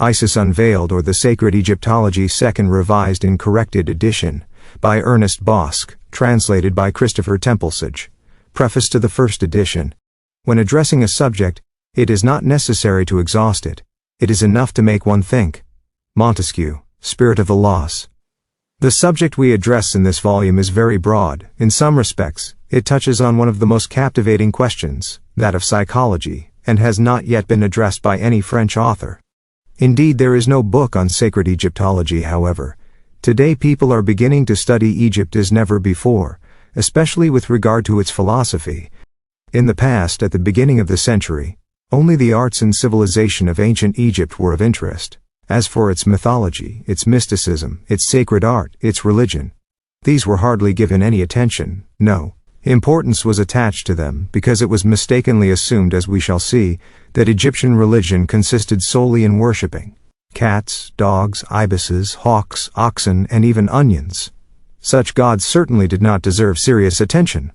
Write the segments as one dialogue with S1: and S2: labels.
S1: Isis Unveiled, or the Sacred Egyptology, second revised and corrected edition, by Ernest Bosque, translated by Christopher Templesage. Preface to the first edition. When addressing a subject, it is not necessary to exhaust it. It is enough to make one think. Montesquieu, Spirit of the Laws. The subject we address in this volume is very broad. In some respects, it touches on one of the most captivating questions, that of psychology, and has not yet been addressed by any French author. Indeed, there is no book on sacred Egyptology, however. Today people are beginning to study Egypt as never before, especially with regard to its philosophy. In the past, at the beginning of the century, only the arts and civilization of ancient Egypt were of interest. As for its mythology, its mysticism, its sacred art, its religion, these were hardly given any attention. No importance was attached to them, because it was mistakenly assumed, as we shall see, that Egyptian religion consisted solely in worshipping cats, dogs, ibises, hawks, oxen, and even onions. Such gods certainly did not deserve serious attention.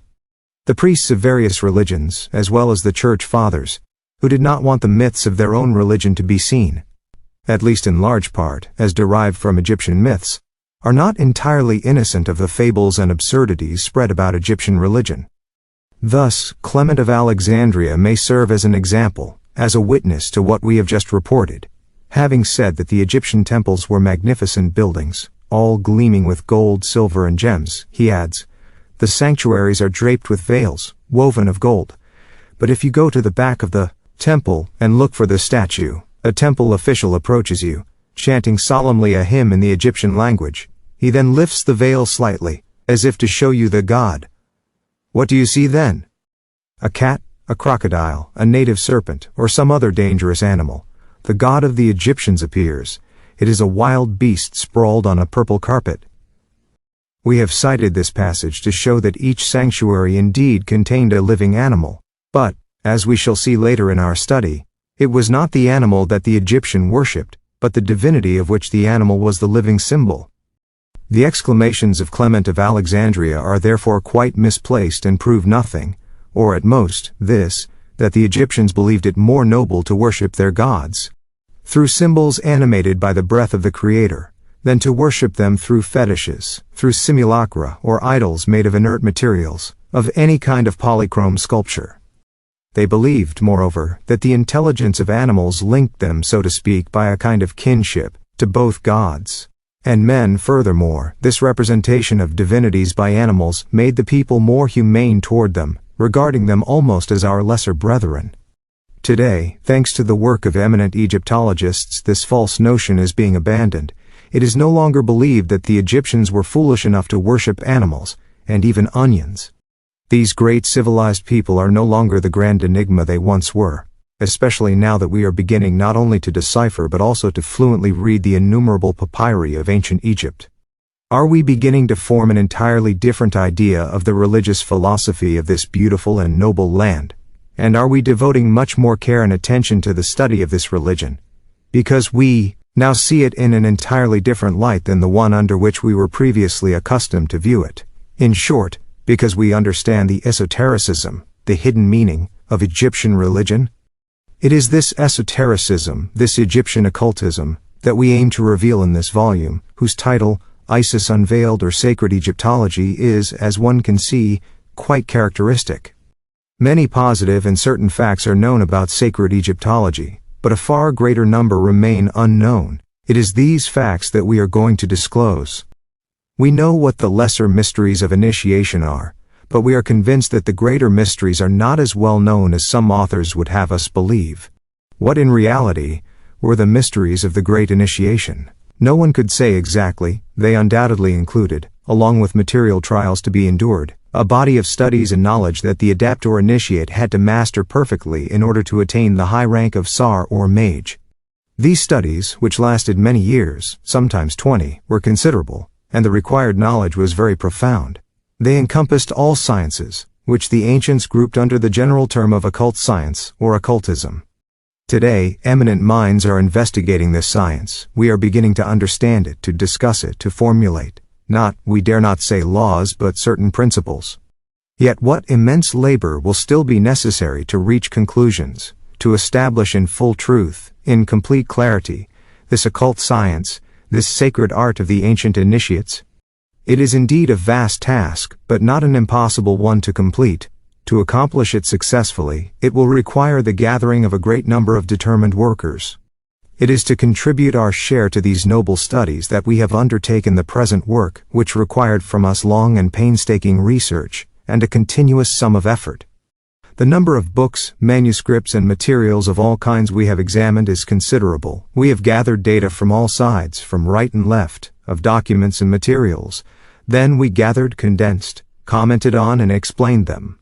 S1: The priests of various religions, as well as the church fathers, who did not want the myths of their own religion to be seen, at least in large part, as derived from Egyptian myths, are not entirely innocent of the fables and absurdities spread about Egyptian religion. Thus, Clement of Alexandria may serve as an example, as a witness to what we have just reported. Having said that the Egyptian temples were magnificent buildings, all gleaming with gold, silver, and gems, he adds, the sanctuaries are draped with veils, woven of gold. But if you go to the back of the temple and look for the statue, a temple official approaches you, chanting solemnly a hymn in the Egyptian language. He then lifts the veil slightly, as if to show you the god. What do you see then? A cat, a crocodile, a native serpent, or some other dangerous animal. The god of the Egyptians appears. It is a wild beast sprawled on a purple carpet. We have cited this passage to show that each sanctuary indeed contained a living animal, but, as we shall see later in our study, it was not the animal that the Egyptian worshipped, but the divinity of which the animal was the living symbol. The exclamations of Clement of Alexandria are therefore quite misplaced and prove nothing, or at most, this, that the Egyptians believed it more noble to worship their gods through symbols animated by the breath of the Creator, than to worship them through fetishes, through simulacra or idols made of inert materials, of any kind of polychrome sculpture. They believed, moreover, that the intelligence of animals linked them, so to speak, by a kind of kinship, to both gods and men. Furthermore, this representation of divinities by animals made the people more humane toward them, regarding them almost as our lesser brethren. Today, thanks to the work of eminent Egyptologists, this false notion is being abandoned. It is no longer believed that the Egyptians were foolish enough to worship animals, and even onions. These great civilized people are no longer the grand enigma they once were, especially now that we are beginning not only to decipher but also to fluently read the innumerable papyri of ancient Egypt. Are we beginning to form an entirely different idea of the religious philosophy of this beautiful and noble land? And are we devoting much more care and attention to the study of this religion? Because we now see it in an entirely different light than the one under which we were previously accustomed to view it. In short, because we understand the esotericism, the hidden meaning, of Egyptian religion. It is this esotericism, this Egyptian occultism, that we aim to reveal in this volume, whose title, Isis Unveiled or Sacred Egyptology, is, as one can see, quite characteristic. Many positive and certain facts are known about sacred Egyptology, but a far greater number remain unknown. It is these facts that we are going to disclose. We know what the lesser mysteries of initiation are, but we are convinced that the greater mysteries are not as well known as some authors would have us believe. What in reality were the mysteries of the Great Initiation? No one could say exactly. They undoubtedly included, along with material trials to be endured, a body of studies and knowledge that the adept or initiate had to master perfectly in order to attain the high rank of Sar or Mage. These studies, which lasted many years, sometimes 20, were considerable, and the required knowledge was very profound. They encompassed all sciences, which the ancients grouped under the general term of occult science or occultism. Today, eminent minds are investigating this science. We are beginning to understand it, to discuss it, to formulate, we dare not say laws, but certain principles. Yet what immense labor will still be necessary to reach conclusions, to establish in full truth, in complete clarity, this occult science, this sacred art of the ancient initiates? It is indeed a vast task, but not an impossible one to complete. To accomplish it successfully, it will require the gathering of a great number of determined workers. It is to contribute our share to these noble studies that we have undertaken the present work, which required from us long and painstaking research, and a continuous sum of effort. The number of books, manuscripts, and materials of all kinds we have examined is considerable. We have gathered data from all sides, from right and left, of documents and materials. Then we gathered, condensed, commented on, and explained them.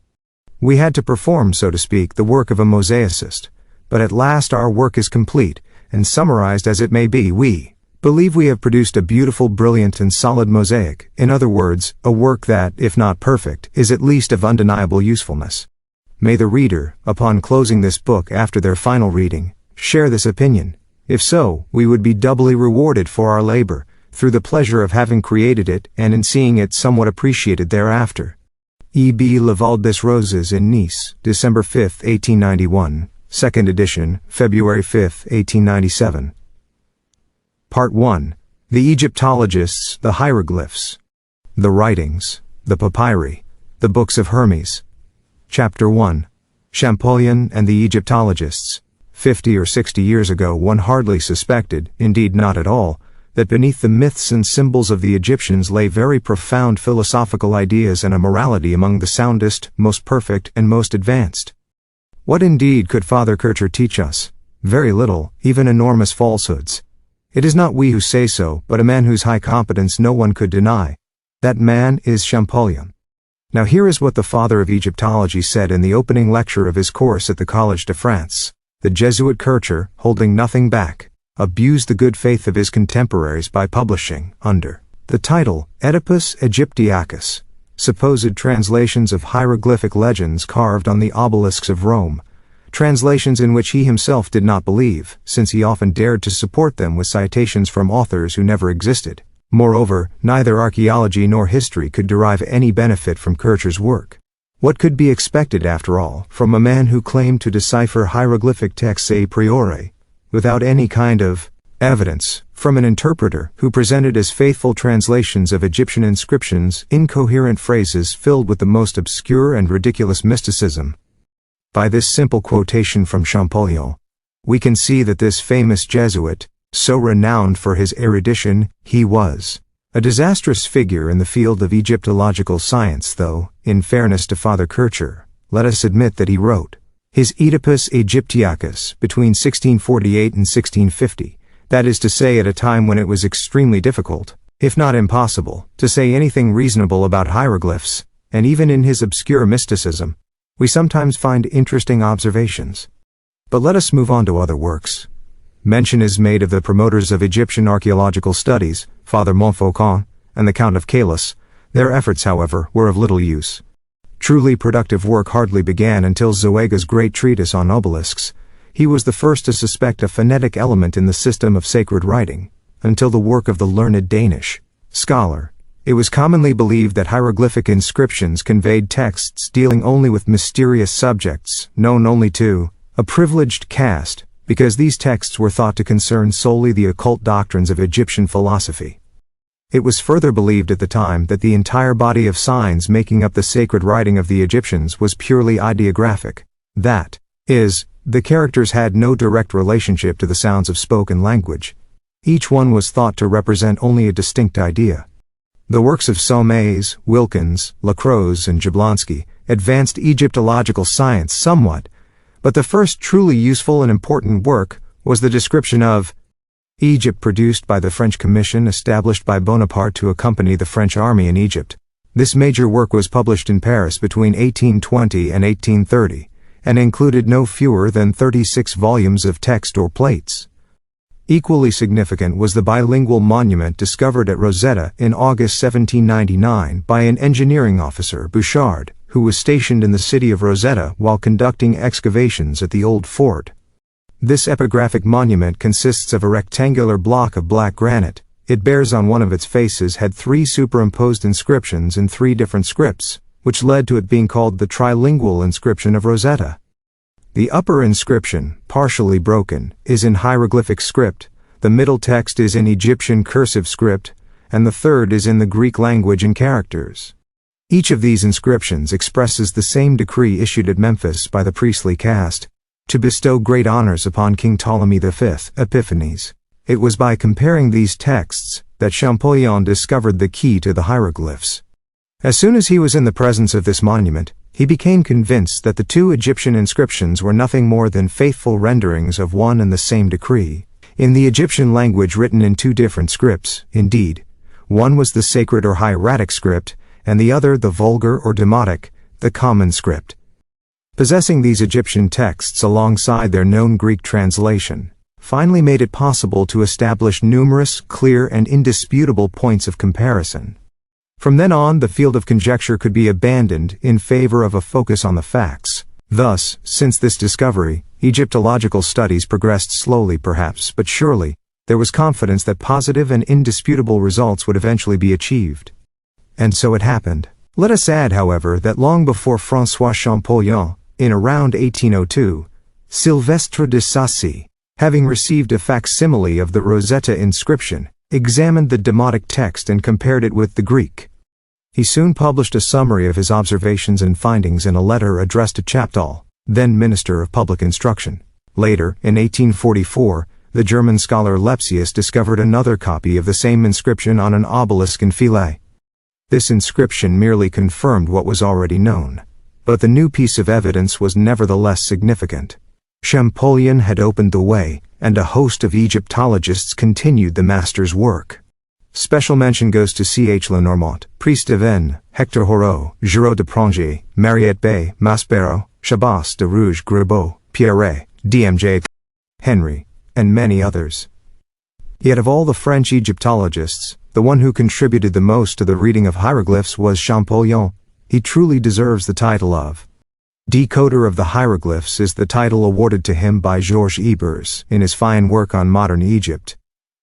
S1: We had to perform, so to speak, the work of a mosaicist. But at last our work is complete, and summarized as it may be, we believe we have produced a beautiful, brilliant, and solid mosaic. In other words, a work that, if not perfect, is at least of undeniable usefulness. May the reader, upon closing this book after their final reading, share this opinion. If so, we would be doubly rewarded for our labor, through the pleasure of having created it and in seeing it somewhat appreciated thereafter. E. B. Laval des Roses in Nice, December 5, 1891, 2nd edition, February 5, 1897. Part 1. The Egyptologists, the Hieroglyphs. The Writings, the Papyri, the Books of Hermes. Chapter 1. Champollion and the Egyptologists. 50 or 60 years ago one hardly suspected, indeed not at all, that beneath the myths and symbols of the Egyptians lay very profound philosophical ideas and a morality among the soundest, most perfect, and most advanced. What indeed could Father Kircher teach us? Very little, even enormous falsehoods. It is not we who say so, but a man whose high competence no one could deny. That man is Champollion. Now here is what the father of Egyptology said in the opening lecture of his course at the Collège de France. The Jesuit Kircher, holding nothing back, abused the good faith of his contemporaries by publishing, under the title, Oedipus Egyptiacus, supposed translations of hieroglyphic legends carved on the obelisks of Rome, translations in which he himself did not believe, since he often dared to support them with citations from authors who never existed. Moreover, neither archaeology nor history could derive any benefit from Kircher's work. What could be expected, after all, from a man who claimed to decipher hieroglyphic texts a priori, without any kind of evidence, from an interpreter who presented as faithful translations of Egyptian inscriptions incoherent phrases filled with the most obscure and ridiculous mysticism? By this simple quotation from Champollion, we can see that this famous Jesuit, so renowned for his erudition, he was a disastrous figure in the field of Egyptological science, though, in fairness to Father Kircher, let us admit that he wrote his Oedipus Egyptiacus between 1648 and 1650, that is to say at a time when it was extremely difficult, if not impossible, to say anything reasonable about hieroglyphs, and even in his obscure mysticism, we sometimes find interesting observations. But let us move on to other works. Mention is made of the promoters of Egyptian archaeological studies, Father Montfaucon and the Count of Caylus. Their efforts, however, were of little use. Truly productive work hardly began until Zoëga's great treatise on obelisks. He was the first to suspect a phonetic element in the system of sacred writing. Until the work of the learned Danish scholar, it was commonly believed that hieroglyphic inscriptions conveyed texts dealing only with mysterious subjects, known only to a privileged caste, because these texts were thought to concern solely the occult doctrines of Egyptian philosophy. It was further believed at the time that the entire body of signs making up the sacred writing of the Egyptians was purely ideographic. That is, the characters had no direct relationship to the sounds of spoken language. Each one was thought to represent only a distinct idea. The works of Saumaise, Wilkins, Lacroze, and Jablonski advanced Egyptological science somewhat, but the first truly useful and important work was the description of Egypt produced by the French commission established by Bonaparte to accompany the French army in Egypt. This major work was published in Paris between 1820 and 1830, and included no fewer than 36 volumes of text or plates. Equally significant was the bilingual monument discovered at Rosetta in August 1799 by an engineering officer, Bouchard, who was stationed in the city of Rosetta while conducting excavations at the old fort. This epigraphic monument consists of a rectangular block of black granite. It bears on one of its faces had 3 superimposed inscriptions in 3 different scripts, which led to it being called the trilingual inscription of Rosetta. The upper inscription, partially broken, is in hieroglyphic script, The middle text is in Egyptian cursive script, and the third is in the Greek language and characters. Each of these inscriptions expresses the same decree issued at Memphis by the priestly caste, to bestow great honors upon King Ptolemy V Epiphanes. It was by comparing these texts that Champollion discovered the key to the hieroglyphs. As soon as he was in the presence of this monument, he became convinced that the two Egyptian inscriptions were nothing more than faithful renderings of one and the same decree, in the Egyptian language written in two different scripts. Indeed, one was the sacred or hieratic script, and the other the vulgar or demotic, the common script. Possessing these Egyptian texts alongside their known Greek translation finally made it possible to establish numerous, clear and indisputable points of comparison. From then on, the field of conjecture could be abandoned in favor of a focus on the facts. Thus, since this discovery, Egyptological studies progressed slowly perhaps, but surely, there was confidence that positive and indisputable results would eventually be achieved. And so it happened. Let us add, however, that long before François Champollion, in around 1802, Sylvestre de Sacy, having received a facsimile of the Rosetta inscription, examined the Demotic text and compared it with the Greek. He soon published a summary of his observations and findings in a letter addressed to Chaptal, then Minister of Public Instruction. Later, in 1844, the German scholar Lepsius discovered another copy of the same inscription on an obelisk in Philae. This inscription merely confirmed what was already known, but the new piece of evidence was nevertheless significant. Champollion had opened the way, and a host of Egyptologists continued the master's work. Special mention goes to C.H. Lenormant, Priestesses, Hector Horeau, Giraud de Prongier, Mariette Bay, Maspero, Chabas de Rouge Gribeau, Pierre, D.M.J. Henry, and many others. Yet of all the French Egyptologists, the one who contributed the most to the reading of hieroglyphs was Champollion. He truly deserves the title of Decoder of the Hieroglyphs is the title awarded to him by Georges Ebers in his fine work on modern Egypt.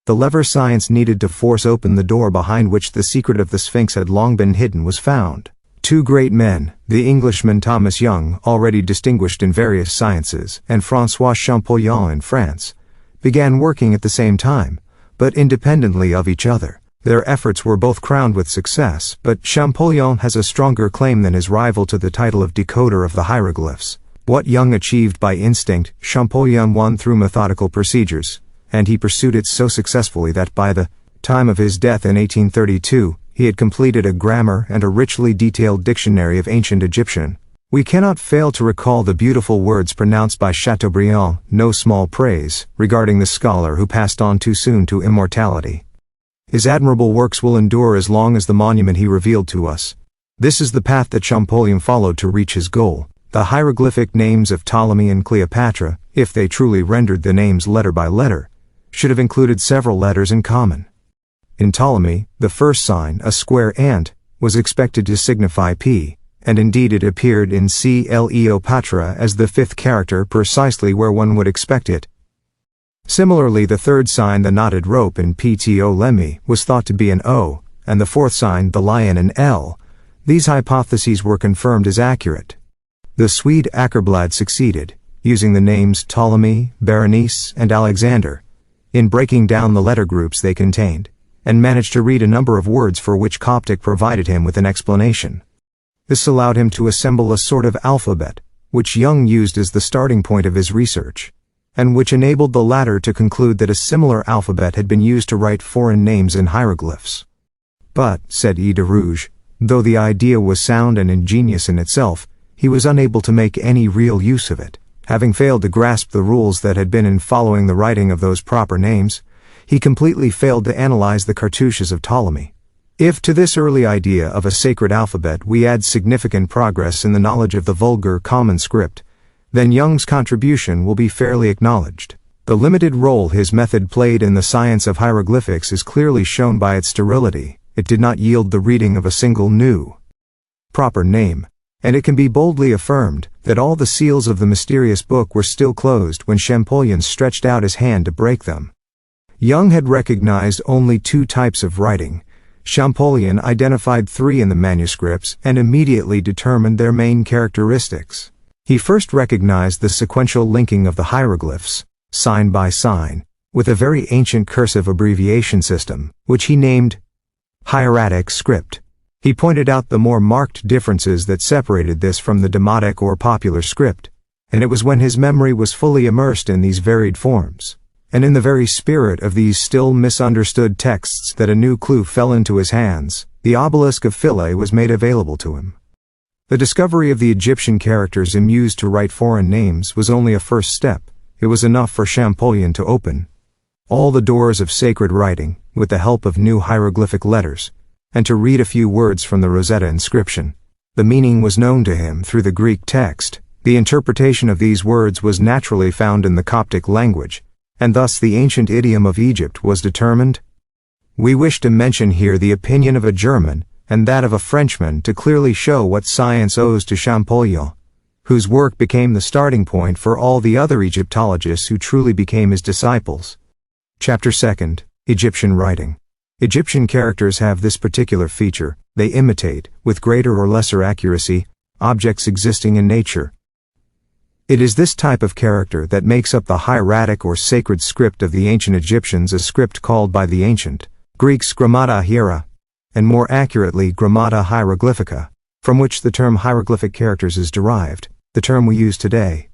S1: The lever science needed to force open the door behind which the secret of the Sphinx had long been hidden was found. Two great men, the Englishman Thomas Young, already distinguished in various sciences, and François Champollion in France, began working at the same time, but independently of each other. Their efforts were both crowned with success, but Champollion has a stronger claim than his rival to the title of Decoder of the Hieroglyphs. What Young achieved by instinct, Champollion won through methodical procedures, and he pursued it so successfully that by the time of his death in 1832, he had completed a grammar and a richly detailed dictionary of ancient Egyptian. We cannot fail to recall the beautiful words pronounced by Chateaubriand, no small praise, regarding the scholar who passed on too soon to immortality. His admirable works will endure as long as the monument he revealed to us. This is the path that Champollion followed to reach his goal. The hieroglyphic names of Ptolemy and Cleopatra, if they truly rendered the names letter by letter, should have included several letters in common. In Ptolemy, the first sign, a square ant, was expected to signify P, and indeed it appeared in Cleopatra as the fifth character precisely where one would expect it. Similarly, the third sign, the knotted rope in Ptolemy, was thought to be an O, and the fourth sign, the lion, an L. These hypotheses were confirmed as accurate. The Swede Ackerblad succeeded, using the names Ptolemy, Berenice, and Alexander, in breaking down the letter groups they contained, and managed to read a number of words for which Coptic provided him with an explanation. This allowed him to assemble a sort of alphabet, which Young used as the starting point of his research, and which enabled the latter to conclude that a similar alphabet had been used to write foreign names in hieroglyphs. But, said E. de Rouge, though the idea was sound and ingenious in itself, he was unable to make any real use of it. Having failed to grasp the rules that had been in following the writing of those proper names, he completely failed to analyze the cartouches of Ptolemy. If to this early idea of a sacred alphabet we add significant progress in the knowledge of the vulgar common script, then Young's contribution will be fairly acknowledged. The limited role his method played in the science of hieroglyphics is clearly shown by its sterility. It did not yield the reading of a single new proper name, and it can be boldly affirmed that all the seals of the mysterious book were still closed when Champollion stretched out his hand to break them. Young had recognized only two types of writing. Champollion identified three in the manuscripts and immediately determined their main characteristics. He first recognized the sequential linking of the hieroglyphs, sign by sign, with a very ancient cursive abbreviation system, which he named hieratic script. He pointed out the more marked differences that separated this from the demotic or popular script, and it was when his memory was fully immersed in these varied forms, and in the very spirit of these still misunderstood texts, that a new clue fell into his hands. The obelisk of Philae was made available to him. The discovery of the Egyptian characters used to write foreign names was only a first step. It was enough for Champollion to open all the doors of sacred writing, with the help of new hieroglyphic letters, and to read a few words from the Rosetta inscription. The meaning was known to him through the Greek text. The interpretation of these words was naturally found in the Coptic language, and thus the ancient idiom of Egypt was determined. We wish to mention here the opinion of a German and that of a Frenchman to clearly show what science owes to Champollion, whose work became the starting point for all the other Egyptologists who truly became his disciples. Chapter 2. Egyptian writing. Egyptian characters have this particular feature: they imitate, with greater or lesser accuracy, objects existing in nature. It is this type of character that makes up the hieratic or sacred script of the ancient Egyptians, a script called by the ancient Greeks grammata hiera, and more accurately grammata hieroglyphica, from which the term hieroglyphic characters is derived, the term we use today.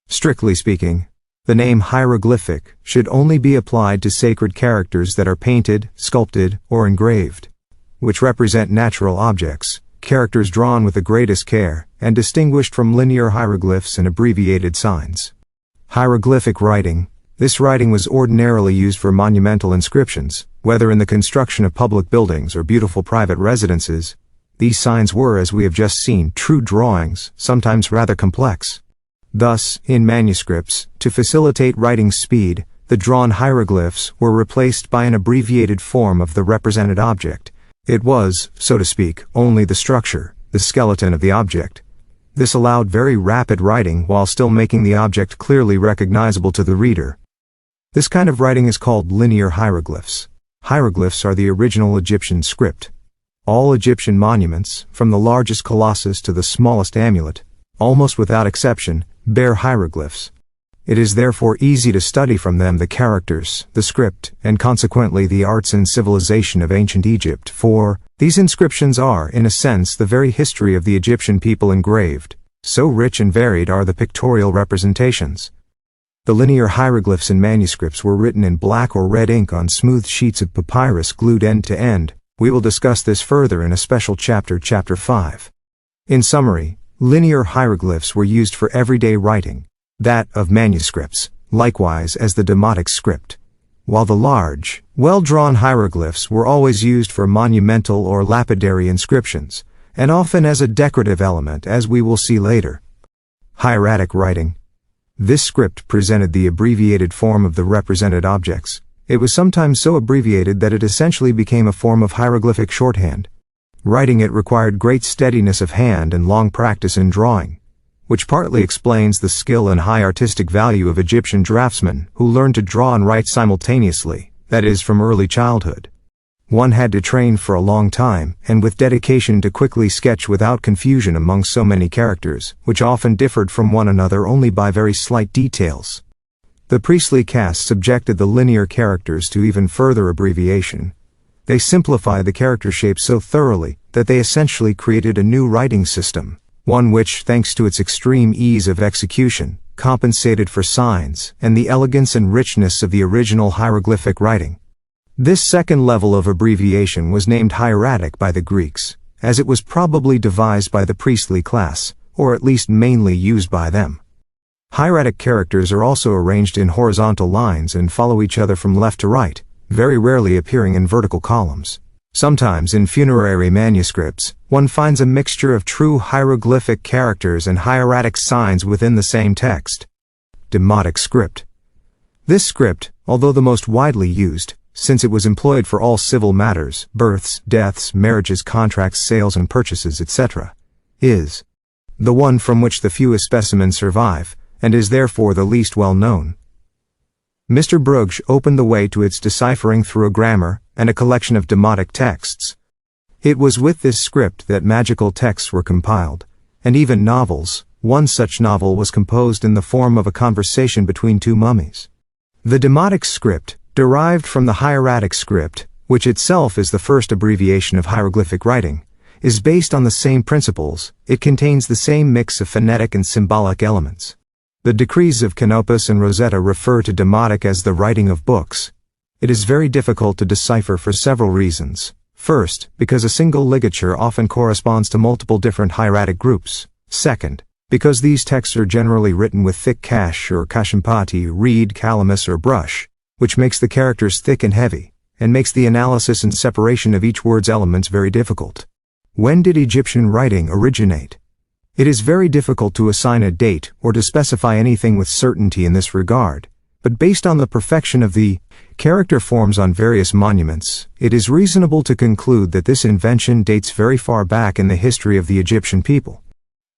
S1: Strictly speaking, the name hieroglyphic should only be applied to sacred characters that are painted, sculpted, or engraved, which represent natural objects, characters drawn with the greatest care, and distinguished from linear hieroglyphs and abbreviated signs. Hieroglyphic writing. This writing was ordinarily used for monumental inscriptions, whether in the construction of public buildings or beautiful private residences. These signs were, as we have just seen, true drawings, sometimes rather complex. Thus, in manuscripts, to facilitate writing speed, the drawn hieroglyphs were replaced by an abbreviated form of the represented object. It was, so to speak, only the structure, the skeleton of the object. This allowed very rapid writing while still making the object clearly recognizable to the reader. This kind of writing is called linear hieroglyphs. Hieroglyphs are the original Egyptian script. All Egyptian monuments, from the largest colossus to the smallest amulet, almost without exception, bear hieroglyphs. It is therefore easy to study from them the characters, the script, and consequently the arts and civilization of ancient Egypt, for these inscriptions are, in a sense, the very history of the Egyptian people engraved. So rich and varied are the pictorial representations. The linear hieroglyphs in manuscripts were written in black or red ink on smooth sheets of papyrus glued end to end. We will discuss this further in a special chapter, Chapter 5. In summary, linear hieroglyphs were used for everyday writing, that of manuscripts, likewise as the demotic script, while the large, well-drawn hieroglyphs were always used for monumental or lapidary inscriptions, and often as a decorative element, as we will see later. Hieratic writing. This script presented the abbreviated form of the represented objects. It was sometimes so abbreviated that it essentially became a form of hieroglyphic shorthand. Writing it required great steadiness of hand and long practice in drawing, which partly explains the skill and high artistic value of Egyptian draftsmen who learned to draw and write simultaneously, that is, from early childhood. One had to train for a long time, and with dedication to quickly sketch without confusion among so many characters, which often differed from one another only by very slight details. The priestly caste subjected the linear characters to even further abbreviation. They simplified the character shape so thoroughly that they essentially created a new writing system, one which, thanks to its extreme ease of execution, compensated for signs and the elegance and richness of the original hieroglyphic writing. This second level of abbreviation was named hieratic by the Greeks, as it was probably devised by the priestly class, or at least mainly used by them. Hieratic characters are also arranged in horizontal lines and follow each other from left to right, very rarely appearing in vertical columns. Sometimes in funerary manuscripts, one finds a mixture of true hieroglyphic characters and hieratic signs within the same text. Demotic script. This script, although the most widely used, since it was employed for all civil matters, births, deaths, marriages, contracts, sales and purchases, etc., is the one from which the fewest specimens survive, and is therefore the least well known. Mr. Brugge opened the way to its deciphering through a grammar and a collection of demotic texts. It was with this script that magical texts were compiled, and even novels. One such novel was composed in the form of a conversation between two mummies. The Demotic script, derived from the Hieratic script, which itself is the first abbreviation of hieroglyphic writing, is based on the same principles. It contains the same mix of phonetic and symbolic elements. The decrees of Canopus and Rosetta refer to Demotic as the writing of books. It is very difficult to decipher for several reasons. First, because a single ligature often corresponds to multiple different hieratic groups. Second, because these texts are generally written with thick cash or kashimpati, reed, calamus, or brush, which makes the characters thick and heavy, and makes the analysis and separation of each word's elements very difficult. When did Egyptian writing originate? It is very difficult to assign a date or to specify anything with certainty in this regard, but based on the perfection of the character forms on various monuments, it is reasonable to conclude that this invention dates very far back in the history of the Egyptian people.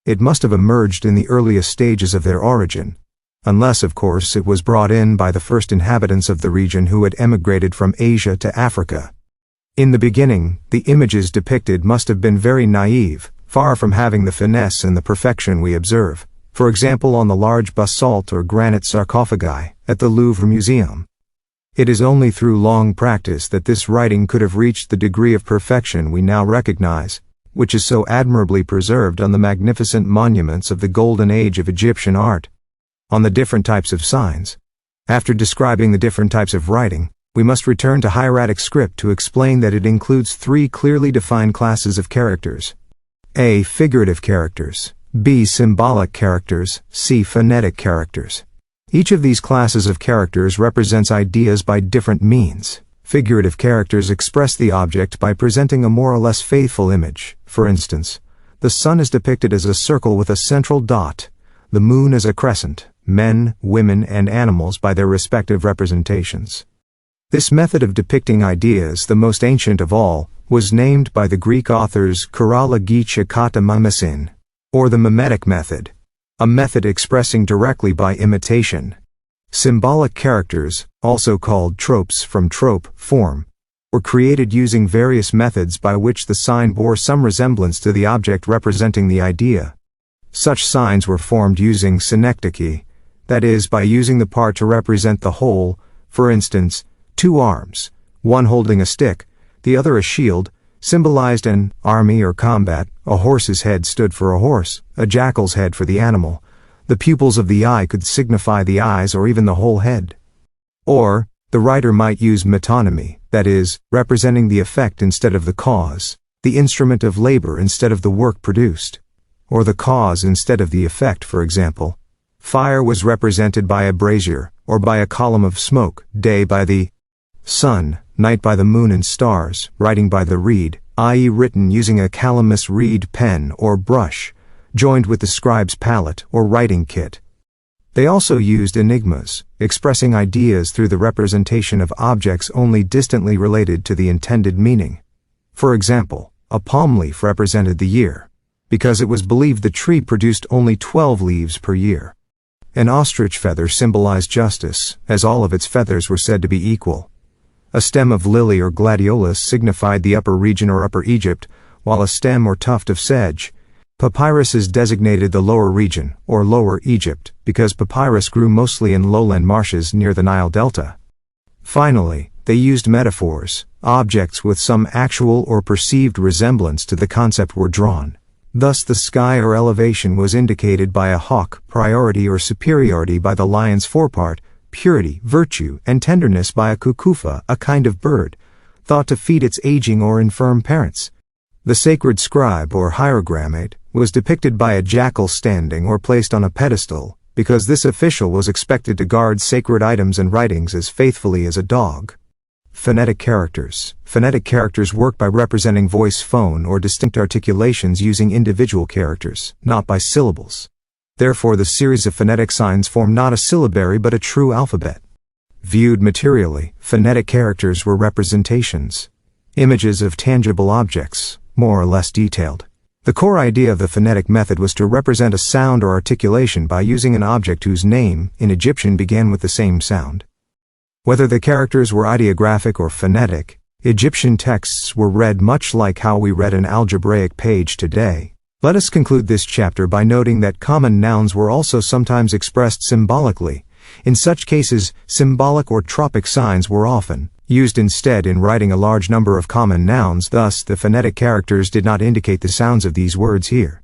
S1: It must have emerged in the earliest stages of their origin, unless, of course, it was brought in by the first inhabitants of the region who had emigrated from Asia to Africa. In the beginning, the images depicted must have been very naive, far from having the finesse and the perfection we observe, for example on the large basalt or granite sarcophagi at the Louvre Museum. It is only through long practice that this writing could have reached the degree of perfection we now recognize, which is so admirably preserved on the magnificent monuments of the golden age of Egyptian art. On the different types of signs. After describing the different types of writing, we must return to hieratic script to explain that it includes three clearly defined classes of characters. A. Figurative characters. B. Symbolic characters. C. Phonetic characters. Each of these classes of characters represents ideas by different means. Figurative characters express the object by presenting a more or less faithful image. For instance, the sun is depicted as a circle with a central dot, the moon as a crescent, men, women, and animals by their respective representations. This method of depicting ideas, the most ancient of all, was named by the Greek authors Chirologia kata mimesin, or the mimetic method, a method expressing directly by imitation. Symbolic characters, also called tropes from trope, form, were created using various methods by which the sign bore some resemblance to the object representing the idea. Such signs were formed using synecdoche, that is, by using the part to represent the whole, for instance, two arms, one holding a stick, the other a shield, symbolized an army or combat. A horse's head stood for a horse, a jackal's head for the animal. The pupils of the eye could signify the eyes or even the whole head. Or, the writer might use metonymy, that is, representing the effect instead of the cause, the instrument of labor instead of the work produced, or the cause instead of the effect. For example, fire was represented by a brazier, or by a column of smoke, day by the sun, night by the moon and stars, writing by the reed, i.e. written using a calamus reed pen or brush, joined with the scribe's palette or writing kit. They also used enigmas, expressing ideas through the representation of objects only distantly related to the intended meaning. For example, a palm leaf represented the year, because it was believed the tree produced only 12 leaves per year. An ostrich feather symbolized justice, as all of its feathers were said to be equal. A stem of lily or gladiolus signified the upper region or Upper Egypt, while a stem or tuft of sedge, papyruses designated the lower region, or Lower Egypt, because papyrus grew mostly in lowland marshes near the Nile Delta. Finally, they used metaphors. Objects with some actual or perceived resemblance to the concept were drawn. Thus the sky or elevation was indicated by a hawk, priority or superiority by the lion's forepart, purity, virtue, and tenderness by a kukufa, a kind of bird, thought to feed its aging or infirm parents. The sacred scribe or hierogrammate was depicted by a jackal standing or placed on a pedestal, because this official was expected to guard sacred items and writings as faithfully as a dog. Phonetic characters. Phonetic characters work by representing voice, phone, or distinct articulations using individual characters, not by syllables. Therefore the series of phonetic signs form not a syllabary but a true alphabet. Viewed materially, phonetic characters were representations, images of tangible objects, more or less detailed. The core idea of the phonetic method was to represent a sound or articulation by using an object whose name, in Egyptian, began with the same sound. Whether the characters were ideographic or phonetic, Egyptian texts were read much like how we read an algebraic page today. Let us conclude this chapter by noting that common nouns were also sometimes expressed symbolically, In such cases, symbolic or tropic signs were often used instead in writing a large number of common nouns, thus the phonetic characters did not indicate the sounds of these words here.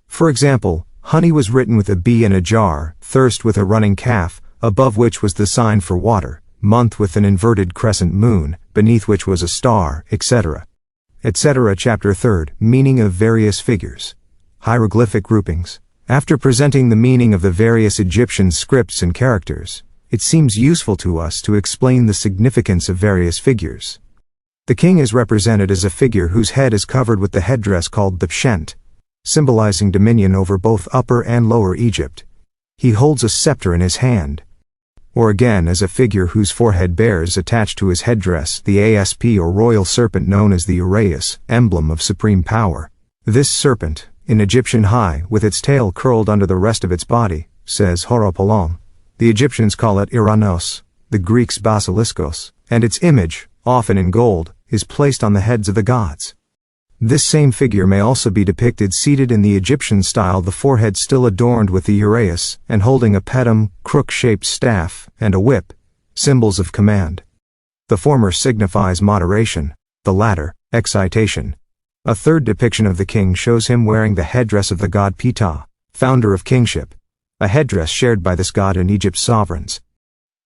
S1: For example, honey was written with a B in a jar, thirst with a running calf, above which was the sign for water, month with an inverted crescent moon, beneath which was a star, etc. etc. Chapter 3, Meaning of Various Figures. Hieroglyphic Groupings. After presenting the meaning of the various Egyptian scripts and characters, it seems useful to us to explain the significance of various figures. The king is represented as a figure whose head is covered with the headdress called the pshent, symbolizing dominion over both Upper and Lower Egypt. He holds a scepter in his hand. Or again as a figure whose forehead bears attached to his headdress the asp or royal serpent known as the uraeus, emblem of supreme power. This serpent, in Egyptian high, with its tail curled under the rest of its body, says Horopollon. The Egyptians call it Iranos, the Greeks Basiliskos, and its image, often in gold, is placed on the heads of the gods. This same figure may also be depicted seated in the Egyptian style, the forehead still adorned with the uraeus, and holding a pedum, crook-shaped staff, and a whip, symbols of command. The former signifies moderation, the latter, excitation. A third depiction of the king shows him wearing the headdress of the god Ptah, founder of kingship, a headdress shared by this god and Egypt's sovereigns.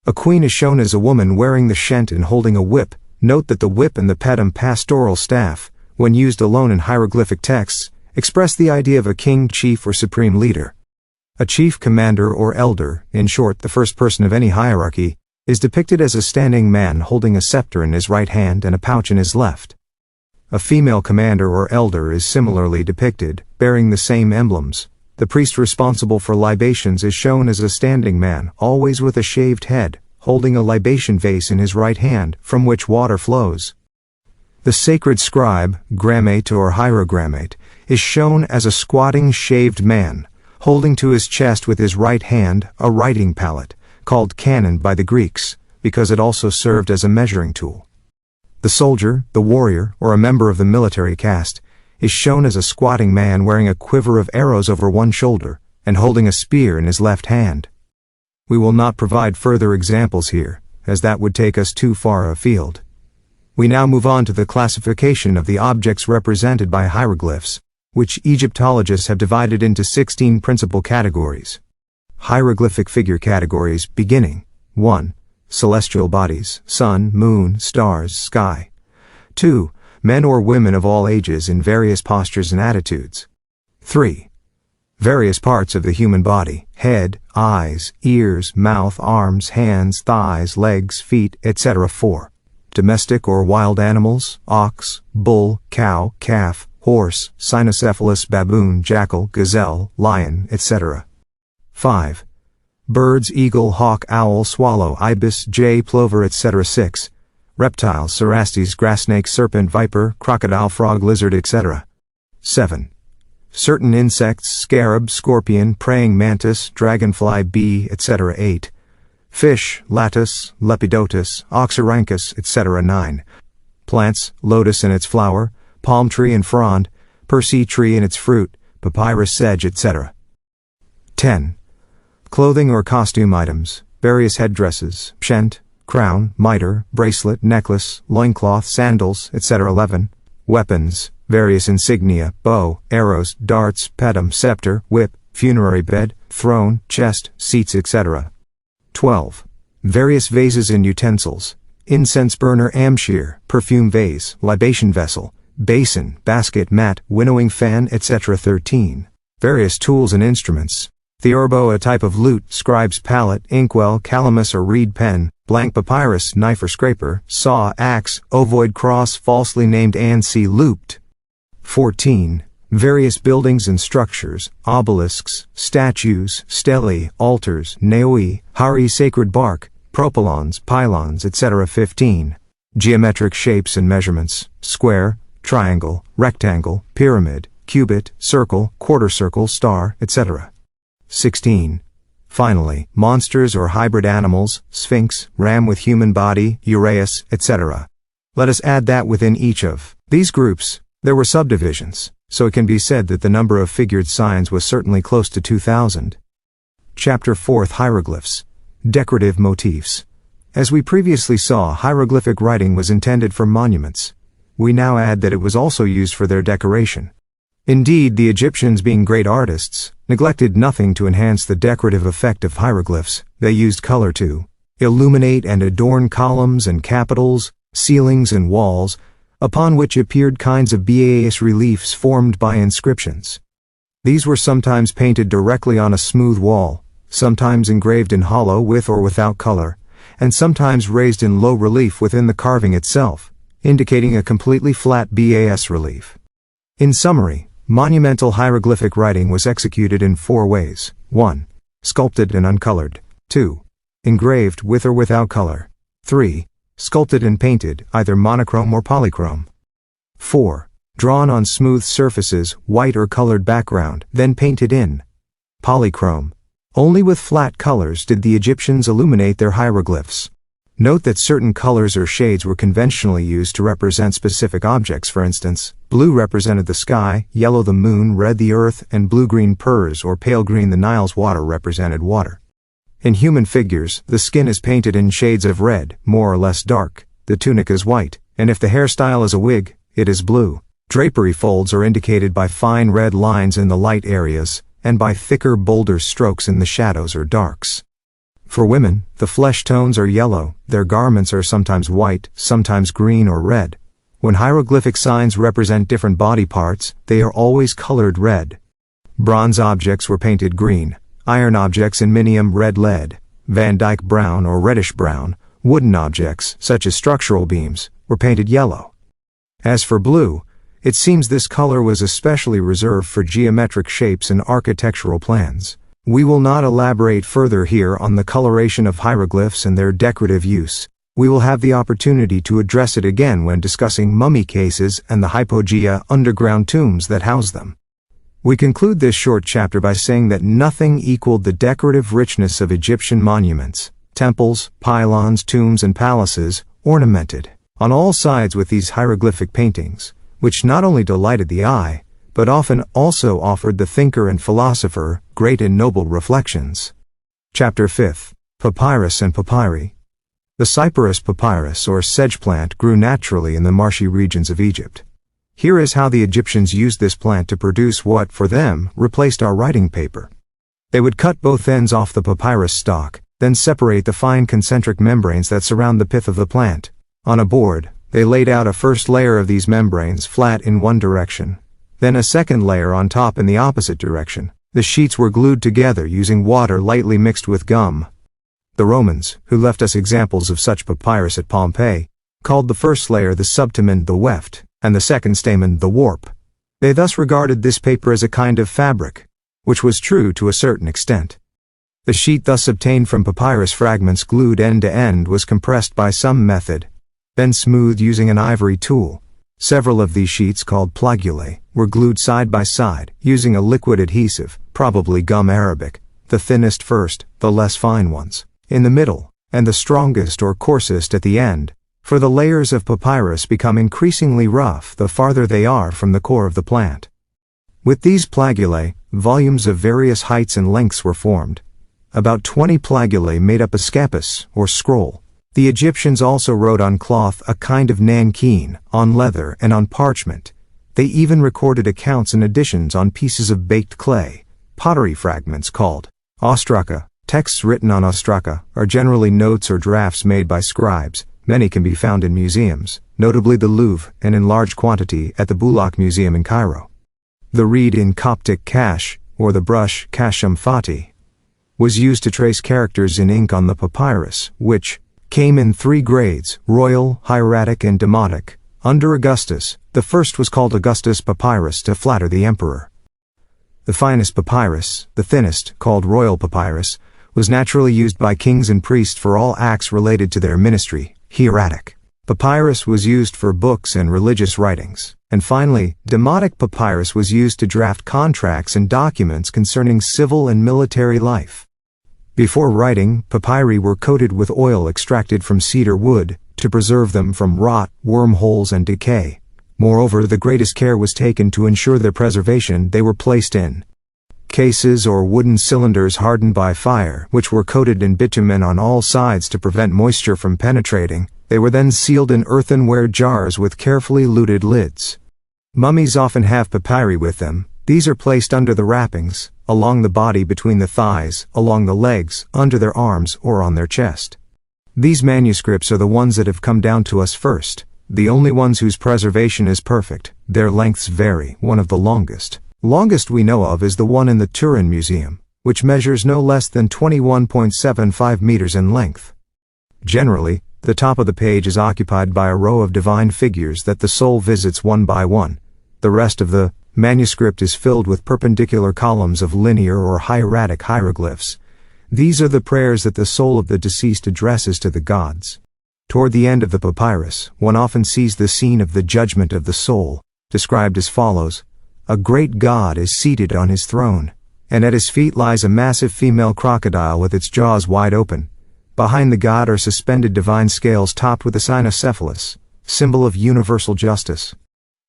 S1: A queen is shown as a woman wearing the shent and holding a whip. Note that the whip and the pedum pastoral staff, when used alone in hieroglyphic texts, express the idea of a king, chief, or supreme leader. A chief, commander, or elder, in short the first person of any hierarchy, is depicted as a standing man holding a scepter in his right hand and a pouch in his left. A female commander or elder is similarly depicted, bearing the same emblems. The priest responsible for libations is shown as a standing man, always with a shaved head, holding a libation vase in his right hand, from which water flows. The sacred scribe, grammate or hierogrammate, is shown as a squatting shaved man, holding to his chest with his right hand a writing pallet, called canon by the Greeks, because it also served as a measuring tool. The soldier, the warrior, or a member of the military caste, is shown as a squatting man wearing a quiver of arrows over one shoulder, and holding a spear in his left hand. We will not provide further examples here, as that would take us too far afield. We now move on to the classification of the objects represented by hieroglyphs, which Egyptologists have divided into 16 principal categories. Hieroglyphic figure categories beginning 1. Celestial bodies, sun, moon, stars, sky. 2. Men or women of all ages in various postures and attitudes. 3. Various parts of the human body, head, eyes, ears, mouth, arms, hands, thighs, legs, feet, etc. 4. Domestic or wild animals, ox, bull, cow, calf, horse, cynocephalus, baboon, jackal, gazelle, lion, etc. 5. Birds, eagle, hawk, owl, swallow, ibis, jay, plover, etc. 6. Reptiles, cerastes, grass snake, serpent, viper, crocodile, frog, lizard, etc. 7. Certain insects, scarab, scorpion, praying mantis, dragonfly, bee, etc. 8. Fish, lattice, lepidotus, oxyrhynchus, etc. 9. Plants, lotus and its flower, palm tree and frond, persea tree and its fruit, papyrus sedge, etc. 10. Clothing or costume items, various headdresses, pshent, crown, mitre, bracelet, necklace, loincloth, sandals, etc. 11. Weapons, various insignia, bow, arrows, darts, pedum, scepter, whip, funerary bed, throne, chest, seats, etc. 12. Various vases and utensils, incense burner, amshir, perfume vase, libation vessel, basin, basket, mat, winnowing fan, etc. 13. Various tools and instruments, theorbo, a type of lute, scribe's palette, inkwell, calamus or reed pen, blank papyrus, knife or scraper, saw, axe, ovoid cross, falsely named ansi, looped. 14. Various buildings and structures, obelisks, statues, stelae, altars, naoi, hari, sacred bark, propylons, pylons, etc. 15. Geometric shapes and measurements, square, triangle, rectangle, pyramid, cubit, circle, quarter circle, star, etc. 16. Finally, monsters or hybrid animals, sphinx, ram with human body, uraeus, etc. Let us add that within each of these groups, there were subdivisions, so it can be said that the number of figured signs was certainly close to 2,000. Chapter 4 Hieroglyphs. Decorative motifs. As we previously saw, hieroglyphic writing was intended for monuments. We now add that it was also used for their decoration. Indeed, the Egyptians, being great artists, neglected nothing to enhance the decorative effect of hieroglyphs. They used color to illuminate and adorn columns and capitals, ceilings and walls, upon which appeared kinds of bas reliefs formed by inscriptions. These were sometimes painted directly on a smooth wall, sometimes engraved in hollow with or without color, and sometimes raised in low relief within the carving itself, indicating a completely flat bas relief. In summary, monumental hieroglyphic writing was executed in 4 ways. 1. Sculpted and uncolored. 2. Engraved with or without color. 3. Sculpted and painted, either monochrome or polychrome. 4. Drawn on smooth surfaces, white or colored background, then painted in polychrome. Only with flat colors did the Egyptians illuminate their hieroglyphs. Note that certain colors or shades were conventionally used to represent specific objects. For instance, blue represented the sky, yellow the moon, red the earth, and blue-green purrs or pale green the Nile's water represented water. In human figures, the skin is painted in shades of red, more or less dark, the tunic is white, and if the hairstyle is a wig, it is blue. Drapery folds are indicated by fine red lines in the light areas, and by thicker, bolder strokes in the shadows or darks. For women, the flesh tones are yellow, their garments are sometimes white, sometimes green or red. When hieroglyphic signs represent different body parts, they are always colored red. Bronze objects were painted green, iron objects in minium red lead, Van Dyke brown or reddish brown, wooden objects, such as structural beams, were painted yellow. As for blue, it seems this color was especially reserved for geometric shapes and architectural plans. We will not elaborate further here on the coloration of hieroglyphs and their decorative use. We will have the opportunity to address it again when discussing mummy cases and the hypogea underground tombs that house them. We conclude this short chapter by saying that nothing equaled the decorative richness of Egyptian monuments, temples, pylons, tombs, and palaces, ornamented on all sides with these hieroglyphic paintings, which not only delighted the eye, but often also offered the thinker and philosopher great and noble reflections. Chapter 5. Papyrus and Papyri. The cyperus papyrus or sedge plant grew naturally in the marshy regions of Egypt. Here is how the Egyptians used this plant to produce what, for them, replaced our writing paper. They would cut both ends off the papyrus stalk, then separate the fine concentric membranes that surround the pith of the plant. On a board, they laid out a first layer of these membranes flat in one direction, then a second layer on top in the opposite direction. The sheets were glued together using water lightly mixed with gum. The Romans, who left us examples of such papyrus at Pompeii, called the first layer the subtamen, the weft, and the second stamen the warp. They thus regarded this paper as a kind of fabric, which was true to a certain extent. The sheet thus obtained from papyrus fragments glued end to end was compressed by some method, then smoothed using an ivory tool. Several of these sheets, called plagulae, were glued side by side, using a liquid adhesive, probably gum arabic, the thinnest first, the less fine ones in the middle, and the strongest or coarsest at the end, for the layers of papyrus become increasingly rough the farther they are from the core of the plant. With these plagulae, volumes of various heights and lengths were formed. About 20 plagulae made up a scapus, or scroll. The Egyptians also wrote on cloth, a kind of nankeen, on leather, and on parchment. They even recorded accounts and additions on pieces of baked clay, pottery fragments called ostraka. Texts written on ostraka are generally notes or drafts made by scribes. Many can be found in museums, notably the Louvre, and in large quantity at the Bulaq Museum in Cairo. The reed in Coptic kash, or the brush kasham fati, was used to trace characters in ink on the papyrus, which came in 3 grades, royal, hieratic, and demotic. Under Augustus, the first was called Augustus Papyrus to flatter the emperor. The finest papyrus, the thinnest, called royal papyrus, was naturally used by kings and priests for all acts related to their ministry, hieratic. Papyrus was used for books and religious writings. And finally, demotic papyrus was used to draft contracts and documents concerning civil and military life. Before writing, papyri were coated with oil extracted from cedar wood, to preserve them from rot, wormholes, and decay. Moreover, the greatest care was taken to ensure their preservation. They were placed in cases or wooden cylinders hardened by fire, which were coated in bitumen on all sides to prevent moisture from penetrating. They were then sealed in earthenware jars with carefully luted lids. Mummies often have papyri with them. These are placed under the wrappings, along the body between the thighs, along the legs, under their arms, or on their chest. These manuscripts are the ones that have come down to us first, the only ones whose preservation is perfect. Their lengths vary. One of the longest we know of is the one in the Turin Museum, which measures no less than 21.75 meters in length. Generally, the top of the page is occupied by a row of divine figures that the soul visits one by one. The rest of the manuscript is filled with perpendicular columns of linear or hieratic hieroglyphs. These are the prayers that the soul of the deceased addresses to the gods. Toward the end of the papyrus, one often sees the scene of the judgment of the soul, described as follows. A great god is seated on his throne, and at his feet lies a massive female crocodile with its jaws wide open. Behind the god are suspended divine scales topped with a cynocephalus, symbol of universal justice.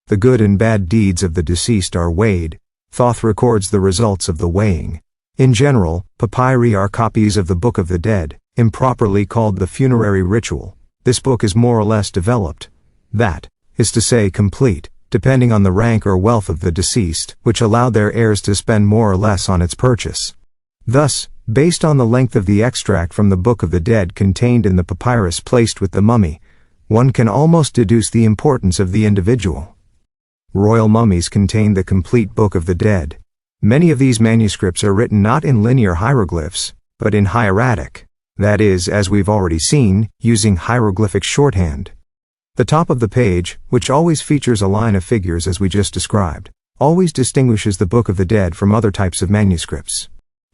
S1: The good and bad deeds of the deceased are weighed. Thoth records the results of the weighing. In general, papyri are copies of the Book of the Dead, improperly called the funerary ritual. This book is more or less developed. That is to say complete, depending on the rank or wealth of the deceased, which allowed their heirs to spend more or less on its purchase. Thus, based on the length of the extract from the Book of the Dead contained in the papyrus placed with the mummy, one can almost deduce the importance of the individual. Royal mummies contain the complete Book of the Dead. Many of these manuscripts are written not in linear hieroglyphs, but in hieratic. That is, as we've already seen, using hieroglyphic shorthand. The top of the page, which always features a line of figures as we just described, always distinguishes the Book of the Dead from other types of manuscripts.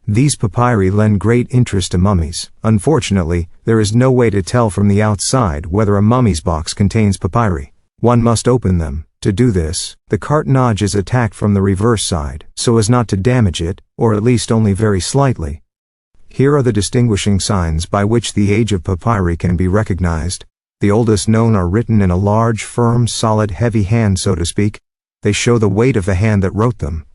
S1: These papyri lend great interest to mummies. Unfortunately, there is no way to tell from the outside whether a mummy's box contains papyri. One must open them. To do this, the cartonnage is attacked from the reverse side, so as not to damage it, or at least only very slightly. Here are the distinguishing signs by which the age of papyri can be recognized. The oldest known are written in a large, firm, solid, heavy hand, so to speak. They show the weight of the hand that wrote them.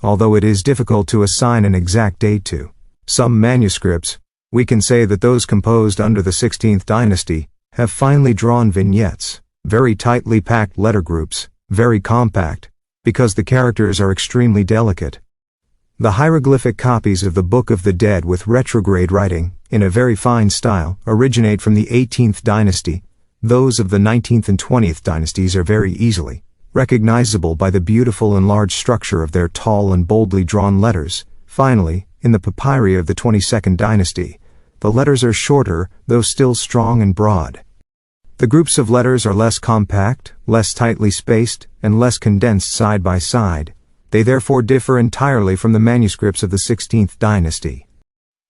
S1: Although it is difficult to assign an exact date to some manuscripts, we can say that those composed under the 16th dynasty have finely drawn vignettes, very tightly packed letter groups, very compact, because the characters are extremely delicate. The hieroglyphic copies of the Book of the Dead with retrograde writing, in a very fine style, originate from the 18th dynasty. Those of the 19th and 20th dynasties are very easily recognizable by the beautiful and large structure of their tall and boldly drawn letters. Finally, in the papyri of the 22nd dynasty, the letters are shorter, though still strong and broad. The groups of letters are less compact, less tightly spaced, and less condensed side by side. They therefore differ entirely from the manuscripts of the 16th dynasty.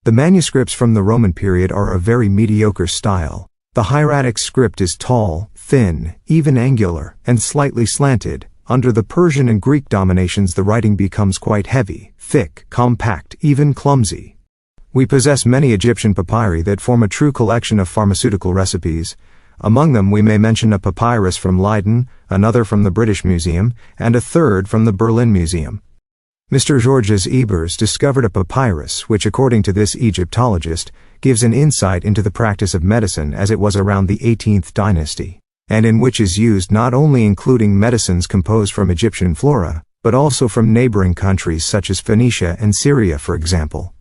S1: The manuscripts from the Roman period are of very mediocre style. The hieratic script is tall, thin, even angular, and slightly slanted. Under the Persian and Greek dominations the writing becomes quite heavy, thick, compact, even clumsy. We possess many Egyptian papyri that form a true collection of pharmaceutical recipes. Among them we may mention a papyrus from Leiden, another from the British Museum, and a third from the Berlin Museum. Mr. Georges Ebers discovered a papyrus which, according to this Egyptologist, gives an insight into the practice of medicine as it was around the 18th dynasty, and in which is used not only including medicines composed from Egyptian flora, but also from neighboring countries such as Phoenicia and Syria, for example.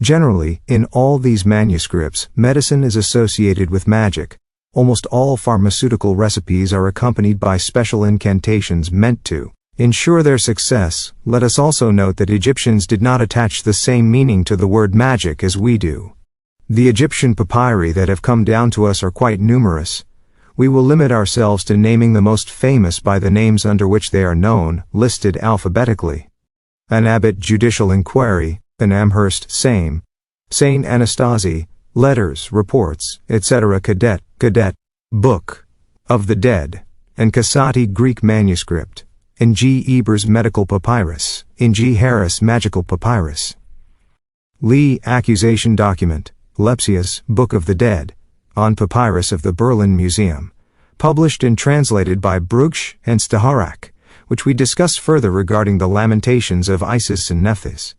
S1: Generally, in all these manuscripts, medicine is associated with magic. Almost all pharmaceutical recipes are accompanied by special incantations meant to ensure their success. Let us also note that Egyptians did not attach the same meaning to the word magic as we do. The Egyptian papyri that have come down to us are quite numerous. We will limit ourselves to naming the most famous by the names under which they are known, listed alphabetically. An Abbot Judicial Inquiry, an Amherst Same, Saint Anastasi, Letters, Reports, etc. Cadet, Book of the Dead, and Cassati Greek Manuscript, in G. Ebers Medical Papyrus, in G. Harris Magical Papyrus. Lee Accusation Document, Lepsius, Book of the Dead, on Papyrus of the Berlin Museum, published and translated by Brugsch and Staharak, which we discussed further regarding the Lamentations of Isis and Nephthys.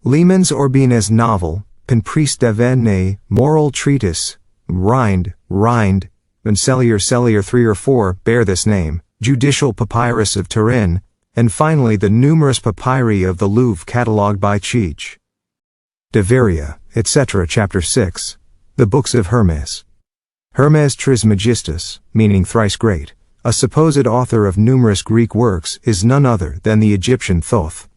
S1: Lehmann's Orbines novel, Pen Priestesses, Moral Treatise, Rind, and Cellier 3 or 4 bear this name, Judicial Papyrus of Turin, and finally the numerous papyri of the Louvre catalogued by Cheech. De Viria, etc. Chapter 6. The Books of Hermes. Hermes Trismegistus, meaning thrice great, a supposed author of numerous Greek works, is none other than the Egyptian Thoth.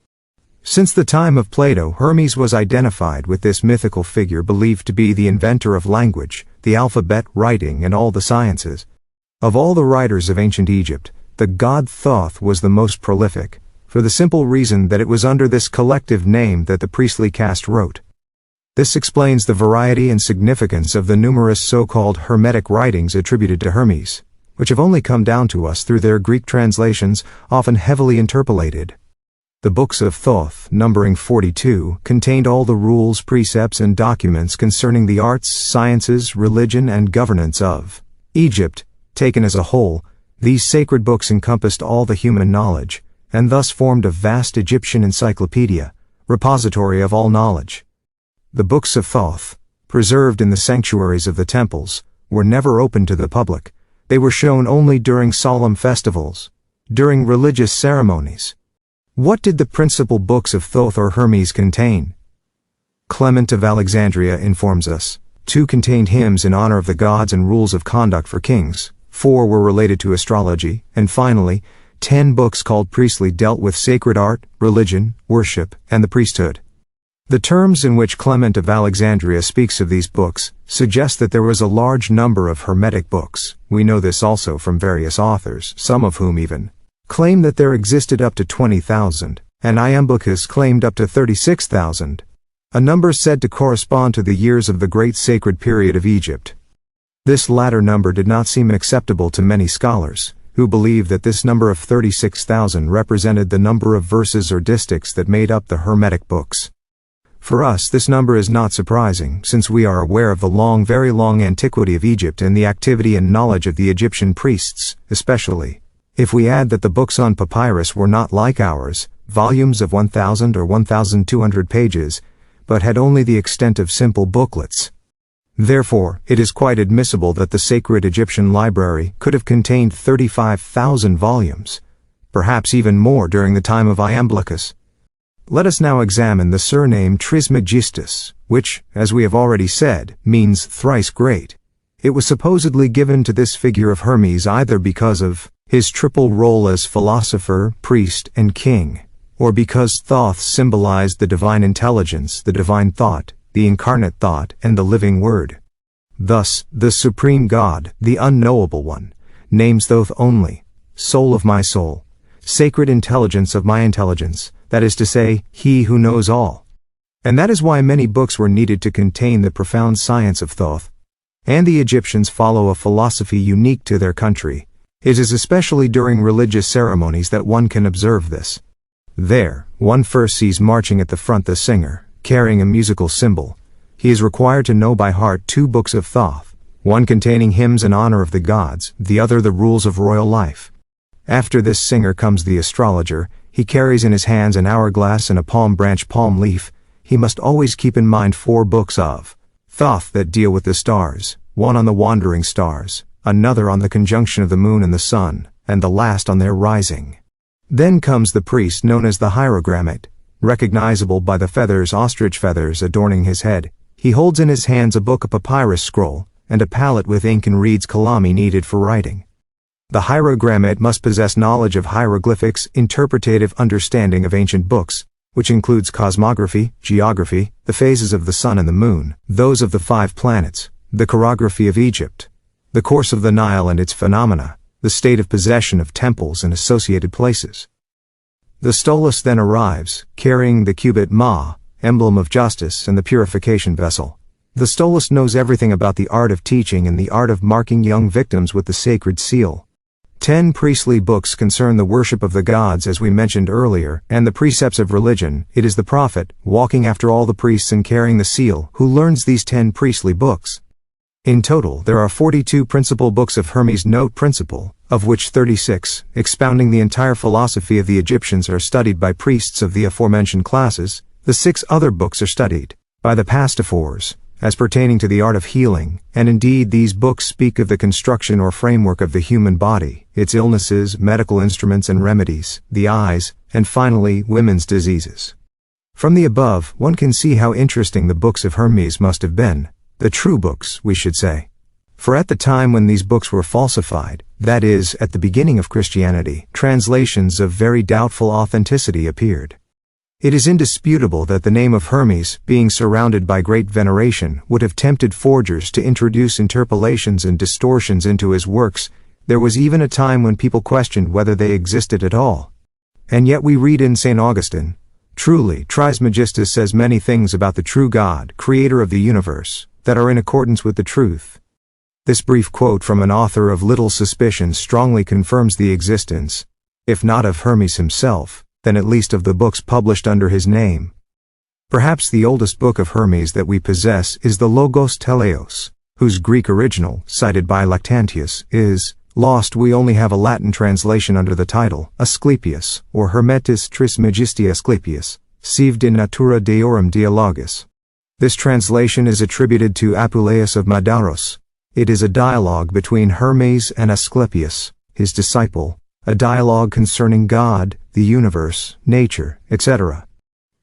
S1: Since the time of Plato, Hermes was identified with this mythical figure believed to be the inventor of language, the alphabet, writing, and all the sciences. Of all the writers of ancient Egypt, the god Thoth was the most prolific, for the simple reason that it was under this collective name that the priestly caste wrote. This explains the variety and significance of the numerous so-called Hermetic writings attributed to Hermes, which have only come down to us through their Greek translations, often heavily interpolated. The books of Thoth, numbering 42, contained all the rules, precepts, and documents concerning the arts, sciences, religion, and governance of Egypt. Taken as a whole, these sacred books encompassed all the human knowledge, and thus formed a vast Egyptian encyclopedia, repository of all knowledge. The books of Thoth, preserved in the sanctuaries of the temples, were never open to the public. They were shown only during solemn festivals, during religious ceremonies. What did the principal books of Thoth or Hermes contain? Clement of Alexandria informs us. 2 contained hymns in honor of the gods and rules of conduct for kings, 4 were related to astrology, and finally, 10 books called priestly dealt with sacred art, religion, worship, and the priesthood. The terms in which Clement of Alexandria speaks of these books suggest that there was a large number of Hermetic books. We know this also from various authors, some of whom even claim that there existed up to 20,000, and Iamblichus claimed up to 36,000, a number said to correspond to the years of the great sacred period of Egypt. This latter number did not seem acceptable to many scholars, who believed that this number of 36,000 represented the number of verses or distichs that made up the Hermetic books. For us, this number is not surprising, since we are aware of the very long antiquity of Egypt and the activity and knowledge of the Egyptian priests, especially if we add that the books on papyrus were not like ours, volumes of 1,000 or 1,200 pages, but had only the extent of simple booklets. Therefore, it is quite admissible that the sacred Egyptian library could have contained 35,000 volumes, perhaps even more during the time of Iamblichus. Let us now examine the surname Trismegistus, which, as we have already said, means thrice great. It was supposedly given to this figure of Hermes either because of his triple role as philosopher, priest, and king, or because Thoth symbolized the divine intelligence, the divine thought, the incarnate thought, and the living word. Thus, the supreme God, the unknowable one, names Thoth only, soul of my soul, sacred intelligence of my intelligence, that is to say, he who knows all. And that is why many books were needed to contain the profound science of Thoth. And the Egyptians follow a philosophy unique to their country. It is especially during religious ceremonies that one can observe this. There, one first sees marching at the front the singer, carrying a musical cymbal. He is required to know by heart 2 books of Thoth, one containing hymns in honor of the gods, the other the rules of royal life. After this singer comes the astrologer. He carries in his hands an hourglass and a palm branch palm leaf. He must always keep in mind 4 books of Thoth that deal with the stars, one on the wandering stars, another on the conjunction of the moon and the sun, and the last on their rising. Then comes the priest known as the Hieroglyph, recognizable by the feathers, ostrich feathers, adorning his head. He holds in his hands a book, a papyrus scroll, and a palette with ink and reeds kalami needed for writing. The Hieroglyph must possess knowledge of hieroglyphics, interpretative understanding of ancient books, which includes cosmography, geography, the phases of the sun and the moon, those of the 5 planets, the chorography of Egypt, the course of the Nile and its phenomena, the state of possession of temples and associated places. The stolus then arrives, carrying the cubit Ma, emblem of justice, and the purification vessel. The stolus knows everything about the art of teaching and the art of marking young victims with the sacred seal. 10 priestly books concern the worship of the gods, as we mentioned earlier, and the precepts of religion. It is the prophet, walking after all the priests and carrying the seal, who learns these 10 priestly books. In total, there are 42 principal books of Hermes, note principal, of which 36, expounding the entire philosophy of the Egyptians, are studied by priests of the aforementioned classes. The The 6 other books are studied by the pastophores as pertaining to the art of healing, and indeed these books speak of the construction or framework of the human body, its illnesses, medical instruments and remedies, the eyes, and finally women's diseases. From the above, one can see how interesting the books of Hermes must have been, the true books, we should say. For at the time when these books were falsified, that is, at the beginning of Christianity, translations of very doubtful authenticity appeared. It is indisputable that the name of Hermes, being surrounded by great veneration, would have tempted forgers to introduce interpolations and distortions into his works. There was even a time when people questioned whether they existed at all. And yet we read in St. Augustine, "Truly, Trismegistus says many things about the true God, creator of the universe, that are in accordance with the truth." This brief quote from an author of little suspicion strongly confirms the existence, if not of Hermes himself, then at least of the books published under his name. Perhaps the oldest book of Hermes that we possess is the Logos Teleos, whose Greek original, cited by Lactantius, is lost. We only have a Latin translation under the title, Asclepius, or Hermetis Trismegistia Asclepius, sive de natura deorum dialogus. This translation is attributed to Apuleius of Madaros. It is a dialogue between Hermes and Asclepius, his disciple, a dialogue concerning God, the universe, nature, etc.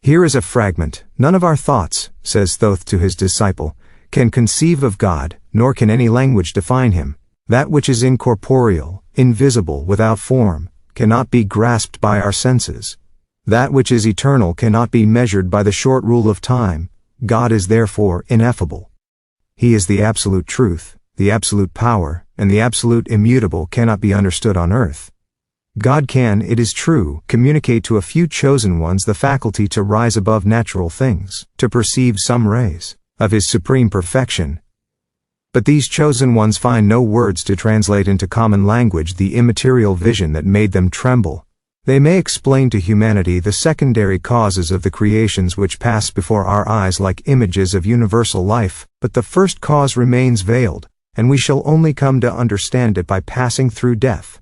S1: Here is a fragment. "None of our thoughts," says Thoth to his disciple, "can conceive of God, nor can any language define him. That which is incorporeal, invisible, without form, cannot be grasped by our senses. That which is eternal cannot be measured by the short rule of time. God is therefore ineffable. He is the absolute truth, the absolute power, and the absolute immutable cannot be understood on earth. God can, it is true, communicate to a few chosen ones the faculty to rise above natural things, to perceive some rays of his supreme perfection. But these chosen ones find no words to translate into common language the immaterial vision that made them tremble. They may explain to humanity the secondary causes of the creations which pass before our eyes like images of universal life, but the first cause remains veiled, and we shall only come to understand it by passing through death.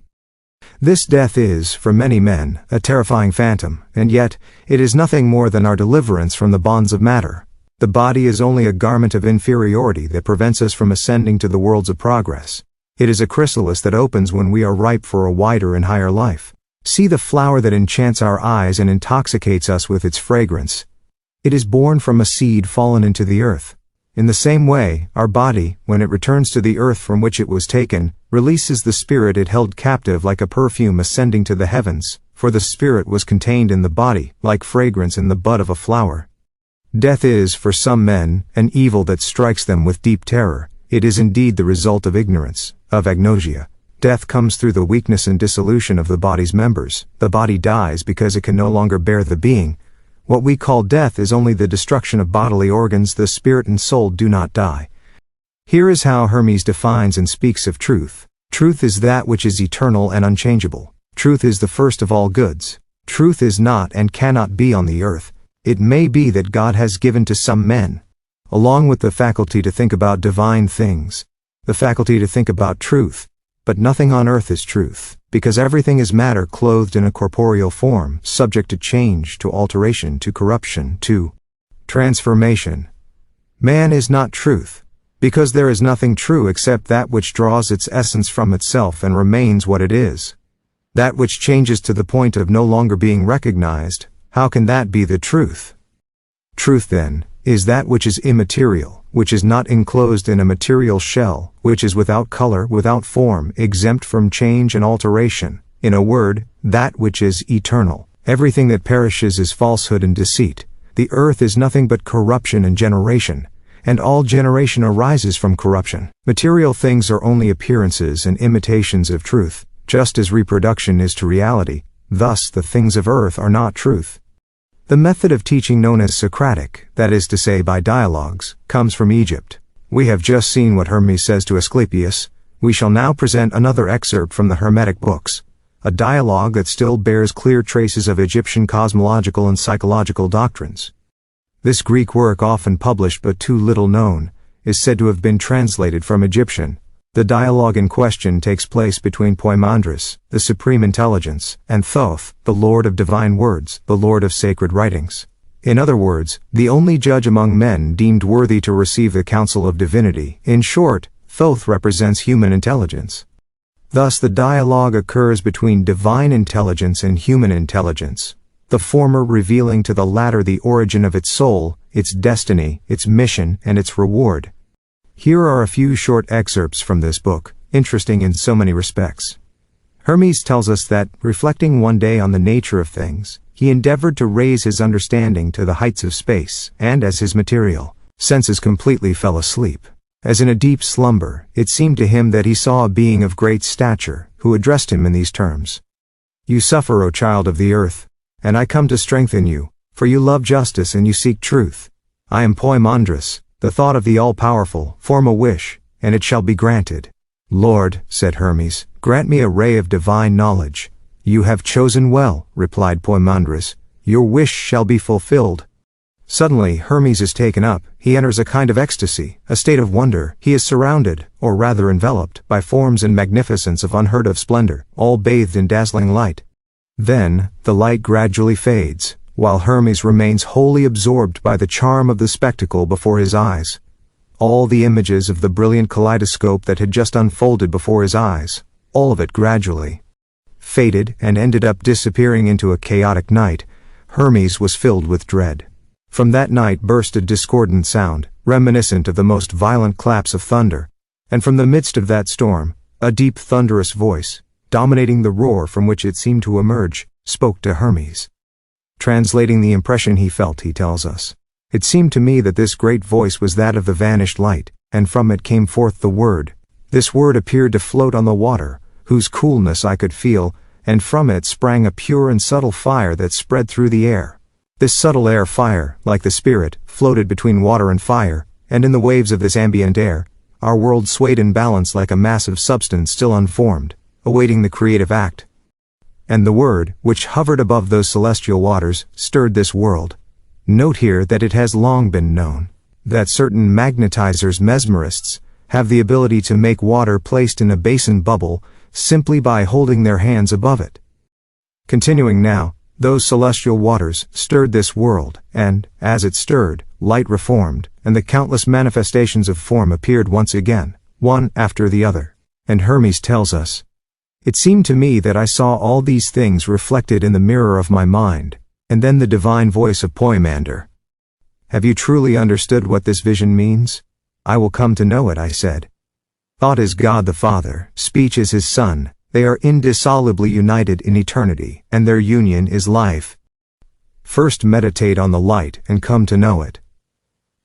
S1: This death is, for many men, a terrifying phantom, and yet, it is nothing more than our deliverance from the bonds of matter. The body is only a garment of inferiority that prevents us from ascending to the worlds of progress. It is a chrysalis that opens when we are ripe for a wider and higher life. See the flower that enchants our eyes and intoxicates us with its fragrance. It is born from a seed fallen into the earth. In the same way, our body, when it returns to the earth from which it was taken, releases the spirit it held captive like a perfume ascending to the heavens, for the spirit was contained in the body, like fragrance in the bud of a flower. Death is, for some men, an evil that strikes them with deep terror. It is indeed the result of ignorance, of agnosia. Death comes through the weakness and dissolution of the body's members. The body dies because it can no longer bear the being. What we call death is only the destruction of bodily organs. The spirit and soul do not die. Here is how Hermes defines and speaks of truth. Truth is that which is eternal and unchangeable. Truth is the first of all goods. Truth is not and cannot be on the earth. It may be that God has given to some men, along with the faculty to think about divine things, the faculty to think about truth, but nothing on earth is truth, because everything is matter clothed in a corporeal form, subject to change, to alteration, to corruption, to transformation. Man is not truth, because there is nothing true except that which draws its essence from itself and remains what it is. That which changes to the point of no longer being recognized, how can that be the truth? Truth, then, is that which is immaterial, which is not enclosed in a material shell, which is without color, without form, exempt from change and alteration. In a word, that which is eternal. Everything that perishes is falsehood and deceit. The earth is nothing but corruption and generation, and all generation arises from corruption. Material things are only appearances and imitations of truth, just as reproduction is to reality. Thus the things of earth are not truth. The method of teaching known as SacreD, that is to say by dialogues, comes from Egypt. We have just seen what Hermes says to Asclepius. We shall now present another excerpt from the Hermetic books, a dialogue that still bears clear traces of Egyptian cosmological and psychological doctrines. This Greek work, often published but too little known, is said to have been translated from Egyptian. The dialogue in question takes place between Poimandres, the supreme intelligence, and Thoth, the lord of divine words, the lord of sacred writings. In other words, the only judge among men deemed worthy to receive the counsel of divinity. In short, Thoth represents human intelligence. Thus the dialogue occurs between divine intelligence and human intelligence, the former revealing to the latter the origin of its soul, its destiny, its mission, and its reward. Here are a few short excerpts from this book, interesting in so many respects. Hermes tells us that, reflecting one day on the nature of things, he endeavored to raise his understanding to the heights of space, and as his material senses completely fell asleep, as in a deep slumber, it seemed to him that he saw a being of great stature, who addressed him in these terms. You suffer, O child of the earth, and I come to strengthen you, for you love justice and you seek truth. I am Poimandres, the thought of the all-powerful. Form a wish, and it shall be granted. Lord, said Hermes, grant me a ray of divine knowledge. You have chosen well, replied Poimandres. Your wish shall be fulfilled. Suddenly Hermes is taken up, he enters a kind of ecstasy, a state of wonder. He is surrounded, or rather enveloped, by forms and magnificence of unheard of splendor, all bathed in dazzling light. Then, the light gradually fades, while Hermes remains wholly absorbed by the charm of the spectacle before his eyes. All the images of the brilliant kaleidoscope that had just unfolded before his eyes, all of it gradually faded and ended up disappearing into a chaotic night. Hermes was filled with dread. From that night burst a discordant sound, reminiscent of the most violent claps of thunder, and from the midst of that storm, a deep thunderous voice, dominating the roar from which it seemed to emerge, spoke to Hermes. Translating the impression he felt, he tells us, it seemed to me that this great voice was that of the vanished light, and from it came forth the word. This word appeared to float on the water, whose coolness I could feel, and from it sprang a pure and subtle fire that spread through the air. This subtle air fire, like the spirit, floated between water and fire, and in the waves of this ambient air, our world swayed in balance like a massive substance still unformed, awaiting the creative act. And the word, which hovered above those celestial waters, stirred this world. Note here that it has long been known that certain magnetizers, mesmerists, have the ability to make water placed in a basin bubble simply by holding their hands above it. Continuing now, those celestial waters stirred this world, and, as it stirred, light reformed, and the countless manifestations of form appeared once again, one after the other. And Hermes tells us, it seemed to me that I saw all these things reflected in the mirror of my mind, and then the divine voice of Poimander. Have you truly understood what this vision means? I will come to know it, I said. Thought is God the Father, speech is his Son, they are indissolubly united in eternity, and their union is life. First meditate on the light and come to know it.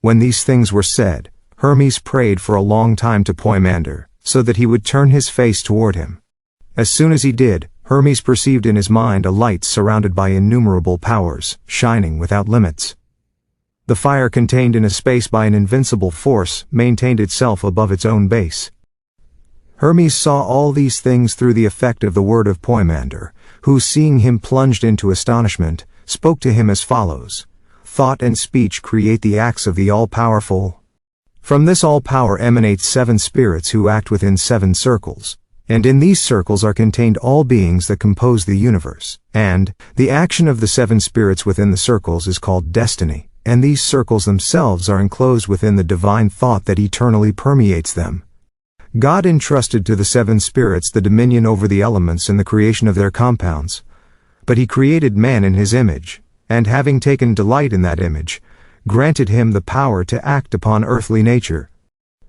S1: When these things were said, Hermes prayed for a long time to Poimander, so that he would turn his face toward him. As soon as he did, Hermes perceived in his mind a light surrounded by innumerable powers, shining without limits. The fire contained in a space by an invincible force maintained itself above its own base. Hermes saw all these things through the effect of the word of Poimander, who, seeing him plunged into astonishment, spoke to him as follows. Thought and speech create the acts of the all-powerful. From this all-power emanate 7 spirits who act within 7 circles, and in these circles are contained all beings that compose the universe, and the action of the 7 spirits within the circles is called destiny, and these circles themselves are enclosed within the divine thought that eternally permeates them. God entrusted to the 7 spirits the dominion over the elements and the creation of their compounds. But he created man in his image, and having taken delight in that image, granted him the power to act upon earthly nature.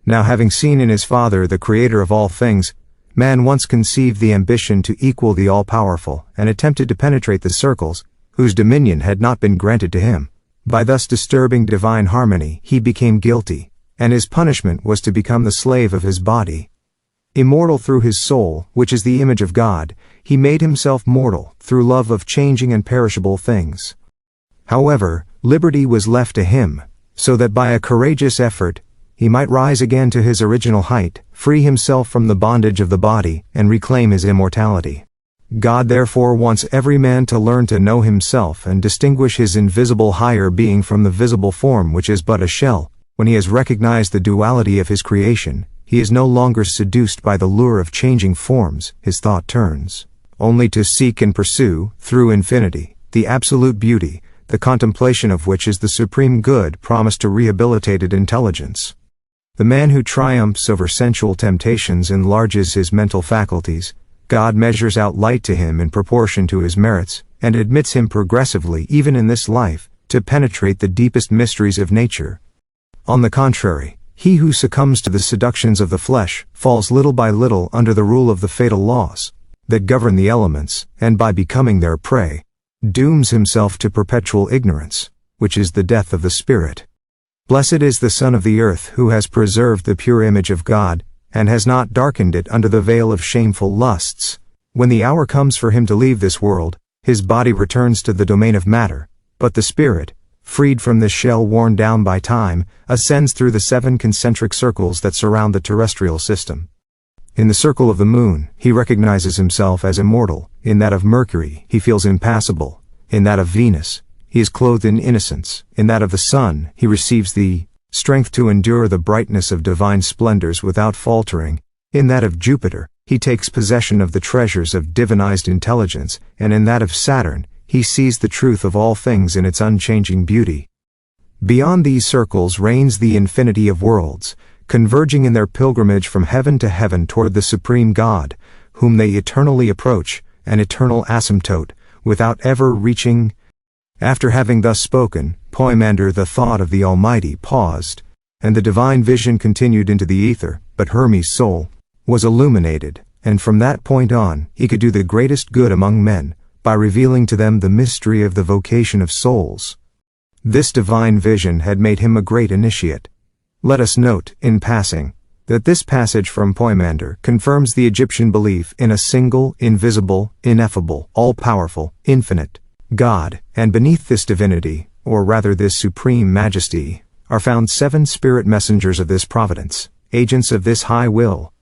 S1: Now having seen in his Father the Creator of all things, man once conceived the ambition to equal the all-powerful, and attempted to penetrate the circles, whose dominion had not been granted to him. By thus disturbing divine harmony, he became guilty, and his punishment was to become the slave of his body. Immortal through his soul, which is the image of God, he made himself mortal through love of changing and perishable things. However, liberty was left to him, so that by a courageous effort, he might rise again to his original height, free himself from the bondage of the body, and reclaim his immortality. God therefore wants every man to learn to know himself and distinguish his invisible higher being from the visible form which is but a shell. When he has recognized the duality of his creation, he is no longer seduced by the lure of changing forms. His thought turns only to seek and pursue, through infinity, the absolute beauty, the contemplation of which is the supreme good promised to rehabilitated intelligence. The man who triumphs over sensual temptations enlarges his mental faculties. God measures out light to him in proportion to his merits, and admits him progressively, even in this life, to penetrate the deepest mysteries of nature. On the contrary, he who succumbs to the seductions of the flesh falls little by little under the rule of the fatal laws that govern the elements, and by becoming their prey, dooms himself to perpetual ignorance, which is the death of the spirit. Blessed is the Son of the earth who has preserved the pure image of God, and has not darkened it under the veil of shameful lusts. When the hour comes for him to leave this world, his body returns to the domain of matter, but the spirit, freed from this shell worn down by time, ascends through the 7 concentric circles that surround the terrestrial system. In the circle of the moon, he recognizes himself as immortal. In that of Mercury, he feels impassible. In that of Venus, he is clothed in innocence. In that of the sun, he receives the strength to endure the brightness of divine splendors without faltering. In that of Jupiter, he takes possession of the treasures of divinized intelligence, and in that of Saturn, he sees the truth of all things in its unchanging beauty. Beyond these circles reigns the infinity of worlds, converging in their pilgrimage from heaven to heaven toward the supreme God, whom they eternally approach, an eternal asymptote, without ever reaching. After having thus spoken, Poemander, the thought of the Almighty, paused, and the divine vision continued into the ether, but Hermes' soul was illuminated, and from that point on, he could do the greatest good among men, by revealing to them the mystery of the vocation of souls. This divine vision had made him a great initiate. Let us note, in passing, that this passage from Poemander confirms the Egyptian belief in a single, invisible, ineffable, all-powerful, infinite God, and beneath this divinity, or rather this supreme majesty, are found 7 spirit messengers of this providence, agents of this high will.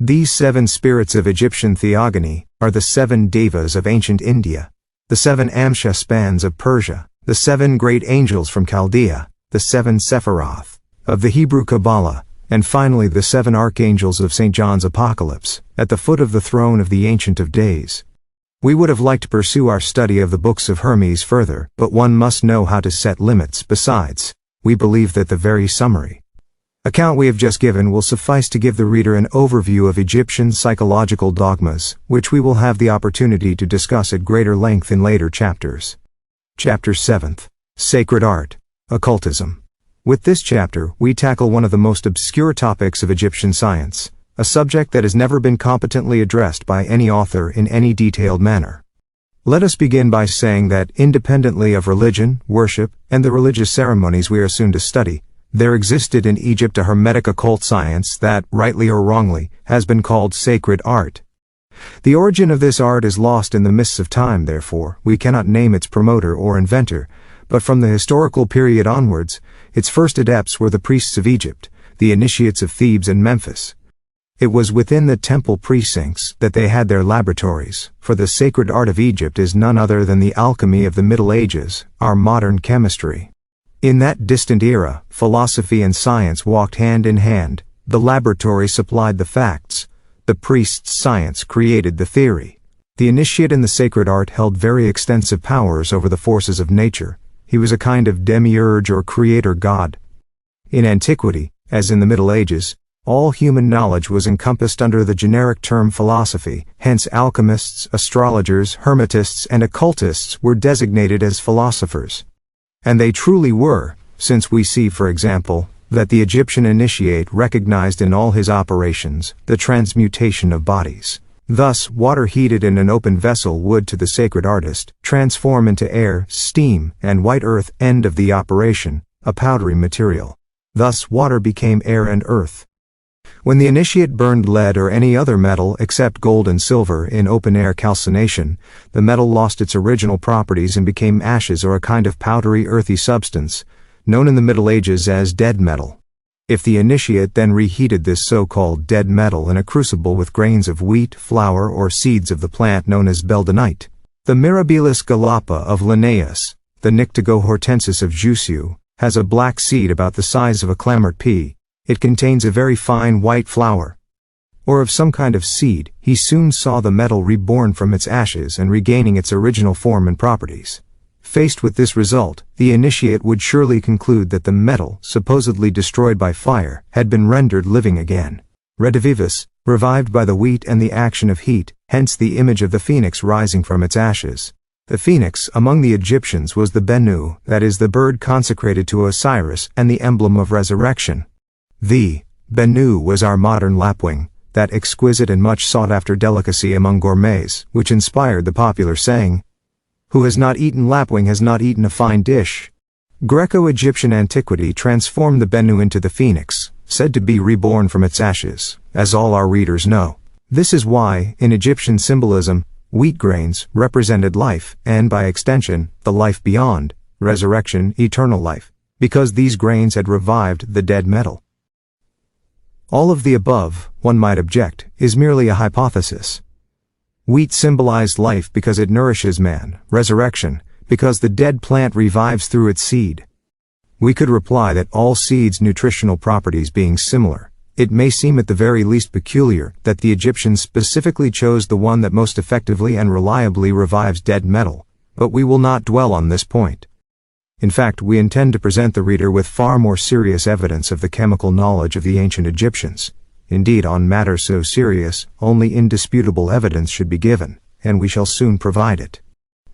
S1: These 7 spirits of Egyptian theogony are the 7 devas of ancient India, the 7 Amsha spans of Persia, the 7 great angels from Chaldea, the 7 Sephiroth of the Hebrew Kabbalah, and finally the 7 archangels of St. John's Apocalypse, at the foot of the throne of the Ancient of Days. We would have liked to pursue our study of the books of Hermes further, but one must know how to set limits. Besides, we believe that the very summary account we have just given will suffice to give the reader an overview of Egyptian psychological dogmas, which we will have the opportunity to discuss at greater length in later chapters. Chapter 7. Sacred Art, Occultism. With this chapter, we tackle one of the most obscure topics of Egyptian science, a subject that has never been competently addressed by any author in any detailed manner. Let us begin by saying that, independently of religion, worship, and the religious ceremonies we are soon to study, there existed in Egypt a hermetic occult science that, rightly or wrongly, has been called sacred art. The origin of this art is lost in the mists of time, therefore, we cannot name its promoter or inventor, but from the historical period onwards, its first adepts were the priests of Egypt, the initiates of Thebes and Memphis. It was within the temple precincts that they had their laboratories, for the sacred art of Egypt is none other than the alchemy of the Middle Ages, our modern chemistry. In that distant era, philosophy and science walked hand in hand. The laboratory supplied the facts. The priest's science created the theory. The initiate in the sacred art held very extensive powers over the forces of nature. He was a kind of demiurge or creator god. In antiquity, as in the Middle Ages, all human knowledge was encompassed under the generic term philosophy, hence alchemists, astrologers, hermetists, and occultists were designated as philosophers. And they truly were, since we see, for example, that the Egyptian initiate recognized in all his operations the transmutation of bodies. Thus, water heated in an open vessel would, to the sacred artist, transform into air, steam, and white earth, end of the operation, a powdery material. Thus, water became air and earth. When the initiate burned lead or any other metal except gold and silver in open-air calcination, the metal lost its original properties and became ashes or a kind of powdery earthy substance, known in the Middle Ages as dead metal. If the initiate then reheated this so-called dead metal in a crucible with grains of wheat, flour, or seeds of the plant known as beldanite, the Mirabilis galapa of Linnaeus, the Nyctigo hortensis of Jussieu, has a black seed about the size of a clambert pea. It contains a very fine white flour, or of some kind of seed. He soon saw the metal reborn from its ashes and regaining its original form and properties. Faced with this result, the initiate would surely conclude that the metal, supposedly destroyed by fire, had been rendered living again. Redivivus, revived by the wheat and the action of heat, hence the image of the phoenix rising from its ashes. The phoenix among the Egyptians was the Bennu, that is, the bird consecrated to Osiris and the emblem of resurrection. The Bennu was our modern lapwing, that exquisite and much sought-after delicacy among gourmets, which inspired the popular saying, "Who has not eaten lapwing has not eaten a fine dish." Greco-Egyptian antiquity transformed the Bennu into the phoenix, said to be reborn from its ashes, as all our readers know. This is why, in Egyptian symbolism, wheat grains represented life, and by extension, the life beyond, resurrection, eternal life, because these grains had revived the dead metal. All of the above, one might object, is merely a hypothesis. Wheat symbolized life because it nourishes man, resurrection, because the dead plant revives through its seed. We could reply that all seeds' nutritional properties being similar, it may seem at the very least peculiar that the Egyptians specifically chose the one that most effectively and reliably revives dead metal, but we will not dwell on this point. In fact, we intend to present the reader with far more serious evidence of the chemical knowledge of the ancient Egyptians. Indeed, on matters so serious, only indisputable evidence should be given, and we shall soon provide it.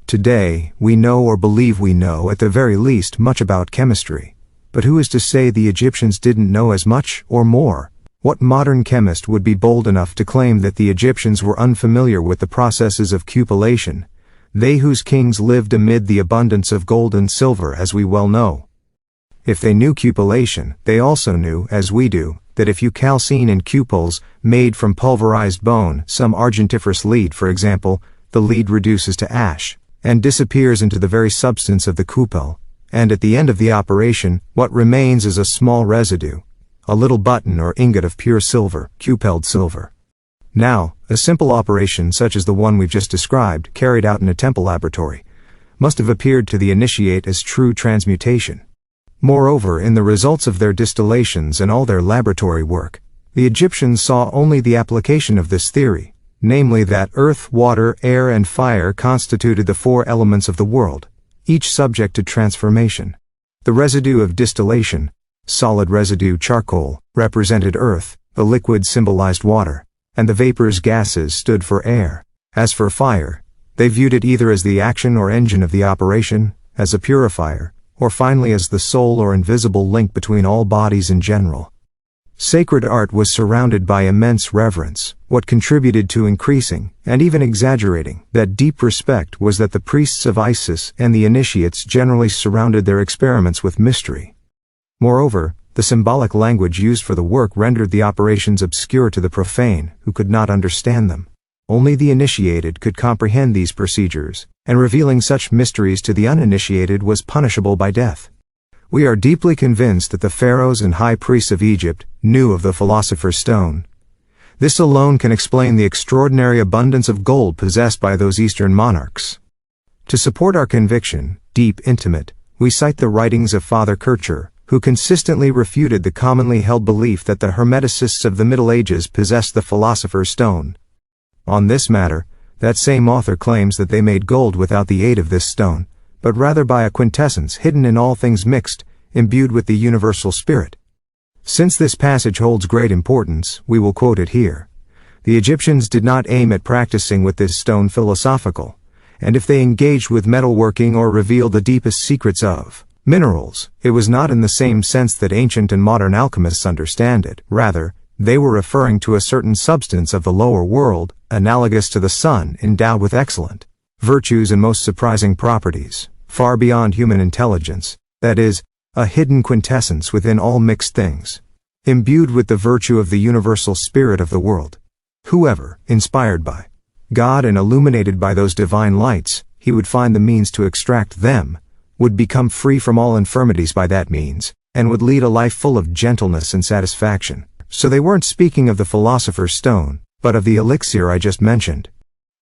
S1: Today, we know or believe we know at the very least much about chemistry. But who is to say the Egyptians didn't know as much or more? What modern chemist would be bold enough to claim that the Egyptians were unfamiliar with the processes of cupellation, they whose kings lived amid the abundance of gold and silver, as we well know? If they knew cupellation, they also knew, as we do, that if you calcine in cupels made from pulverized bone, some argentiferous lead for example, the lead reduces to ash, and disappears into the very substance of the cupel, and at the end of the operation, what remains is a small residue, a little button or ingot of pure silver, cupelled silver. Now, a simple operation such as the one we've just described, carried out in a temple laboratory, must have appeared to the initiate as true transmutation. Moreover, in the results of their distillations and all their laboratory work, the Egyptians saw only the application of this theory, namely that earth, water, air, and fire constituted the four elements of the world, each subject to transformation. The residue of distillation, solid residue charcoal, represented earth, the liquid symbolized water, and the vapors gases stood for air. As for fire, they viewed it either as the action or engine of the operation, as a purifier, or finally as the soul or invisible link between all bodies in general. Sacred art was surrounded by immense reverence. What contributed to increasing, and even exaggerating, that deep respect was that the priests of Isis and the initiates generally surrounded their experiments with mystery. Moreover, the symbolic language used for the work rendered the operations obscure to the profane, who could not understand them. Only the initiated could comprehend these procedures, and revealing such mysteries to the uninitiated was punishable by death. We are deeply convinced that the pharaohs and high priests of Egypt knew of the philosopher's stone. This alone can explain the extraordinary abundance of gold possessed by those Eastern monarchs. To support our conviction, deep, intimate, we cite the writings of Father Kircher, who consistently refuted the commonly held belief that the Hermeticists of the Middle Ages possessed the philosopher's stone. On this matter, that same author claims that they made gold without the aid of this stone, but rather by a quintessence hidden in all things mixed, imbued with the universal spirit. Since this passage holds great importance, we will quote it here. The Egyptians did not aim at practicing with this stone philosophical, and if they engaged with metalworking or revealed the deepest secrets of minerals, it was not in the same sense that ancient and modern alchemists understand it. Rather, they were referring to a certain substance of the lower world, analogous to the sun, endowed with excellent virtues and most surprising properties, far beyond human intelligence, that is, a hidden quintessence within all mixed things, imbued with the virtue of the universal spirit of the world. Whoever, inspired by God and illuminated by those divine lights, he would find the means to extract them, would become free from all infirmities by that means, and would lead a life full of gentleness and satisfaction. So they weren't speaking of the philosopher's stone, but of the elixir I just mentioned.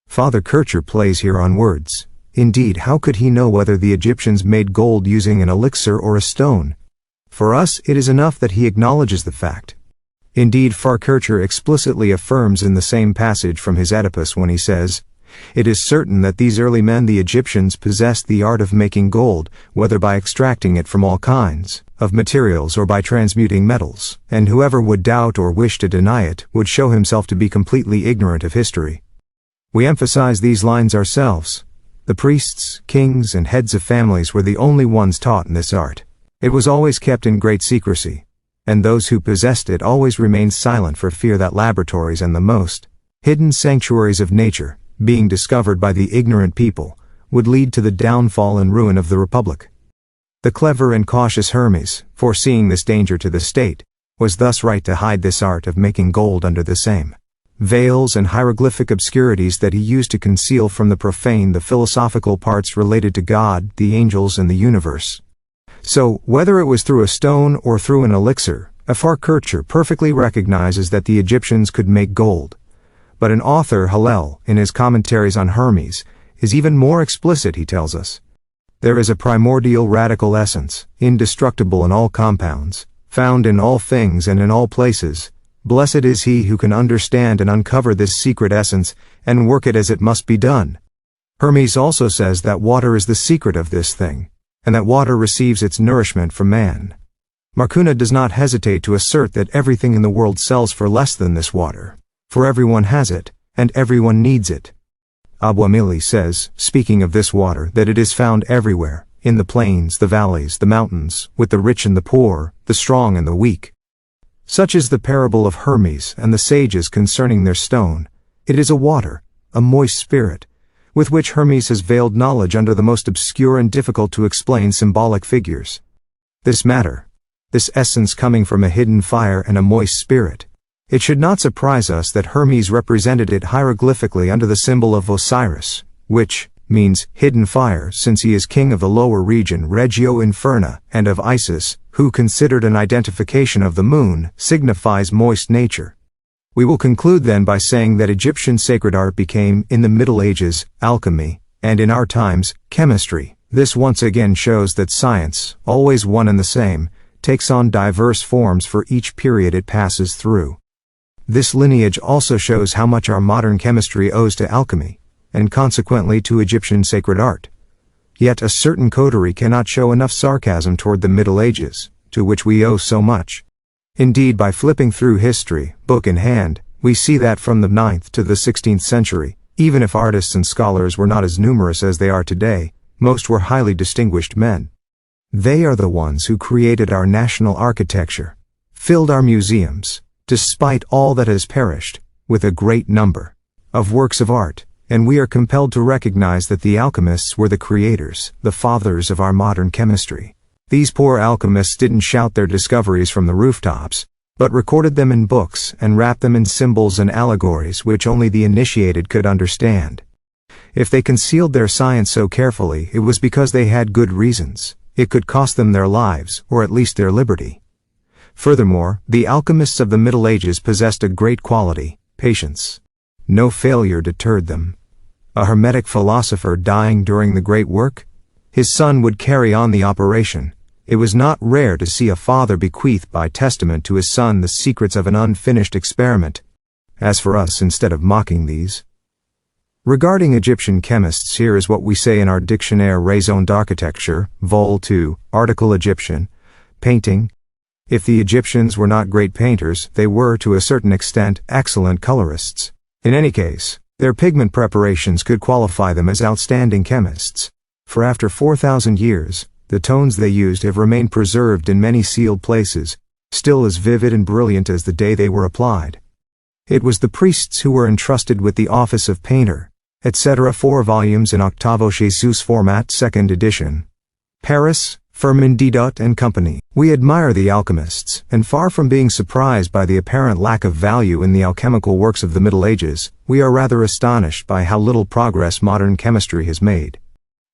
S1: Father Kircher plays here on words. Indeed, how could he know whether the Egyptians made gold using an elixir or a stone? For us, it is enough that he acknowledges the fact. Indeed, Father Kircher explicitly affirms in the same passage from his Oedipus when he says, It is certain that these early men, the Egyptians, possessed the art of making gold, whether by extracting it from all kinds of materials or by transmuting metals, and whoever would doubt or wish to deny it would show himself to be completely ignorant of history. We emphasize these lines ourselves. The priests, kings, and heads of families were the only ones taught in this art. It was always kept in great secrecy, and those who possessed it always remained silent for fear that laboratories and the most hidden sanctuaries of nature, being discovered by the ignorant people, would lead to the downfall and ruin of the Republic. The clever and cautious Hermes, foreseeing this danger to the state, was thus right to hide this art of making gold under the same veils and hieroglyphic obscurities that he used to conceal from the profane the philosophical parts related to God, the angels, and the universe. So, whether it was through a stone or through an elixir, Kircher perfectly recognizes that the Egyptians could make gold. But an author, Hillel, in his commentaries on Hermes, is even more explicit. He tells us, "There is a primordial radical essence, indestructible in all compounds, found in all things and in all places. Blessed is he who can understand and uncover this secret essence, and work it as it must be done." Hermes also says that water is the secret of this thing, and that water receives its nourishment from man. Marcuna does not hesitate to assert that everything in the world sells for less than this water, for everyone has it, and everyone needs it. Abuamili says, speaking of this water, that it is found everywhere, in the plains, the valleys, the mountains, with the rich and the poor, the strong and the weak. Such is the parable of Hermes and the sages concerning their stone. It is a water, a moist spirit, with which Hermes has veiled knowledge under the most obscure and difficult to explain symbolic figures. This matter, this essence coming from a hidden fire and a moist spirit, it should not surprise us that Hermes represented it hieroglyphically under the symbol of Osiris, which means hidden fire, since he is king of the lower region Regio Inferna, and of Isis, who, considered an identification of the moon, signifies moist nature. We will conclude then by saying that Egyptian sacred art became, in the Middle Ages, alchemy, and in our times, chemistry. This once again shows that science, always one and the same, takes on diverse forms for each period it passes through. This lineage also shows how much our modern chemistry owes to alchemy, and consequently to Egyptian sacred art. Yet a certain coterie cannot show enough sarcasm toward the Middle Ages, to which we owe so much. Indeed, by flipping through history, book in hand, we see that from the 9th to the 16th century, even if artists and scholars were not as numerous as they are today, most were highly distinguished men. They are the ones who created our national architecture, filled our museums, despite all that has perished, with a great number of works of art, and we are compelled to recognize that the alchemists were the creators, the fathers of our modern chemistry. These poor alchemists didn't shout their discoveries from the rooftops, but recorded them in books and wrapped them in symbols and allegories which only the initiated could understand. If they concealed their science so carefully, it was because they had good reasons. It could cost them their lives, or at least their liberty. Furthermore, the alchemists of the Middle Ages possessed a great quality, patience. No failure deterred them. A Hermetic philosopher dying during the great work, his son would carry on the operation. It was not rare to see a father bequeath by testament to his son the secrets of an unfinished experiment. As for us, instead of mocking these regarding Egyptian chemists, here is what we say in our Dictionnaire Raison d'Architecture, Vol. 2, Article Egyptian, Painting. If the Egyptians were not great painters, they were, to a certain extent, excellent colorists. In any case, their pigment preparations could qualify them as outstanding chemists. For after 4,000 years, the tones they used have remained preserved in many sealed places, still as vivid and brilliant as the day they were applied. It was the priests who were entrusted with the office of painter, etc. 4 volumes in Octavo Jesus format, 2nd edition. Paris, Firmin Didot and Company. We admire the alchemists, and far from being surprised by the apparent lack of value in the alchemical works of the Middle Ages, we are rather astonished by how little progress modern chemistry has made.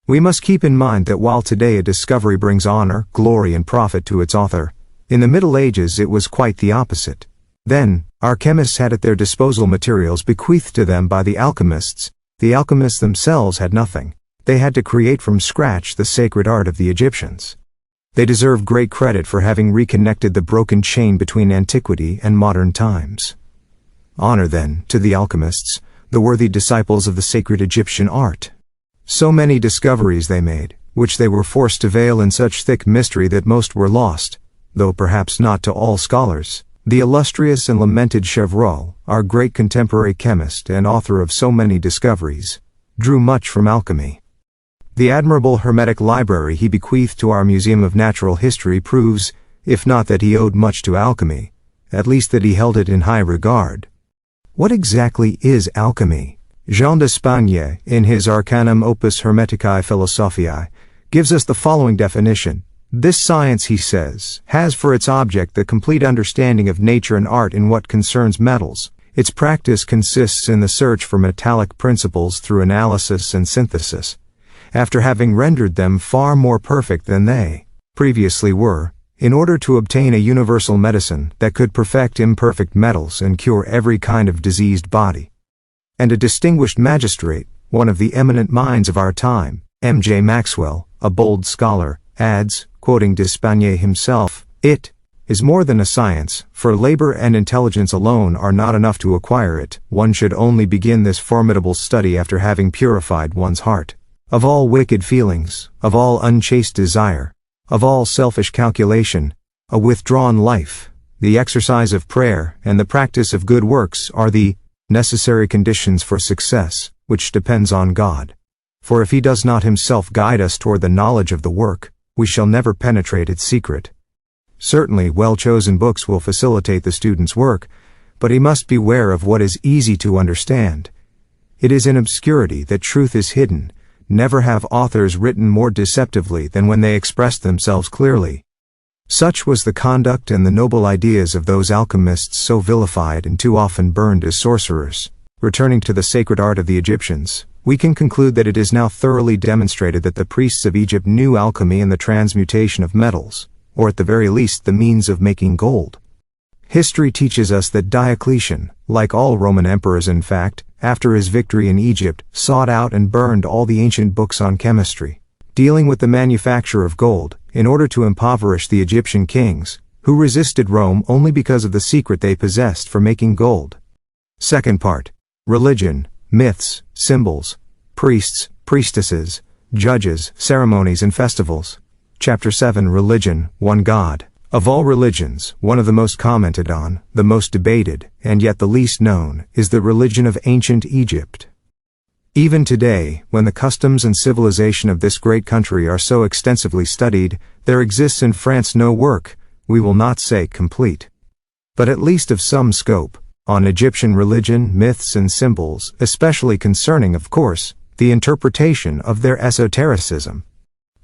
S1: We must keep in mind that while today a discovery brings honor, glory, and profit to its author, in the Middle Ages it was quite the opposite. Then, our chemists had at their disposal materials bequeathed to them by the alchemists. The alchemists themselves had nothing. They had to create from scratch the sacred art of the Egyptians. They deserve great credit for having reconnected the broken chain between antiquity and modern times. Honor, then, to the alchemists, the worthy disciples of the sacred Egyptian art. So many discoveries they made, which they were forced to veil in such thick mystery that most were lost, though perhaps not to all scholars. The illustrious and lamented Chevreul, our great contemporary chemist and author of so many discoveries, drew much from alchemy. The admirable Hermetic library he bequeathed to our Museum of Natural History proves, if not that he owed much to alchemy, at least that he held it in high regard. What exactly is alchemy? Jean d'Espagne, in his Arcanum Opus Hermeticae Philosophiae, gives us the following definition. This science, he says, has for its object the complete understanding of nature and art in what concerns metals. Its practice consists in the search for metallic principles through analysis and synthesis, after having rendered them far more perfect than they previously were, in order to obtain a universal medicine that could perfect imperfect metals and cure every kind of diseased body. And a distinguished magistrate, one of the eminent minds of our time, M.J. Maxwell, a bold scholar, adds, quoting d'Espagne himself, "It is more than a science, for labor and intelligence alone are not enough to acquire it. One should only begin this formidable study after having purified one's heart of all wicked feelings, of all unchaste desire, of all selfish calculation. A withdrawn life, the exercise of prayer, and the practice of good works are the necessary conditions for success, which depends on God. For if He does not Himself guide us toward the knowledge of the work, we shall never penetrate its secret." Certainly well-chosen books will facilitate the student's work, but he must beware of what is easy to understand. It is in obscurity that truth is hidden. Never have authors written more deceptively than when they expressed themselves clearly. Such was the conduct and the noble ideas of those alchemists so vilified and too often burned as sorcerers. Returning to the sacred art of the Egyptians, we can conclude that it is now thoroughly demonstrated that the priests of Egypt knew alchemy and the transmutation of metals, or at the very least the means of making gold. History teaches us that Diocletian, like all Roman emperors in fact, after his victory in Egypt, sought out and burned all the ancient books on chemistry, dealing with the manufacture of gold, in order to impoverish the Egyptian kings, who resisted Rome only because of the secret they possessed for making gold. Second part. Religion, myths, symbols, priests, priestesses, judges, ceremonies and festivals. Chapter 7. Religion, one God. Of all religions, one of the most commented on, the most debated, and yet the least known, is the religion of ancient Egypt. Even today, when the customs and civilization of this great country are so extensively studied, there exists in France no work, we will not say complete, but at least of some scope, on Egyptian religion, myths and symbols, especially concerning, of course, the interpretation of their esotericism.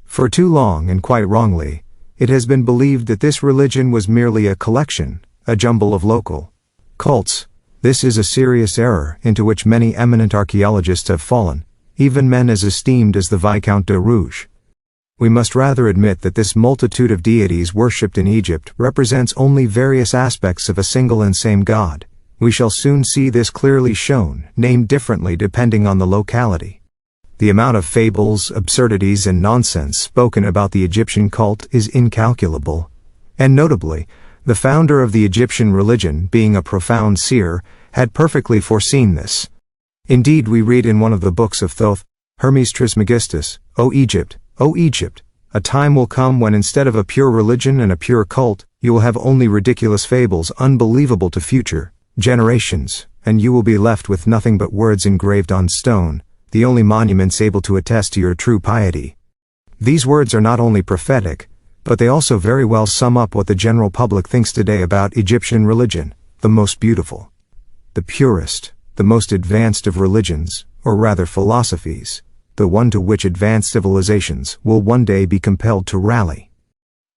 S1: For too long, and quite wrongly, it has been believed that this religion was merely a collection, a jumble of local cults. This is a serious error into which many eminent archaeologists have fallen, even men as esteemed as the Viscount de Rouge. We must rather admit that this multitude of deities worshipped in Egypt represents only various aspects of a single and same God. We shall soon see this clearly shown, named differently depending on the locality. The amount of fables, absurdities and nonsense spoken about the Egyptian cult is incalculable, and notably, the founder of the Egyptian religion, being a profound seer, had perfectly foreseen this. Indeed, we read in one of the books of Thoth, Hermes Trismegistus, O Egypt, a time will come when instead of a pure religion and a pure cult, you will have only ridiculous fables unbelievable to future generations, and you will be left with nothing but words engraved on stone, the only monuments able to attest to your true piety. These words are not only prophetic, but they also very well sum up what the general public thinks today about Egyptian religion, the most beautiful, the purest, the most advanced of religions, or rather philosophies, the one to which advanced civilizations will one day be compelled to rally.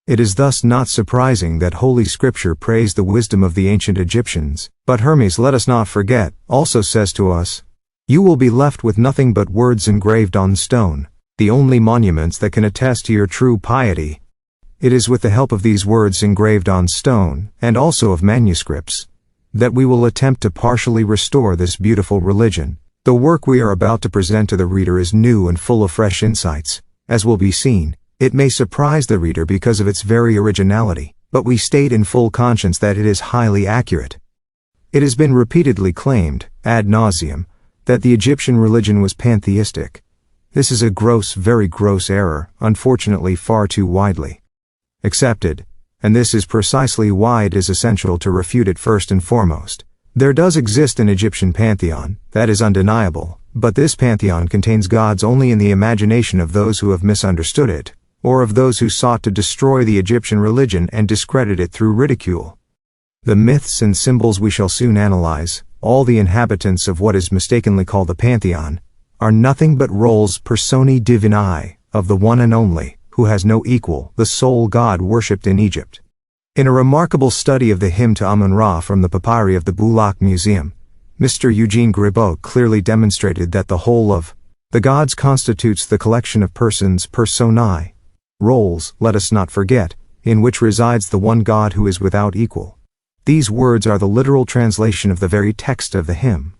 S1: It is thus not surprising that Holy Scripture praised the wisdom of the ancient Egyptians, but Hermes, let us not forget, also says to us, "You will be left with nothing but words engraved on stone, the only monuments that can attest to your true piety." It is with the help of these words engraved on stone, and also of manuscripts, that we will attempt to partially restore this beautiful religion. The work we are about to present to the reader is new and full of fresh insights. As will be seen, it may surprise the reader because of its very originality, but we state in full conscience that it is highly accurate. It has been repeatedly claimed, ad nauseam, that the Egyptian religion was pantheistic. This is a gross, very gross error, unfortunately far too widely accepted, and this is precisely why it is essential to refute it first and foremost. There does exist an Egyptian pantheon, that is undeniable, but this pantheon contains gods only in the imagination of those who have misunderstood it, or of those who sought to destroy the Egyptian religion and discredit it through ridicule. The myths and symbols we shall soon analyze, all the inhabitants of what is mistakenly called the pantheon, are nothing but roles personae divinae of the one and only, who has no equal, the sole god worshipped in Egypt. In a remarkable study of the hymn to Amun-Ra from the Papyri of the Bulaq Museum, Mr. Eugene Gribaud clearly demonstrated that the whole of the gods constitutes the collection of persons personae, roles, let us not forget, in which resides the one God who is without equal. These words are the literal translation of the very text of the hymn.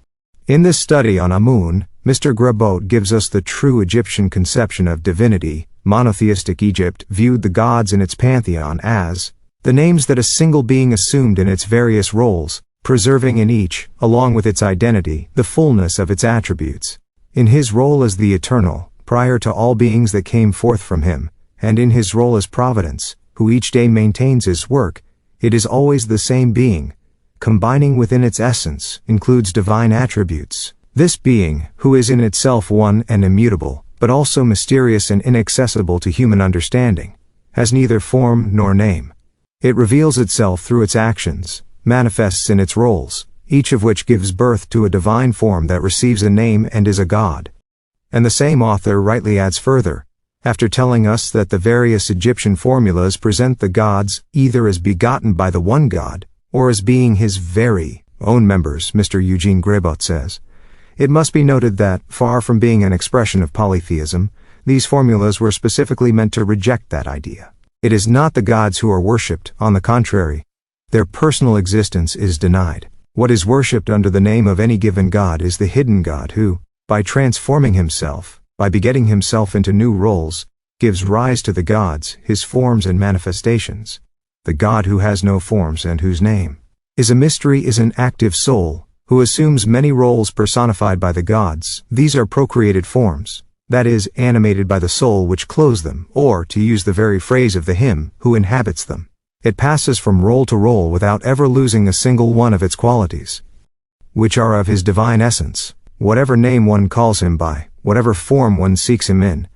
S1: In this study on Amun, Mr. Gribaud gives us the true Egyptian conception of divinity. Monotheistic Egypt viewed the gods in its pantheon as the names that a single being assumed in its various roles, preserving in each, along with its identity, the fullness of its attributes. In his role as the eternal, prior to all beings that came forth from him, and in his role as Providence, who each day maintains his work, it is always the same being, combining within its essence, includes divine attributes. This being, who is in itself one and immutable, but also mysterious and inaccessible to human understanding, has neither form nor name. It reveals itself through its actions, manifests in its roles, each of which gives birth to a divine form that receives a name and is a god. And the same author rightly adds further, after telling us that the various Egyptian formulas present the gods either as begotten by the one god, or as being his very own members, Mr. Eugene Gribaud says, it must be noted that, far from being an expression of polytheism, these formulas were specifically meant to reject that idea. It is not the gods who are worshipped, on the contrary. Their personal existence is denied. What is worshipped under the name of any given god is the hidden God who, by transforming himself, by begetting himself into new roles, gives rise to the gods, his forms and manifestations. The God who has no forms and whose name is a mystery is an active soul, who assumes many roles personified by the gods. These are procreated forms, that is, animated by the soul which clothes them, or, to use the very phrase of the hymn, who inhabits them. It passes from role to role without ever losing a single one of its qualities, which are of his divine essence. Whatever name one calls him by, whatever form one seeks him in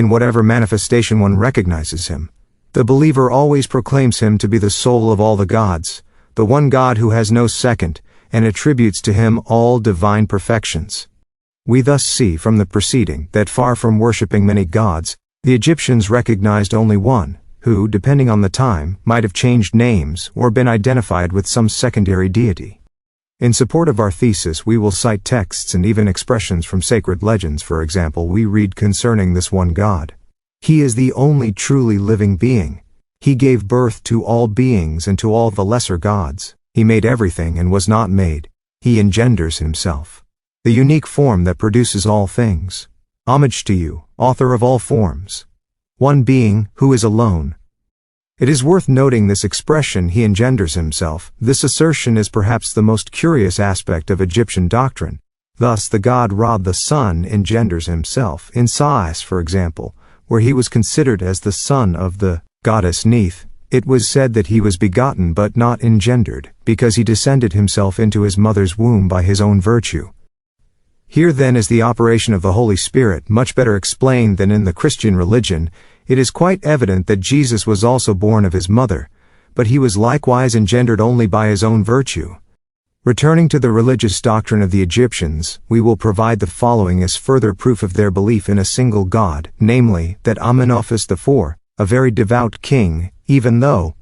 S1: whatever manifestation one recognizes him, the believer always proclaims him to be the soul of all the gods, the one God who has no second, and attributes to him all divine perfections. We thus see from the preceding that far from worshipping many gods, the Egyptians recognized only one, who, depending on the time, might have changed names or been identified with some secondary deity. In support of our thesis we will cite texts and even expressions from sacred legends. For example, we read concerning this one God. He is the only truly living being. He gave birth to all beings and to all the lesser gods. He made everything and was not made. He engenders himself, the unique form that produces all things. Homage to you, author of all forms. One being, who is alone. It is worth noting this expression, he engenders himself. This assertion is perhaps the most curious aspect of Egyptian doctrine. Thus the god Ra the sun engenders himself. In Sais, for example, where he was considered as the son of the goddess Neith, it was said that he was begotten but not engendered, because he descended himself into his mother's womb by his own virtue. Here then is the operation of the Holy Spirit, much better explained than in the Christian religion. It is quite evident that Jesus was also born of his mother, but he was likewise engendered only by his own virtue. Returning to the religious doctrine of the Egyptians, we will provide the following as further proof of their belief in a single God, namely, that Amenhotep IV, a very devout king, even though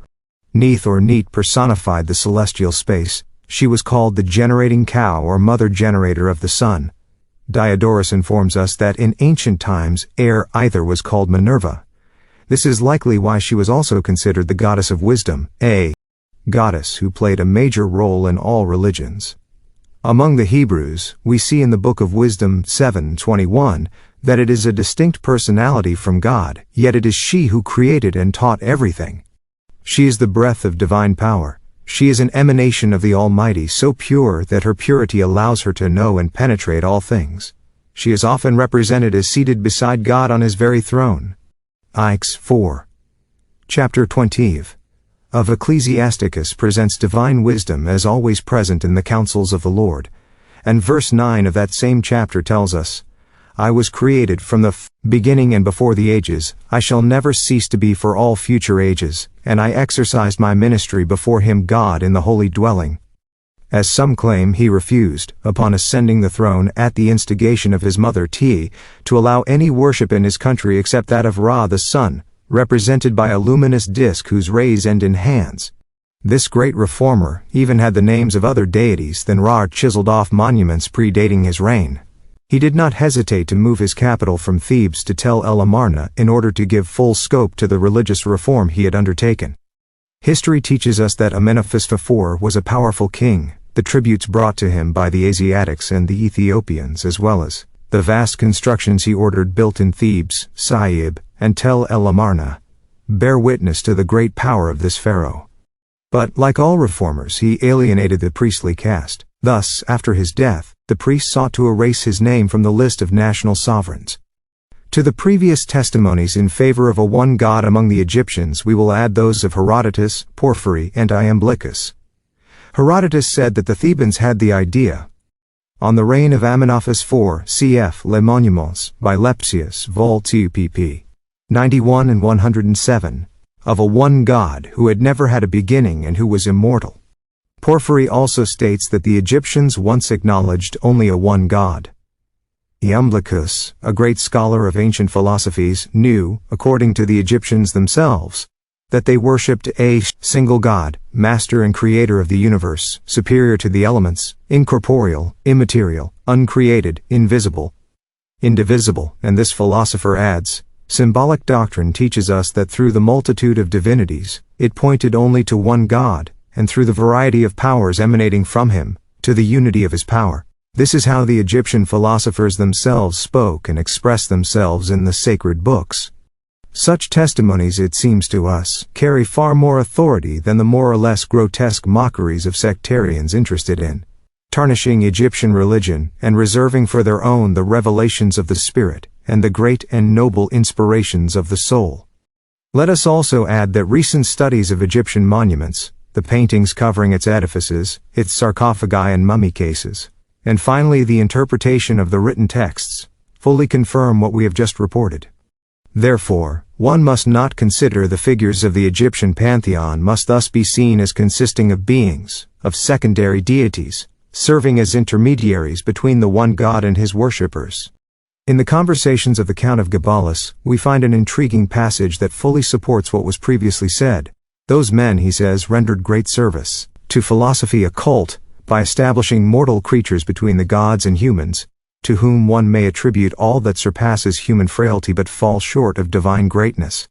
S1: Neith or Neat personified the celestial space, she was called the generating cow or mother generator of the sun. Diodorus informs us that in ancient times Aether was called Minerva. This is likely why she was also considered the goddess of wisdom, a goddess who played a major role in all religions. Among the Hebrews, we see in the Book of Wisdom 7:21 that it is a distinct personality from God, yet it is she who created and taught everything. She is the breath of divine power. She is an emanation of the Almighty, so pure that her purity allows her to know and penetrate all things. She is often represented as seated beside God on his very throne. Ix 4. Chapter 20 of Ecclesiasticus presents divine wisdom as always present in the counsels of the Lord, and verse 9 of that same chapter tells us, I was created from the beginning and before the ages, I shall never cease to be for all future ages, and I exercised my ministry before him God in the holy dwelling. As some claim, he refused, upon ascending the throne at the instigation of his mother Ti, to allow any worship in his country except that of Ra the sun, represented by a luminous disk whose rays end in hands. This great reformer even had the names of other deities than Ra chiseled off monuments predating his reign. He did not hesitate to move his capital from Thebes to Tel El Amarna in order to give full scope to the religious reform he had undertaken. History teaches us that Amenephis IV was a powerful king, the tributes brought to him by the Asiatics and the Ethiopians, as well as the vast constructions he ordered built in Thebes, Saib, and Tel El Amarna, bear witness to the great power of this pharaoh. But, like all reformers, he alienated the priestly caste. Thus, after his death, the priests sought to erase his name from the list of national sovereigns. To the previous testimonies in favor of a one god among the Egyptians we will add those of Herodotus, Porphyry, and Iamblichus. Herodotus said that the Thebans had the idea, on the reign of Amenephis IV, cf. Les Monuments, by Lepsius, Vol. 2 pp. 91 and 107, of a one god who had never had a beginning and who was immortal. Porphyry also states that the Egyptians once acknowledged only a one god. Iamblichus, a great scholar of ancient philosophies, knew, according to the Egyptians themselves, that they worshipped a single god, master and creator of the universe, superior to the elements, incorporeal, immaterial, uncreated, invisible, indivisible, and this philosopher adds, symbolic doctrine teaches us that through the multitude of divinities, it pointed only to one God, and through the variety of powers emanating from him, to the unity of his power. This is how the Egyptian philosophers themselves spoke and expressed themselves in the sacred books. Such testimonies, it seems to us, carry far more authority than the more or less grotesque mockeries of sectarians interested in tarnishing Egyptian religion and reserving for their own the revelations of the Spirit and the great and noble inspirations of the soul. Let us also add that recent studies of Egyptian monuments, the paintings covering its edifices, its sarcophagi and mummy cases, and finally the interpretation of the written texts, fully confirm what we have just reported. Therefore, one must not consider the figures of the Egyptian pantheon must thus be seen as consisting of beings, of secondary deities, serving as intermediaries between the one God and his worshippers. In the Conversations of the Count of Gabalus, we find an intriguing passage that fully supports what was previously said. Those men, he says, rendered great service to philosophy occult by establishing mortal creatures between the gods and humans, to whom one may attribute all that surpasses human frailty but falls short of divine greatness.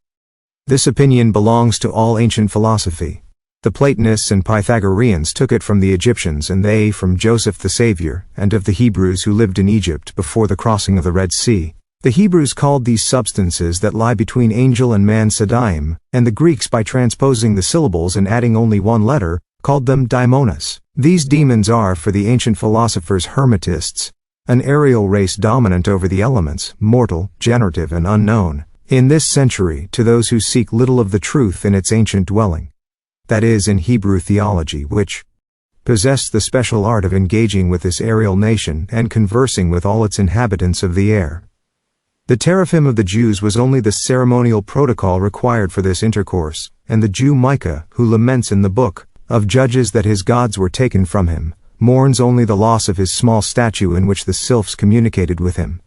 S1: This opinion belongs to all ancient philosophy. The Platonists and Pythagoreans took it from the Egyptians, and they from Joseph the Savior, and of the Hebrews who lived in Egypt before the crossing of the Red Sea. The Hebrews called these substances that lie between angel and man Sadaim, and the Greeks, by transposing the syllables and adding only one letter, called them daimonas. These demons are, for the ancient philosophers Hermetists, an aerial race dominant over the elements, mortal, generative and unknown, in this century to those who seek little of the truth in its ancient dwelling. That is, in Hebrew theology, which possessed the special art of engaging with this aerial nation and conversing with all its inhabitants of the air. The teraphim of the Jews was only the ceremonial protocol required for this intercourse, and the Jew Micah, who laments in the book of Judges that his gods were taken from him, mourns only the loss of his small statue in which the sylphs communicated with him.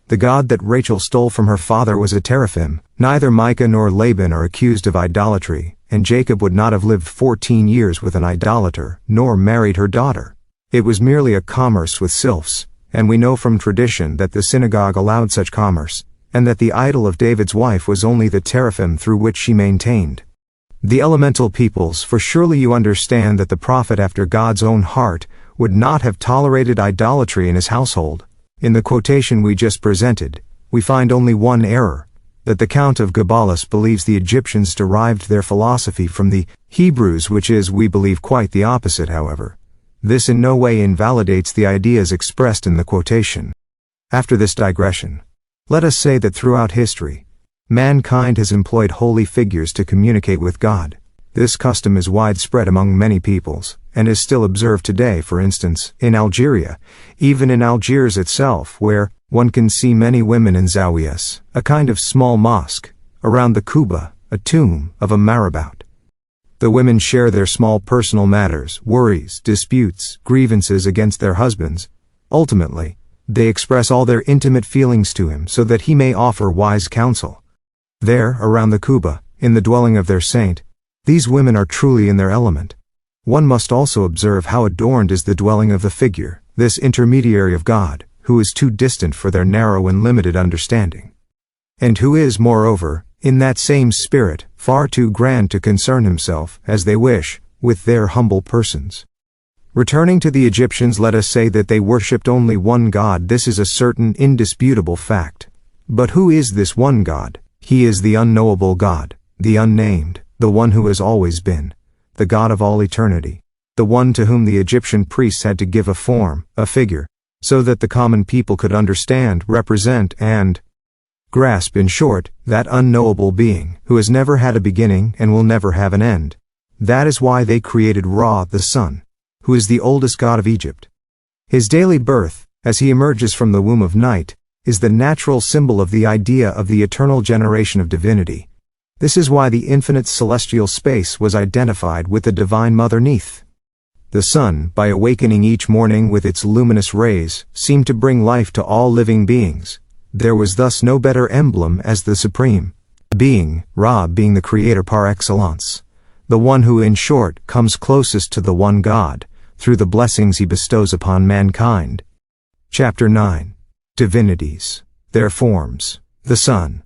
S1: The god that Rachel stole from her father was a teraphim. Neither Micah nor Laban are accused of idolatry, and Jacob would not have lived 14 years with an idolater, nor married her daughter. It was merely a commerce with sylphs, and we know from tradition that the synagogue allowed such commerce, and that the idol of David's wife was only the teraphim through which she maintained the elemental peoples, for surely you understand that the prophet after God's own heart would not have tolerated idolatry in his household. In the quotation we just presented, we find only one error. that the Count of Gabbalus believes the Egyptians derived their philosophy from the Hebrews, which is, we believe, quite the opposite, however. This in no way invalidates the ideas expressed in the quotation. After this digression, let us say that throughout history, mankind has employed holy figures to communicate with God. This custom is widespread among many peoples, and is still observed today, for instance, in Algeria, even in Algiers itself, where one can see many women in zawiyas, a kind of small mosque, around the Kuba, a tomb of a marabout. The women share their small personal matters, worries, disputes, grievances against their husbands. Ultimately, they express all their intimate feelings to him so that he may offer wise counsel. There, around the Kuba, in the dwelling of their saint, these women are truly in their element. One must also observe how adorned is the dwelling of the figure, this intermediary of God, who is too distant for their narrow and limited understanding, and who is, moreover, in that same spirit, far too grand to concern himself, as they wish, with their humble persons. Returning to the Egyptians, let us say that they worshipped only one God. This is a certain, indisputable fact. But who is this one God? He is the unknowable God, the unnamed, the one who has always been, the God of all eternity, the one to whom the Egyptian priests had to give a form, a figure, so that the common people could understand, represent, and grasp, in short, that unknowable being, who has never had a beginning and will never have an end. That is why they created Ra, the sun, who is the oldest god of Egypt. His daily birth, as he emerges from the womb of night, is the natural symbol of the idea of the eternal generation of divinity. This is why the infinite celestial space was identified with the divine mother Neith. The sun, by awakening each morning with its luminous rays, seemed to bring life to all living beings. There was thus no better emblem as the supreme being, Ra being the creator par excellence, the one who, in short, comes closest to the one God, through the blessings he bestows upon mankind. Chapter 9. Divinities. Their forms. The sun.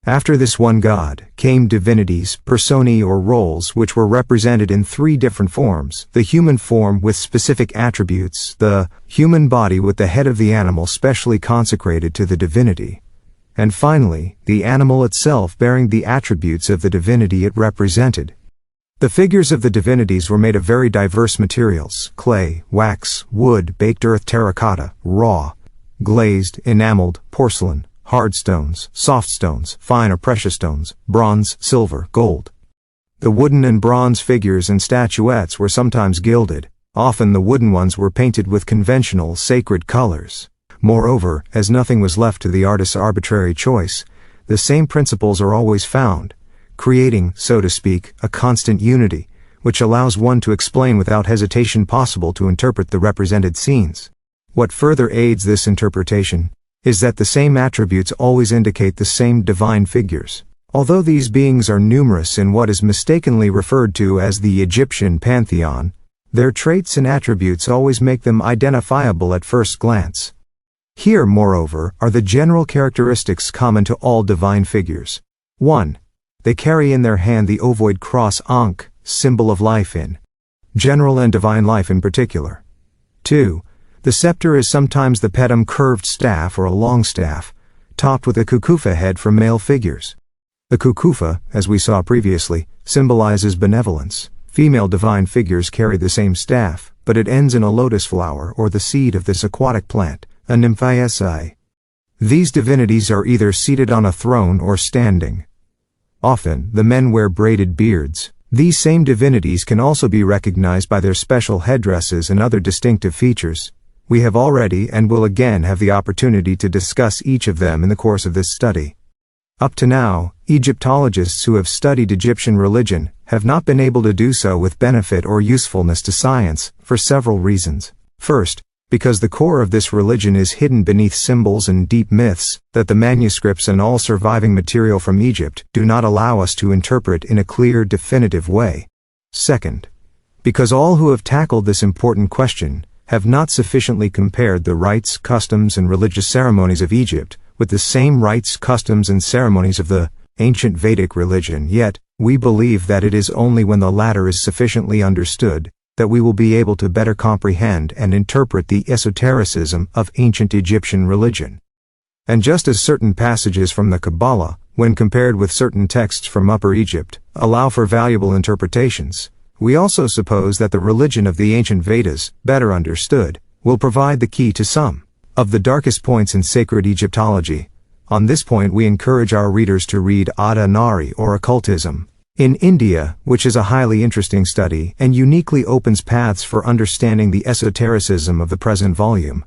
S1: After this one God, came divinities, personae or roles, which were represented in three different forms: the human form with specific attributes, the human body with the head of the animal specially consecrated to the divinity, and finally, the animal itself bearing the attributes of the divinity it represented. The figures of the divinities were made of very diverse materials: clay, wax, wood, baked earth, terracotta, raw, glazed, enameled, porcelain, hard stones, soft stones, fine or precious stones, bronze, silver, gold. The wooden and bronze figures and statuettes were sometimes gilded. Often the wooden ones were painted with conventional, sacred colors. Moreover, as nothing was left to the artist's arbitrary choice, the same principles are always found, creating, so to speak, a constant unity, which allows one to explain without hesitation possible to interpret the represented scenes. What further aids this interpretation is that the same attributes always indicate the same divine figures. Although these beings are numerous in what is mistakenly referred to as the Egyptian pantheon, their traits and attributes always make them identifiable at first glance. Here, moreover, are the general characteristics common to all divine figures. 1. They carry in their hand the ovoid cross Ankh, symbol of life in general and divine life in particular. 2. The scepter is sometimes the pedum, curved staff or a long staff, topped with a kukufa head for male figures. The kukufa, as we saw previously, symbolizes benevolence. Female divine figures carry the same staff, but it ends in a lotus flower or the seed of this aquatic plant, a nymphaeaceae. These divinities are either seated on a throne or standing. Often, the men wear braided beards. These same divinities can also be recognized by their special headdresses and other distinctive features. We have already and will again have the opportunity to discuss each of them in the course of this study. Up to now, Egyptologists who have studied Egyptian religion have not been able to do so with benefit or usefulness to science, for several reasons. First, because the core of this religion is hidden beneath symbols and deep myths that the manuscripts and all surviving material from Egypt do not allow us to interpret in a clear, definitive way. Second, because all who have tackled this important question have not sufficiently compared the rites, customs, and religious ceremonies of Egypt with the same rites, customs, and ceremonies of the ancient Vedic religion. Yet, we believe that it is only when the latter is sufficiently understood that we will be able to better comprehend and interpret the esotericism of ancient Egyptian religion. And just as certain passages from the Kabbalah, when compared with certain texts from Upper Egypt, allow for valuable interpretations. We also suppose that the religion of the ancient Vedas, better understood, will provide the key to some of the darkest points in sacred Egyptology. On this point we encourage our readers to read Ada Nari or Occultism in India, which is a highly interesting study and uniquely opens paths for understanding the esotericism of the present volume.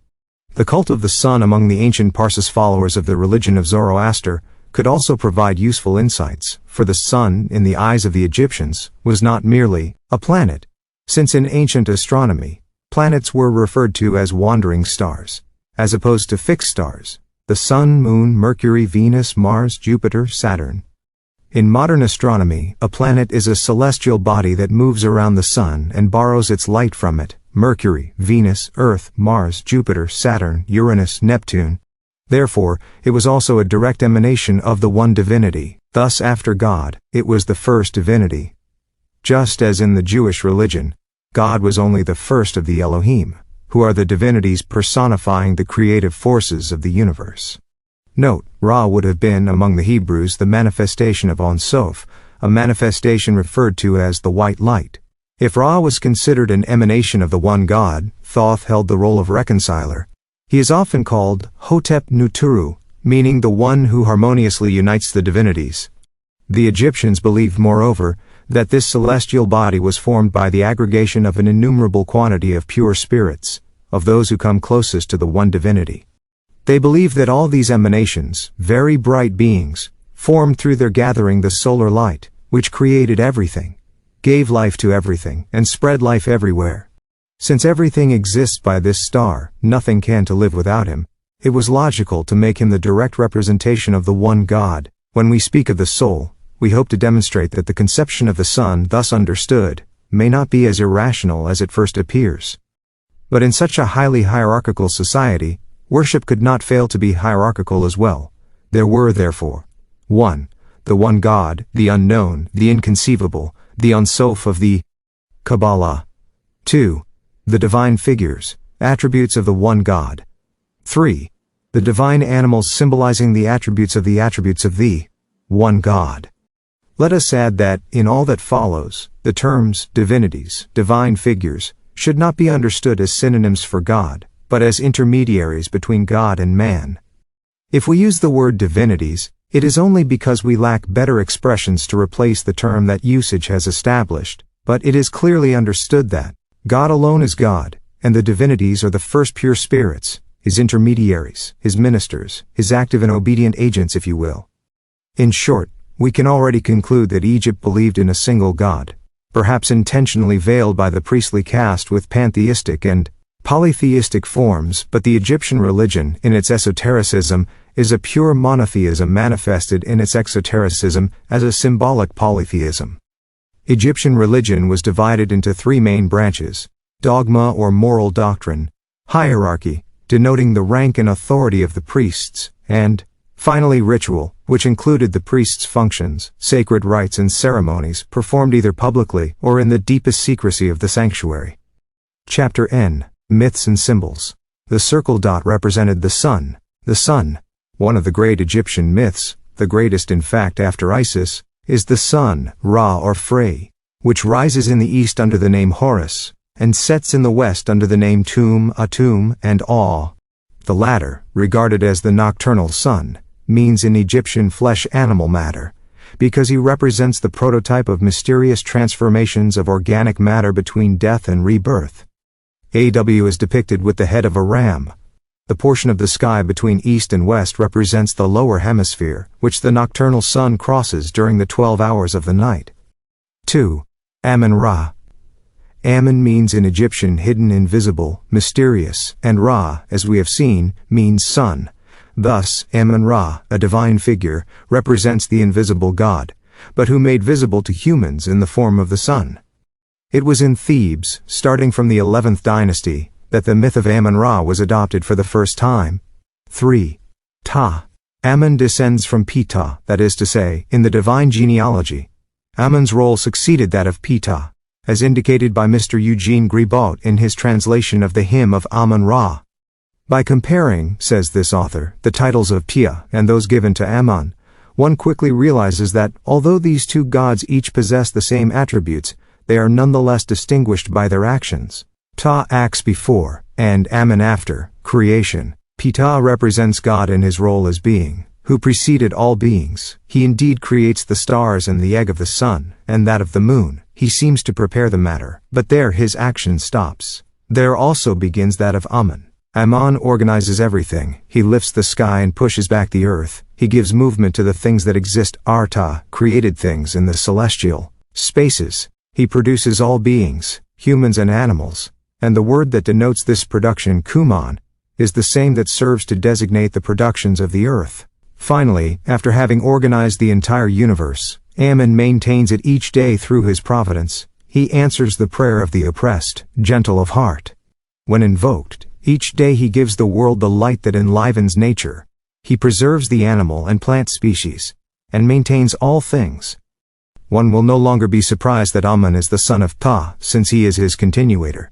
S1: The cult of the sun among the ancient Parsis followers of the religion of Zoroaster could also provide useful insights, for the sun, in the eyes of the Egyptians, was not merely a planet, since in ancient astronomy, planets were referred to as wandering stars, as opposed to fixed stars: the Sun, Moon, Mercury, Venus, Mars, Jupiter, Saturn. In modern astronomy, a planet is a celestial body that moves around the Sun and borrows its light from it: Mercury, Venus, Earth, Mars, Jupiter, Saturn, Uranus, Neptune. Therefore, it was also a direct emanation of the one divinity. Thus, after God, it was the first divinity. Just as in the Jewish religion, God was only the first of the Elohim, who are the divinities personifying the creative forces of the universe. Note, Ra would have been, among the Hebrews, the manifestation of Ein Sof, a manifestation referred to as the white light. If Ra was considered an emanation of the one God, Thoth held the role of reconciler. He is often called Hotep Nuturu, meaning the one who harmoniously unites the divinities. The Egyptians believed, moreover, that this celestial body was formed by the aggregation of an innumerable quantity of pure spirits, of those who come closest to the one divinity. They believed that all these emanations, very bright beings, formed through their gathering the solar light, which created everything, gave life to everything, and spread life everywhere. Since everything exists by this star, nothing can to live without him, it was logical to make him the direct representation of the one God. When we speak of the soul, we hope to demonstrate that the conception of the sun, thus understood, may not be as irrational as it first appears. But in such a highly hierarchical society, worship could not fail to be hierarchical as well. There were, therefore, 1. The one God, the unknown, the inconceivable, the Ein Sof of the Kabbalah. 2. The divine figures, attributes of the one God. 3. The divine animals symbolizing the attributes of the one God. Let us add that, in all that follows, the terms divinities, divine figures, should not be understood as synonyms for God, but as intermediaries between God and man. If we use the word divinities, it is only because we lack better expressions to replace the term that usage has established, but it is clearly understood that God alone is God, and the divinities are the first pure spirits, his intermediaries, his ministers, his active and obedient agents, if you will. In short, we can already conclude that Egypt believed in a single God, perhaps intentionally veiled by the priestly caste with pantheistic and polytheistic forms, but the Egyptian religion, in its esotericism, is a pure monotheism manifested in its exotericism as a symbolic polytheism. Egyptian religion was divided into 3 main branches: dogma or moral doctrine, hierarchy, denoting the rank and authority of the priests, and, finally, ritual, which included the priest's functions, sacred rites and ceremonies performed either publicly or in the deepest secrecy of the sanctuary. Chapter N. Myths and Symbols. The circle dot represented the sun. The sun, one of the great Egyptian myths, the greatest in fact after Isis, is the sun, Ra or Frey, which rises in the east under the name Horus, and sets in the west under the name Tum, Atum, and Aw. The latter, regarded as the nocturnal sun, means in Egyptian flesh animal matter, because he represents the prototype of mysterious transformations of organic matter between death and rebirth. AW is depicted with the head of a ram. The portion of the sky between east and west represents the lower hemisphere, which the nocturnal sun crosses during the 12 hours of the night. 2. Amun-Ra. Amun means in Egyptian hidden, invisible, mysterious, and Ra, as we have seen, means sun. Thus, Amun-Ra, a divine figure, represents the invisible God, but who made visible to humans in the form of the sun. It was in Thebes, starting from the 11th dynasty, that the myth of Amun-Ra was adopted for the first time. 3. Ta. Amun descends from Ptah, that is to say, in the divine genealogy. Amun's role succeeded that of Ptah, as indicated by Mr. Eugene Gribaut in his translation of the hymn of Amun-Ra. By comparing, says this author, the titles of Ptah and those given to Amun, one quickly realizes that, although these two gods each possess the same attributes, they are nonetheless distinguished by their actions. Ptah acts before, and Amun after, creation. Ptah represents God in his role as being, who preceded all beings. He indeed creates the stars and the egg of the sun, and that of the moon. He seems to prepare the matter, but there his action stops. There also begins that of Amun. Amun organizes everything. He lifts the sky and pushes back the earth. He gives movement to the things that exist. Arta, created things in the celestial spaces. He produces all beings, humans and animals. And the word that denotes this production, Kuman, is the same that serves to designate the productions of the earth. Finally, after having organized the entire universe, Amun maintains it each day through his providence. He answers the prayer of the oppressed, gentle of heart. When invoked, each day he gives the world the light that enlivens nature. He preserves the animal and plant species, and maintains all things. One will no longer be surprised that Amun is the son of Ptah, since he is his continuator.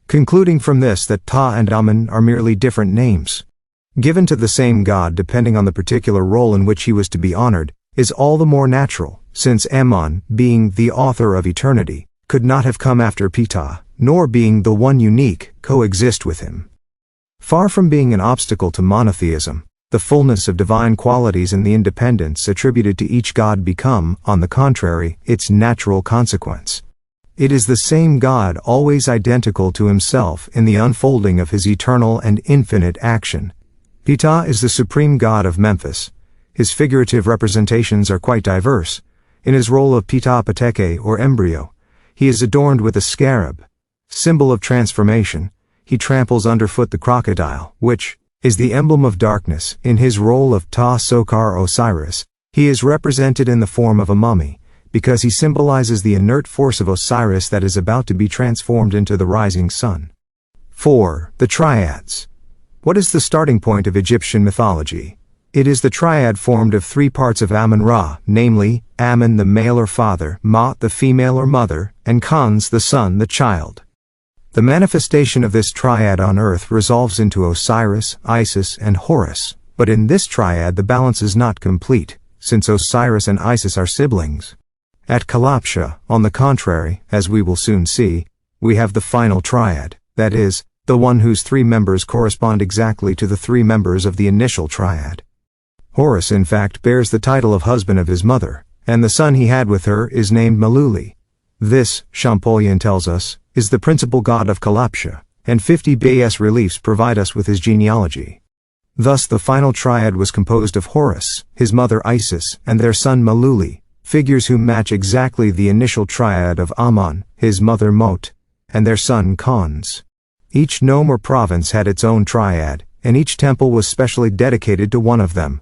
S1: Concluding from this that Ptah and Amun are merely different names, given to the same god depending on the particular role in which he was to be honored, is all the more natural, since Amun, being the author of eternity, could not have come after Ptah, nor being the one unique, coexist with him. Far from being an obstacle to monotheism, the fullness of divine qualities and the independence attributed to each god become, on the contrary, its natural consequence. It is the same God always identical to himself in the unfolding of his eternal and infinite action. Ptah is the supreme god of Memphis. His figurative representations are quite diverse. In his role of Ptah Pateke or embryo, he is adorned with a scarab, symbol of transformation. He tramples underfoot the crocodile, which is the emblem of darkness. In his role of Ptah Sokar Osiris, he is represented in the form of a mummy, because he symbolizes the inert force of Osiris that is about to be transformed into the rising sun. 4. The Triads. What is the starting point of Egyptian mythology? It is the triad formed of three parts of Amun-Ra, namely, Amun the male or father, Ma'at the female or mother, and Khans the son, the child. The manifestation of this triad on earth resolves into Osiris, Isis, and Horus, but in this triad the balance is not complete, since Osiris and Isis are siblings. At Kalapsha, on the contrary, as we will soon see, we have the final triad, that is, the one whose three members correspond exactly to the three members of the initial triad. Horus in fact bears the title of husband of his mother, and the son he had with her is named Maluli. This, Champollion tells us, is the principal god of Kalapsha, and 50 bas-reliefs provide us with his genealogy. Thus the final triad was composed of Horus, his mother Isis, and their son Maluli, figures who match exactly the initial triad of Amun, his mother Mot, and their son Khans. Each nome or province had its own triad, and each temple was specially dedicated to one of them.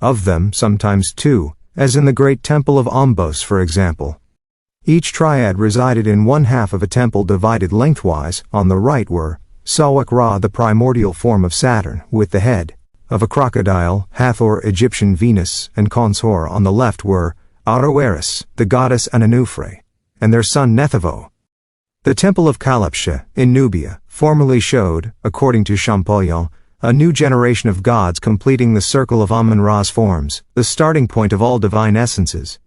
S1: Of them, sometimes two, as in the great temple of Ombos for example. Each triad resided in one half of a temple divided lengthwise. On the right were Sawak-Ra, the primordial form of Saturn, with the head of a crocodile, Hathor, Egyptian Venus, and Consor. On the left were Aroeris, the goddess Ananufre, and their son Nethavo. The temple of Kalapsha, in Nubia, formerly showed, according to Champollion, a new generation of gods completing the circle of Amun-Ra's forms, the starting point of all divine essences.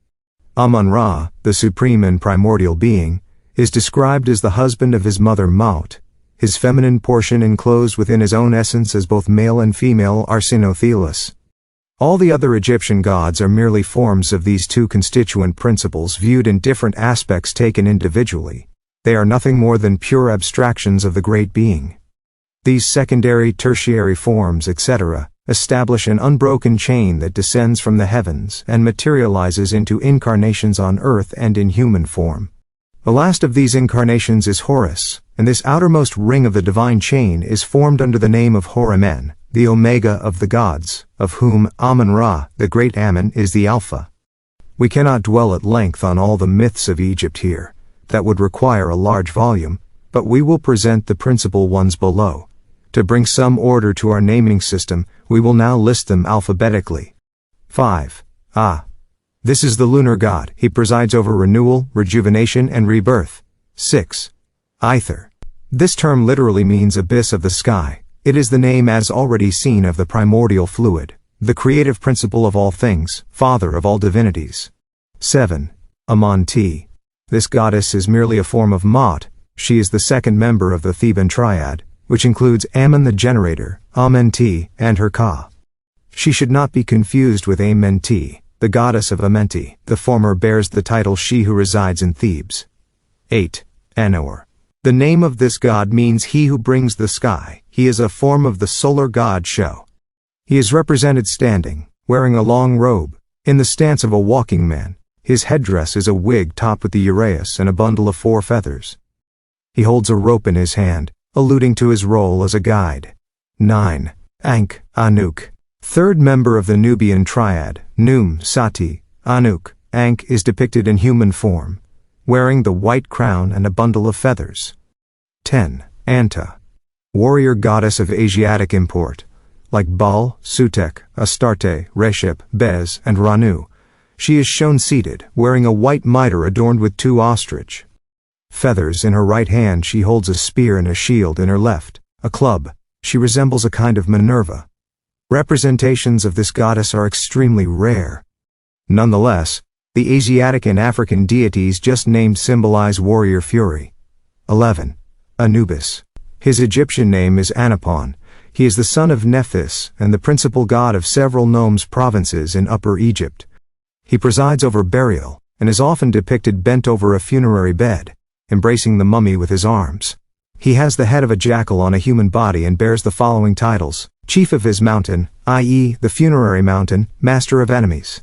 S1: Amun-Ra, the supreme and primordial being, is described as the husband of his mother Maut, his feminine portion enclosed within his own essence as both male and female Arsinothelis. All the other Egyptian gods are merely forms of these two constituent principles viewed in different aspects taken individually. They are nothing more than pure abstractions of the great being. These secondary, tertiary forms, etc., establish an unbroken chain that descends from the heavens and materializes into incarnations on earth and in human form. The last of these incarnations is Horus, and this outermost ring of the divine chain is formed under the name of Horimen, the Omega of the gods, of whom Amun-Ra, the great Amun, is the Alpha. We cannot dwell at length on all the myths of Egypt here. That would require a large volume, but we will present the principal ones below. To bring some order to our naming system, we will now list them alphabetically. 5. This is the lunar god. He presides over renewal, rejuvenation, and rebirth. 6. Aether. This term literally means abyss of the sky. It is the name as already seen of the primordial fluid. the creative principle of all things, father of all divinities. 7. Amonti. This goddess is merely a form of Mot. She is the second member of the Theban Triad, which includes Ammon the generator, Amenti, and her Ka. She should not be confused with Amenti, the goddess of Amenti. The former bears the title she who resides in Thebes. 8. Anor. The name of this god means he who brings the sky. He is a form of the solar god Sho. He is represented standing, wearing a long robe, in the stance of a walking man. His headdress is a wig topped with the uraeus and a bundle of 4 feathers. He holds a rope in his hand, alluding to his role as a guide. 9. Ankh, Anuk. Third member of the Nubian Triad, Num, Sati, Anuk. Ankh is depicted in human form, wearing the white crown and a bundle of feathers. 10. Anta. Warrior goddess of Asiatic import. Like Baal, Sutek, Astarte, Reshep, Bez, and Ranu, she is shown seated, wearing a white mitre adorned with 2 ostrich feathers in her right hand. She holds a spear and a shield in her left, a club. She resembles a kind of Minerva. Representations of this goddess are extremely rare. Nonetheless, the Asiatic and African deities just named symbolize warrior fury. 11. Anubis. His Egyptian name is Anapon. He is the son of Nephthys and the principal god of several nomes provinces in Upper Egypt. He presides over burial, and is often depicted bent over a funerary bed, embracing the mummy with his arms. He has the head of a jackal on a human body and bears the following titles: Chief of his mountain, i.e., the funerary mountain, Master of enemies,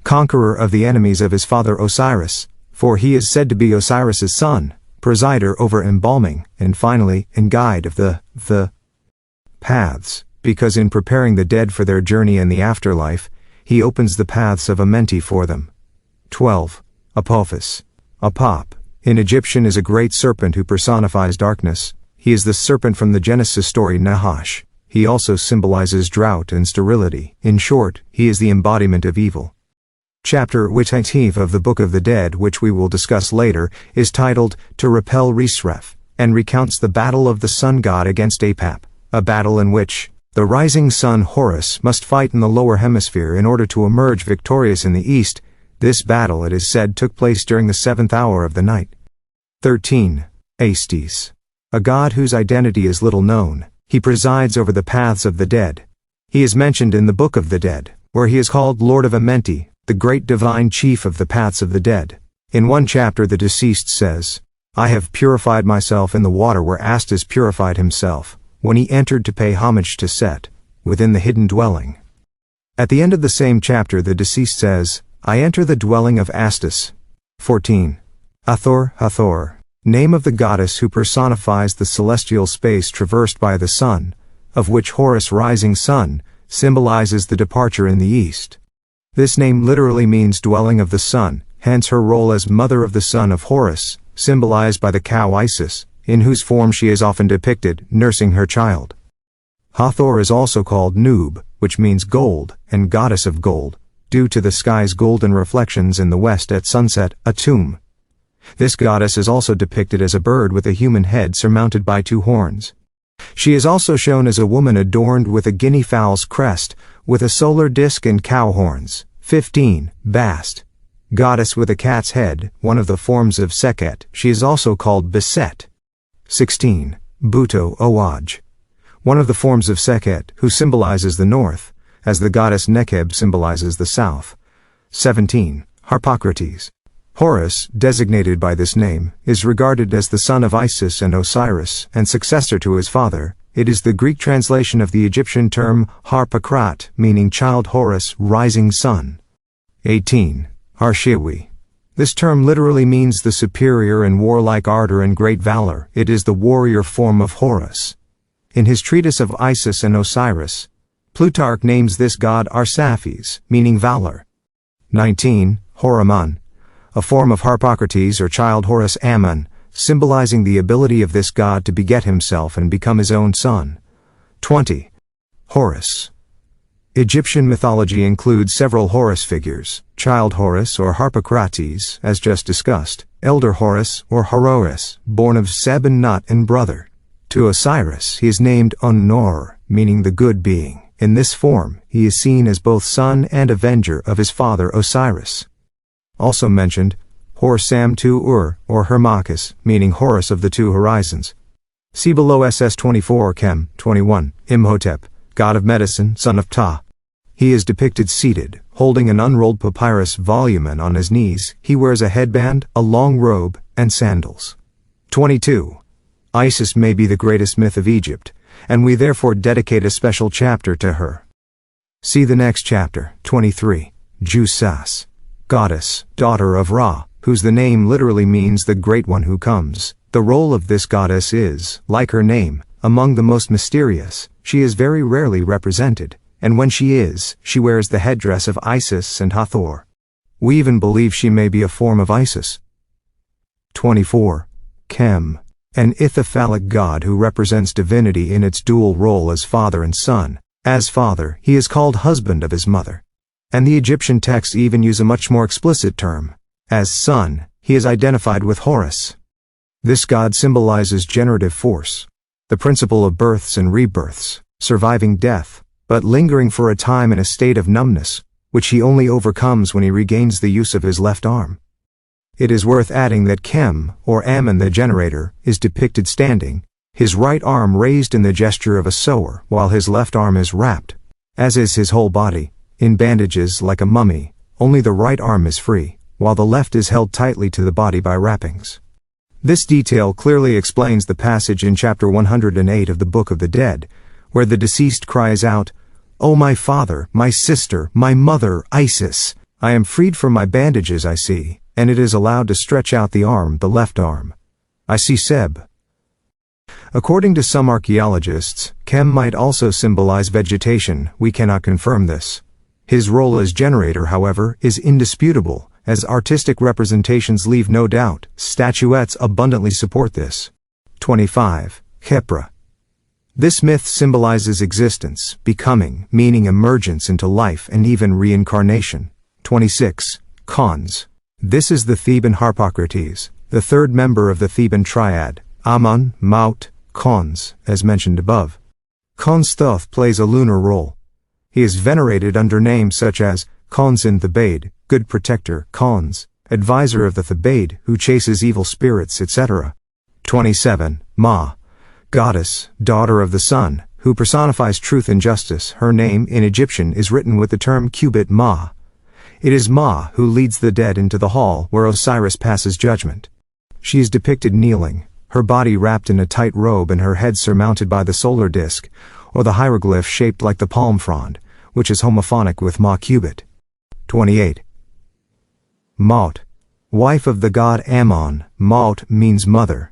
S1: Conqueror of the enemies of his father Osiris, for he is said to be Osiris's son, Presider over embalming, and finally, and Guide of the paths, because in preparing the dead for their journey in the afterlife, he opens the paths of Amenti for them. 12. Apophis. Apop, in Egyptian, is a great serpent who personifies darkness. He is the serpent from the Genesis story Nahash. He also symbolizes drought and sterility. In short, he is the embodiment of evil. Chapter 18 of the Book of the Dead, which we will discuss later, is titled To Repel Risref, and recounts the battle of the sun god against Apap, a battle in which the rising sun Horus must fight in the lower hemisphere in order to emerge victorious in the east. This battle, it is said, took place during the 7th hour of the night. 13. Astes. A god whose identity is little known. He presides over the paths of the dead. He is mentioned in the Book of the Dead, where he is called Lord of Amenti, the great divine chief of the paths of the dead. In one chapter the deceased says, I have purified myself in the water where Astes purified himself, when he entered to pay homage to Set, within the hidden dwelling. At the end of the same chapter the deceased says, I enter the dwelling of Astes. 14. Hathor. Name of the goddess who personifies the celestial space traversed by the sun, of which Horus, rising sun, symbolizes the departure in the east. This name literally means dwelling of the sun, hence her role as mother of the son of Horus, symbolized by the cow Isis, in whose form she is often depicted, nursing her child. Hathor is also called Nub, which means gold, and goddess of gold, due to the sky's golden reflections in the west at sunset, Atum. This goddess is also depicted as a bird with a human head surmounted by 2 horns. She is also shown as a woman adorned with a guinea fowl's crest, with a solar disk and cow horns. 15. Bast. Goddess with a cat's head, one of the forms of Sekhet. She is also called Beset. 16. Buto Owaj. One of the forms of Sekhet, who symbolizes the north, as the goddess Nekeb symbolizes the south. 17. Harpocrates. Horus, designated by this name, is regarded as the son of Isis and Osiris, and successor to his father. It is the Greek translation of the Egyptian term Harpokrat, meaning child Horus, rising sun. 18. Harshiwi. This term literally means the superior and warlike ardor and great valor. It is the warrior form of Horus. In his treatise of Isis and Osiris, Plutarch names this god Arsaphes, meaning valor. 19. Horaman. A form of Harpocrates or child Horus Ammon, symbolizing the ability of this god to beget himself and become his own son. 20. Horus. Egyptian mythology includes several Horus figures: child Horus or Harpocrates, as just discussed, elder Horus or Horus, born of Seb and Nut and brother. To Osiris he is named Un-Nor, meaning the good being, In this form, he is seen as both son and avenger of his father Osiris. Also mentioned, Hor-Sam-Tu-Ur, or Hermachus, meaning Horus of the two horizons. See below SS24 Chem 21, Imhotep, god of medicine, son of Ptah. He is depicted seated, holding an unrolled papyrus volume, and on his knees he wears a headband, a long robe, and sandals. 22. Isis may be the greatest myth of Egypt, and we therefore dedicate a special chapter to her. See the next chapter, 23, Jusas, goddess, daughter of Ra, whose the name literally means the Great One who comes. The role of this goddess is, like her name, among the most mysterious. She is very rarely represented, and when she is, she wears the headdress of Isis and Hathor. We even believe she may be a form of Isis. 24. Chem, an ithyphallic god who represents divinity in its dual role as father and son. As father, he is called husband of his mother. And the Egyptian texts even use a much more explicit term. As son, he is identified with Horus. This god symbolizes generative force, the principle of births and rebirths, surviving death, but lingering for a time in a state of numbness, which he only overcomes when he regains the use of his left arm. It is worth adding that Chem, or Ammon the generator, is depicted standing, his right arm raised in the gesture of a sower, while his left arm is wrapped, as is his whole body, in bandages like a mummy. Only the right arm is free, while the left is held tightly to the body by wrappings. This detail clearly explains the passage in chapter 108 of the Book of the Dead, where the deceased cries out, "O my father, my sister, my mother, Isis! I am freed from my bandages, I see," and it is allowed to stretch out the arm, the left arm. I see Seb. According to some archaeologists, Chem might also symbolize vegetation. We cannot confirm this. His role as generator, however, is indisputable, as artistic representations leave no doubt. Statuettes abundantly support this. 25. Khepra. This myth symbolizes existence, becoming, meaning emergence into life and even reincarnation. 26. Khons. This is the Theban Harpocrates, the third member of the Theban Triad, Amun, Maut, Khons, as mentioned above. Khons Thoth plays a lunar role. He is venerated under names such as Khonsin Thebaid, good protector, Khons, advisor of the Thebaid, who chases evil spirits, etc. 27. Ma, goddess, daughter of the sun, who personifies truth and justice. Her name in Egyptian is written with the term Qubit Ma. It is Ma who leads the dead into the hall where Osiris passes judgment. She is depicted kneeling, her body wrapped in a tight robe and her head surmounted by the solar disk, or the hieroglyph shaped like the palm frond, which is homophonic with Ma Qubit. 28. Maut, wife of the god Ammon. Maut means mother.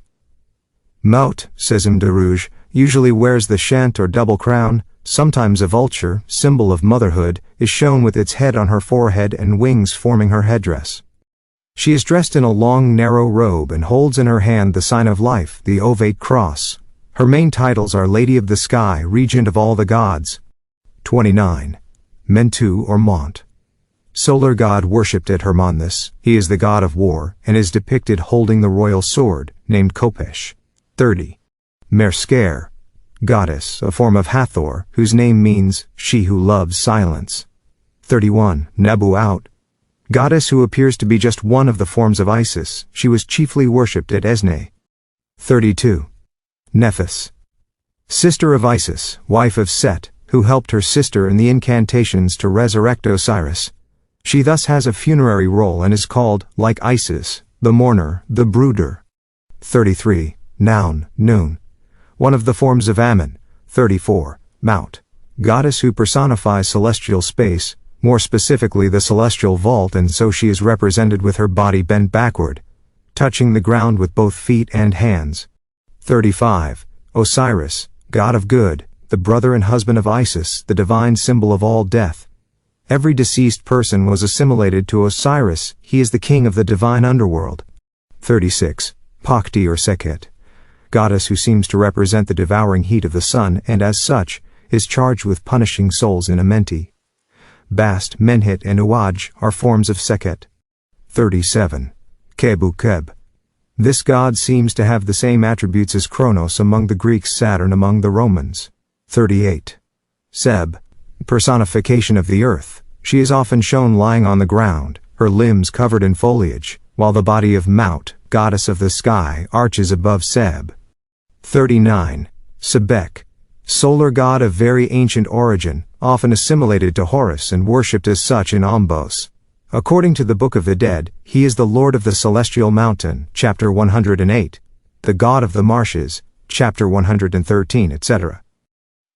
S1: Maut, says Imdarouge, usually wears the shant or double crown. Sometimes a vulture, symbol of motherhood, is shown with its head on her forehead and wings forming her headdress. She is dressed in a long, narrow robe and holds in her hand the sign of life, the ovate cross. Her main titles are Lady of the Sky, Regent of all the gods. 29. Mentu or Mont. Solar god worshipped at Hermonthis. He is the god of war, and is depicted holding the royal sword, named Kopesh. 30. Mersker, goddess, a form of Hathor, whose name means, she who loves silence. 31. Nebu-Out, goddess who appears to be just one of the forms of Isis. She was chiefly worshipped at Esne. 32. Nephis, sister of Isis, wife of Set, who helped her sister in the incantations to resurrect Osiris. She thus has a funerary role and is called, like Isis, the mourner, the brooder. 33. Noun, Nun, one of the forms of Ammon. 34. Maut, goddess who personifies celestial space, more specifically the celestial vault, and so she is represented with her body bent backward, touching the ground with both feet and hands. 35. Osiris, god of good, the brother and husband of Isis, the divine symbol of all death. Every deceased person was assimilated to Osiris. He is the king of the divine underworld. 36. Pakti or Sekhet, goddess who seems to represent the devouring heat of the sun and as such is charged with punishing souls in Amenti. Bast, Menhit and Uaj are forms of Sekhet. 37. Kebu-Keb. This god seems to have the same attributes as Kronos among the Greeks, Saturn among the Romans. 38. Seb, personification of the earth. She is often shown lying on the ground, her limbs covered in foliage, while the body of Maut, goddess of the sky, arches above Seb. 39. Sebek. Solar god of very ancient origin, often assimilated to Horus and worshipped as such in Ombos. According to the Book of the Dead, he is the lord of the celestial mountain, chapter 108, the god of the marshes, chapter 113, etc.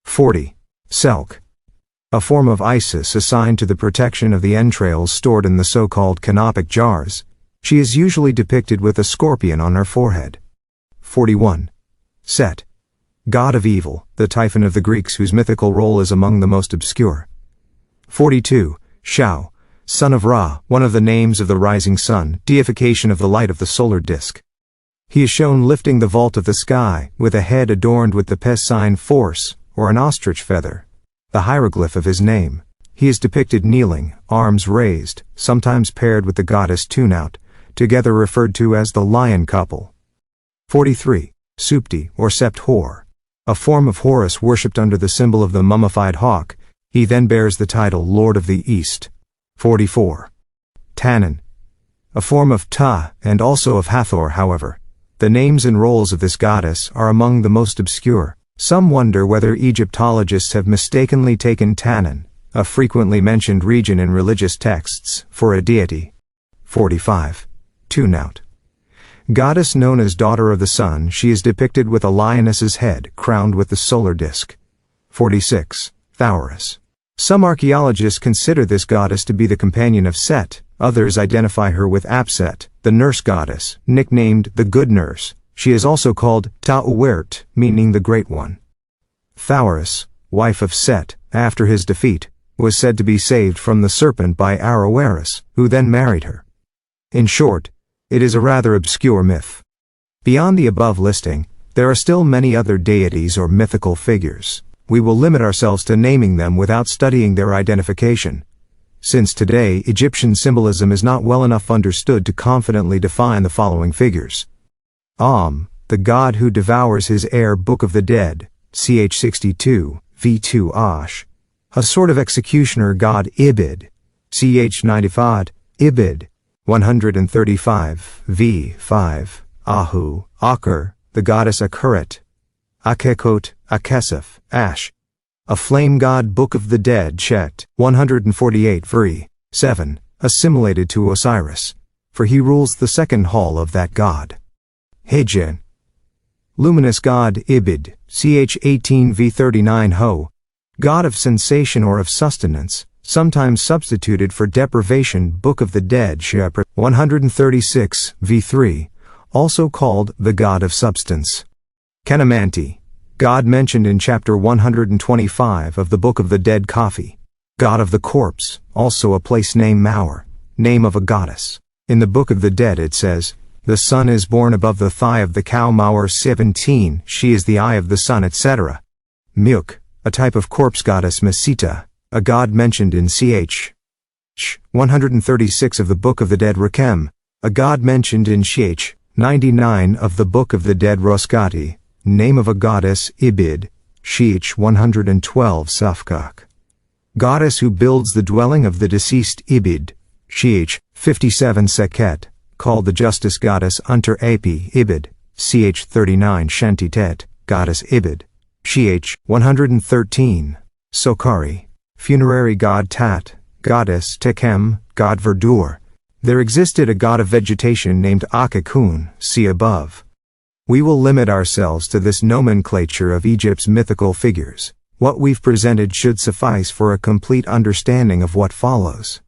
S1: 40. Selk. A form of Isis assigned to the protection of the entrails stored in the so-called canopic jars. She is usually depicted with a scorpion on her forehead. 41. Set. God of evil, the Typhon of the Greeks whose mythical role is among the most obscure. 42. Shao. Son of Ra, one of the names of the rising sun, deification of the light of the solar disk. He is shown lifting the vault of the sky, with a head adorned with the Pes sign Force, or an ostrich feather, the hieroglyph of his name. He is depicted kneeling, arms raised, sometimes paired with the goddess Tunaut, together referred to as the lion couple. 43. Supti, or Sept Hor. A form of Horus worshipped under the symbol of the mummified hawk. He then bears the title Lord of the East. 44. Tannin. A form of Ta, and also of Hathor, however. The names and roles of this goddess are among the most obscure. Some wonder whether Egyptologists have mistakenly taken Tannin, a frequently mentioned region in religious texts, for a deity. 45. Tunaut. Goddess known as Daughter of the Sun, she is depicted with a lioness's head crowned with the solar disk. 46. Thauris. Some archaeologists consider this goddess to be the companion of Set, others identify her with Apset, the nurse goddess, nicknamed the Good Nurse. She is also called Ta-Uwert, meaning the Great One. Thauris, wife of Set, after his defeat, was said to be saved from the serpent by Aroeris, who then married her. In short, it is a rather obscure myth. Beyond the above listing, there are still many other deities or mythical figures. We will limit ourselves to naming them without studying their identification, since today Egyptian symbolism is not well enough understood to confidently define the following figures. The god who devours his heir. Book of the Dead, ch. 62, v2 Ash. A sort of executioner god. Ibid, ch. 95, Ibid, 135, v5, Ahu, Aker, the goddess Akeret, Akekot, Akesef, Ash. A flame god. Book of the Dead, Chet, 148, v. 7, assimilated to Osiris, for he rules the second hall of that god. Hejen. Luminous god. Ibid, ch. 18, v39 Ho. God of sensation or of sustenance, sometimes substituted for deprivation. Book of the Dead, Shepard, 136, v3, also called the god of substance. Kenamanti. God mentioned in chapter 125 of the Book of the Dead. Coffee. God of the corpse, also a place name. Maur, name of a goddess. In the Book of the Dead it says, the sun is born above the thigh of the cow. Maur 17, she is the eye of the sun, etc. Muk, a type of corpse goddess. Mesita, a god mentioned in ch. 136 of the Book of the Dead. Rakem, a god mentioned in ch. 99 of the Book of the Dead. Roskati, name of a goddess. Ibid, ch. 112 Safkak, goddess who builds the dwelling of the deceased. Ibid, ch. 57 Seket, called the justice goddess. Unter Api. Ibid, ch. 39 Shantitet, goddess. Ibid, ch. 113 Sokari, funerary god. Tat, goddess. Tekem, god. Verdure. There existed a god of vegetation named Akakun, see above. We will limit ourselves to this nomenclature of Egypt's mythical figures. What we've presented should suffice for a complete understanding of what follows.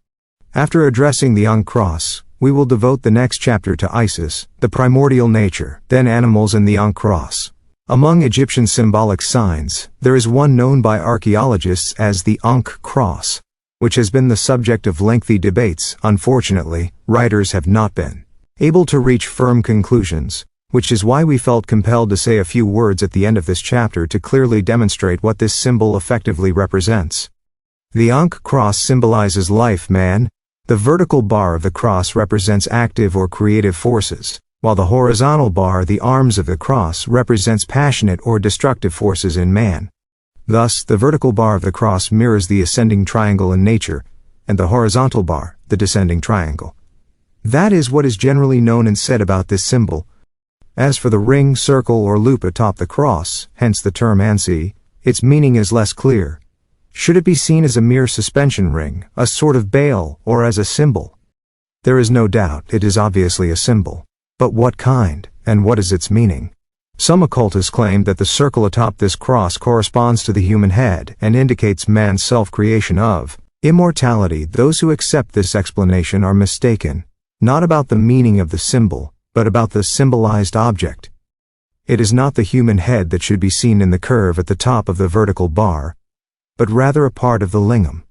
S1: After addressing the Ankh cross, we will devote the next chapter to Isis, the primordial nature, then animals and the Ankh cross. Among Egyptian symbolic signs, there is one known by archaeologists as the Ankh cross, which has been the subject of lengthy debates. Unfortunately, writers have not been able to reach firm conclusions, which is why we felt compelled to say a few words at the end of this chapter to clearly demonstrate what this symbol effectively represents. The Ankh cross symbolizes life, man. The vertical bar of the cross represents active or creative forces, while the horizontal bar, the arms of the cross, represents passionate or destructive forces in man. Thus, the vertical bar of the cross mirrors the ascending triangle in nature, and the horizontal bar, the descending triangle. That is what is generally known and said about this symbol. As for the ring, circle, or loop atop the cross, hence the term ansi, its meaning is less clear. Should it be seen as a mere suspension ring, a sort of bale, or as a symbol? There is no doubt it is obviously a symbol. But what kind, and what is its meaning? Some occultists claim that the circle atop this cross corresponds to the human head and indicates man's self-creation of immortality. Those who accept this explanation are mistaken, not about the meaning of the symbol, but about the symbolized object. It is not the human head that should be seen in the curve at the top of the vertical bar, but rather a part of the lingam.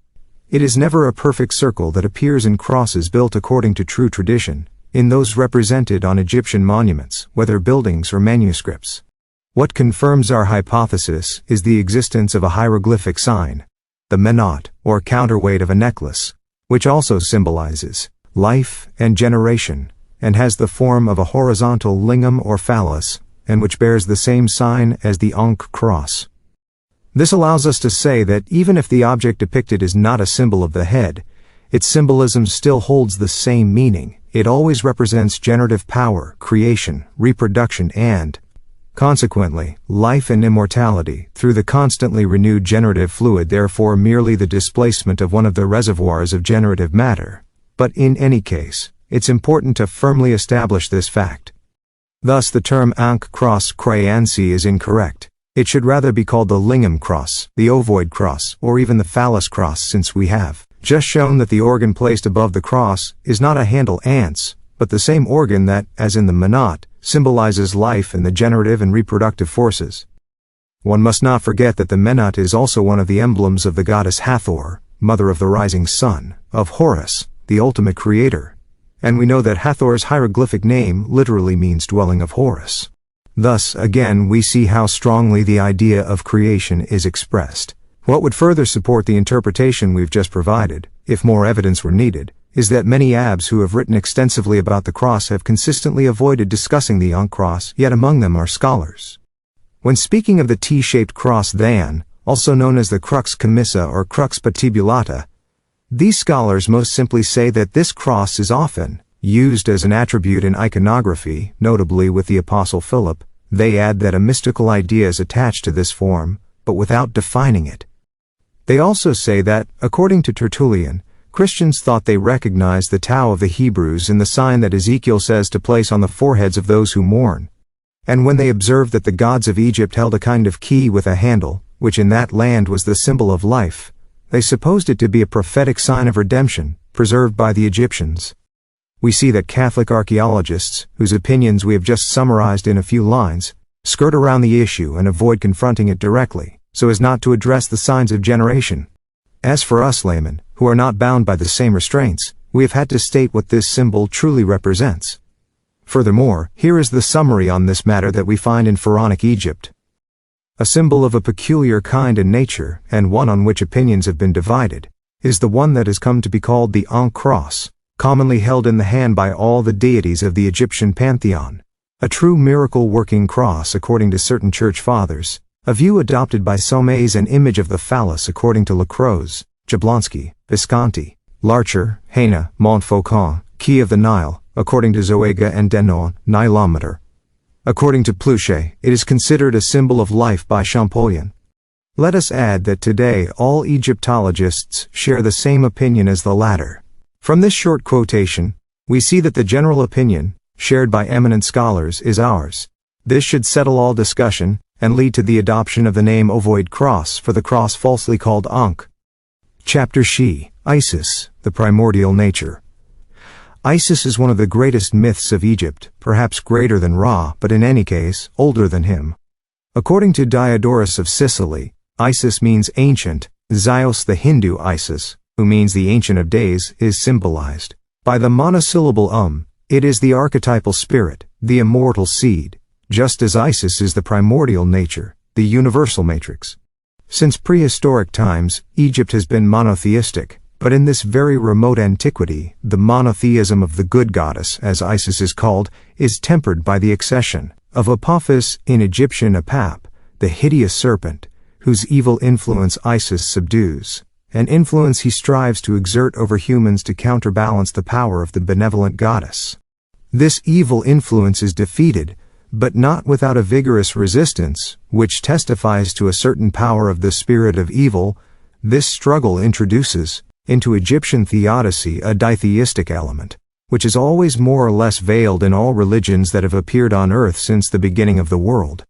S1: It is never a perfect circle that appears in crosses built according to true tradition, in those represented on Egyptian monuments, whether buildings or manuscripts. What confirms our hypothesis is the existence of a hieroglyphic sign, the menot, or counterweight of a necklace, which also symbolizes life and generation, and has the form of a horizontal lingam or phallus, and which bears the same sign as the Ankh cross. This allows us to say that even if the object depicted is not a symbol of the head, its symbolism still holds the same meaning. It always represents generative power, creation, reproduction, and, consequently, life and immortality, through the constantly renewed generative fluid, therefore merely the displacement of one of the reservoirs of generative matter. But in any case, it's important to firmly establish this fact. Thus the term Ankh cross Krayansi is incorrect. It should rather be called the lingam cross, the ovoid cross, or even the phallus cross, since we have just shown that the organ placed above the cross is not a handle ants, but the same organ that, as in the menot, symbolizes life and the generative and reproductive forces. One must not forget that the menot is also one of the emblems of the goddess Hathor, mother of the rising sun, of Horus, the ultimate creator, and we know that Hathor's hieroglyphic name literally means dwelling of Horus. Thus, again, we see how strongly the idea of creation is expressed. What would further support the interpretation we've just provided, if more evidence were needed, is that many abbs who have written extensively about the cross have consistently avoided discussing the Ankh cross, yet among them are scholars. When speaking of the T-shaped cross than, also known as the crux commissa or crux patibulata, these scholars most simply say that this cross is often used as an attribute in iconography, notably with the Apostle Philip. They add that a mystical idea is attached to this form, but without defining it. They also say that, according to Tertullian, Christians thought they recognized the Tau of the Hebrews in the sign that Ezekiel says to place on the foreheads of those who mourn. And when they observed that the gods of Egypt held a kind of key with a handle, which in that land was the symbol of life, they supposed it to be a prophetic sign of redemption, preserved by the Egyptians. We see that Catholic archaeologists, whose opinions we have just summarized in a few lines, skirt around the issue and avoid confronting it directly, so as not to address the signs of generation. As for us laymen, who are not bound by the same restraints, we have had to state what this symbol truly represents. Furthermore, here is the summary on this matter that we find in Pharaonic Egypt. A symbol of a peculiar kind and nature, and one on which opinions have been divided, is the one that has come to be called the Ankh cross, commonly held in the hand by all the deities of the Egyptian pantheon. A true miracle-working cross according to certain church fathers, a view adopted by some as an image of the phallus according to Lacroze, Jablonski, Visconti, Larcher, Haina, Montfaucon, Key of the Nile, according to Zoega and Denon, Nilometer. According to Pluchet, it is considered a symbol of life by Champollion. Let us add that today all Egyptologists share the same opinion as the latter. From this short quotation, we see that the general opinion, shared by eminent scholars, is ours. This should settle all discussion, and lead to the adoption of the name ovoid cross for the cross falsely called Ankh. Chapter She, Isis, the primordial nature. Isis is one of the greatest myths of Egypt, perhaps greater than Ra, but in any case, older than him. According to Diodorus of Sicily, Isis means ancient. Zios, the Hindu Isis, who means the Ancient of Days, is symbolized by the monosyllable It is the archetypal spirit, the immortal seed, just as Isis is the primordial nature, the universal matrix. Since prehistoric times, Egypt has been monotheistic, but in this very remote antiquity, the monotheism of the good goddess, as Isis is called, is tempered by the accession of Apophis, in Egyptian Apap, the hideous serpent, whose evil influence Isis subdues, an influence he strives to exert over humans to counterbalance the power of the benevolent goddess. This evil influence is defeated, but not without a vigorous resistance, which testifies to a certain power of the spirit of evil. This struggle introduces, into Egyptian theodicy, a ditheistic element, which is always more or less veiled in all religions that have appeared on earth since the beginning of the world.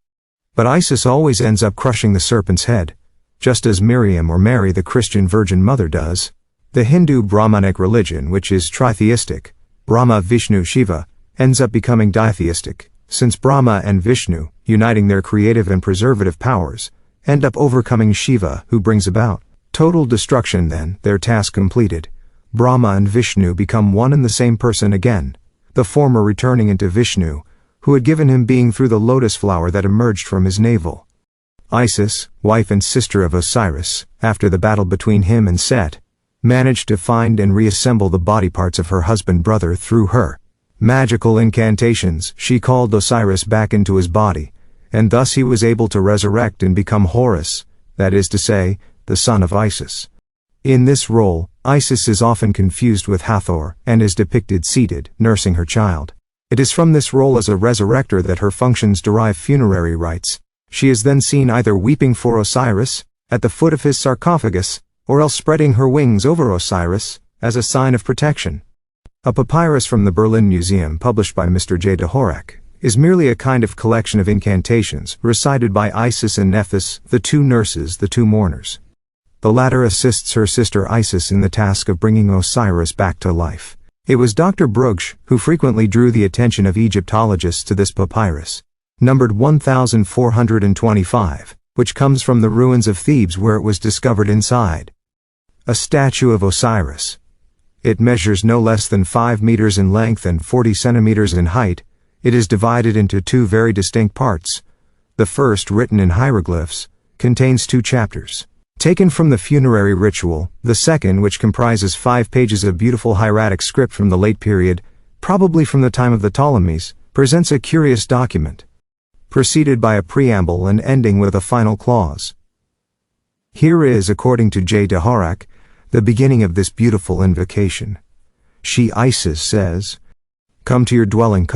S1: But Isis always ends up crushing the serpent's head, just as Miriam or Mary the Christian Virgin Mother does. The Hindu Brahmanic religion, which is tritheistic, Brahma, Vishnu, Shiva, ends up becoming ditheistic, since Brahma and Vishnu, uniting their creative and preservative powers, end up overcoming Shiva, who brings about total destruction. Then, their task completed, Brahma and Vishnu become one and the same person again, the former returning into Vishnu, who had given him being through the lotus flower that emerged from his navel. Isis, wife and sister of Osiris, after the battle between him and Set, managed to find and reassemble the body parts of her husband-brother through her magical incantations. She called Osiris back into his body, and thus he was able to resurrect and become Horus, that is to say, the son of Isis. In this role, Isis is often confused with Hathor, and is depicted seated, nursing her child. It is from this role as a resurrector that her functions derive funerary rites. She is then seen either weeping for Osiris, at the foot of his sarcophagus, or else spreading her wings over Osiris, as a sign of protection. A papyrus from the Berlin Museum published by Mr. J. Dvorak is merely a kind of collection of incantations recited by Isis and Nephthys, the two nurses, the two mourners. The latter assists her sister Isis in the task of bringing Osiris back to life. It was Dr. Brugsch who frequently drew the attention of Egyptologists to this papyrus, numbered 1425, which comes from the ruins of Thebes where it was discovered inside a statue of Osiris. It measures no less than 5 meters in length and 40 centimeters in height. It is divided into two very distinct parts. The first, written in hieroglyphs, contains 2 chapters, taken from the funerary ritual. The second, which comprises 5 pages of beautiful hieratic script from the late period, probably from the time of the Ptolemies, presents a curious document, preceded by a preamble and ending with a final clause. Here is, according to J. Dvorak, the beginning of this beautiful invocation. She, Isis, says, "Come to your dwelling,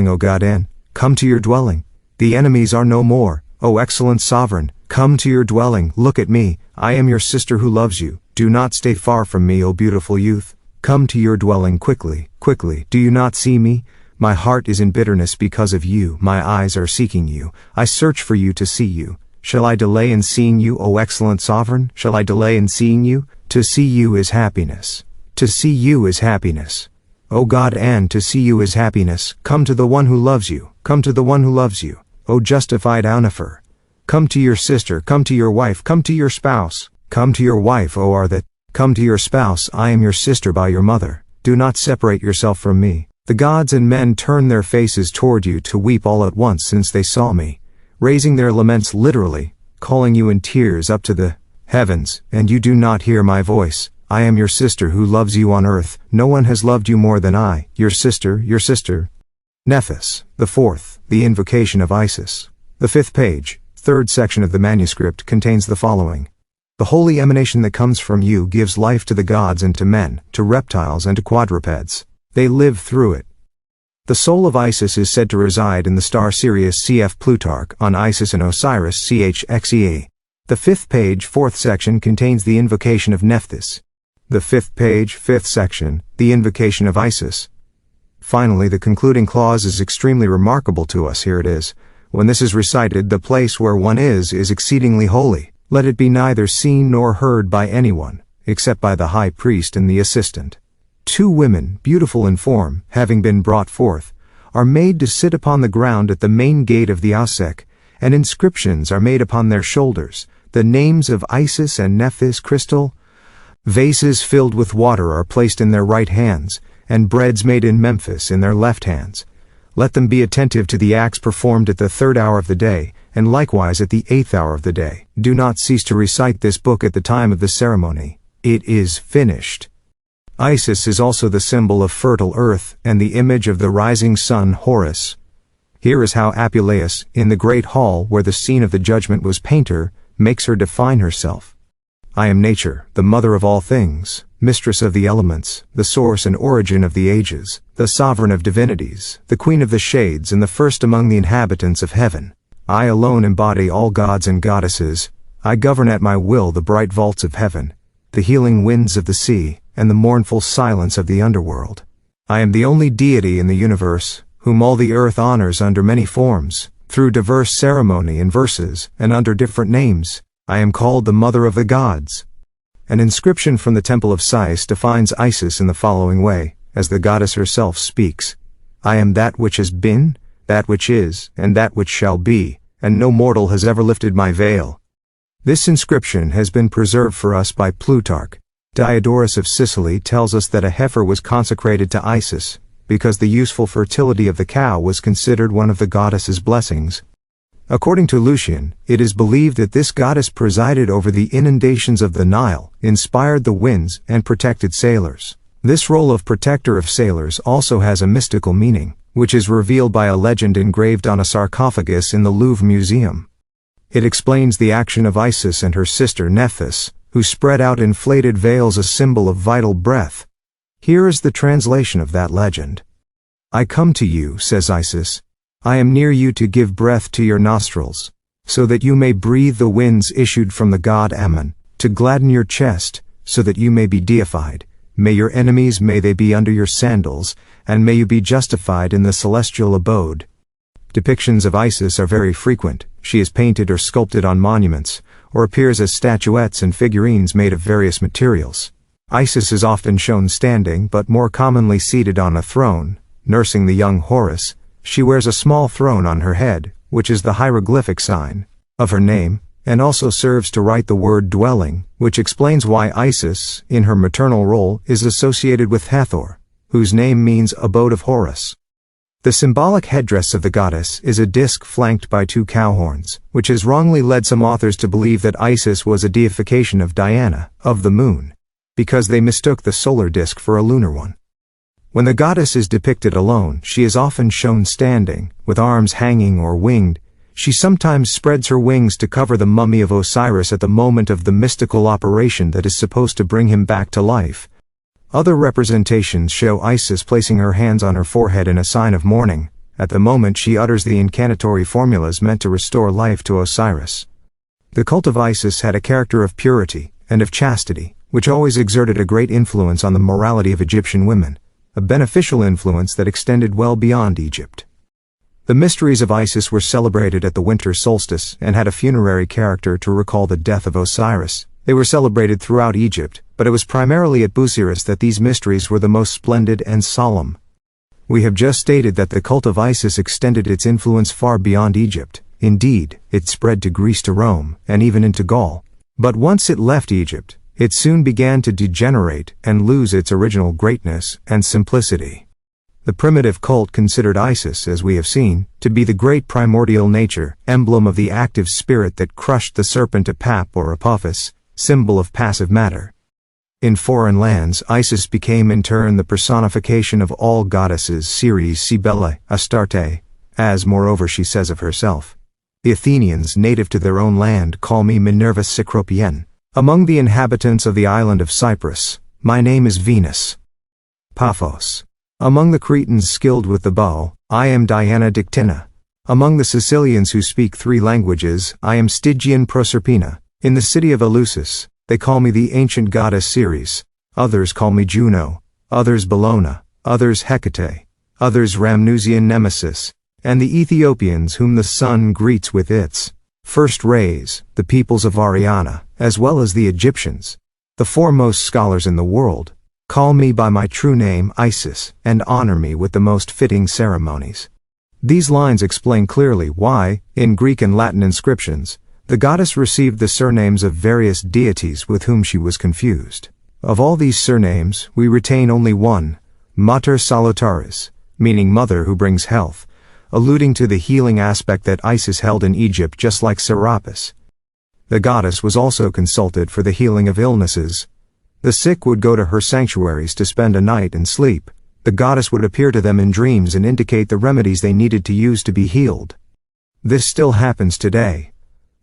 S1: O God An, come to your dwelling. The enemies are no more, O excellent sovereign, come to your dwelling. Look at me, I am your sister who loves you. Do not stay far from me, O beautiful youth. Come to your dwelling quickly, quickly. Do you not see me? My heart is in bitterness because of you. My eyes are seeking you. I search for you to see you. Shall I delay in seeing you, O excellent sovereign? Shall I delay in seeing you? To see you is happiness. To see you is happiness. O God, and to see you is happiness. Come to the one who loves you. Come to the one who loves you. O justified Anifer. Come to your sister. Come to your wife. Come to your spouse. Come to your wife, O Arthat. Come to your spouse. I am your sister by your mother. Do not separate yourself from me. The gods and men turn their faces toward you to weep all at once since they saw me, raising their laments literally, calling you in tears up to the heavens, and you do not hear my voice. I am your sister who loves you on earth. No one has loved you more than I, your sister, your sister. Nephthys, the 4th, the invocation of Isis. The 5th page, 3rd section of the manuscript contains the following. The holy emanation that comes from you gives life to the gods and to men, to reptiles and to quadrupeds. They live through it. The soul of Isis is said to reside in the star Sirius, cf. Plutarch, on Isis and Osiris, chxe. The 5th page, 4th section contains the invocation of Nephthys. The 5th page, 5th section, the invocation of Isis. Finally, the concluding clause is extremely remarkable to us. Here it is. When this is recited, the place where one is exceedingly holy. Let it be neither seen nor heard by anyone, except by the high priest and the assistant. 2 women, beautiful in form, having been brought forth, are made to sit upon the ground at the main gate of the Ausek, and inscriptions are made upon their shoulders, the names of Isis and Nephthys. Crystal vases filled with water are placed in their right hands, and breads made in Memphis in their left hands. Let them be attentive to the acts performed at the 3rd hour of the day, and likewise at the 8th hour of the day. Do not cease to recite this book at the time of the ceremony. It is finished. Isis is also the symbol of fertile earth and the image of the rising sun Horus. Here is how Apuleius, in the great hall where the scene of the judgment was painter, makes her define herself. I am nature, the mother of all things, mistress of the elements, the source and origin of the ages, the sovereign of divinities, the queen of the shades and the first among the inhabitants of heaven. I alone embody all gods and goddesses. I govern at my will the bright vaults of heaven, the healing winds of the sea, and the mournful silence of the underworld. I am the only deity in the universe, whom all the earth honors under many forms, through diverse ceremony and verses, and under different names. I am called the Mother of the Gods. An inscription from the Temple of Sais defines Isis in the following way, as the goddess herself speaks. I am that which has been, that which is, and that which shall be, and no mortal has ever lifted my veil. This inscription has been preserved for us by Plutarch. Diodorus of Sicily tells us that a heifer was consecrated to Isis, because the useful fertility of the cow was considered one of the goddess's blessings. According to Lucian, it is believed that this goddess presided over the inundations of the Nile, inspired the winds, and protected sailors. This role of protector of sailors also has a mystical meaning, which is revealed by a legend engraved on a sarcophagus in the Louvre Museum. It explains the action of Isis and her sister Nephthys, who spread out inflated veils, a symbol of vital breath. Here is the translation of that legend. I come to you, says Isis. I am near you to give breath to your nostrils, so that you may breathe the winds issued from the god Ammon, to gladden your chest, so that you may be deified. May your enemies, may they be under your sandals, and may you be justified in the celestial abode. Depictions of Isis are very frequent. She is painted or sculpted on monuments, or appears as statuettes and figurines made of various materials. Isis is often shown standing, but more commonly seated on a throne, nursing the young Horus. She wears a small throne on her head, which is the hieroglyphic sign of her name, and also serves to write the word dwelling, which explains why Isis, in her maternal role, is associated with Hathor, whose name means abode of Horus. The symbolic headdress of the goddess is a disc flanked by two cow horns, which has wrongly led some authors to believe that Isis was a deification of Diana, of the moon, because they mistook the solar disc for a lunar one. When the goddess is depicted alone, she is often shown standing, with arms hanging or winged. She sometimes spreads her wings to cover the mummy of Osiris at the moment of the mystical operation that is supposed to bring him back to life. Other representations show Isis placing her hands on her forehead in a sign of mourning, at the moment she utters the incanatory formulas meant to restore life to Osiris. The cult of Isis had a character of purity and of chastity, which always exerted a great influence on the morality of Egyptian women, a beneficial influence that extended well beyond Egypt. The mysteries of Isis were celebrated at the winter solstice and had a funerary character to recall the death of Osiris. They were celebrated throughout Egypt, but it was primarily at Busiris that these mysteries were the most splendid and solemn. We have just stated that the cult of Isis extended its influence far beyond Egypt. Indeed, it spread to Greece, to Rome, and even into Gaul. But once it left Egypt, it soon began to degenerate and lose its original greatness and simplicity. The primitive cult considered Isis, as we have seen, to be the great primordial nature, emblem of the active spirit that crushed the serpent Apap or Apophis, symbol of passive matter. In foreign lands, Isis became in turn the personification of all goddesses, Ceres, Cybele, Astarte, as moreover she says of herself. The Athenians, native to their own land, call me Minerva Cecropienne. Among the inhabitants of the island of Cyprus, my name is Venus. Paphos. Among the Cretans skilled with the bow, I am Diana Dictina. Among the Sicilians who speak 3 languages, I am Stygian Proserpina. In the city of Eleusis, they call me the ancient goddess Ceres. Others call me Juno, others Bellona, others Hecate, others Rhamnusian Nemesis, and the Ethiopians whom the sun greets with its first rays, the peoples of Ariana, as well as the Egyptians, the foremost scholars in the world, call me by my true name Isis, and honor me with the most fitting ceremonies. These lines explain clearly why, in Greek and Latin inscriptions, the goddess received the surnames of various deities with whom she was confused. Of all these surnames, we retain only one, Mater Salutaris, meaning mother who brings health, alluding to the healing aspect that Isis held in Egypt, just like Serapis. The goddess was also consulted for the healing of illnesses. The sick would go to her sanctuaries to spend a night and sleep. The goddess would appear to them in dreams and indicate the remedies they needed to use to be healed. This still happens today.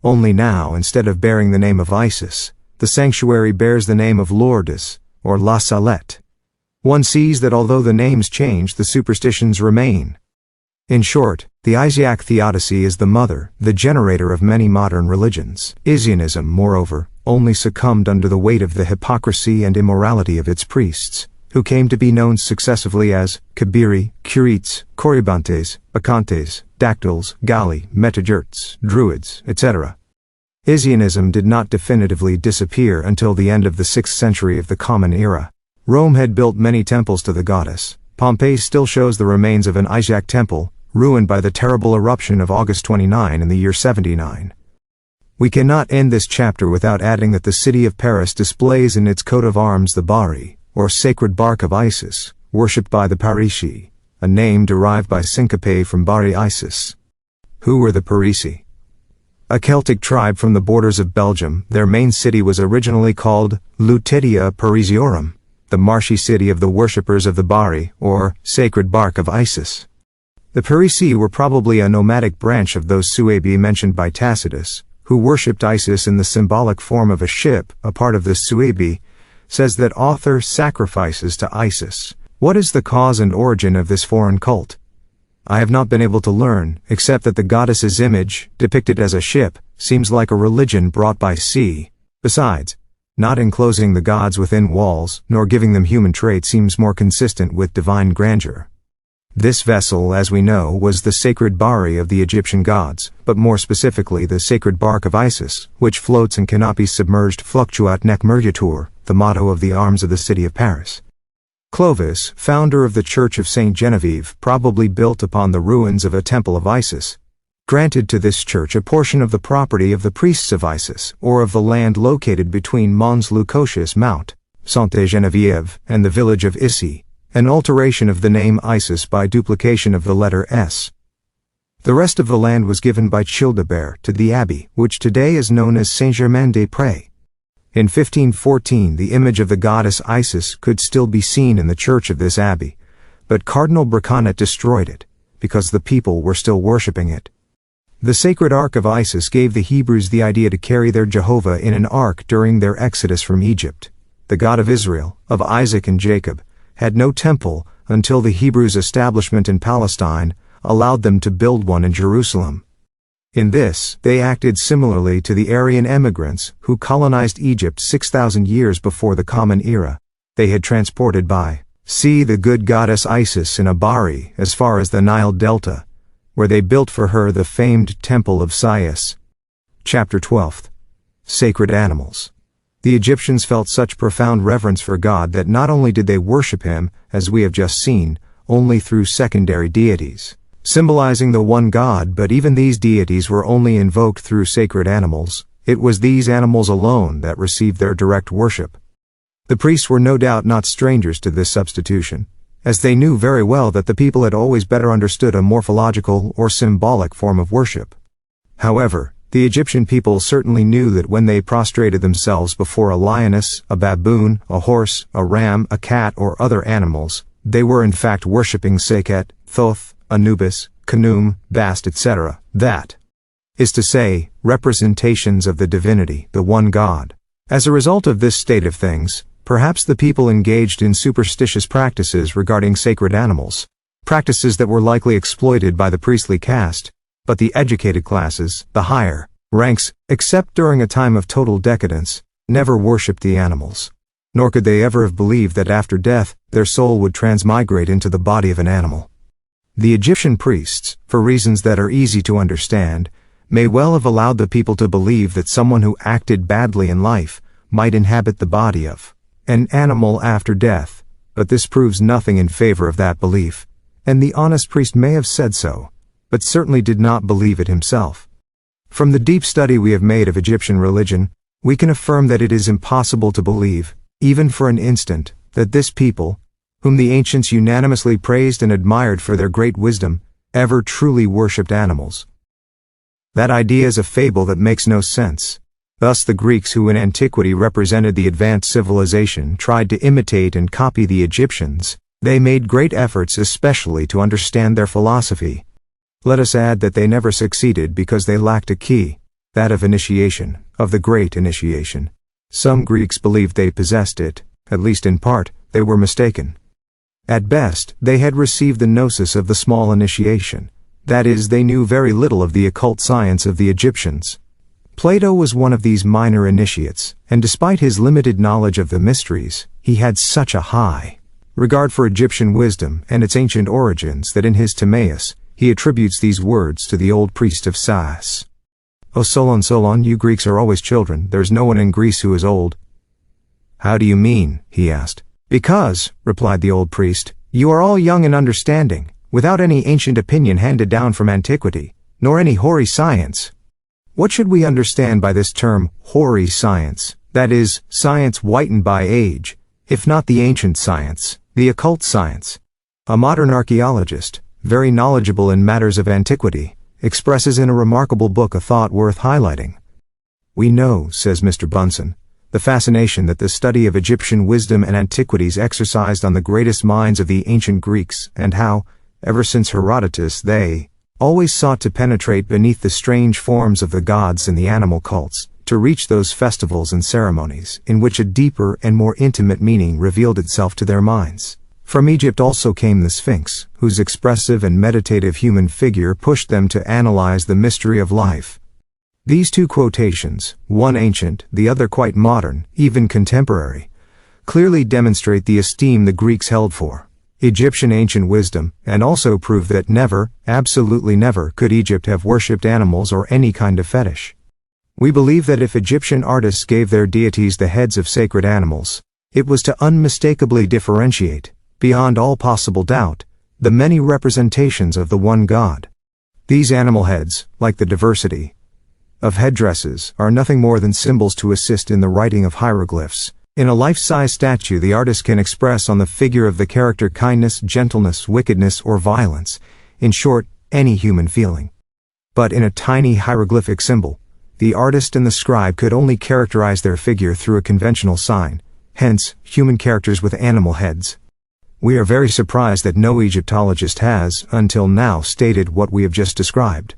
S1: only now instead of bearing the name of Isis, the sanctuary bears the name of Lourdes, or La Salette. One sees that although the names change, the superstitions remain. In short, the Isiac theodicy is the mother, the generator of many modern religions. Isianism, moreover, only succumbed under the weight of the hypocrisy and immorality of its priests, who came to be known successively as Kabiri, Curites, Corybantes, Bacchantes, Dactyls, Galli, Metagerts, Druids, etc. Isianism did not definitively disappear until the end of the 6th century of the Common Era. Rome had built many temples to the goddess. Pompeii still shows the remains of an Isiac temple, ruined by the terrible eruption of August 29 in the year 79. We cannot end this chapter without adding that the city of Paris displays in its coat of arms the Bari, or sacred bark of Isis, worshipped by the Parisi, a name derived by syncope from Bari Isis. Who were the Parisi? A Celtic tribe from the borders of Belgium. Their main city was originally called Lutetia Parisiorum, the marshy city of the worshippers of the Bari, or sacred bark of Isis. The Parisi were probably a nomadic branch of those Suebi mentioned by Tacitus, who worshipped Isis in the symbolic form of a ship. A part of this Suebi says that author sacrifices to Isis. What is the cause and origin of this foreign cult? I have not been able to learn, except that the goddess's image, depicted as a ship, seems like a religion brought by sea. Besides, not enclosing the gods within walls, nor giving them human traits seems more consistent with divine grandeur. This vessel, as we know, was the sacred Bari of the Egyptian gods, but more specifically the sacred bark of Isis, which floats and cannot be submerged. Fluctuat nec mergitur, the motto of the arms of the city of Paris. Clovis, founder of the Church of Saint Genevieve, probably built upon the ruins of a temple of Isis, granted to this church a portion of the property of the priests of Isis, or of the land located between Mons Lucocius Mount, Sainte Geneviève, and the village of Issy, an alteration of the name Isis by duplication of the letter S. The rest of the land was given by Childebert to the abbey, which today is known as Saint-Germain-des-Prés. In 1514 the image of the goddess Isis could still be seen in the church of this abbey, but Cardinal Briconet destroyed it, because the people were still worshipping it. The sacred ark of Isis gave the Hebrews the idea to carry their Jehovah in an ark during their exodus from Egypt. The God of Israel, of Isaac and Jacob, had no temple until the Hebrews' establishment in Palestine allowed them to build one in Jerusalem. In this, they acted similarly to the Aryan emigrants who colonized Egypt 6,000 years before the Common Era. They had transported by sea the good goddess Isis in a Bari as far as the Nile Delta, where they built for her the famed Temple of Sais. Chapter 12. Sacred Animals. The Egyptians felt such profound reverence for God that not only did they worship him, as we have just seen, only through secondary deities, symbolizing the one God, but even these deities were only invoked through sacred animals. It was these animals alone that received their direct worship. The priests were no doubt not strangers to this substitution, as they knew very well that the people had always better understood a morphological or symbolic form of worship. However, the Egyptian people certainly knew that when they prostrated themselves before a lioness, a baboon, a horse, a ram, a cat, or other animals, they were in fact worshipping Sekhet, Thoth, Anubis, Khnum, Bast, etc., that is to say, representations of the divinity, the one God. As a result of this state of things, perhaps the people engaged in superstitious practices regarding sacred animals, practices that were likely exploited by the priestly caste, but the educated classes, the higher ranks, except during a time of total decadence, never worshipped the animals. Nor could they ever have believed that after death, their soul would transmigrate into the body of an animal. The Egyptian priests, for reasons that are easy to understand, may well have allowed the people to believe that someone who acted badly in life might inhabit the body of an animal after death, but this proves nothing in favor of that belief, and the honest priest may have said so, but certainly did not believe it himself. From the deep study we have made of Egyptian religion, we can affirm that it is impossible to believe, even for an instant, that this people, whom the ancients unanimously praised and admired for their great wisdom, ever truly worshipped animals. That idea is a fable that makes no sense. Thus the Greeks, who in antiquity represented the advanced civilization, tried to imitate and copy the Egyptians. They made great efforts especially to understand their philosophy. Let us add that they never succeeded because they lacked a key. that of initiation, of the great initiation. Some Greeks believed they possessed it, at least in part. They were mistaken. At best, they had received the gnosis of the small initiation. That is, they knew very little of the occult science of the Egyptians. Plato was one of these minor initiates, and despite his limited knowledge of the mysteries, he had such a high regard for Egyptian wisdom and its ancient origins that in his Timaeus, he attributes these words to the old priest of Sais. "O Solon, Solon, you Greeks are always children. There's no one in Greece who is old." "How do you mean?" he asked. "Because," replied the old priest, "you are all young and understanding, without any ancient opinion handed down from antiquity, nor any hoary science." What should we understand by this term, hoary science? That is, science whitened by age, if not the ancient science, the occult science. A modern archaeologist, very knowledgeable in matters of antiquity, expresses in a remarkable book a thought worth highlighting. "We know," says Mr. Bunsen, "the fascination that the study of Egyptian wisdom and antiquities exercised on the greatest minds of the ancient Greeks, and how, ever since Herodotus, they always sought to penetrate beneath the strange forms of the gods and the animal cults, to reach those festivals and ceremonies in which a deeper and more intimate meaning revealed itself to their minds. From Egypt also came the Sphinx, whose expressive and meditative human figure pushed them to analyze the mystery of life." These two quotations, one ancient, the other quite modern, even contemporary, clearly demonstrate the esteem the Greeks held for Egyptian ancient wisdom, and also prove that never, absolutely never, could Egypt have worshipped animals or any kind of fetish. We believe that if Egyptian artists gave their deities the heads of sacred animals, it was to unmistakably differentiate, beyond all possible doubt, the many representations of the one God. These animal heads, like the diversity of headdresses, are nothing more than symbols to assist in the writing of hieroglyphs. In a life-size statue, the artist can express on the figure of the character kindness, gentleness, wickedness, or violence, in short, any human feeling. But in a tiny hieroglyphic symbol, the artist and the scribe could only characterize their figure through a conventional sign, hence, human characters with animal heads. We are very surprised that no Egyptologist has, until now, stated what we have just described.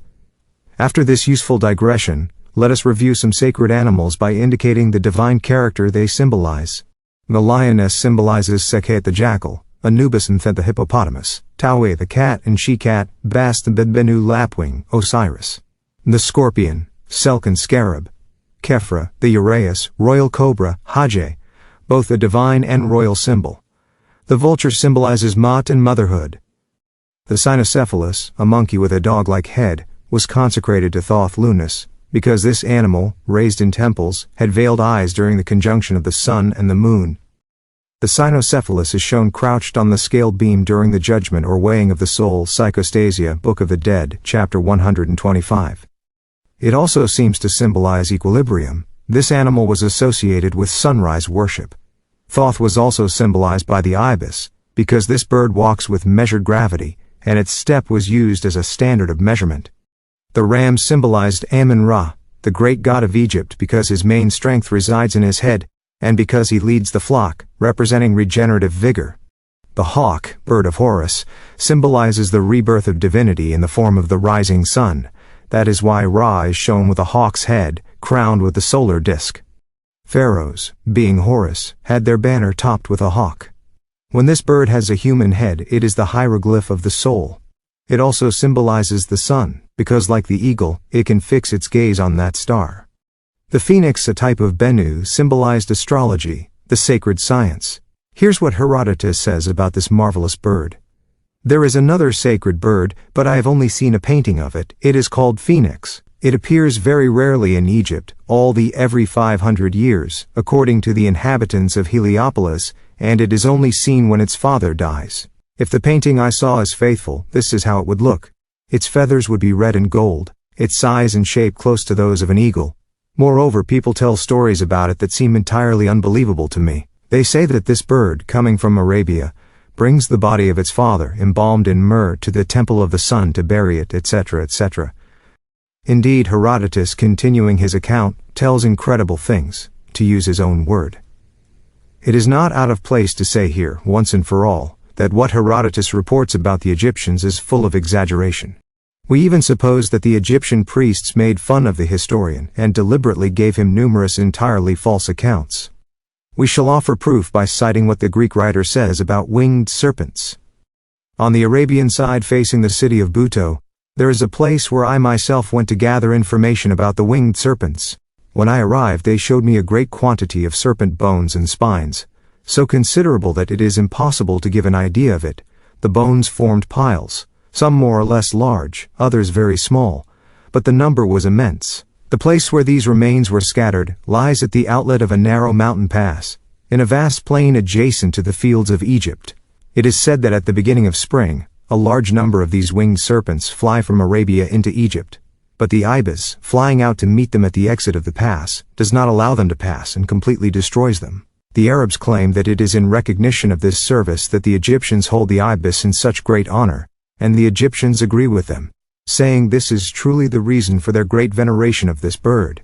S1: After this useful digression, let us review some sacred animals by indicating the divine character they symbolize. The lioness symbolizes Sekhet the jackal, Anubis and Thet the hippopotamus, Taue the cat and she-cat, Bast the Bedbenu lapwing, Osiris. The scorpion, Selk and scarab, Khepra, the uraeus, royal cobra, Hajj, both a divine and royal symbol. The vulture symbolizes Maat and motherhood. The cynocephalus, a monkey with a dog-like head, was consecrated to Thoth Lunas, because this animal, raised in temples, had veiled eyes during the conjunction of the sun and the moon. The cynocephalus is shown crouched on the scale beam during the judgment or weighing of the soul, Psychostasia, Book of the Dead, chapter 125. It also seems to symbolize equilibrium. This animal was associated with sunrise worship. Thoth was also symbolized by the ibis, because this bird walks with measured gravity, and its step was used as a standard of measurement. The ram symbolized Amun-Ra, the great god of Egypt, because his main strength resides in his head, and because he leads the flock, representing regenerative vigor. The hawk, bird of Horus, symbolizes the rebirth of divinity in the form of the rising sun. That is why Ra is shown with a hawk's head, crowned with the solar disk. Pharaohs, being Horus, had their banner topped with a hawk. When this bird has a human head, it is the hieroglyph of the soul. It also symbolizes the sun, because like the eagle, it can fix its gaze on that star. The phoenix, a type of Bennu, symbolized astrology, the sacred science. Here's what Herodotus says about this marvelous bird. There is another sacred bird, but I have only seen a painting of it. It is called phoenix. It appears very rarely in Egypt, every 500 years, according to the inhabitants of Heliopolis, and it is only seen when its father dies. If the painting I saw is faithful, this is how it would look. Its feathers would be red and gold, its size and shape close to those of an eagle. Moreover, people tell stories about it that seem entirely unbelievable to me. They say that this bird, coming from Arabia, brings the body of its father, embalmed in myrrh, to the temple of the sun to bury it, etc., etc. Indeed, Herodotus, continuing his account, tells incredible things, to use his own word. It is not out of place to say here, once and for all, that what Herodotus reports about the Egyptians is full of exaggeration. We even suppose that the Egyptian priests made fun of the historian and deliberately gave him numerous entirely false accounts. We shall offer proof by citing what the Greek writer says about winged serpents. On the Arabian side facing the city of Buto, there is a place where I myself went to gather information about the winged serpents. When I arrived, they showed me a great quantity of serpent bones and spines, so considerable that it is impossible to give an idea of it. The bones formed piles, some more or less large, others very small, but the number was immense. The place where these remains were scattered lies at the outlet of a narrow mountain pass, in a vast plain adjacent to the fields of Egypt. It is said that at the beginning of spring, a large number of these winged serpents fly from Arabia into Egypt, but the ibis, flying out to meet them at the exit of the pass, does not allow them to pass and completely destroys them. The Arabs claim that it is in recognition of this service that the Egyptians hold the ibis in such great honor, and the Egyptians agree with them, saying this is truly the reason for their great veneration of this bird.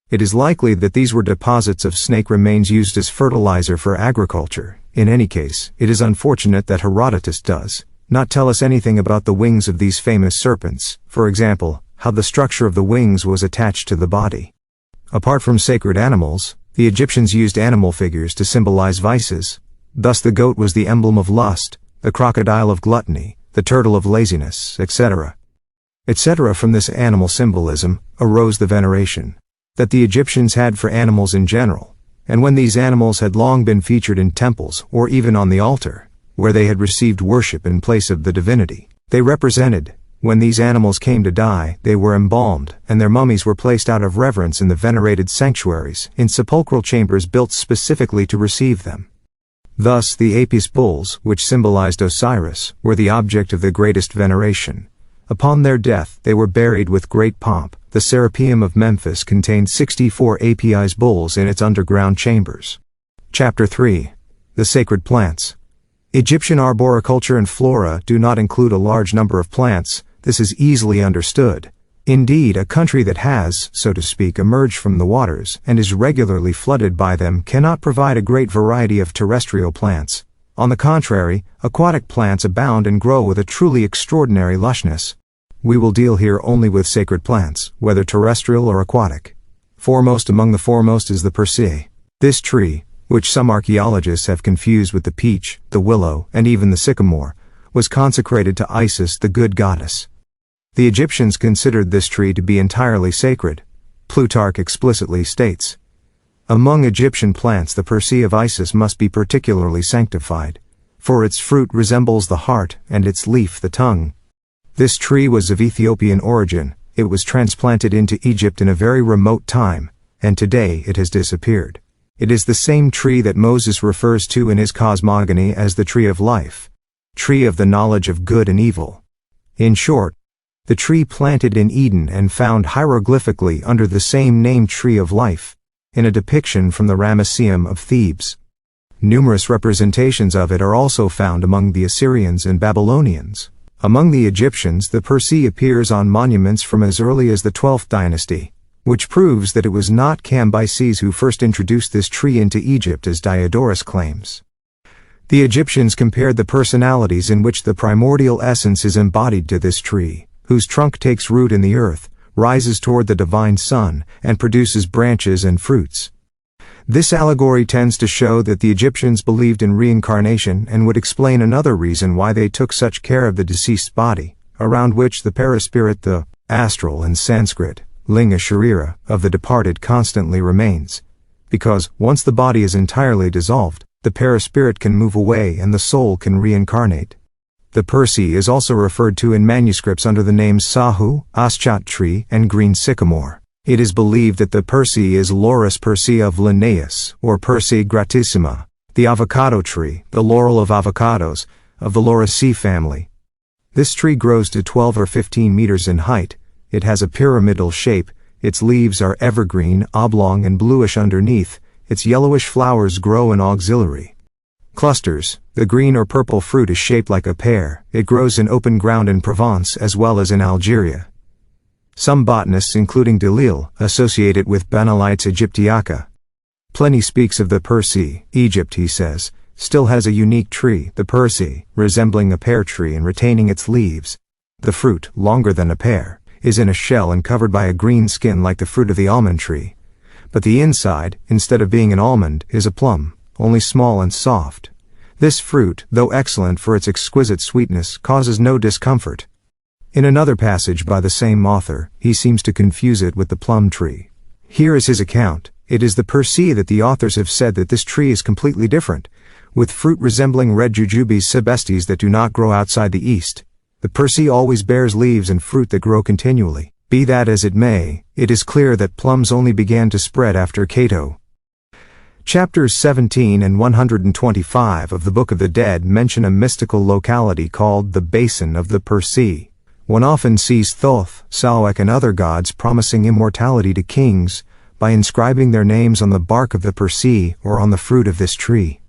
S1: It is likely that these were deposits of snake remains used as fertilizer for agriculture. In any case, it is unfortunate that Herodotus does not tell us anything about the wings of these famous serpents, for example, how the structure of the wings was attached to the body. Apart from sacred animals, the Egyptians used animal figures to symbolize vices. Thus the goat was the emblem of lust, the crocodile of gluttony, the turtle of laziness, etc. From this animal symbolism arose the veneration that the Egyptians had for animals in general, and when these animals had long been featured in temples or even on the altar, where they had received worship in place of the divinity, they represented, when these animals came to die, they were embalmed, and their mummies were placed out of reverence in the venerated sanctuaries, in sepulchral chambers built specifically to receive them. Thus the Apis bulls, which symbolized Osiris, were the object of the greatest veneration. Upon their death, they were buried with great pomp. The Serapeum of Memphis contained 64 Apis bulls in its underground chambers. Chapter 3. The Sacred Plants. Egyptian arboriculture and flora do not include a large number of plants. This is easily understood. Indeed, a country that has, so to speak, emerged from the waters and is regularly flooded by them cannot provide a great variety of terrestrial plants. On the contrary, aquatic plants abound and grow with a truly extraordinary lushness. We will deal here only with sacred plants, whether terrestrial or aquatic. Foremost among the foremost is the persea. This tree, which some archaeologists have confused with the peach, the willow, and even the sycamore, was consecrated to Isis, the good goddess. The Egyptians considered this tree to be entirely sacred. Plutarch explicitly states, "Among Egyptian plants the persea of Isis must be particularly sanctified, for its fruit resembles the heart and its leaf the tongue." This tree was of Ethiopian origin. It was transplanted into Egypt in a very remote time, and today it has disappeared. It is the same tree that Moses refers to in his cosmogony as the tree of life, tree of the knowledge of good and evil. In short, the tree planted in Eden and found hieroglyphically under the same name, tree of life, in a depiction from the Ramesseum of Thebes. Numerous representations of it are also found among the Assyrians and Babylonians. Among the Egyptians, the persea appears on monuments from as early as the 12th dynasty, which proves that it was not Cambyses who first introduced this tree into Egypt as Diodorus claims. The Egyptians compared the personalities in which the primordial essence is embodied to this tree, whose trunk takes root in the earth, rises toward the divine sun, and produces branches and fruits. This allegory tends to show that the Egyptians believed in reincarnation and would explain another reason why they took such care of the deceased body, around which the paraspirit, the astral in Sanskrit, linga sharira, of the departed constantly remains. Because, once the body is entirely dissolved, the paraspirit can move away and the soul can reincarnate. The persea is also referred to in manuscripts under the names sahu, aschat tree, and green sycamore. It is believed that the persea is Laurus persea of Linnaeus, or Persea gratissima, the avocado tree, the laurel of avocados, of the Lauraceae family. This tree grows to 12 or 15 meters in height. It has a pyramidal shape. Its leaves are evergreen, oblong, and bluish underneath. Its yellowish flowers grow in auxiliary clusters. The green or purple fruit is shaped like a pear. It grows in open ground in Provence as well as in Algeria. Some botanists, including Delille, associate it with Banalites aegyptiaca. Pliny speaks of the persea. Egypt, he says, still has a unique tree, the persea, resembling a pear tree and retaining its leaves. The fruit, longer than a pear, is in a shell and covered by a green skin like the fruit of the almond tree. But the inside, instead of being an almond, is a plum, only small and soft. This fruit, though excellent for its exquisite sweetness, causes no discomfort. In another passage by the same author, he seems to confuse it with the plum tree. Here is his account. It is the per se that the authors have said that this tree is completely different, with fruit resembling red jujubes sebestes that do not grow outside the east. The per se always bears leaves and fruit that grow continually. Be that as it may, it is clear that plums only began to spread after Cato. Chapters 17 and 125 of the Book of the Dead mention a mystical locality called the Basin of the per se. One often sees Thoth, Sawek and other gods promising immortality to kings by inscribing their names on the bark of the per se or on the fruit of this tree.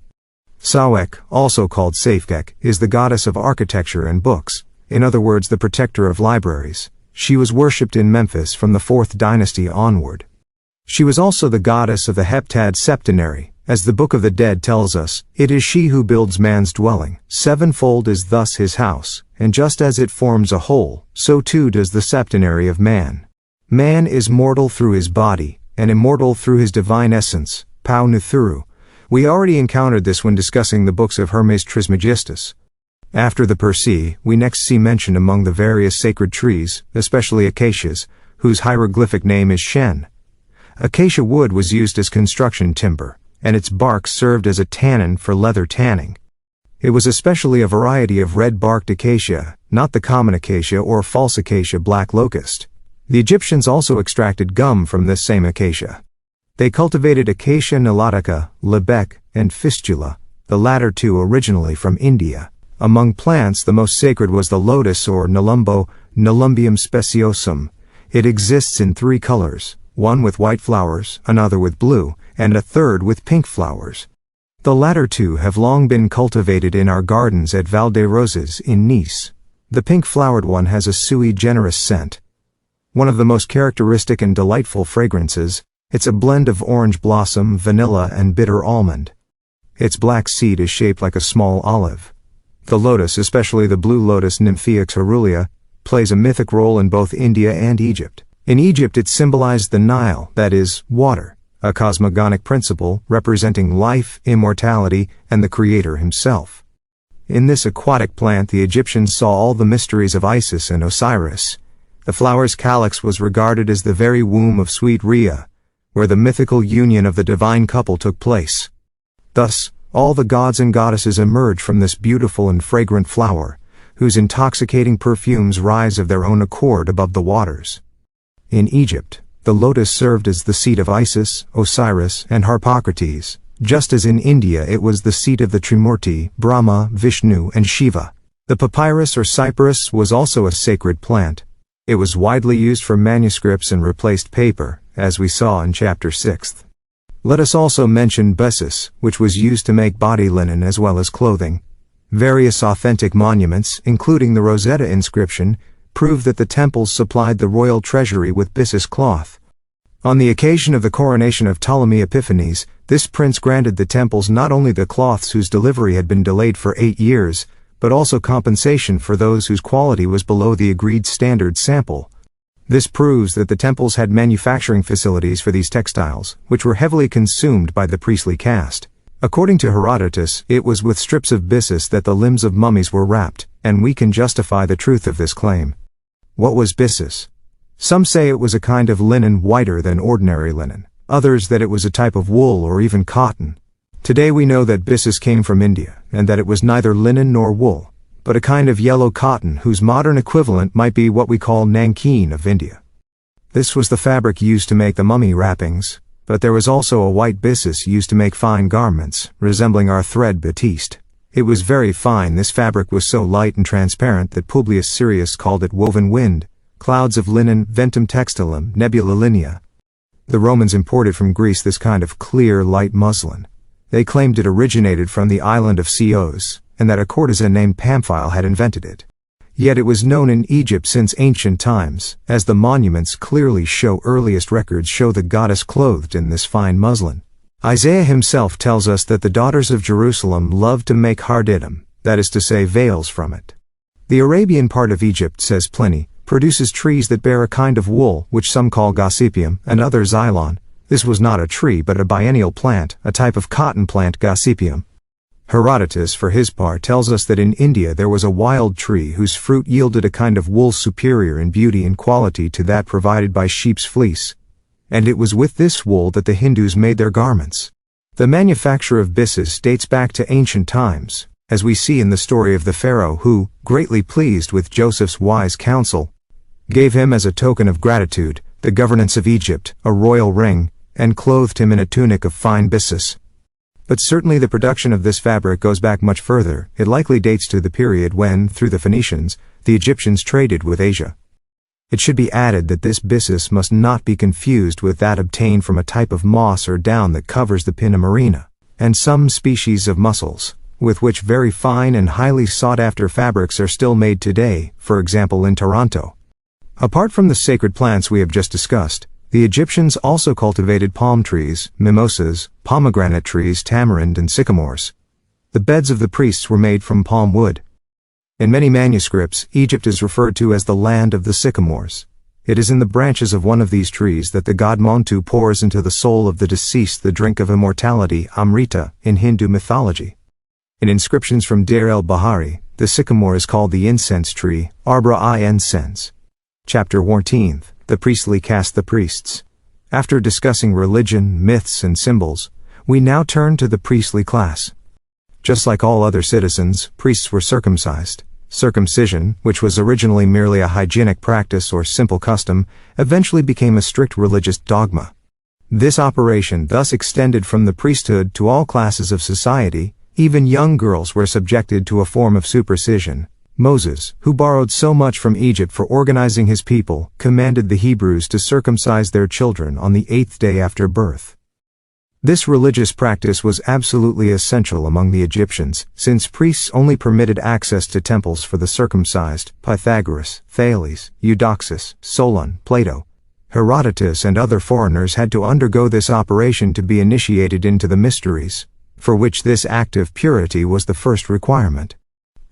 S1: Sawek, also called Safkek, is the goddess of architecture and books, in other words the protector of libraries. She was worshipped in Memphis from the 4th dynasty onward. She was also the goddess of the heptad septenary. As the Book of the Dead tells us, it is she who builds man's dwelling. Sevenfold is thus his house, and just as it forms a whole, so too does the septenary of man. Man is mortal through his body, and immortal through his divine essence, Pau Nuthuru. We already encountered this when discussing the books of Hermes Trismegistus. After the per se, we next see mention among the various sacred trees, especially acacias, whose hieroglyphic name is Shen. Acacia wood was used as construction timber, and its bark served as a tannin for leather tanning. It was especially a variety of red-barked acacia, not the common acacia or false acacia black locust. The Egyptians also extracted gum from this same acacia. They cultivated Acacia nilotica, lebec, and fistula, the latter two originally from India. Among plants the most sacred was the lotus or nelumbo, Nelumbium speciosum. It exists in 3 colors, one with white flowers, another with blue, and a third with pink flowers. The latter two have long been cultivated in our gardens at Val des Roses in Nice. The pink-flowered one has a sui generis scent. One of the most characteristic and delightful fragrances, it's a blend of orange blossom, vanilla, and bitter almond. Its black seed is shaped like a small olive. The lotus, especially the blue lotus Nymphaea caerulea, plays a mythic role in both India and Egypt. In Egypt it symbolized the Nile, that is, water, a cosmogonic principle representing life, immortality, and the Creator himself. In this aquatic plant the Egyptians saw all the mysteries of Isis and Osiris. The flower's calyx was regarded as the very womb of sweet Rhea, where the mythical union of the divine couple took place. Thus, all the gods and goddesses emerge from this beautiful and fragrant flower, whose intoxicating perfumes rise of their own accord above the waters. In Egypt, the lotus served as the seat of Isis, Osiris, and Harpocrates, just as in India it was the seat of the Trimurti, Brahma, Vishnu, and Shiva. The papyrus or cypress was also a sacred plant. It was widely used for manuscripts and replaced paper, as we saw in Chapter 6. Let us also mention byssus, which was used to make body linen as well as clothing. Various authentic monuments, including the Rosetta inscription, prove that the temples supplied the royal treasury with byssus cloth. On the occasion of the coronation of Ptolemy Epiphanes, this prince granted the temples not only the cloths whose delivery had been delayed for 8 years, but also compensation for those whose quality was below the agreed standard sample. This proves that the temples had manufacturing facilities for these textiles, which were heavily consumed by the priestly caste. According to Herodotus, it was with strips of byssus that the limbs of mummies were wrapped, and we can justify the truth of this claim. What was byssus? Some say it was a kind of linen whiter than ordinary linen, others that it was a type of wool or even cotton. Today we know that byssus came from India, and that it was neither linen nor wool, but a kind of yellow cotton whose modern equivalent might be what we call nankeen of India. This was the fabric used to make the mummy wrappings, but there was also a white byssus used to make fine garments, resembling our thread batiste. It was very fine. This fabric was so light and transparent that Publius Sirius called it woven wind, clouds of linen, ventum textilum, nebula linea. The Romans imported from Greece this kind of clear, light muslin. They claimed it originated from the island of Chios, and that a courtesan named Pamphile had invented it. Yet it was known in Egypt since ancient times, as the monuments clearly show. Earliest records show the goddess clothed in this fine muslin. Isaiah himself tells us that the daughters of Jerusalem loved to make hardidim, that is to say veils from it. The Arabian part of Egypt, says Pliny, produces trees that bear a kind of wool, which some call gossypium, and others xylon. This was not a tree but a biennial plant, a type of cotton plant, gossypium. Herodotus, for his part, tells us that in India there was a wild tree whose fruit yielded a kind of wool superior in beauty and quality to that provided by sheep's fleece. And it was with this wool that the Hindus made their garments. The manufacture of byssus dates back to ancient times, as we see in the story of the pharaoh who, greatly pleased with Joseph's wise counsel, gave him as a token of gratitude the governance of Egypt, a royal ring, and clothed him in a tunic of fine byssus. But certainly the production of this fabric goes back much further. It likely dates to the period when, through the Phoenicians, the Egyptians traded with Asia. It should be added that this byssus must not be confused with that obtained from a type of moss or down that covers the pinna marina, and some species of mussels, with which very fine and highly sought-after fabrics are still made today, for example in Taranto. Apart from the sacred plants we have just discussed, the Egyptians also cultivated palm trees, mimosas, pomegranate trees, tamarind, and sycamores. The beds of the priests were made from palm wood. In many manuscripts, Egypt is referred to as the land of the sycamores. It is in the branches of one of these trees that the god Montu pours into the soul of the deceased the drink of immortality, Amrita, in Hindu mythology. In inscriptions from Deir el-Bahari, the sycamore is called the incense tree, Arbra-i-Incense. Chapter 14. The priestly caste. The priests. After discussing religion, myths, and symbols, we now turn to the priestly class. Just like all other citizens, priests were circumcised. Circumcision, which was originally merely a hygienic practice or simple custom, eventually became a strict religious dogma. This operation thus extended from the priesthood to all classes of society. Even young girls were subjected to a form of supercision. Moses, who borrowed so much from Egypt for organizing his people, commanded the Hebrews to circumcise their children on the 8th day after birth. This religious practice was absolutely essential among the Egyptians, since priests only permitted access to temples for the circumcised. Pythagoras, Thales, Eudoxus, Solon, Plato, Herodotus, and other foreigners had to undergo this operation to be initiated into the mysteries, for which this act of purity was the first requirement.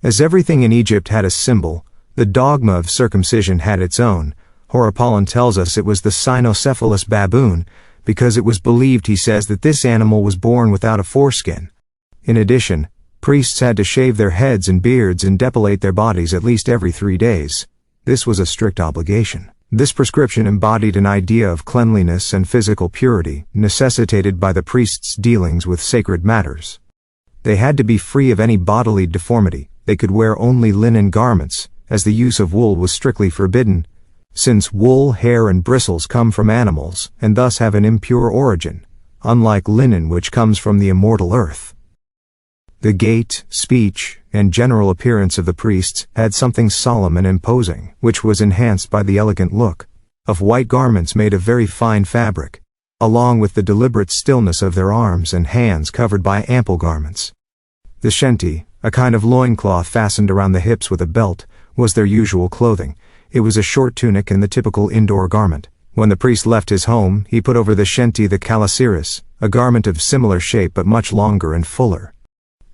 S1: As everything in Egypt had a symbol, the dogma of circumcision had its own. Horopahlon tells us it was the cynocephalous baboon, because it was believed, he says, that this animal was born without a foreskin. In addition, priests had to shave their heads and beards and depilate their bodies at least every 3 days. This was a strict obligation. This prescription embodied an idea of cleanliness and physical purity, necessitated by the priests' dealings with sacred matters. They had to be free of any bodily deformity. They could wear only linen garments, as the use of wool was strictly forbidden, since wool, hair, and bristles come from animals, and thus have an impure origin, unlike linen which comes from the immortal earth. The gait, speech, and general appearance of the priests had something solemn and imposing, which was enhanced by the elegant look of white garments made of very fine fabric, along with the deliberate stillness of their arms and hands covered by ample garments. The shenty, a kind of loincloth fastened around the hips with a belt, was their usual clothing. It was a short tunic and the typical indoor garment. When the priest left his home, he put over the shenty the calasiris, a garment of similar shape but much longer and fuller.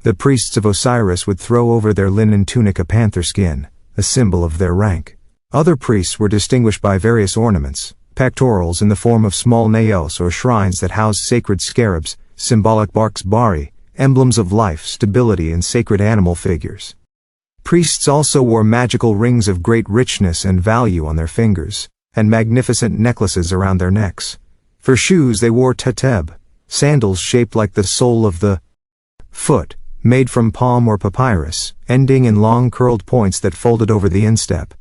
S1: The priests of Osiris would throw over their linen tunic a panther skin, a symbol of their rank. Other priests were distinguished by various ornaments, pectorals in the form of small naos or shrines that housed sacred scarabs, symbolic barks bari, emblems of life, stability, and sacred animal figures. Priests also wore magical rings of great richness and value on their fingers, and magnificent necklaces around their necks. For shoes they wore tateb, sandals shaped like the sole of the foot, made from palm or papyrus, ending in long curled points that folded over the instep.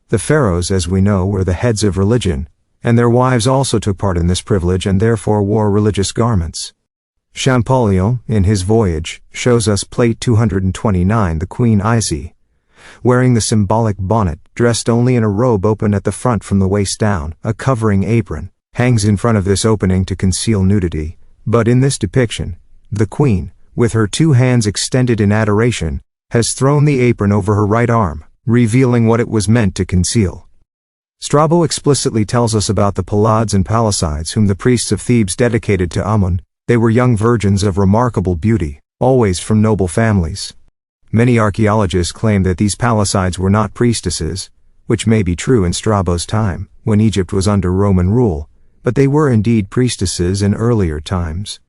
S1: The pharaohs, as we know, were the heads of religion, and their wives also took part in this privilege and therefore wore religious garments. Champollion, in his Voyage, shows us plate 229 the Queen Isis, wearing the symbolic bonnet, dressed only in a robe open at the front from the waist down. A covering apron hangs in front of this opening to conceal nudity, but in this depiction, the queen, with her 2 hands extended in adoration, has thrown the apron over her right arm, revealing what it was meant to conceal. Strabo explicitly tells us about the Pallades and Pallasides whom the priests of Thebes dedicated to Amun. They were young virgins of remarkable beauty, always from noble families. Many archaeologists claim that these pallicides were not priestesses, which may be true in Strabo's time, when Egypt was under Roman rule, but they were indeed priestesses in earlier times.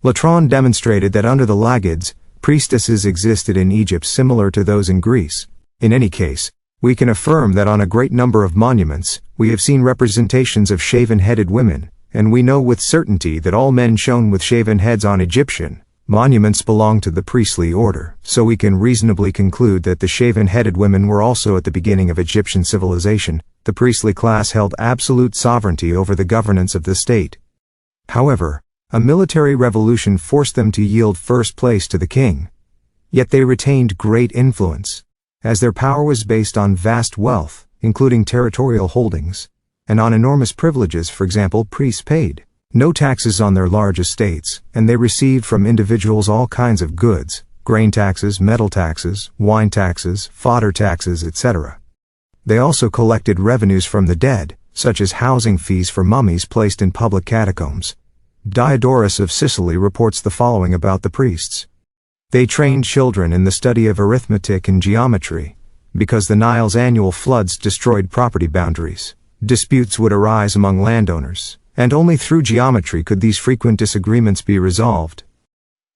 S1: Latran demonstrated that under the Lagids, priestesses existed in Egypt similar to those in Greece. In any case, we can affirm that on a great number of monuments, we have seen representations of shaven-headed women, and we know with certainty that all men shown with shaven heads on Egyptian monuments belong to the priestly order, so we can reasonably conclude that the shaven-headed women were also at the beginning of Egyptian civilization. The priestly class held absolute sovereignty over the governance of the state. However, a military revolution forced them to yield first place to the king. Yet they retained great influence, as their power was based on vast wealth, including territorial holdings, and on enormous privileges. For example, priests paid no taxes on their large estates, and they received from individuals all kinds of goods, grain taxes, metal taxes, wine taxes, fodder taxes, etc. They also collected revenues from the dead, such as housing fees for mummies placed in public catacombs. Diodorus of Sicily reports the following about the priests. They trained children in the study of arithmetic and geometry. Because the Nile's annual floods destroyed property boundaries, disputes would arise among landowners, and only through geometry could these frequent disagreements be resolved.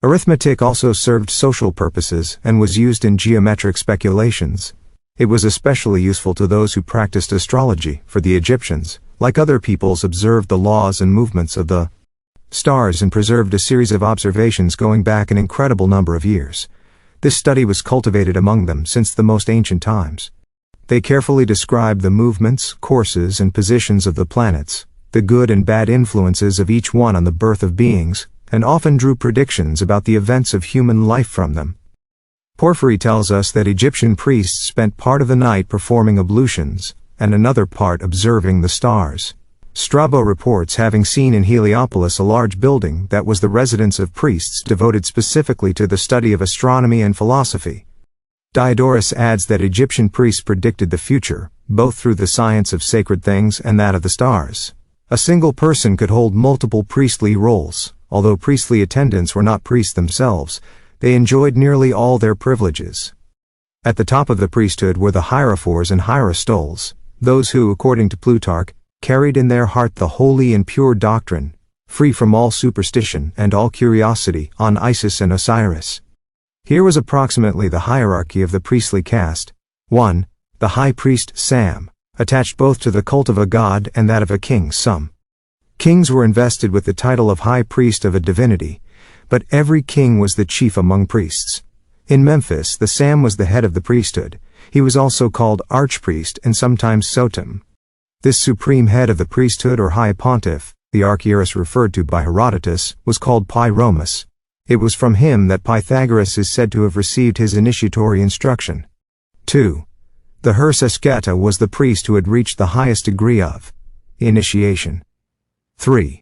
S1: Arithmetic also served social purposes and was used in geometric speculations. It was especially useful to those who practiced astrology, for the Egyptians, like other peoples, observed the laws and movements of the stars and preserved a series of observations going back an incredible number of years. This study was cultivated among them since the most ancient times. They carefully described the movements, courses, and positions of the planets, the good and bad influences of each one on the birth of beings, and often drew predictions about the events of human life from them. Porphyry tells us that Egyptian priests spent part of the night performing ablutions, and another part observing the stars. Strabo reports having seen in Heliopolis a large building that was the residence of priests devoted specifically to the study of astronomy and philosophy. Diodorus adds that Egyptian priests predicted the future, both through the science of sacred things and that of the stars. A single person could hold multiple priestly roles. Although priestly attendants were not priests themselves, they enjoyed nearly all their privileges. At the top of the priesthood were the hierophores and hierostoles, those who, according to Plutarch, carried in their heart the holy and pure doctrine, free from all superstition and all curiosity, on Isis and Osiris. Here was approximately the hierarchy of the priestly caste. 1. The high priest Sam, attached both to the cult of a god and that of a king. Some kings were invested with the title of high priest of a divinity, but every king was the chief among priests. In Memphis, the Sam was the head of the priesthood. He was also called archpriest and sometimes sotum. This supreme head of the priesthood or high pontiff, the archieros referred to by Herodotus, was called Pyromus. It was from him that Pythagoras is said to have received his initiatory instruction. 2. The Hersesketa was the priest who had reached the highest degree of initiation. 3.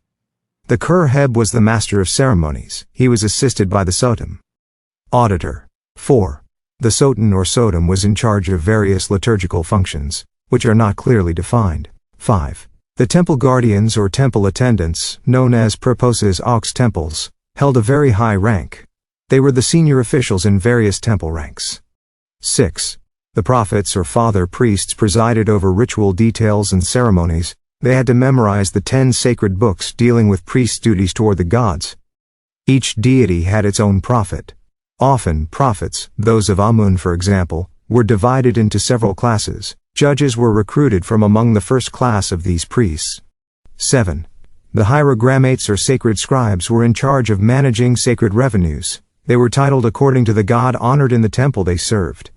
S1: The Khur-heb was the master of ceremonies. He was assisted by the sotum. Auditor. 4. The sotin or sotum was in charge of various liturgical functions, which are not clearly defined. 5. The temple guardians or temple attendants, known as preposes aux temples, held a very high rank. They were the senior officials in various temple ranks. 6. The prophets or father priests presided over ritual details and ceremonies. They had to memorize the 10 sacred books dealing with priests' duties toward the gods. Each deity had its own prophet. Often, prophets, those of Amun for example, were divided into several classes. Judges were recruited from among the first class of these priests. 7. The hierogrammates or sacred scribes were in charge of managing sacred revenues. They were titled according to the god honored in the temple they served.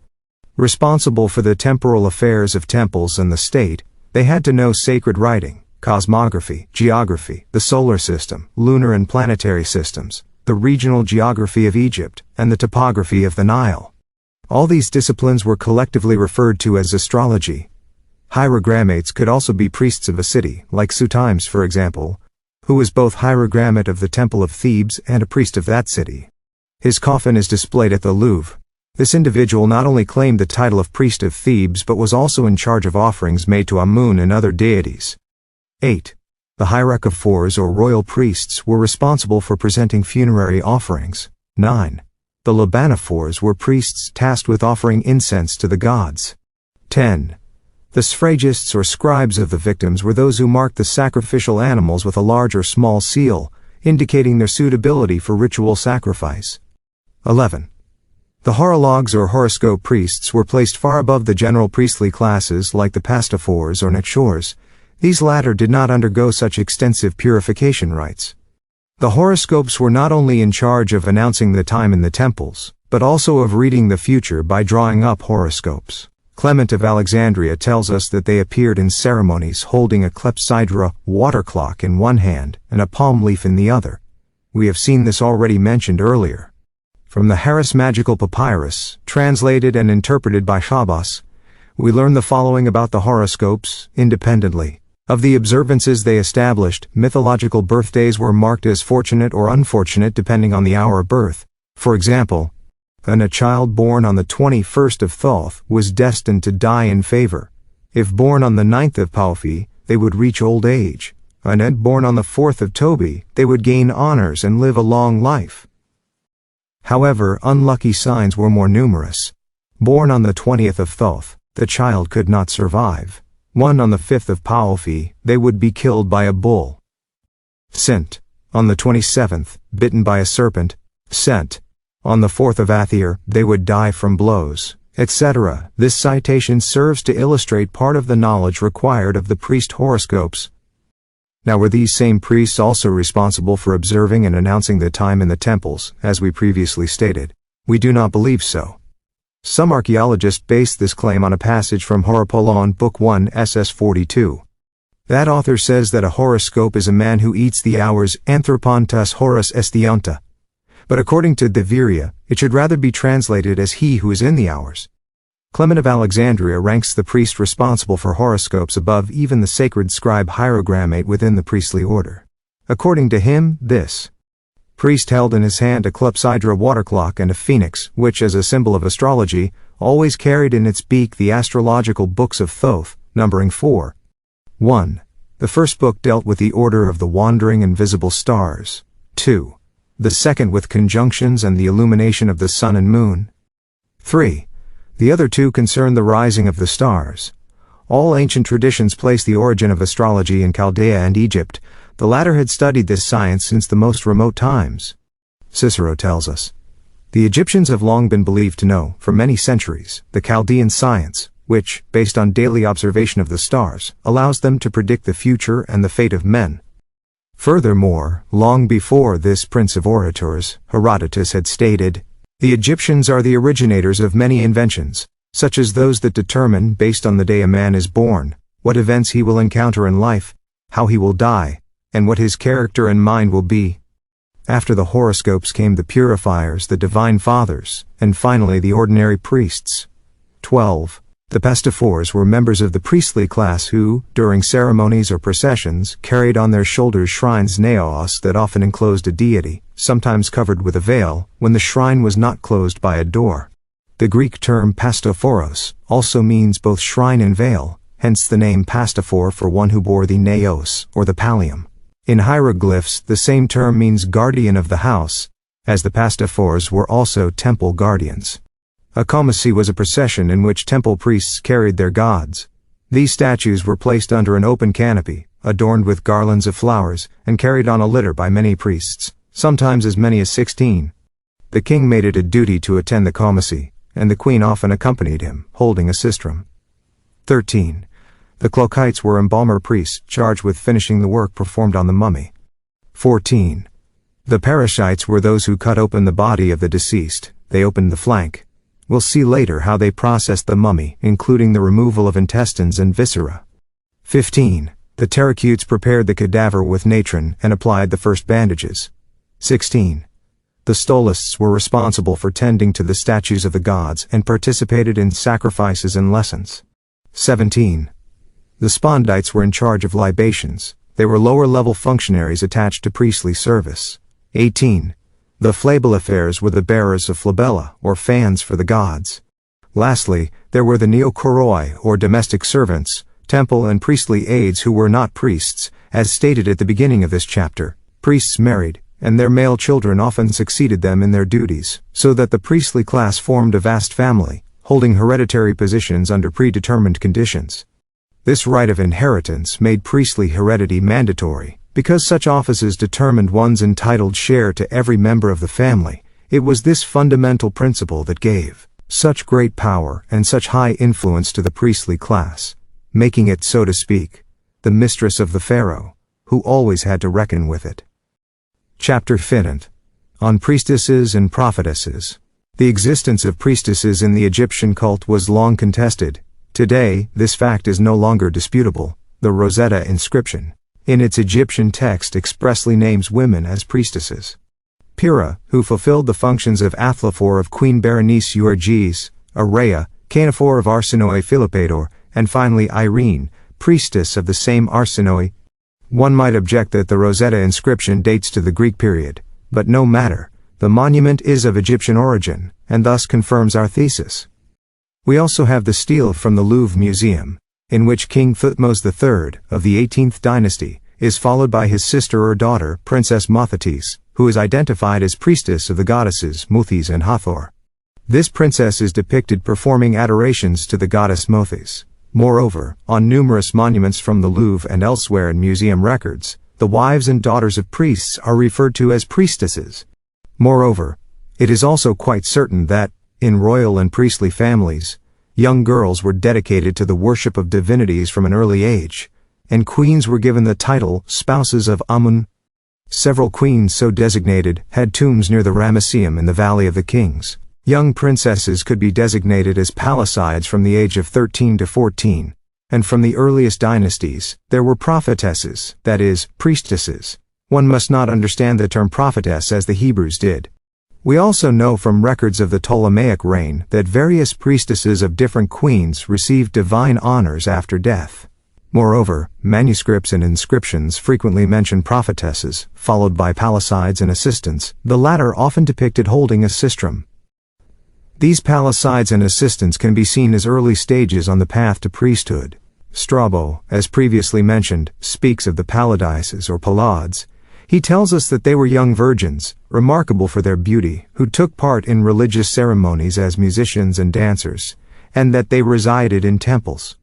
S1: Responsible for the temporal affairs of temples and the state, they had to know sacred writing, cosmography, geography, the solar system, lunar and planetary systems, the regional geography of Egypt, and the topography of the Nile. All these disciplines were collectively referred to as astrology. Hierogrammates could also be priests of a city, like Sutimes for example, who was both hierogrammate of the Temple of Thebes and a priest of that city. His coffin is displayed at the Louvre. This individual not only claimed the title of priest of Thebes but was also in charge of offerings made to Amun and other deities. 8. The hierophores or royal priests were responsible for presenting funerary offerings. 9. The labanophores were priests tasked with offering incense to the gods. 10. The suffragists or scribes of the victims were those who marked the sacrificial animals with a large or small seal, indicating their suitability for ritual sacrifice. 11. The horologs or horoscope priests were placed far above the general priestly classes like the pastophores or nechors. These latter did not undergo such extensive purification rites. The horoscopes were not only in charge of announcing the time in the temples, but also of reading the future by drawing up horoscopes. Clement of Alexandria tells us that they appeared in ceremonies holding a clepsydra water clock in one hand and a palm leaf in the other. We have seen this already mentioned earlier. From the Harris Magical Papyrus, translated and interpreted by Shabbos, we learn the following about the horoscopes, independently of the observances they established. Mythological birthdays were marked as fortunate or unfortunate depending on the hour of birth. For example, a child born on the 21st of Thoth was destined to die in favor. If born on the 9th of Paufi, they would reach old age. And born on the 4th of Tobi, they would gain honors and live a long life. However, unlucky signs were more numerous. Born on the 20th of Thoth, the child could not survive. One on the 5th of Paufi, they would be killed by a bull. Sint. On the 27th, bitten by a serpent. Sent. On the 4th of Aether, they would die from blows, etc. This citation serves to illustrate part of the knowledge required of the priest horoscopes. Now, were these same priests also responsible for observing and announcing the time in the temples, as we previously stated? We do not believe so. Some archaeologists base this claim on a passage from Horapolon Book 1 SS 42. That author says that a horoscope is a man who eats the hours anthropontas horas estionta. But according to Deveria, it should rather be translated as he who is in the hours. Clement of Alexandria ranks the priest responsible for horoscopes above even the sacred scribe hierogrammate within the priestly order. According to him, this priest held in his hand a clepsydra water clock and a phoenix, which, as a symbol of astrology, always carried in its beak the astrological books of Thoth, numbering 4. 1. The first book dealt with the order of the wandering and visible stars. 2. The second with conjunctions and the illumination of the sun and moon. 3. The other two concern the rising of the stars. All ancient traditions place the origin of astrology in Chaldea and Egypt. The latter had studied this science since the most remote times. Cicero tells us, the Egyptians have long been believed to know, for many centuries, the Chaldean science, which, based on daily observation of the stars, allows them to predict the future and the fate of men. Furthermore, long before this prince of orators, Herodotus had stated, the Egyptians are the originators of many inventions, such as those that determine, based on the day a man is born, what events he will encounter in life, how he will die, and what his character and mind will be. After the horoscopes came the purifiers, the divine fathers, and finally the ordinary priests. 12. The pastophores were members of the priestly class who, during ceremonies or processions, carried on their shoulders shrines naos that often enclosed a deity, sometimes covered with a veil, when the shrine was not closed by a door. The Greek term pastophoros also means both shrine and veil, hence the name pastophore for one who bore the naos, or the pallium. In hieroglyphs, the same term means guardian of the house, as the pastophores were also temple guardians. A commissary was a procession in which temple priests carried their gods. These statues were placed under an open canopy, adorned with garlands of flowers, and carried on a litter by many priests, sometimes as many as 16. The king made it a duty to attend the commissary, and the queen often accompanied him, holding a sistrum. 13. The Cloakites were embalmer priests charged with finishing the work performed on the mummy. 14. The Parashites were those who cut open the body of the deceased. They opened the flank. We'll see later how they processed the mummy, including the removal of intestines and viscera. 15. The Teraceutes prepared the cadaver with natron and applied the first bandages. 16. The Stolists were responsible for tending to the statues of the gods and participated in sacrifices and lessons. 17. The Spondites were in charge of libations. They were lower-level functionaries attached to priestly service. 18. The Flabellifers were the bearers of flabella, or fans for the gods. Lastly, there were the neokoroi, or domestic servants, temple and priestly aides who were not priests, as stated at the beginning of this chapter. Priests married, and their male children often succeeded them in their duties, so that the priestly class formed a vast family, holding hereditary positions under predetermined conditions. This right of inheritance made priestly heredity mandatory, because such offices determined one's entitled share to every member of the family. It was this fundamental principle that gave such great power and such high influence to the priestly class, making it, so to speak, the mistress of the pharaoh, who always had to reckon with it. Chapter 5 on Priestesses and Prophetesses. The existence of priestesses in the Egyptian cult was long contested. Today, this fact is no longer disputable. The Rosetta inscription, in its Egyptian text, expressly names women as priestesses. Pyrrha, who fulfilled the functions of Athlaphor of Queen Berenice Euergetes, Arrhea, Canophor of Arsinoe Philopator, and finally Irene, priestess of the same Arsinoe. One might object that the Rosetta inscription dates to the Greek period, but no matter, the monument is of Egyptian origin, and thus confirms our thesis. We also have the stele from the Louvre Museum, in which King Thutmose III, of the 18th dynasty, is followed by his sister or daughter, Princess Motifs, who is identified as priestess of the goddesses Mothis and Hathor. This princess is depicted performing adorations to the goddess Mothis. Moreover, on numerous monuments from the Louvre and elsewhere in museum records, the wives and daughters of priests are referred to as priestesses. Moreover, it is also quite certain that, in royal and priestly families, young girls were dedicated to the worship of divinities from an early age, and queens were given the title spouses of Amun. Several queens so designated had tombs near the Ramesseum in the Valley of the Kings. Young princesses could be designated as Palicides from the age of 13 to 14, and from the earliest dynasties, there were prophetesses, that is, priestesses. One must not understand the term prophetess as the Hebrews did. We also know from records of the Ptolemaic reign that various priestesses of different queens received divine honors after death. Moreover, manuscripts and inscriptions frequently mention prophetesses, followed by Palicides and assistants, the latter often depicted holding a sistrum. These Palicides and assistants can be seen as early stages on the path to priesthood. Strabo, as previously mentioned, speaks of the Paladices or Palades. He tells us that they were young virgins, remarkable for their beauty, who took part in religious ceremonies as musicians and dancers, and that they resided in temples.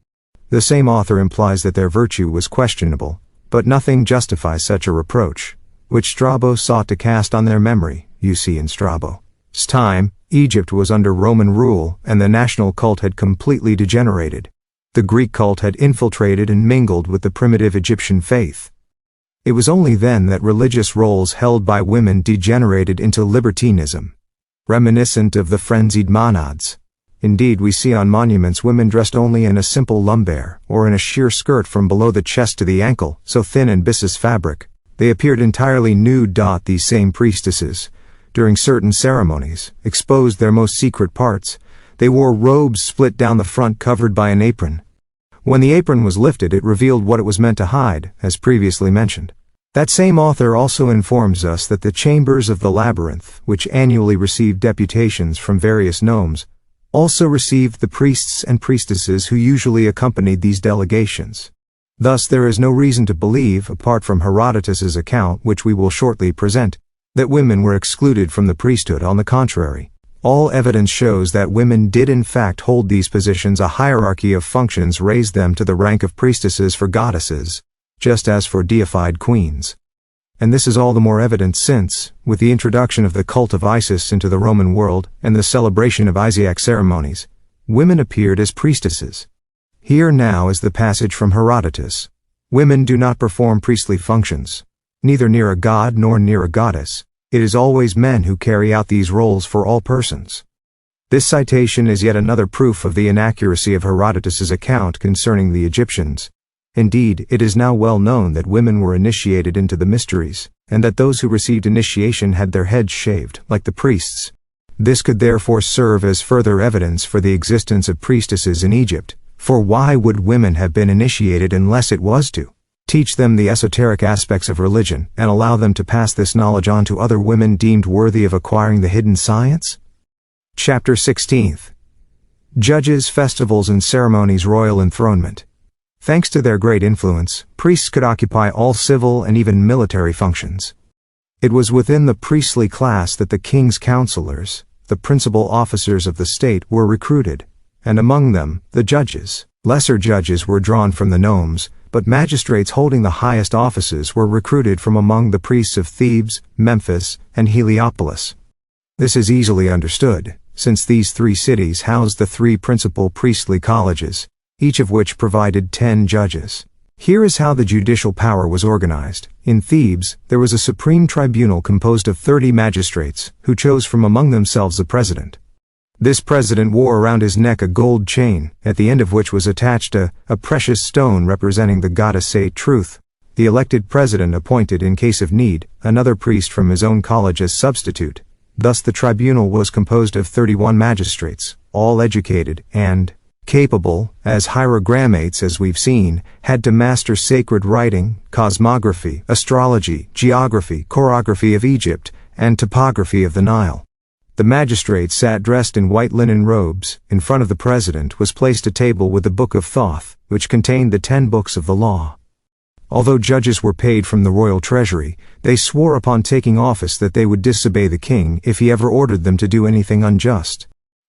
S1: The same author implies that their virtue was questionable, but nothing justifies such a reproach, which Strabo sought to cast on their memory. You see, in Strabo's time, Egypt was under Roman rule, and the national cult had completely degenerated. The Greek cult had infiltrated and mingled with the primitive Egyptian faith. It was only then that religious roles held by women degenerated into libertinism, reminiscent of the frenzied monades. Indeed, we see on monuments women dressed only in a simple lambert, or in a sheer skirt from below the chest to the ankle, so thin and byssus fabric. They appeared entirely nude. These same priestesses, during certain ceremonies, exposed their most secret parts. They wore robes split down the front covered by an apron. When the apron was lifted, it revealed what it was meant to hide, as previously mentioned. That same author also informs us that the chambers of the labyrinth, which annually received deputations from various nomes, also received the priests and priestesses who usually accompanied these delegations. Thus there is no reason to believe, apart from Herodotus's account, which we will shortly present, that women were excluded from the priesthood. On the contrary, all evidence shows that women did in fact hold these positions. A hierarchy of functions raised them to the rank of priestesses for goddesses, just as for deified queens. And this is all the more evident since, with the introduction of the cult of Isis into the Roman world and the celebration of Isiac ceremonies, women appeared as priestesses. Here now is the passage from Herodotus. Women do not perform priestly functions, neither near a god nor near a goddess. It is always men who carry out these roles for all persons. This citation is yet another proof of the inaccuracy of Herodotus's account concerning the Egyptians. Indeed, it is now well known that women were initiated into the mysteries, and that those who received initiation had their heads shaved, like the priests. This could therefore serve as further evidence for the existence of priestesses in Egypt, for why would women have been initiated unless it was to teach them the esoteric aspects of religion, and allow them to pass this knowledge on to other women deemed worthy of acquiring the hidden science? Chapter 16. Judges, Festivals and Ceremonies. Royal enthronement. Thanks to their great influence, priests could occupy all civil and even military functions. It was within the priestly class that the king's counselors, the principal officers of the state, were recruited, and among them, the judges. Lesser judges were drawn from the nomes, but magistrates holding the highest offices were recruited from among the priests of Thebes, Memphis, and Heliopolis. This is easily understood, since these three cities housed the three principal priestly colleges, each of which provided 10 judges. Here is how the judicial power was organized. In Thebes, there was a supreme tribunal composed of 30 magistrates, who chose from among themselves a president. This president wore around his neck a gold chain, at the end of which was attached a precious stone representing the goddess Truth. The elected president appointed, in case of need, another priest from his own college as substitute. Thus the tribunal was composed of 31 magistrates, all educated and capable, as hierogrammates, as we've seen, had to master sacred writing, cosmography, astrology, geography, chorography of Egypt, and topography of the Nile. The magistrates sat dressed in white linen robes. In front of the president was placed a table with the Book of Thoth, which contained the 10 books of the law. Although judges were paid from the royal treasury, they swore upon taking office that they would disobey the king if he ever ordered them to do anything unjust.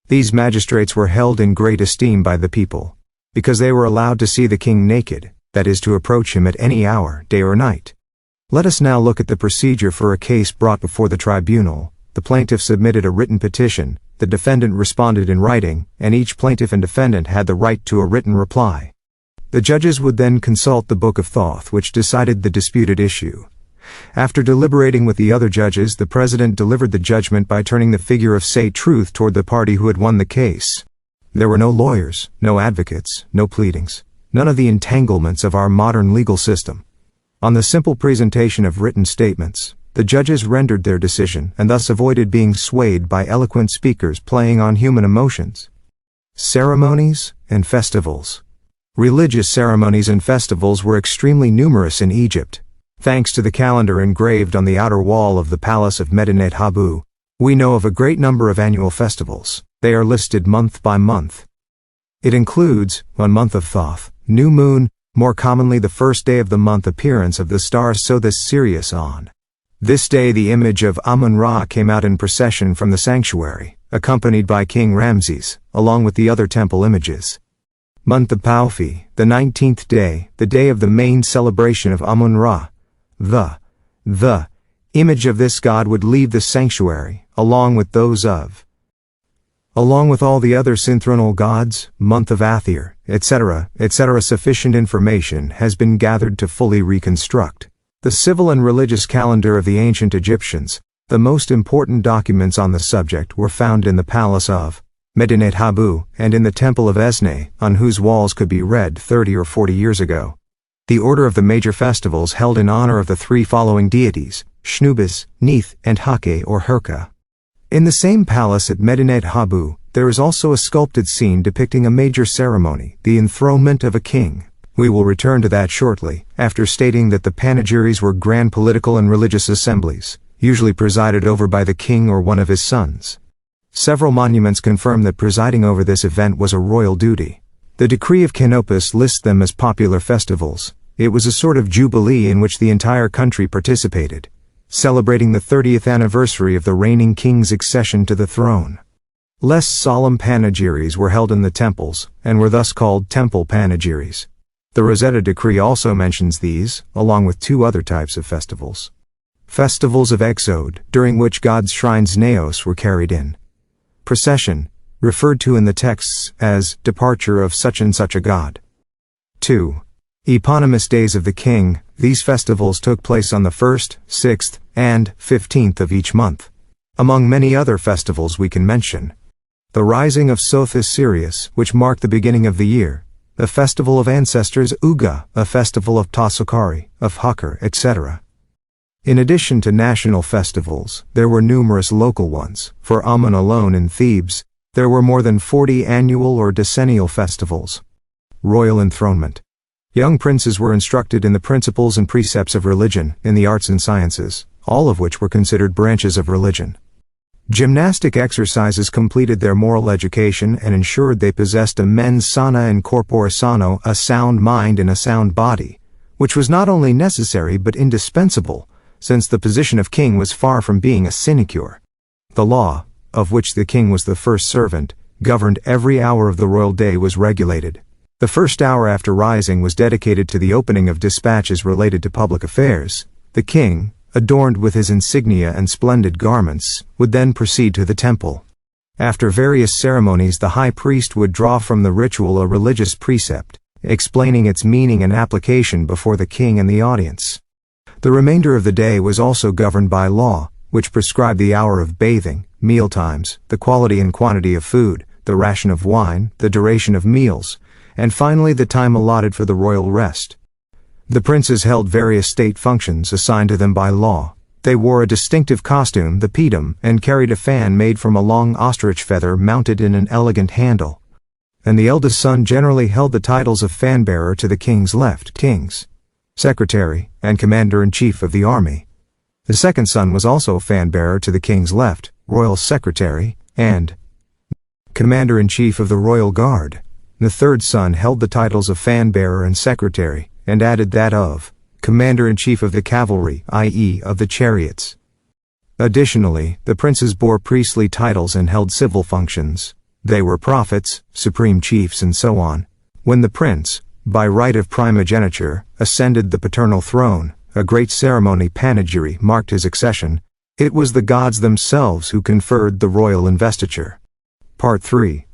S1: These magistrates were held in great esteem by the people, because they were allowed to see the king naked, that is, to approach him at any hour, day or night. Let us now look at the procedure for a case brought before the tribunal. The plaintiff submitted a written petition, the defendant responded in writing, and each plaintiff and defendant had the right to a written reply. The judges would then consult the Book of Thoth, which decided the disputed issue. After deliberating with the other judges, the president delivered the judgment by turning the figure of Truth toward the party who had won the case. There were no lawyers, no advocates, no pleadings, none of the entanglements of our modern legal system. On the simple presentation of written statements, the judges rendered their decision and thus avoided being swayed by eloquent speakers playing on human emotions. Ceremonies and festivals. Religious ceremonies and festivals were extremely numerous in Egypt. Thanks to the calendar engraved on the outer wall of the palace of Medinet Habu, we know of a great number of annual festivals. They are listed month by month. It includes, on month of Thoth, new moon, more commonly the first day of the month, appearance of the star Sothis Sirius on. This day the image of Amun-Ra came out in procession from the sanctuary, accompanied by King Ramses, along with the other temple images. Month of Paufi, the 19th day, the day of the main celebration of Amun-Ra. The image of this god would leave the sanctuary, along with all the other synthronal gods, month of Aether, etc., etc. Sufficient information has been gathered to fully reconstruct the civil and religious calendar of the ancient Egyptians. The most important documents on the subject were found in the palace of Medinet Habu and in the temple of Esne, on whose walls could be read 30 or 40 years ago. The order of the major festivals held in honor of the three following deities, Shnubis, Neith, and Hake or Herka. In the same palace at Medinet Habu, there is also a sculpted scene depicting a major ceremony, the enthronement of a king. We will return to that shortly, after stating that the panegyries were grand political and religious assemblies, usually presided over by the king or one of his sons. Several monuments confirm that presiding over this event was a royal duty. The decree of Canopus lists them as popular festivals. It was a sort of jubilee in which the entire country participated, celebrating the 30th anniversary of the reigning king's accession to the throne. Less solemn panegyries were held in the temples, and were thus called temple panegyries. The Rosetta Decree also mentions these, along with 2 other types of festivals. Festivals of Exode, during which God's shrines Naos were carried in procession, referred to in the texts as departure of such and such a god. 2. Eponymous days of the king. These festivals took place on the 1st, 6th, and 15th of each month. Among many other festivals we can mention the rising of Sothis Sirius, which marked the beginning of the year, the festival of ancestors Uga, a festival of Tasokari, of Hakar, etc. In addition to national festivals, there were numerous local ones. For Amun alone in Thebes, there were more than 40 annual or decennial festivals. Royal enthronement. Young princes were instructed in the principles and precepts of religion, in the arts and sciences, all of which were considered branches of religion. Gymnastic exercises completed their moral education and ensured they possessed a mens sana in corpore sano, a sound mind in a sound body, which was not only necessary but indispensable, since the position of king was far from being a sinecure. The law, of which the king was the first servant, governed every hour of the royal day was regulated. The first hour after rising was dedicated to the opening of dispatches related to public affairs. The king, adorned with his insignia and splendid garments, would then proceed to the temple. After various ceremonies, the high priest would draw from the ritual a religious precept, explaining its meaning and application before the king and the audience. The remainder of the day was also governed by law, which prescribed the hour of bathing, meal times, the quality and quantity of food, the ration of wine, the duration of meals, and finally the time allotted for the royal rest. The princes held various state functions assigned to them by law. They wore a distinctive costume, the pedum, and carried a fan made from a long ostrich feather mounted in an elegant handle. And the eldest son generally held the titles of fan-bearer to the king's left, king's secretary, and commander-in-chief of the army. The second son was also fan-bearer to the king's left, royal secretary, and commander-in-chief of the royal guard. The third son held the titles of fan-bearer and secretary, and added that of commander-in-chief of the cavalry, i.e. of the chariots. Additionally, the princes bore priestly titles and held civil functions. They were prophets, supreme chiefs, and so on. When the prince, by right of primogeniture, ascended the paternal throne, a great ceremony, panegyry, marked his accession. It was the gods themselves who conferred the royal investiture. Part 3.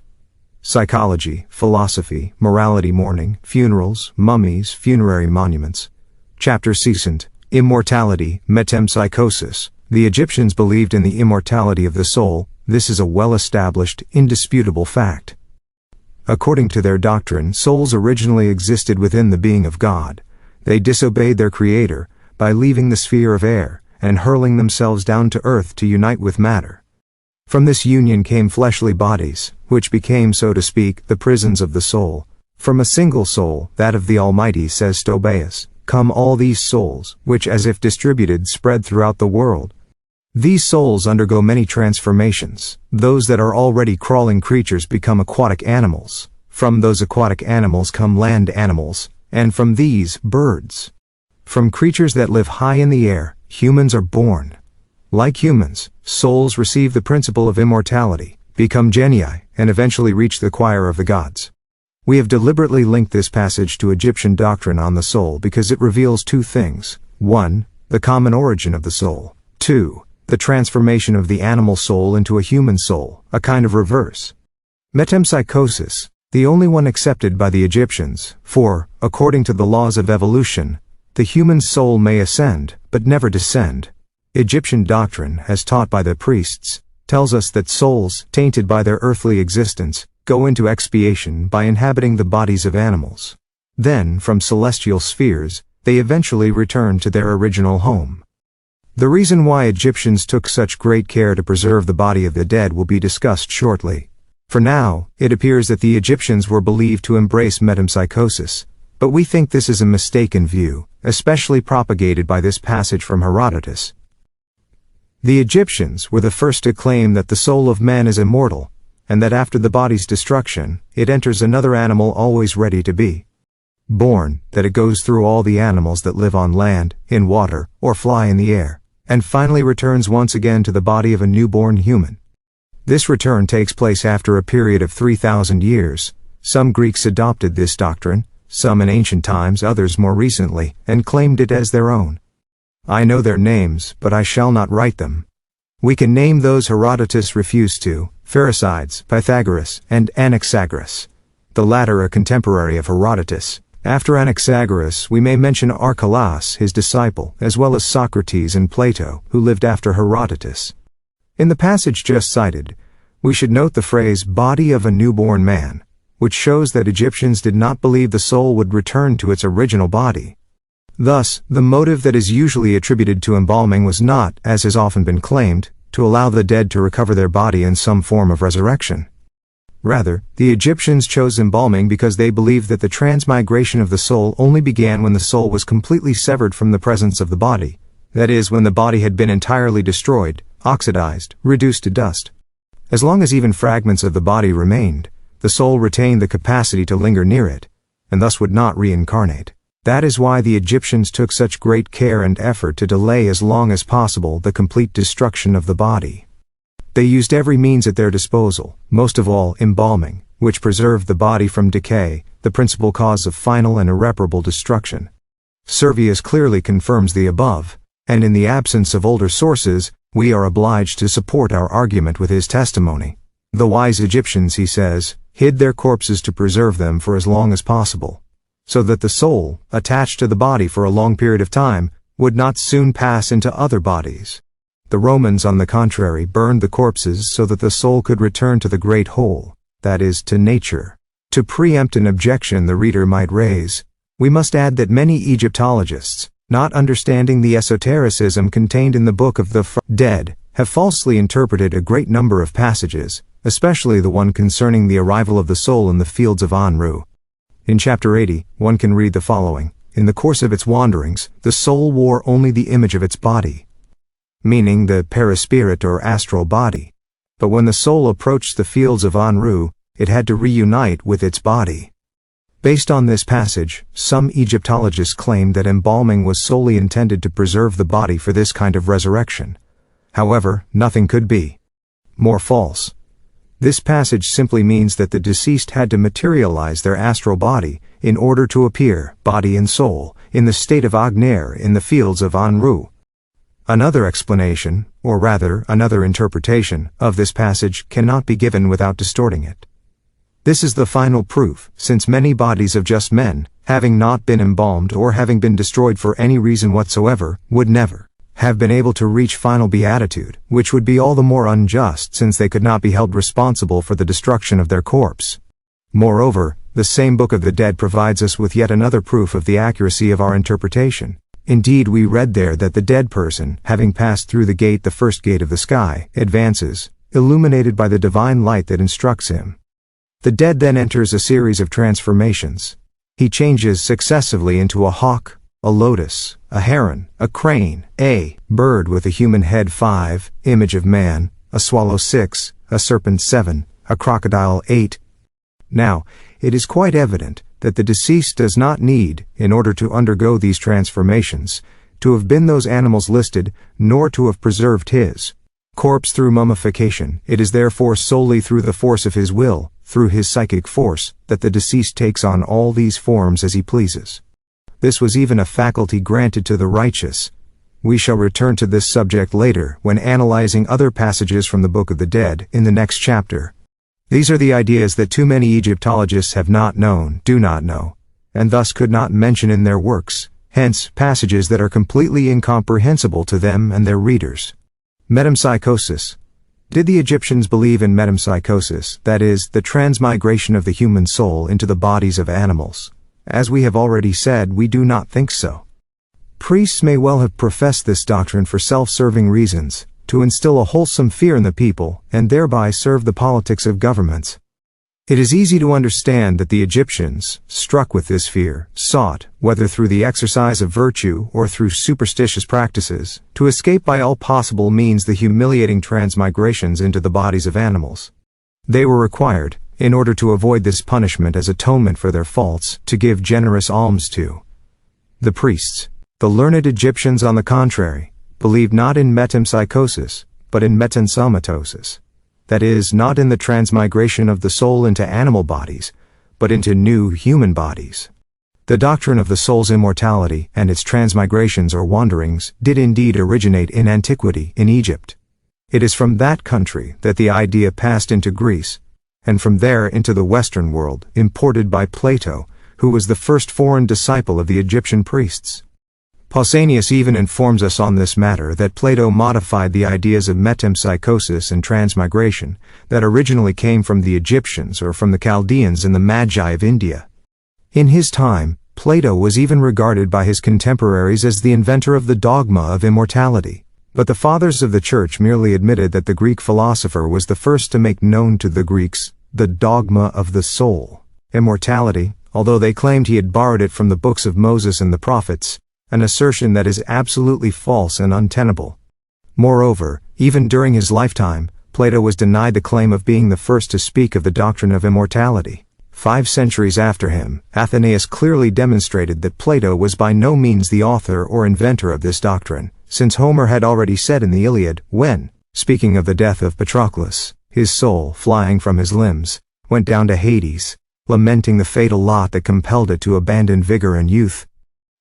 S1: Psychology, Philosophy, Morality, Mourning, Funerals, Mummies, Funerary Monuments. Chapter 6. Immortality, Metempsychosis. The Egyptians believed in the immortality of the soul. This is a well-established, indisputable fact. According to their doctrine, souls originally existed within the being of God. They disobeyed their Creator by leaving the sphere of air and hurling themselves down to earth to unite with matter. From this union came fleshly bodies, which became, so to speak, the prisons of the soul. From a single soul, that of the Almighty, says Stobaeus, come all these souls, which as if distributed spread throughout the world. These souls undergo many transformations. Those that are already crawling creatures become aquatic animals. From those aquatic animals come land animals, and from these, birds. From creatures that live high in the air, humans are born. Like humans, souls receive the principle of immortality, become genii, and eventually reach the choir of the gods. We have deliberately linked this passage to Egyptian doctrine on the soul because it reveals two things. 1. The common origin of the soul. 2. The transformation of the animal soul into a human soul, a kind of reverse. Metempsychosis, the only one accepted by the Egyptians, for, according to the laws of evolution, the human soul may ascend, but never descend. Egyptian doctrine, as taught by the priests, tells us that souls, tainted by their earthly existence, go into expiation by inhabiting the bodies of animals. Then, from celestial spheres, they eventually return to their original home. The reason why Egyptians took such great care to preserve the body of the dead will be discussed shortly. For now, it appears that the Egyptians were believed to embrace metempsychosis, but we think this is a mistaken view, especially propagated by this passage from Herodotus. The Egyptians were the first to claim that the soul of man is immortal, and that after the body's destruction, it enters another animal always ready to be born, that it goes through all the animals that live on land, in water, or fly in the air, and finally returns once again to the body of a newborn human. This return takes place after a period of 3,000 years. Some Greeks adopted this doctrine, some in ancient times, others more recently, and claimed it as their own. I know their names, but I shall not write them. We can name those Herodotus refused to: Pherecydes, Pythagoras, and Anaxagoras. The latter a contemporary of Herodotus. After Anaxagoras we may mention Archelaus, his disciple, as well as Socrates and Plato, who lived after Herodotus. In the passage just cited, we should note the phrase "body of a newborn man," which shows that Egyptians did not believe the soul would return to its original body. Thus, the motive that is usually attributed to embalming was not, as has often been claimed, to allow the dead to recover their body in some form of resurrection. Rather, the Egyptians chose embalming because they believed that the transmigration of the soul only began when the soul was completely severed from the presence of the body, that is, when the body had been entirely destroyed, oxidized, reduced to dust. As long as even fragments of the body remained, the soul retained the capacity to linger near it, and thus would not reincarnate. That is why the Egyptians took such great care and effort to delay as long as possible the complete destruction of the body. They used every means at their disposal, most of all embalming, which preserved the body from decay, the principal cause of final and irreparable destruction. Servius clearly confirms the above, and in the absence of older sources, we are obliged to support our argument with his testimony. The wise Egyptians, he says, hid their corpses to preserve them for as long as possible, so that the soul, attached to the body for a long period of time, would not soon pass into other bodies. The Romans, on the contrary, burned the corpses so that the soul could return to the great whole, that is, to nature. To preempt an objection the reader might raise, we must add that many Egyptologists, not understanding the esotericism contained in the Book of the Dead, have falsely interpreted a great number of passages, especially the one concerning the arrival of the soul in the fields of Anru. In chapter 80, one can read the following: "In the course of its wanderings, the soul wore only the image of its body," meaning the perispirit or astral body. But when the soul approached the fields of Anru, it had to reunite with its body. Based on this passage, some Egyptologists claim that embalming was solely intended to preserve the body for this kind of resurrection. However, nothing could be more false. This passage simply means that the deceased had to materialize their astral body in order to appear, body and soul, in the state of Agner in the fields of Anru. Another explanation, or rather another interpretation, of this passage cannot be given without distorting it. This is the final proof, since many bodies of just men, having not been embalmed or having been destroyed for any reason whatsoever, would never have been able to reach final beatitude, which would be all the more unjust since they could not be held responsible for the destruction of their corpse. Moreover, the same Book of the Dead provides us with yet another proof of the accuracy of our interpretation. Indeed, we read there that the dead person, having passed through the gate, the first gate of the sky, advances, illuminated by the divine light that instructs him. The dead then enters a series of transformations. He changes successively into a hawk, a lotus, a heron, a crane, a bird with a human head 5, image of man, a swallow 6, a serpent 7, a crocodile 8. Now, it is quite evident that the deceased does not need, in order to undergo these transformations, to have been those animals listed, nor to have preserved his corpse through mummification. It is therefore solely through the force of his will, through his psychic force, that the deceased takes on all these forms as he pleases. This was even a faculty granted to the righteous. We shall return to this subject later when analyzing other passages from the Book of the Dead in the next chapter. These are the ideas that too many Egyptologists have not known, do not know, and thus could not mention in their works, hence passages that are completely incomprehensible to them and their readers. Metempsychosis. Did the Egyptians believe in metempsychosis, that is, the transmigration of the human soul into the bodies of animals? As we have already said, we do not think so. Priests may well have professed this doctrine for self-serving reasons, to instill a wholesome fear in the people, and thereby serve the politics of governments. It is easy to understand that the Egyptians, struck with this fear, sought, whether through the exercise of virtue or through superstitious practices, to escape by all possible means the humiliating transmigrations into the bodies of animals. They were required, in order to avoid this punishment as atonement for their faults, to give generous alms to the priests. The learned Egyptians, on the contrary, believed not in metempsychosis, but in metempsychosis. That is, not in the transmigration of the soul into animal bodies, but into new human bodies. The doctrine of the soul's immortality and its transmigrations or wanderings did indeed originate in antiquity in Egypt. It is from that country that the idea passed into Greece, and from there into the Western world, imported by Plato, who was the first foreign disciple of the Egyptian priests. Pausanias even informs us on this matter that Plato modified the ideas of metempsychosis and transmigration that originally came from the Egyptians or from the Chaldeans and the Magi of India. In his time, Plato was even regarded by his contemporaries as the inventor of the dogma of immortality. But the fathers of the Church merely admitted that the Greek philosopher was the first to make known to the Greeks the dogma of the soul, immortality, although they claimed he had borrowed it from the books of Moses and the prophets, an assertion that is absolutely false and untenable. Moreover, even during his lifetime, Plato was denied the claim of being the first to speak of the doctrine of immortality. 5 centuries after him, Athenaeus clearly demonstrated that Plato was by no means the author or inventor of this doctrine, since Homer had already said in the Iliad, when, speaking of the death of Patroclus, his soul, flying from his limbs, went down to Hades, lamenting the fatal lot that compelled it to abandon vigor and youth.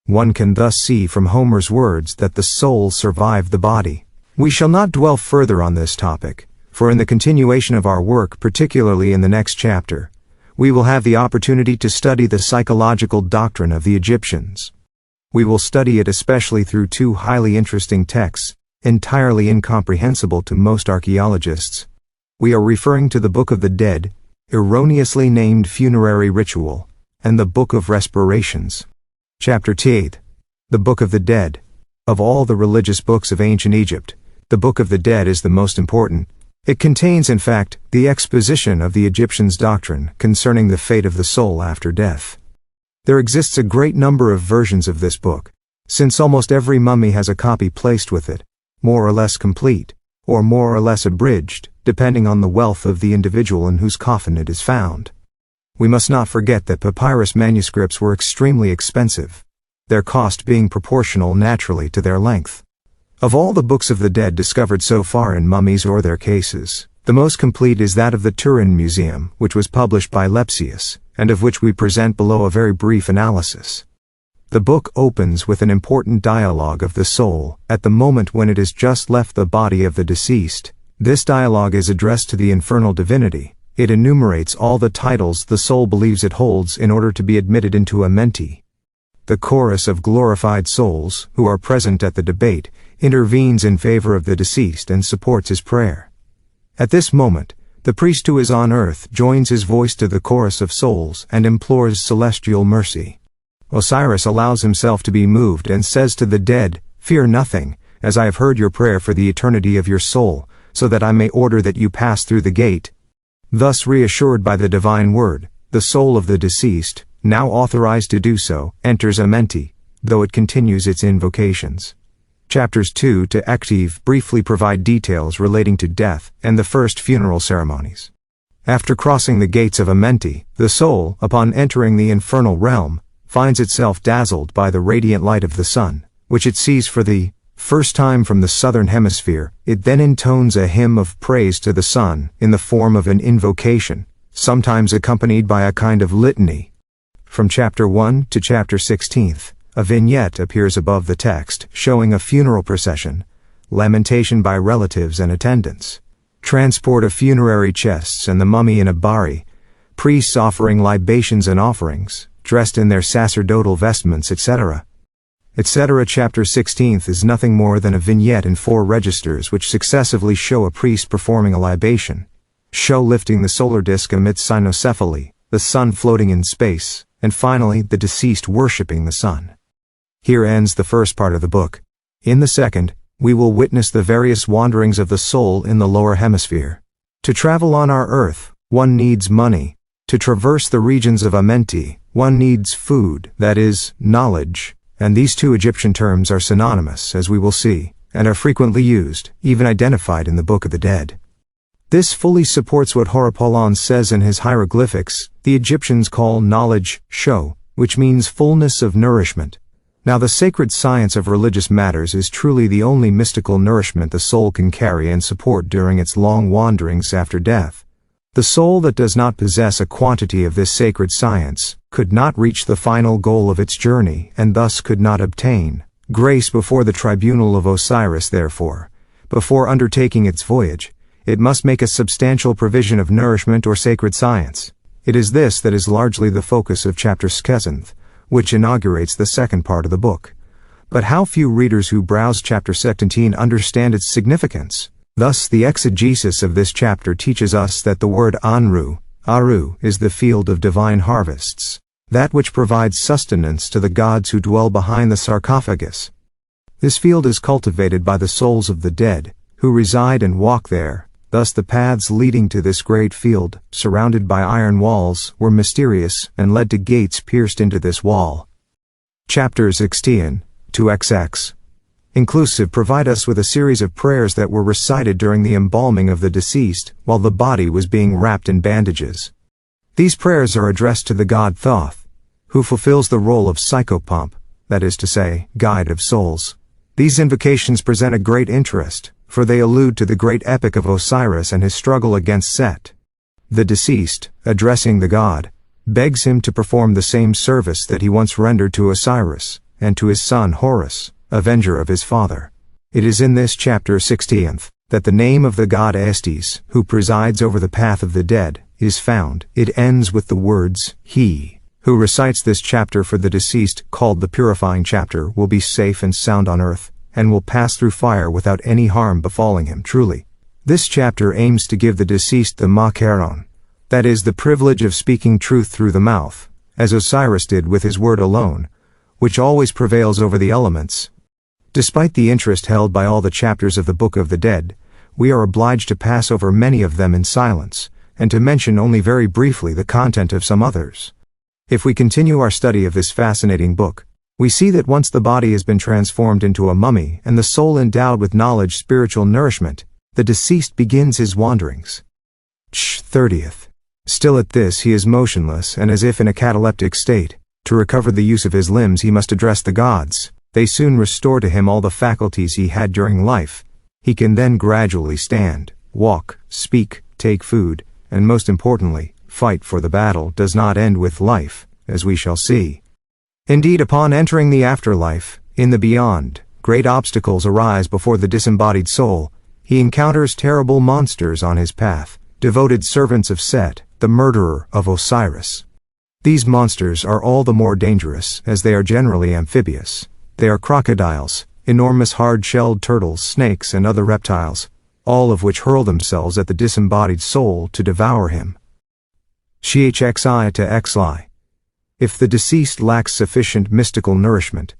S1: One can thus see from Homer's words that the soul survived the body. We shall not dwell further on this topic, for in the continuation of our work, particularly in the next chapter, we will have the opportunity to study the psychological doctrine of the Egyptians. We will study it especially through 2 highly interesting texts, entirely incomprehensible to most archaeologists. We are referring to the Book of the Dead, erroneously named Funerary Ritual, and the Book of Respirations. Chapter 8. The Book of the Dead. Of all the religious books of ancient Egypt, the Book of the Dead is the most important. It contains, in fact, the exposition of the Egyptians' doctrine concerning the fate of the soul after death. There exists a great number of versions of this book, since almost every mummy has a copy placed with it, more or less complete, or more or less abridged, depending on the wealth of the individual in whose coffin it is found. We must not forget that papyrus manuscripts were extremely expensive, their cost being proportional naturally to their length. Of all the books of the dead discovered so far in mummies or their cases, the most complete is that of the Turin Museum, which was published by Lepsius, and of which we present below a very brief analysis. The book opens with an important dialogue of the soul, at the moment when it has just left the body of the deceased. This dialogue is addressed to the infernal divinity. It enumerates all the titles the soul believes it holds in order to be admitted into Amenti. The chorus of glorified souls, who are present at the debate, intervenes in favor of the deceased and supports his prayer. At this moment, the priest who is on earth joins his voice to the chorus of souls and implores celestial mercy. Osiris allows himself to be moved and says to the dead, "Fear nothing, as I have heard your prayer for the eternity of your soul, so that I may order that you pass through the gate." Thus reassured by the divine word, the soul of the deceased, now authorized to do so, enters Amenti, though it continues its invocations. Chapters 2 to Active briefly provide details relating to death and the first funeral ceremonies. After crossing the gates of Amenti, the soul, upon entering the infernal realm, finds itself dazzled by the radiant light of the sun, which it sees for the first time from the southern hemisphere. It then intones a hymn of praise to the sun in the form of an invocation, sometimes accompanied by a kind of litany. From chapter 1 to chapter 16, a vignette appears above the text, showing a funeral procession, lamentation by relatives and attendants, transport of funerary chests and the mummy in a bari, priests offering libations and offerings, dressed in their sacerdotal vestments, etc. etc. Chapter 16 is nothing more than a vignette in 4 registers which successively show a priest performing a libation, show lifting the solar disk amidst cynocephaly, the sun floating in space, and finally the deceased worshipping the sun. Here ends the first part of the book. In the second, we will witness the various wanderings of the soul in the lower hemisphere. To travel on our earth, one needs money. To traverse the regions of Amenti, one needs food, that is, knowledge, and these 2 Egyptian terms are synonymous, as we will see, and are frequently used, even identified in the Book of the Dead. This fully supports what Champollion says in his Hieroglyphics. The Egyptians call knowledge sho, which means fullness of nourishment. Now the sacred science of religious matters is truly the only mystical nourishment the soul can carry and support during its long wanderings after death. The soul that does not possess a quantity of this sacred science could not reach the final goal of its journey and thus could not obtain grace before the tribunal of Osiris. Therefore, before undertaking its voyage, it must make a substantial provision of nourishment or sacred science. It is this that is largely the focus of chapter 7, which inaugurates the second part of the book. But how few readers who browse chapter 17 understand its significance. Thus the exegesis of this chapter teaches us that the word Anru, Aru, is the field of divine harvests, that which provides sustenance to the gods who dwell behind the sarcophagus. This field is cultivated by the souls of the dead, who reside and walk there. Thus the paths leading to this great field, surrounded by iron walls, were mysterious and led to gates pierced into this wall. Chapters 16 to XX inclusive provide us with a series of prayers that were recited during the embalming of the deceased while the body was being wrapped in bandages. These prayers are addressed to the god Thoth, who fulfills the role of psychopomp, that is to say, guide of souls. These invocations present a great interest, for they allude to the great epic of Osiris and his struggle against Set. The deceased, addressing the god, begs him to perform the same service that he once rendered to Osiris, and to his son Horus, avenger of his father. It is in this chapter 60th that the name of the god Estes, who presides over the path of the dead, is found. It ends with the words, "He who recites this chapter for the deceased, called the purifying chapter, will be safe and sound on earth, and will pass through fire without any harm befalling him." Truly, this chapter aims to give the deceased the makaron, that is, the privilege of speaking truth through the mouth, as Osiris did with his word alone, which always prevails over the elements. Despite the interest held by all the chapters of the Book of the Dead, we are obliged to pass over many of them in silence, and to mention only very briefly the content of some others. If we continue our study of this fascinating book, we see that once the body has been transformed into a mummy and the soul endowed with knowledge, spiritual nourishment, the deceased begins his wanderings. 30th. Still at this he is motionless and as if in a cataleptic state. To recover the use of his limbs he must address the gods. They soon restore to him all the faculties he had during life. He can then gradually stand, walk, speak, take food, and most importantly, fight, for the battle does not end with life, as we shall see. Indeed, upon entering the afterlife, in the beyond, great obstacles arise before the disembodied soul. He encounters terrible monsters on his path, devoted servants of Set, the murderer of Osiris. These monsters are all the more dangerous as they are generally amphibious. They are crocodiles, enormous hard-shelled turtles, snakes, and other reptiles, all of which hurl themselves at the disembodied soul to devour him. Xi to Xli. If the deceased lacks sufficient mystical nourishment,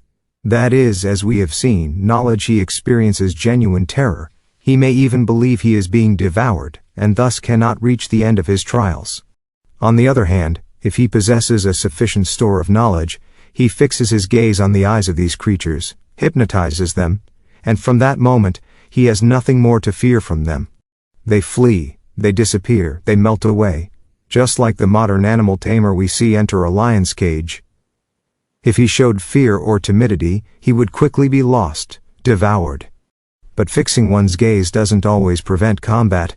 S1: that is, as we have seen, knowledge, he experiences genuine terror. He may even believe he is being devoured, and thus cannot reach the end of his trials. On the other hand, if he possesses a sufficient store of knowledge, he fixes his gaze on the eyes of these creatures, hypnotizes them, and from that moment, he has nothing more to fear from them. They flee, they disappear, they melt away, just like the modern animal tamer we see enter a lion's cage. If he showed fear or timidity, he would quickly be lost, devoured. But fixing one's gaze doesn't always prevent combat.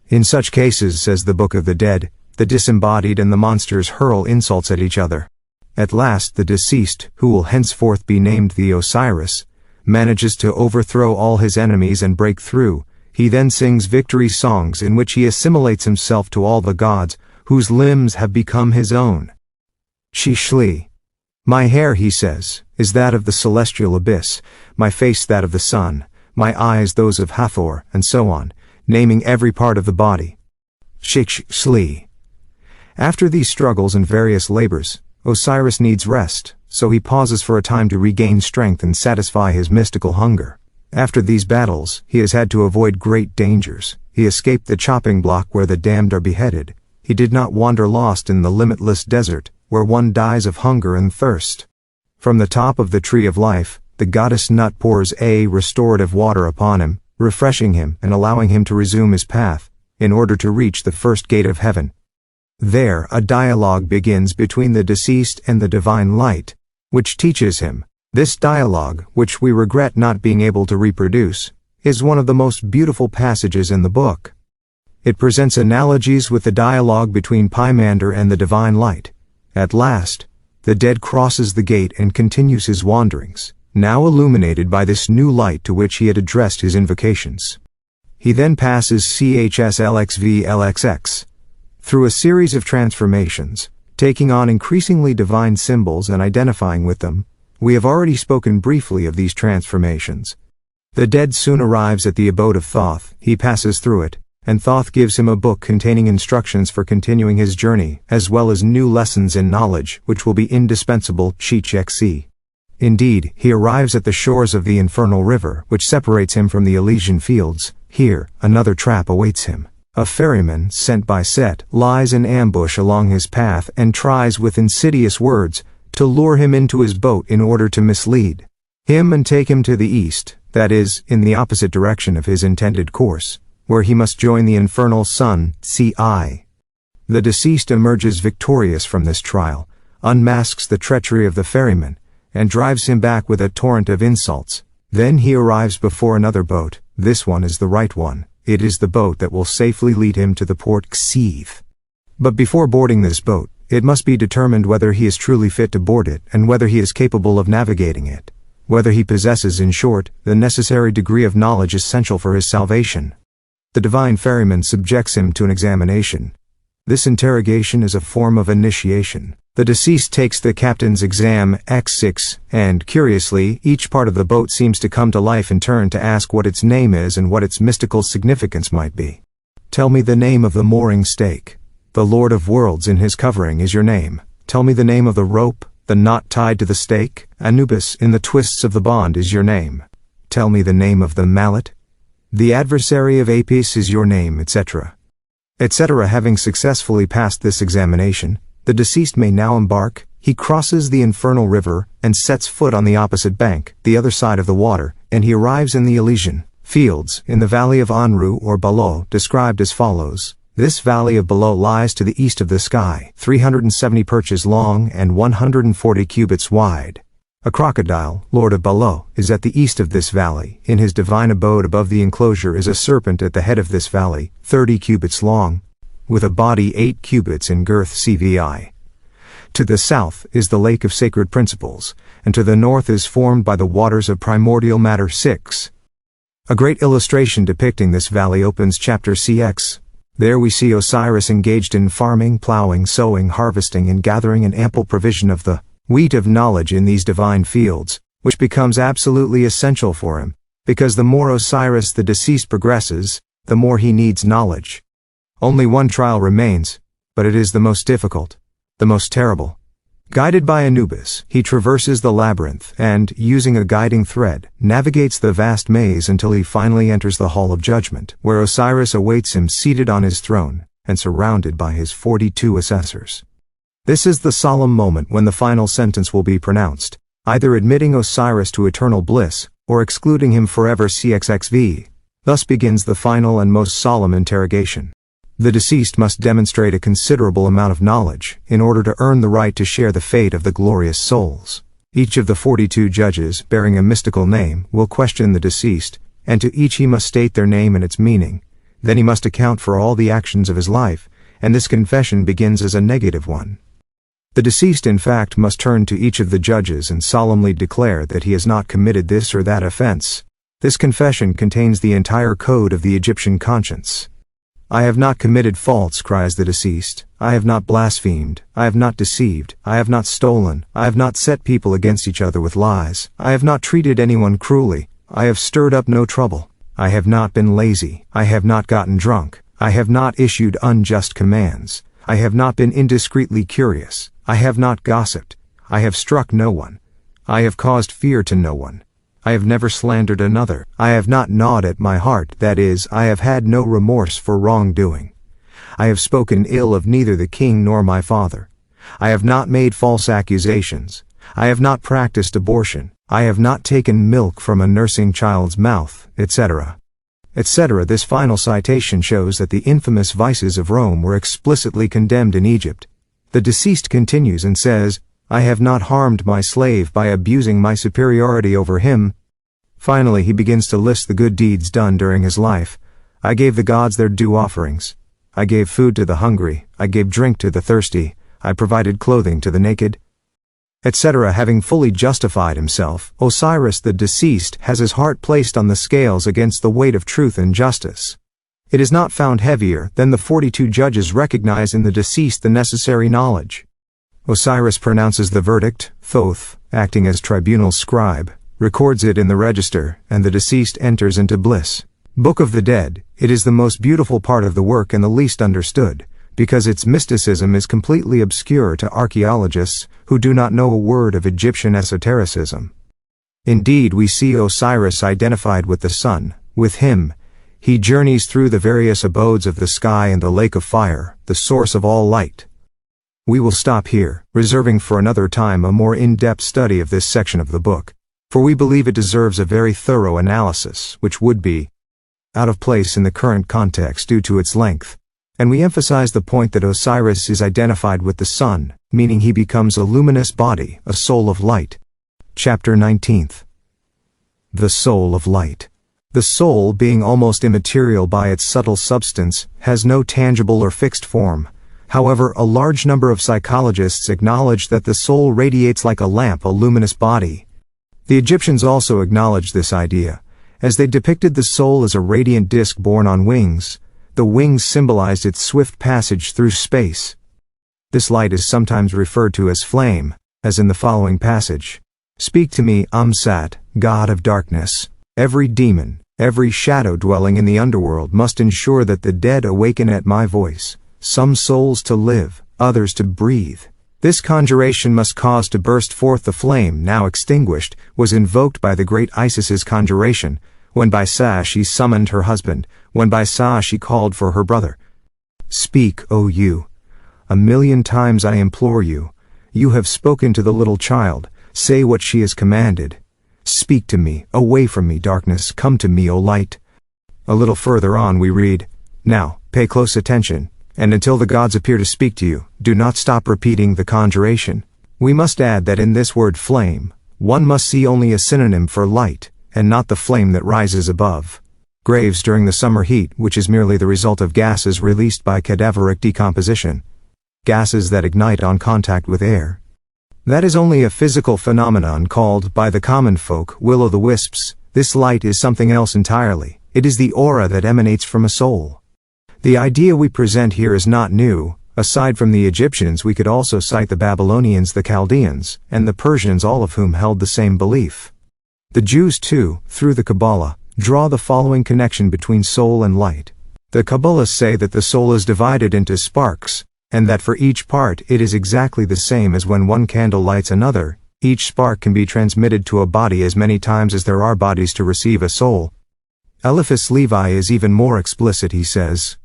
S1: In such cases, says the Book of the Dead, the disembodied and the monsters hurl insults at each other. At last the deceased, who will henceforth be named the Osiris, manages to overthrow all his enemies and break through. He then sings victory songs in which he assimilates himself to all the gods, whose limbs have become his own. Shishli. My hair, he says, is that of the celestial abyss, my face that of the sun, my eyes those of Hathor, and so on, naming every part of the body. Shishli. After these struggles and various labors, Osiris needs rest, so he pauses for a time to regain strength and satisfy his mystical hunger. After these battles, he has had to avoid great dangers. He escaped the chopping block where the damned are beheaded. He did not wander lost in the limitless desert, where one dies of hunger and thirst. From the top of the tree of life, the goddess Nut pours a restorative water upon him, refreshing him and allowing him to resume his path, in order to reach the first gate of heaven. There, a dialogue begins between the deceased and the divine light, which teaches him. This dialogue, which we regret not being able to reproduce, is one of the most beautiful passages in the book. It presents analogies with the dialogue between Pymander and the divine light. At last, the dead crosses the gate and continues his wanderings, now illuminated by this new light to which he had addressed his invocations. He then passes CHSLXVLXX through a series of transformations, taking on increasingly divine symbols and identifying with them. We have already spoken briefly of these transformations. The dead soon arrives at the abode of Thoth. He passes through it, and Thoth gives him a book containing instructions for continuing his journey, as well as new lessons in knowledge, which will be indispensable. Chichexi. Indeed, he arrives at the shores of the infernal river, which separates him from the Elysian fields. Here, another trap awaits him. A ferryman, sent by Set, lies in ambush along his path and tries with insidious words to lure him into his boat in order to mislead him and take him to the east, that is, in the opposite direction of his intended course, where he must join the infernal sun, Ci. The deceased emerges victorious from this trial, unmasks the treachery of the ferryman, and drives him back with a torrent of insults. Then he arrives before another boat. This one is the right one. It is the boat that will safely lead him to the port Xiv. But before boarding this boat, it must be determined whether he is truly fit to board it and whether he is capable of navigating it. Whether he possesses, in short, the necessary degree of knowledge essential for his salvation. The divine ferryman subjects him to an examination. This interrogation is a form of initiation. The deceased takes the captain's exam X6, and, curiously, each part of the boat seems to come to life in turn to ask what its name is and what its mystical significance might be. Tell me the name of the mooring stake. The Lord of Worlds in his covering is your name. Tell me the name of the rope, the knot tied to the stake. Anubis in the twists of the bond is your name. Tell me the name of the mallet. The adversary of Apis is your name, etc. etc. Having successfully passed this examination, the deceased may now embark. He crosses the infernal river and sets foot on the opposite bank, the other side of the water, and he arrives in the Elysian fields, in the valley of Anru or Balo, described as follows. This valley of Balo lies to the east of the sky, 370 perches long and 140 cubits wide. A crocodile, lord of Balo, is at the east of this valley. In his divine abode above the enclosure is a serpent at the head of this valley, 30 cubits long, with a body 8 cubits in girth cvi. To the south is the lake of sacred principles, and to the north is formed by the waters of primordial matter 6. A great illustration depicting this valley opens chapter CX. There we see Osiris engaged in farming, plowing, sowing, harvesting, and gathering an ample provision of the wheat of knowledge in these divine fields, which becomes absolutely essential for him, because the more Osiris the deceased progresses, the more he needs knowledge. Only one trial remains, but it is the most difficult, the most terrible. Guided by Anubis, he traverses the labyrinth and, using a guiding thread, navigates the vast maze until he finally enters the Hall of Judgment, where Osiris awaits him seated on his throne and surrounded by his 42 assessors. This is the solemn moment when the final sentence will be pronounced, either admitting Osiris to eternal bliss or excluding him forever CXXV. Thus begins the final and most solemn interrogation. The deceased must demonstrate a considerable amount of knowledge in order to earn the right to share the fate of the glorious souls. Each of the 42 judges, bearing a mystical name, will question the deceased, and to each he must state their name and its meaning. Then he must account for all the actions of his life, and this confession begins as a negative one. The deceased, in fact, must turn to each of the judges and solemnly declare that he has not committed this or that offense. This confession contains the entire code of the Egyptian conscience. I have not committed faults, cries the deceased. I have not blasphemed. I have not deceived. I have not stolen. I have not set people against each other with lies. I have not treated anyone cruelly. I have stirred up no trouble. I have not been lazy. I have not gotten drunk. I have not issued unjust commands. I have not been indiscreetly curious. I have not gossiped. I have struck no one. I have caused fear to no one. I have never slandered another. I have not gnawed at my heart, that is, I have had no remorse for wrongdoing. I have spoken ill of neither the king nor my father. I have not made false accusations. I have not practiced abortion. I have not taken milk from a nursing child's mouth, etc. etc. This final citation shows that the infamous vices of Rome were explicitly condemned in Egypt. The deceased continues and says, I have not harmed my slave by abusing my superiority over him. Finally, he begins to list the good deeds done during his life. I gave the gods their due offerings. I gave food to the hungry. I gave drink to the thirsty. I provided clothing to the naked, etc. Having fully justified himself, Osiris the deceased has his heart placed on the scales against the weight of truth and justice. It is not found heavier than the 42 judges recognize in the deceased the necessary knowledge. Osiris pronounces the verdict. Thoth, acting as tribunal scribe, records it in the register, and the deceased enters into bliss. Book of the Dead. It is the most beautiful part of the work and the least understood, because its mysticism is completely obscure to archaeologists who do not know a word of Egyptian esotericism. Indeed, we see Osiris identified with the sun. With him, he journeys through the various abodes of the sky and the lake of fire, the source of all light. We will stop here, reserving for another time a more in-depth study of this section of the book, for we believe it deserves a very thorough analysis, which would be out of place in the current context due to its length. And we emphasize the point that Osiris is identified with the sun, meaning he becomes a luminous body, a soul of light. Chapter 19th. The soul of light. The soul, being almost immaterial by its subtle substance, has no tangible or fixed form. However, a large number of psychologists acknowledge that the soul radiates like a lamp, a luminous body. The Egyptians also acknowledged this idea, as they depicted the soul as a radiant disk borne on wings. The wings symbolized its swift passage through space. This light is sometimes referred to as flame, as in the following passage. Speak to me, Amsat, God of darkness. Every demon, every shadow dwelling in the underworld must ensure that the dead awaken at my voice, some souls to live, others to breathe. This conjuration must cause to burst forth the flame now extinguished, was invoked by the great Isis's conjuration, when by Sa she summoned her husband, when by Sa she called for her brother. Speak, O you. 1,000,000 times I implore you. You have spoken to the little child, say what she has commanded. Speak to me, away from me darkness, come to me, O light. A little further on we read, Now, pay close attention, and until the gods appear to speak to you, do not stop repeating the conjuration. We must add that in this word flame, one must see only a synonym for light, and not the flame that rises above. Graves during the summer heat, which is merely the result of gases released by cadaveric decomposition. Gases that ignite on contact with air. That is only a physical phenomenon called, by the common folk, will-o'-the-wisps. This light is something else entirely. It is the aura that emanates from a soul. The idea we present here is not new. Aside from the Egyptians, we could also cite the Babylonians, the Chaldeans, and the Persians, all of whom held the same belief. The Jews too, through the Kabbalah, draw the following connection between soul and light. The Kabbalists say that the soul is divided into sparks, and that for each part it is exactly the same as when one candle lights another. Each spark can be transmitted to a body as many times as there are bodies to receive a soul. Eliphas Levi is even more explicit. He says,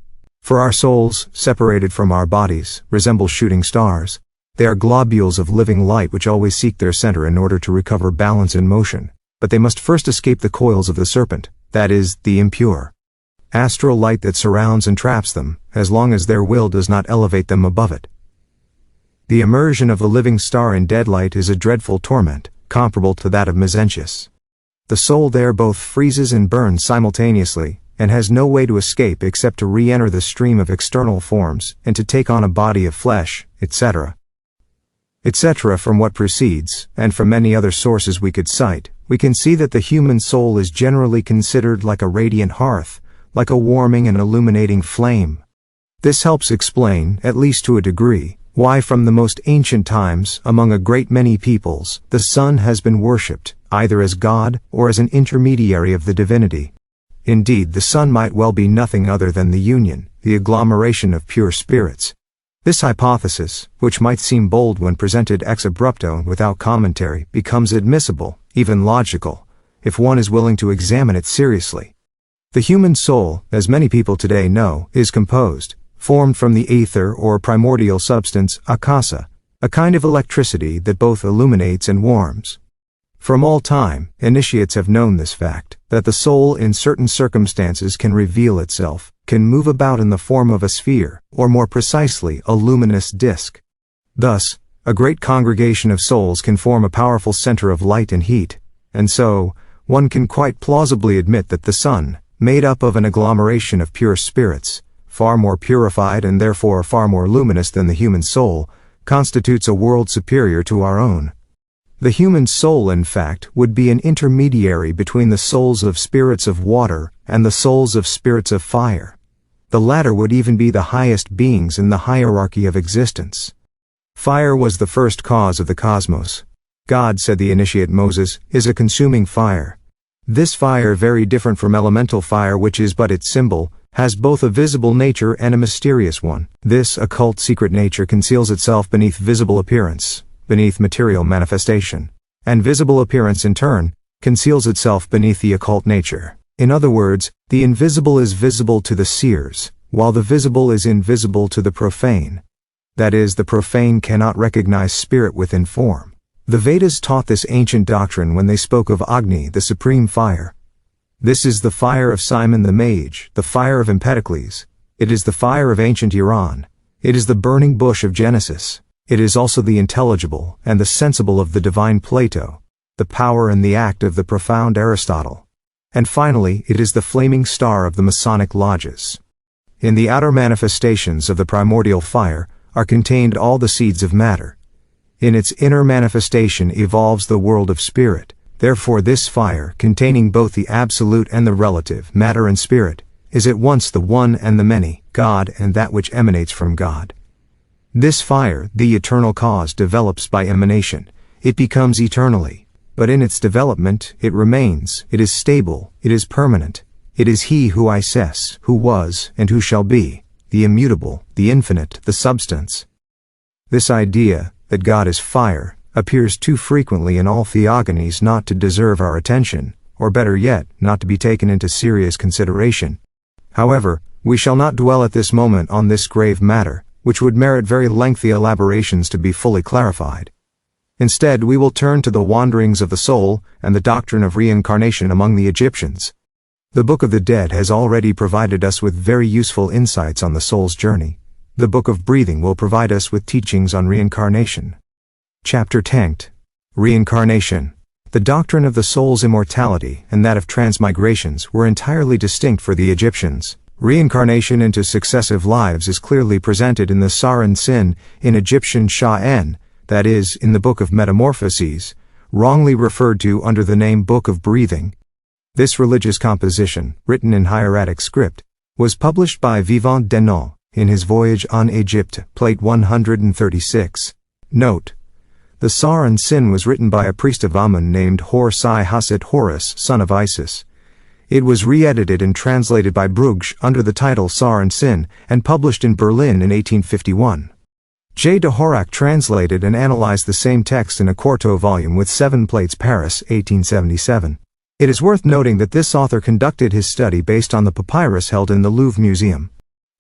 S1: For our souls, separated from our bodies, resemble shooting stars. They are globules of living light which always seek their center in order to recover balance in motion. But they must first escape the coils of the serpent, that is, the impure astral light that surrounds and traps them, as long as their will does not elevate them above it. The immersion of the living star in dead light is a dreadful torment, comparable to that of Mezentius. The soul there both freezes and burns simultaneously, and has no way to escape except to re-enter the stream of external forms, and to take on a body of flesh, etc. etc. From what precedes, and from many other sources we could cite, we can see that the human soul is generally considered like a radiant hearth, like a warming and illuminating flame. This helps explain, at least to a degree, why from the most ancient times, among a great many peoples, the sun has been worshipped, either as God or as an intermediary of the divinity. Indeed, the sun might well be nothing other than the union, the agglomeration of pure spirits. This hypothesis, which might seem bold when presented ex abrupto and without commentary, becomes admissible, even logical, if one is willing to examine it seriously. The human soul, as many people today know, is formed from the aether or primordial substance, akasa, a kind of electricity that both illuminates and warms. From all time, initiates have known this fact, that the soul in certain circumstances can reveal itself, can move about in the form of a sphere, or more precisely, a luminous disk. Thus, a great congregation of souls can form a powerful center of light and heat, and so, one can quite plausibly admit that the sun, made up of an agglomeration of pure spirits, far more purified and therefore far more luminous than the human soul, constitutes a world superior to our own. The human soul, in fact, would be an intermediary between the souls of spirits of water and the souls of spirits of fire. The latter would even be the highest beings in the hierarchy of existence. Fire was the first cause of the cosmos. God, said the initiate Moses, is a consuming fire. This fire, very different from elemental fire which is but its symbol, has both a visible nature and a mysterious one. This occult secret nature conceals itself beneath visible appearance, beneath material manifestation, and visible appearance in turn conceals itself beneath the occult nature. In other words, the invisible is visible to the seers, while the visible is invisible to the profane. That is, the profane cannot recognize spirit within form. The Vedas taught this ancient doctrine when they spoke of Agni, the supreme fire. This is the fire of Simon the Mage, the fire of Empedocles. It is the fire of ancient Iran. It is the burning bush of Genesis. It is also the intelligible and the sensible of the divine Plato, the power and the act of the profound Aristotle. And finally, it is the flaming star of the Masonic lodges. In the outer manifestations of the primordial fire are contained all the seeds of matter. In its inner manifestation evolves the world of spirit. Therefore this fire, containing both the absolute and the relative, matter and spirit, is at once the one and the many, God and that which emanates from God. This fire, the eternal cause, develops by emanation. It becomes eternally. But in its development, it remains, it is stable, it is permanent. It is He who is, who was, and who shall be, the immutable, the infinite, the substance. This idea, that God is fire, appears too frequently in all theogonies not to deserve our attention, or better yet, not to be taken into serious consideration. However, we shall not dwell at this moment on this grave matter, which would merit very lengthy elaborations to be fully clarified. Instead, we will turn to the wanderings of the soul and the doctrine of reincarnation among the Egyptians. The Book of the Dead has already provided us with very useful insights on the soul's journey. The Book of Breathing will provide us with teachings on reincarnation. Chapter 10. Reincarnation. The doctrine of the soul's immortality and that of transmigrations were entirely distinct for the Egyptians. Reincarnation into successive lives is clearly presented in the Saran Sin, in Egyptian Sha'en, that is, in the Book of Metamorphoses, wrongly referred to under the name Book of Breathing. This religious composition, written in hieratic script, was published by Vivant Denon in his Voyage en Egypte, Plate 136. Note: the Saran Sin was written by a priest of Amun named Hor-Sai-Haset Horus, son of Isis. It was re-edited and translated by Brugsch under the title Saran Sin and published in Berlin in 1851. J. de Horak translated and analyzed the same text in a quarto volume with 7 plates, Paris, 1877. It is worth noting that this author conducted his study based on the papyrus held in the Louvre Museum.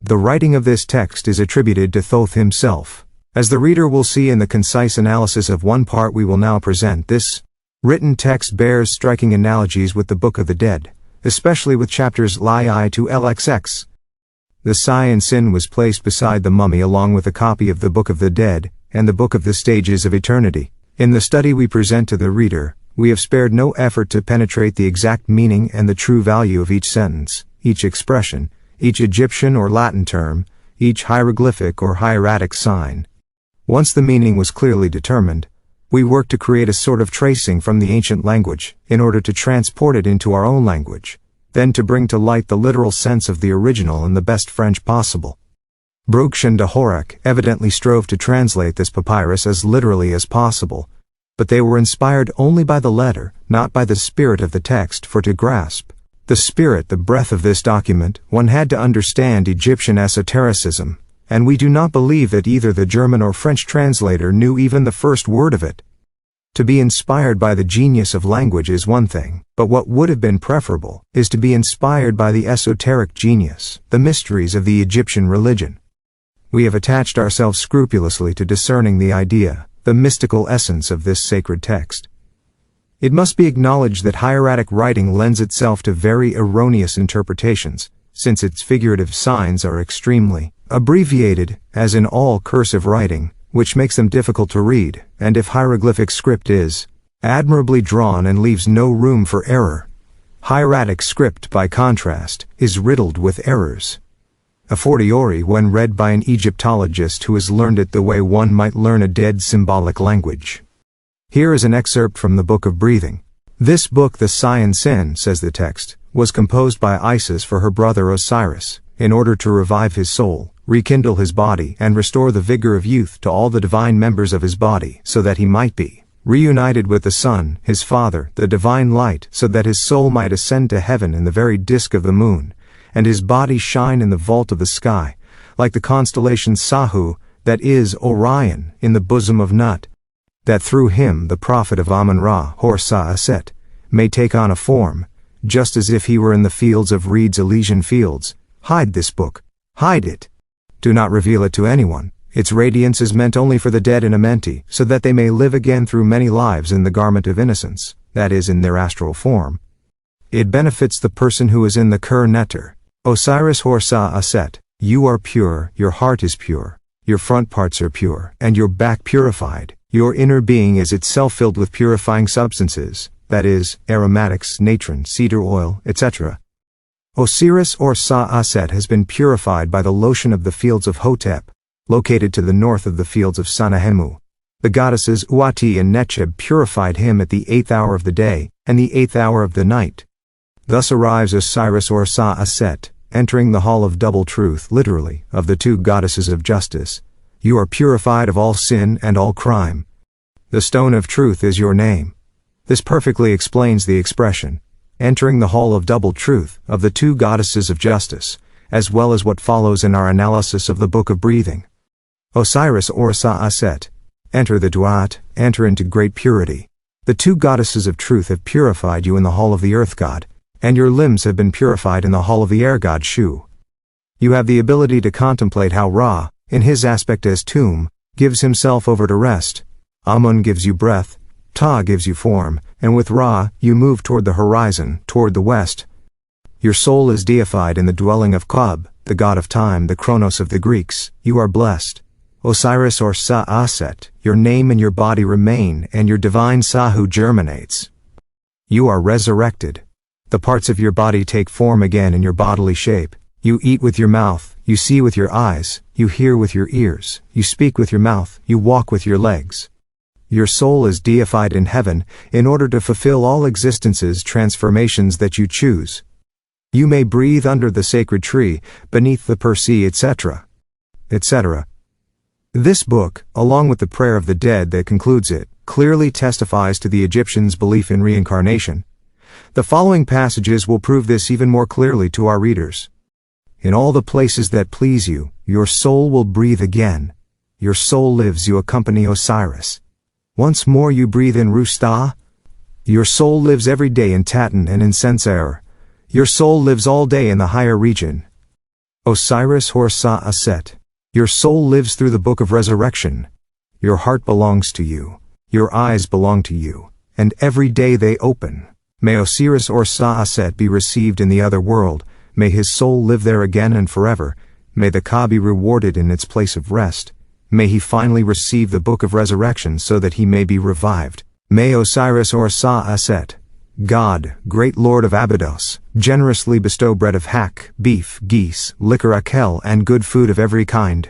S1: The writing of this text is attributed to Thoth himself. As the reader will see in the concise analysis of one part we will now present, this written text bears striking analogies with the Book of the Dead, especially with chapters Li to LXX. The Saran Sin was placed beside the mummy along with a copy of the Book of the Dead and the Book of the Stages of Eternity. In the study we present to the reader, we have spared no effort to penetrate the exact meaning and the true value of each sentence, each expression, each Egyptian or Latin term, each hieroglyphic or hieratic sign. Once the meaning was clearly determined, we worked to create a sort of tracing from the ancient language, in order to transport it into our own language, then to bring to light the literal sense of the original in the best French possible. Brugsch and de Horak evidently strove to translate this papyrus as literally as possible, but they were inspired only by the letter, not by the spirit of the text, for to grasp the spirit, the breath of this document, one had to understand Egyptian esotericism, and we do not believe that either the German or French translator knew even the first word of it. To be inspired by the genius of language is one thing, but what would have been preferable is to be inspired by the esoteric genius, the mysteries of the Egyptian religion. We have attached ourselves scrupulously to discerning the idea, the mystical essence of this sacred text. It must be acknowledged that hieratic writing lends itself to very erroneous interpretations, since its figurative signs are extremely abbreviated, as in all cursive writing, which makes them difficult to read, and if hieroglyphic script is admirably drawn and leaves no room for error, hieratic script, by contrast, is riddled with errors. A fortiori when read by an Egyptologist who has learned it the way one might learn a dead symbolic language. Here is an excerpt from the Book of Breathing. This book, the Saran Sin, says the text, was composed by Isis for her brother Osiris, in order to revive his soul, rekindle his body, and restore the vigor of youth to all the divine members of his body, so that he might be reunited with the sun, his father, the divine light, so that his soul might ascend to heaven in the very disk of the moon, and his body shine in the vault of the sky, like the constellation Sahu, that is, Orion, in the bosom of Nut, that through him the prophet of Amun-Ra, Hor-Sa-Aset, may take on a form, just as if he were in the fields of reeds, Elysian fields. Hide this book. Hide it. Do not reveal it to anyone. Its radiance is meant only for the dead in Amenti, so that they may live again through many lives in the garment of innocence, that is, in their astral form. It benefits the person who is in the Kur Neter. Osiris Hor-Sa-Aset, You are pure, your heart is pure, your front parts are pure, and your back purified. Your inner being is itself filled with purifying substances, that is, aromatics, natron, cedar oil, etc. Osiris or Sa-Aset has been purified by the lotion of the fields of Hotep, located to the north of the fields of Sanahemu. The goddesses Uati and Necheb purified him at the 8th hour of the day, and the 8th hour of the night. Thus arrives Osiris or Sa-Aset, entering the hall of double truth, literally, of the two goddesses of justice. You are purified of all sin and all crime. The stone of truth is your name. This perfectly explains the expression, entering the hall of double truth, of the two goddesses of justice, as well as what follows in our analysis of the Book of Breathing. Osiris or Sa-Aset, enter the Duat, enter into great purity. The two goddesses of truth have purified you in the hall of the earth god, and your limbs have been purified in the hall of the air god Shu. You have the ability to contemplate how Ra, in his aspect as tomb, gives himself over to rest. Amun gives you breath, Ta gives you form, and with Ra, you move toward the horizon, toward the west. Your soul is deified in the dwelling of Qab, the god of time, the Chronos of the Greeks. You are blessed. Osiris or Sa-Aset, your name and your body remain, and your divine Sahu germinates. You are resurrected. The parts of your body take form again in your bodily shape. You eat with your mouth, you see with your eyes, you hear with your ears, you speak with your mouth, you walk with your legs. Your soul is deified in heaven, in order to fulfill all existence's transformations that you choose. You may breathe under the sacred tree, beneath the Persea, etc. etc. This book, along with the prayer of the dead that concludes it, clearly testifies to the Egyptians' belief in reincarnation. The following passages will prove this even more clearly to our readers. In all the places that please you, your soul will breathe again. Your soul lives, you accompany Osiris. Once more you breathe in Rusta. Your soul lives every day in Taten and in Sensaer. Your soul lives all day in the higher region. Osiris or Sa-Aset. Your soul lives through the book of resurrection. Your heart belongs to you. Your eyes belong to you. And every day they open. May Osiris or Sa-Aset be received in the other world. May his soul live there again and forever. May the Ka be rewarded in its place of rest. May he finally receive the book of resurrection so that he may be revived. May Osiris or Sa-Aset, God, great Lord of Abydos, generously bestow bread of hack, beef, geese, liquor akel, and good food of every kind.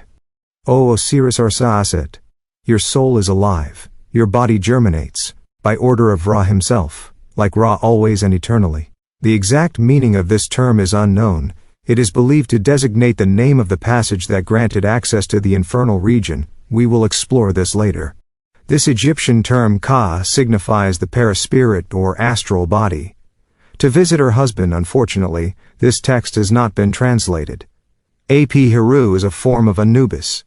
S1: O Osiris or Sa-Aset, your soul is alive, your body germinates, by order of Ra himself, like Ra always and eternally. The exact meaning of this term is unknown. It is believed to designate the name of the passage that granted access to the infernal region. We will explore this later. This Egyptian term Ka signifies the perispirit or astral body. To visit her husband, unfortunately, this text has not been translated. Ap-Heru is a form of Anubis.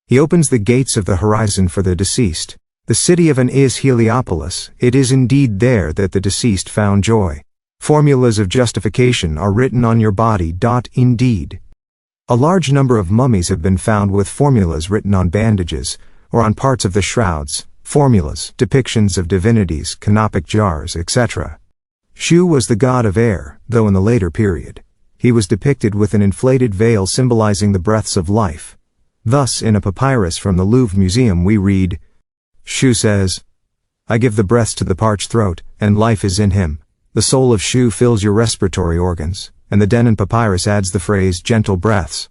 S1: He opens the gates of the horizon for the deceased. The city of An is Heliopolis. It is indeed there that the deceased found joy. Formulas of justification are written on your body. Indeed. A large number of mummies have been found with formulas written on bandages, or on parts of the shrouds, formulas, depictions of divinities, canopic jars, etc. Shu was the god of air, though in the later period. He was depicted with an inflated veil symbolizing the breaths of life. Thus, in a papyrus from the Louvre Museum we read, Shu says, I give the breaths to the parched throat, and life is in him. The soul of Shu fills your respiratory organs, and the Denon papyrus adds the phrase gentle breaths.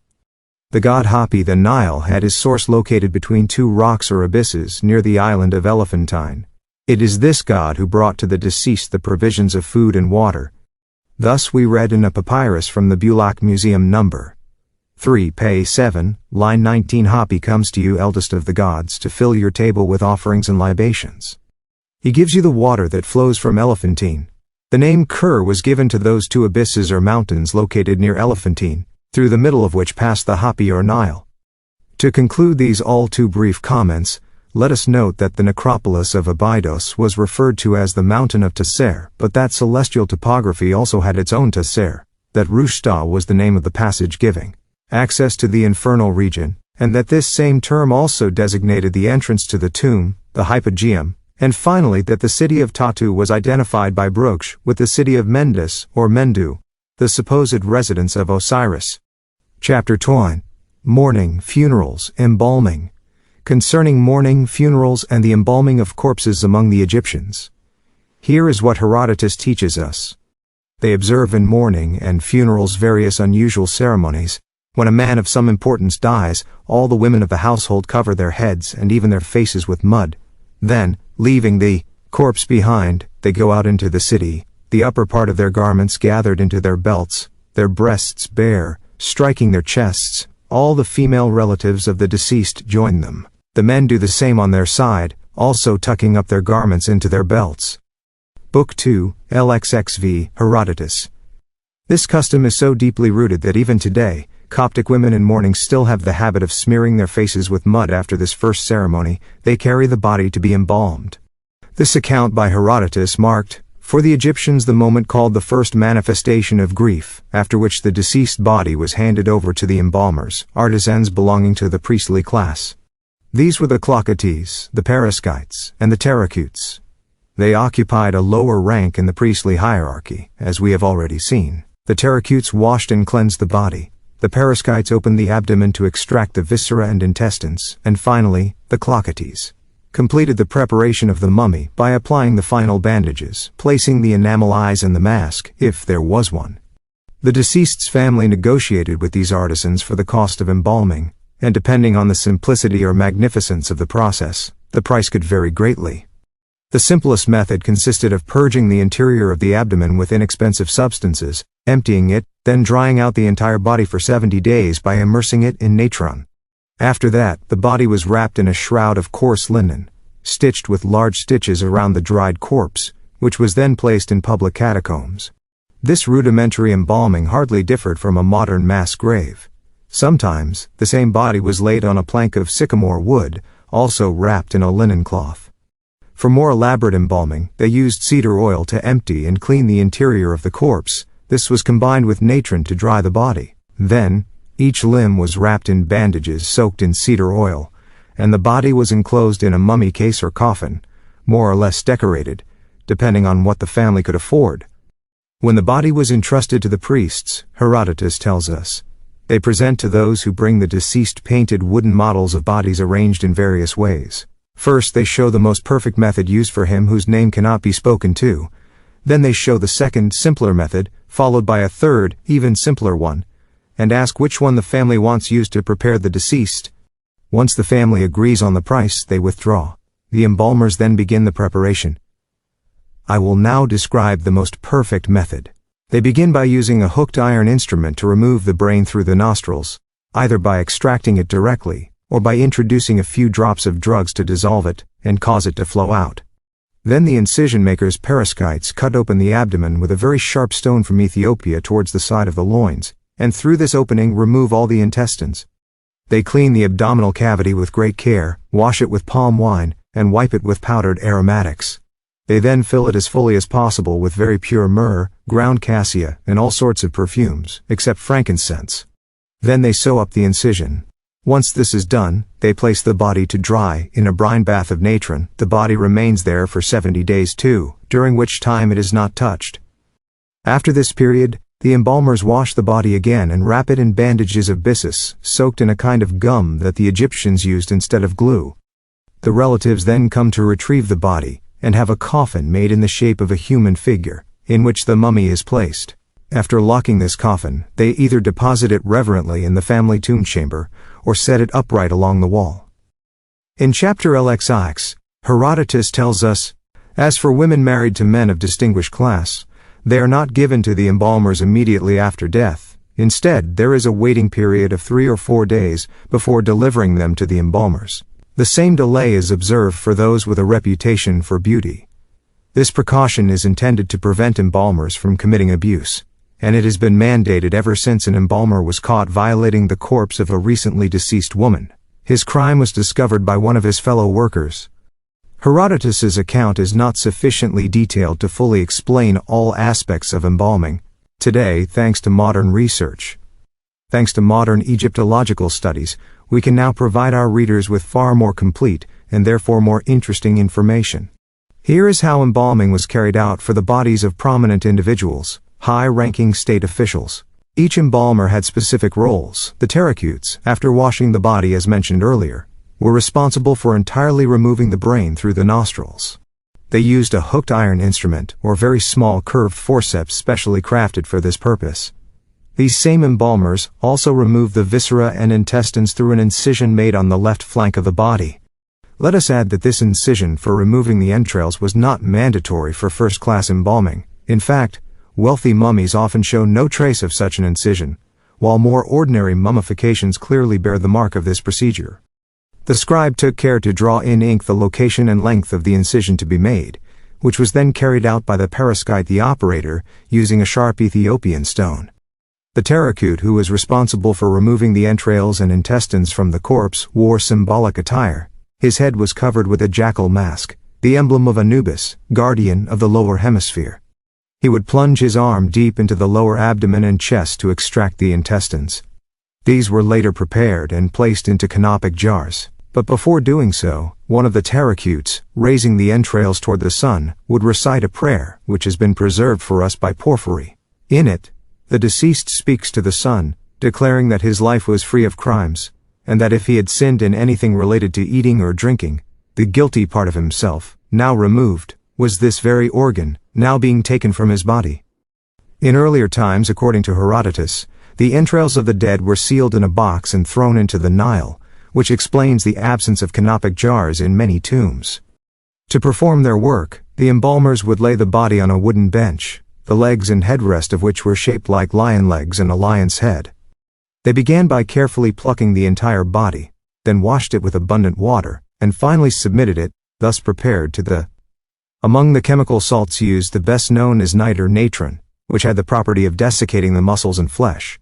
S1: The god Hapi the Nile had his source located between two rocks or abysses near the island of Elephantine. It is this god who brought to the deceased the provisions of food and water. Thus we read in a papyrus from the Bulaq Museum number 3 Pay 7, line 19 Hapi comes to you, eldest of the gods, to fill your table with offerings and libations. He gives you the water that flows from Elephantine. The name Kur was given to those two abysses or mountains located near Elephantine, through the middle of which passed the Hapi or Nile. To conclude these all too brief comments, let us note that the necropolis of Abydos was referred to as the Mountain of Tasser, but that celestial topography also had its own Tasser, that Rushta was the name of the passage giving access to the infernal region, and that this same term also designated the entrance to the tomb, the hypogeum, and finally that the city of Tatu was identified by Brugsch with the city of Mendes or Mendu, the supposed residence of Osiris. Chapter 20. Mourning, Funerals, Embalming. Concerning mourning, funerals, and the embalming of corpses among the Egyptians. Here is what Herodotus teaches us. They observe in mourning and funerals various unusual ceremonies. When a man of some importance dies, all the women of the household cover their heads and even their faces with mud. Then, leaving the corpse behind, they go out into the city, the upper part of their garments gathered into their belts, their breasts bare, striking their chests. All the female relatives of the deceased join them. The men do the same on their side, also tucking up their garments into their belts. Book 2, LXXV, Herodotus. This custom is so deeply rooted that even today, Coptic women in mourning still have the habit of smearing their faces with mud after this first ceremony. They carry the body to be embalmed. This account by Herodotus marked, for the Egyptians, the moment called the first manifestation of grief, after which the deceased body was handed over to the embalmers, artisans belonging to the priestly class. These were the Clocates, the Periscites, and the Terracutes. They occupied a lower rank in the priestly hierarchy, as we have already seen. The Terracutes washed and cleansed the body. The Periscites opened the abdomen to extract the viscera and intestines, and finally, the Clocates completed the preparation of the mummy by applying the final bandages, placing the enamel eyes and the mask, if there was one. The deceased's family negotiated with these artisans for the cost of embalming, and depending on the simplicity or magnificence of the process, the price could vary greatly. The simplest method consisted of purging the interior of the abdomen with inexpensive substances, emptying it, then drying out the entire body for 70 days by immersing it in natron. After that, the body was wrapped in a shroud of coarse linen, stitched with large stitches around the dried corpse, which was then placed in public catacombs. This rudimentary embalming hardly differed from a modern mass grave. Sometimes, the same body was laid on a plank of sycamore wood, also wrapped in a linen cloth. For more elaborate embalming, they used cedar oil to empty and clean the interior of the corpse. This was combined with natron to dry the body. Then, each limb was wrapped in bandages soaked in cedar oil, and the body was enclosed in a mummy case or coffin, more or less decorated, depending on what the family could afford. When the body was entrusted to the priests, Herodotus tells us, they present to those who bring the deceased painted wooden models of bodies arranged in various ways. First they show the most perfect method used for him whose name cannot be spoken to. Then they show the second, simpler method, followed by a third, even simpler one, and ask which one the family wants used to prepare the deceased. Once the family agrees on the price, they withdraw. The embalmers then begin the preparation. I will now describe the most perfect method. They begin by using a hooked iron instrument to remove the brain through the nostrils, either by extracting it directly, or by introducing a few drops of drugs to dissolve it, and cause it to flow out. Then the incision-makers Periscites cut open the abdomen with a very sharp stone from Ethiopia towards the side of the loins, and through this opening remove all the intestines. They clean the abdominal cavity with great care, wash it with palm wine, and wipe it with powdered aromatics. They then fill it as fully as possible with very pure myrrh, ground cassia, and all sorts of perfumes, except frankincense. Then they sew up the incision. Once this is done, they place the body to dry in a brine bath of natron. The body remains there for 70 days too, during which time it is not touched. After this period, the embalmers wash the body again and wrap it in bandages of byssus, soaked in a kind of gum that the Egyptians used instead of glue. The relatives then come to retrieve the body, and have a coffin made in the shape of a human figure, in which the mummy is placed. After locking this coffin, they either deposit it reverently in the family tomb chamber, or set it upright along the wall. In chapter LXX, Herodotus tells us, as for women married to men of distinguished class, they are not given to the embalmers immediately after death. Instead, there is a waiting period of 3 or 4 days before delivering them to the embalmers. The same delay is observed for those with a reputation for beauty. This precaution is intended to prevent embalmers from committing abuse, and it has been mandated ever since an embalmer was caught violating the corpse of a recently deceased woman. His crime was discovered by one of his fellow workers. Herodotus's account is not sufficiently detailed to fully explain all aspects of embalming. Today, thanks to modern research, thanks to modern Egyptological studies, we can now provide our readers with far more complete, and therefore more interesting information. Here is how embalming was carried out for the bodies of prominent individuals, high-ranking state officials. Each embalmer had specific roles. The terracutes, after washing the body as mentioned earlier, were responsible for entirely removing the brain through the nostrils. They used a hooked iron instrument or very small curved forceps specially crafted for this purpose. These same embalmers also removed the viscera and intestines through an incision made on the left flank of the body. Let us add that this incision for removing the entrails was not mandatory for first-class embalming. In fact, wealthy mummies often show no trace of such an incision, while more ordinary mummifications clearly bear the mark of this procedure. The scribe took care to draw in ink the location and length of the incision to be made, which was then carried out by the periscite, the operator, using a sharp Ethiopian stone. The terracute, who was responsible for removing the entrails and intestines from the corpse, wore symbolic attire. His head was covered with a jackal mask, the emblem of Anubis, guardian of the lower hemisphere. He would plunge his arm deep into the lower abdomen and chest to extract the intestines. These were later prepared and placed into canopic jars. But before doing so, one of the terracutes, raising the entrails toward the sun, would recite a prayer which has been preserved for us by Porphyry. In it, the deceased speaks to the sun, declaring that his life was free of crimes, and that if he had sinned in anything related to eating or drinking, the guilty part of himself, now removed, was this very organ, now being taken from his body. In earlier times, according to Herodotus, the entrails of the dead were sealed in a box and thrown into the Nile, which explains the absence of canopic jars in many tombs. To perform their work, the embalmers would lay the body on a wooden bench, the legs and headrest of which were shaped like lion legs and a lion's head. They began by carefully plucking the entire body, then washed it with abundant water, and finally submitted it, thus prepared, to the. Among the chemical salts used, the best known is niter natron, which had the property of desiccating the muscles and flesh.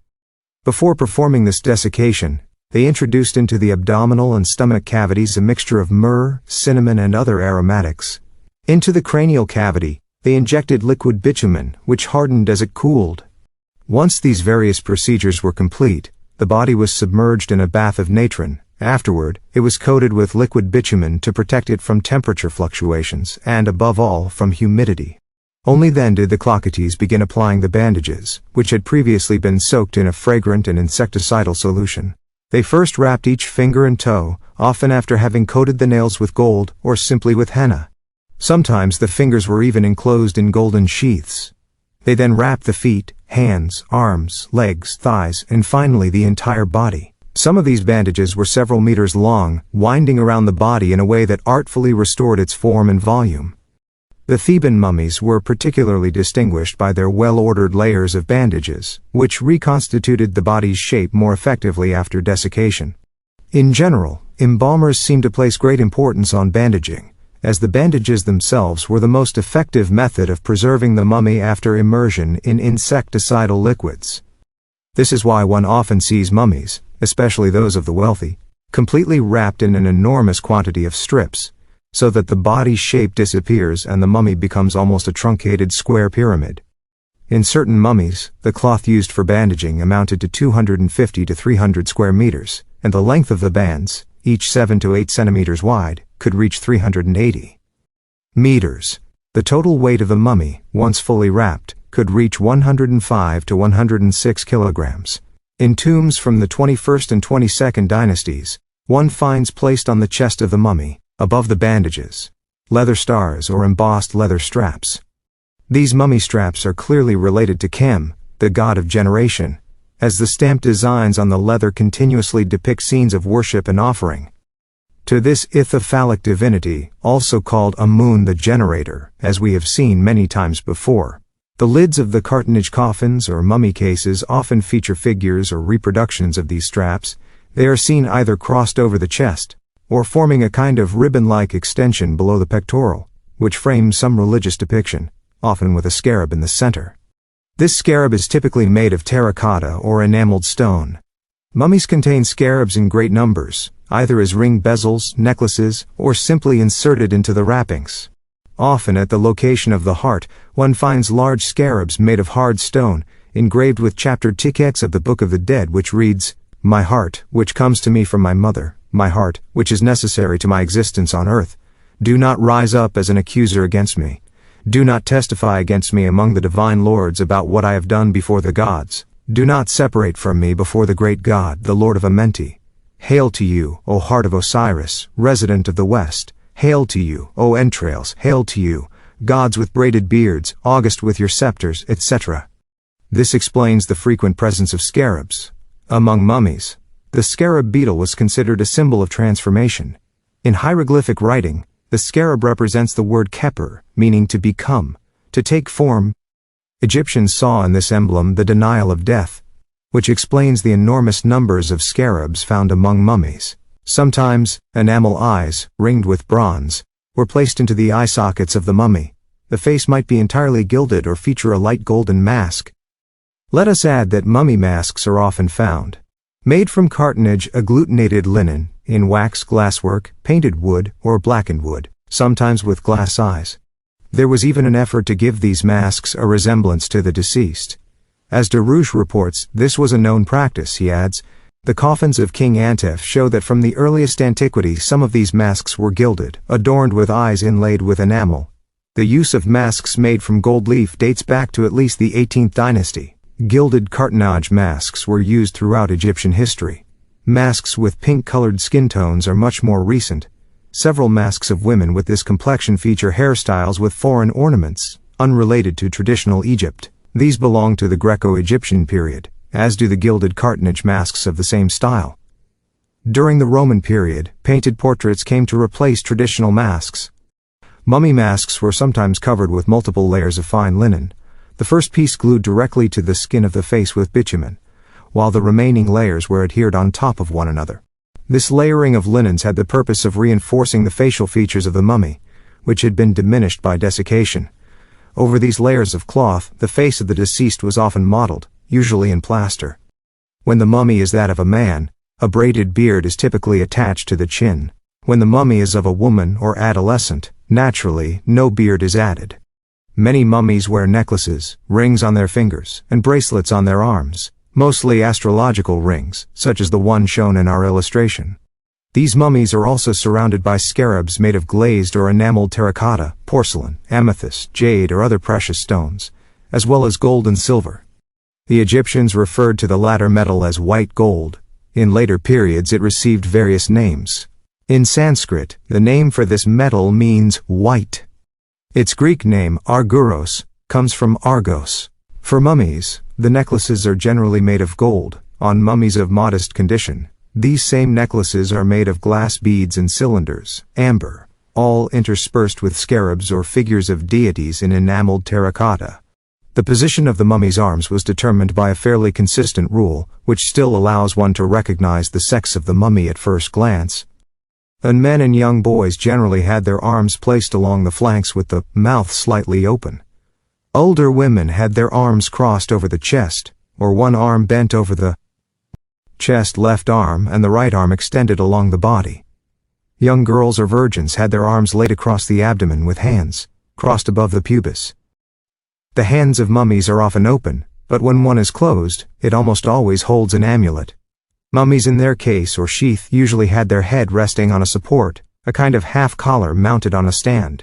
S1: Before performing this desiccation, they introduced into the abdominal and stomach cavities a mixture of myrrh, cinnamon, and other aromatics. Into the cranial cavity, they injected liquid bitumen, which hardened as it cooled. Once these various procedures were complete, the body was submerged in a bath of natron. Afterward, it was coated with liquid bitumen to protect it from temperature fluctuations and, above all, from humidity. Only then did the cloquetes begin applying the bandages, which had previously been soaked in a fragrant and insecticidal solution. They first wrapped each finger and toe, often after having coated the nails with gold or simply with henna. Sometimes the fingers were even enclosed in golden sheaths. They then wrapped the feet, hands, arms, legs, thighs, and finally the entire body. Some of these bandages were several meters long, winding around the body in a way that artfully restored its form and volume. The Theban mummies were particularly distinguished by their well-ordered layers of bandages, which reconstituted the body's shape more effectively after desiccation. In general, embalmers seemed to place great importance on bandaging, as the bandages themselves were the most effective method of preserving the mummy after immersion in insecticidal liquids. This is why one often sees mummies, especially those of the wealthy, completely wrapped in an enormous quantity of strips, so that the body's shape disappears and the mummy becomes almost a truncated square pyramid. In certain mummies, the cloth used for bandaging amounted to 250 to 300 square meters, and the length of the bands, each 7 to 8 centimeters wide, could reach 380 meters. The total weight of the mummy, once fully wrapped, could reach 105 to 106 kilograms. In tombs from the 21st and 22nd dynasties, one finds placed on the chest of the mummy, above the bandages, leather stars or embossed leather straps. These mummy straps are clearly related to Chem, the god of generation, as the stamped designs on the leather continuously depict scenes of worship and offering to this ithophalic divinity, also called Amun the generator, as we have seen many times before. The lids of the cartonnage coffins or mummy cases often feature figures or reproductions of these straps. They are seen either crossed over the chest, or forming a kind of ribbon-like extension below the pectoral, which frames some religious depiction, often with a scarab in the center. This scarab is typically made of terracotta or enameled stone. Mummies contain scarabs in great numbers, either as ring bezels, necklaces, or simply inserted into the wrappings. Often at the location of the heart, one finds large scarabs made of hard stone, engraved with chapter tickets of the Book of the Dead, which reads, "My heart, which comes to me from my mother, my heart, which is necessary to my existence on earth, do not rise up as an accuser against me. Do not testify against me among the divine lords about what I have done before the gods. Do not separate from me before the great God, the Lord of Amenti. Hail to you, O heart of Osiris, resident of the west. Hail to you, O entrails, hail to you, gods with braided beards, august with your scepters, etc. This explains the frequent presence of scarabs. Among mummies, the scarab beetle was considered a symbol of transformation. In hieroglyphic writing, the scarab represents the word keper, meaning to become, to take form. Egyptians saw in this emblem the denial of death, which explains the enormous numbers of scarabs found among mummies. Sometimes, enamel eyes, ringed with bronze, were placed into the eye sockets of the mummy. The face might be entirely gilded or feature a light golden mask. Let us add that mummy masks are often found made from cartonnage agglutinated linen, in wax glasswork, painted wood, or blackened wood, sometimes with glass eyes. There was even an effort to give these masks a resemblance to the deceased. As Darush reports, this was a known practice, he adds. The coffins of King Antef show that from the earliest antiquity some of these masks were gilded, adorned with eyes inlaid with enamel. The use of masks made from gold leaf dates back to at least the 18th dynasty. Gilded cartonnage masks were used throughout Egyptian history. Masks with pink-colored skin tones are much more recent. Several masks of women with this complexion feature hairstyles with foreign ornaments, unrelated to traditional Egypt. These belong to the Greco-Egyptian period, as do the gilded cartonnage masks of the same style. During the Roman period, painted portraits came to replace traditional masks. Mummy masks were sometimes covered with multiple layers of fine linen, the first piece glued directly to the skin of the face with bitumen, while the remaining layers were adhered on top of one another. This layering of linens had the purpose of reinforcing the facial features of the mummy, which had been diminished by desiccation. Over these layers of cloth, the face of the deceased was often modeled, usually in plaster. When the mummy is that of a man, a braided beard is typically attached to the chin. When the mummy is of a woman or adolescent, naturally, no beard is added. Many mummies wear necklaces, rings on their fingers, and bracelets on their arms, mostly astrological rings, such as the one shown in our illustration. These mummies are also surrounded by scarabs made of glazed or enameled terracotta, porcelain, amethyst, jade, or other precious stones, as well as gold and silver. The Egyptians referred to the latter metal as white gold. In later periods it received various names. In Sanskrit, the name for this metal means white. Its Greek name, arguros, comes from Argos. For mummies, the necklaces are generally made of gold. On mummies of modest condition, these same necklaces are made of glass beads and cylinders, amber, all interspersed with scarabs or figures of deities in enameled terracotta. The position of the mummy's arms was determined by a fairly consistent rule, which still allows one to recognize the sex of the mummy at first glance. And men and young boys generally had their arms placed along the flanks with the mouth slightly open. Older women had their arms crossed over the chest, or one arm bent over the chest, left arm, and the right arm extended along the body. Young girls or virgins had their arms laid across the abdomen with hands crossed above the pubis. The hands of mummies are often open, but when one is closed, it almost always holds an amulet. Mummies in their case or sheath usually had their head resting on a support, a kind of half-collar mounted on a stand.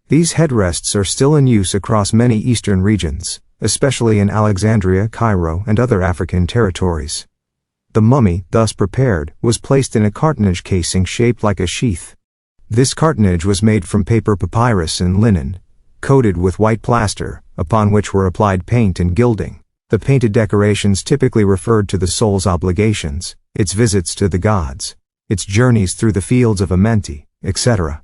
S1: These headrests are still in use across many eastern regions, especially in Alexandria, Cairo, and other African territories. The mummy, thus prepared, was placed in a cartonnage casing shaped like a sheath. This cartonnage was made from paper papyrus and linen, coated with white plaster, upon which were applied paint and gilding. The painted decorations typically referred to the soul's obligations, its visits to the gods, its journeys through the fields of Amenti, etc.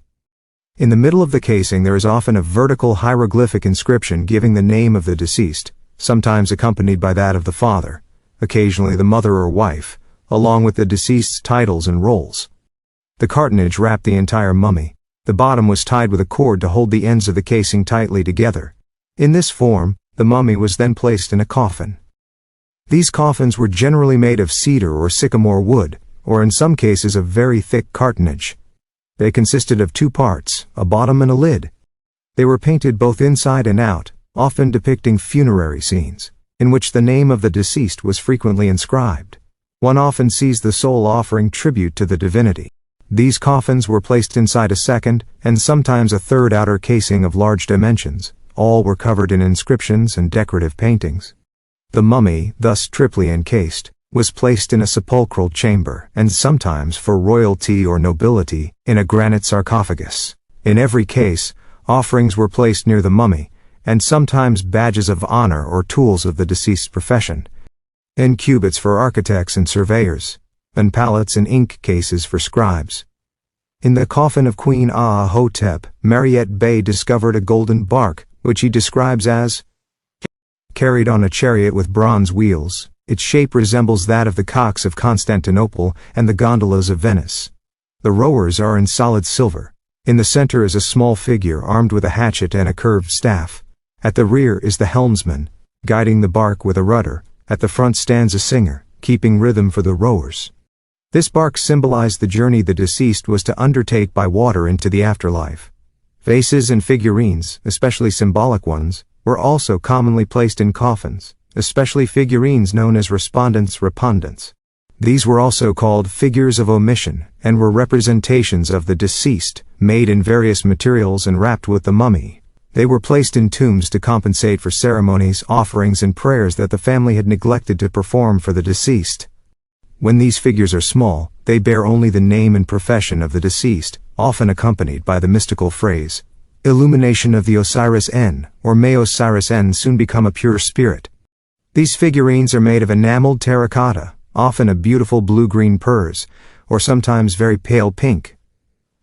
S1: In the middle of the casing there is often a vertical hieroglyphic inscription giving the name of the deceased, sometimes accompanied by that of the father, occasionally the mother or wife, along with the deceased's titles and roles. The cartonnage wrapped the entire mummy. The bottom was tied with a cord to hold the ends of the casing tightly together. In this form, the mummy was then placed in a coffin. These coffins were generally made of cedar or sycamore wood, or in some cases of very thick cartonnage. They consisted of two parts, a bottom and a lid. They were painted both inside and out, often depicting funerary scenes, in which the name of the deceased was frequently inscribed. One often sees the soul offering tribute to the divinity. These coffins were placed inside a second, and sometimes a third outer casing of large dimensions. All were covered in inscriptions and decorative paintings. The mummy, thus triply encased, was placed in a sepulchral chamber, and sometimes for royalty or nobility, in a granite sarcophagus. In every case, offerings were placed near the mummy, and sometimes badges of honor or tools of the deceased's profession, and cubits for architects and surveyors, and palettes and ink cases for scribes. In the coffin of Queen Aa-Hotep, Mariette Bey discovered a golden bark, which he describes as carried on a chariot with bronze wheels. Its shape resembles that of the cocks of Constantinople and the gondolas of Venice. The rowers are in solid silver. In the center is a small figure armed with a hatchet and a curved staff. At the rear is the helmsman, guiding the bark with a rudder. At the front stands a singer, keeping rhythm for the rowers. This bark symbolized the journey the deceased was to undertake by water into the afterlife. Vases and figurines, especially symbolic ones, were also commonly placed in coffins, especially figurines known as respondents. These were also called figures of omission, and were representations of the deceased, made in various materials and wrapped with the mummy. They were placed in tombs to compensate for ceremonies, offerings, and prayers that the family had neglected to perform for the deceased. When these figures are small, they bear only the name and profession of the deceased, often accompanied by the mystical phrase, "Illumination of the Osiris-N," or "May Osiris-N soon become a pure spirit." These figurines are made of enameled terracotta, often a beautiful blue-green purse, or sometimes very pale pink.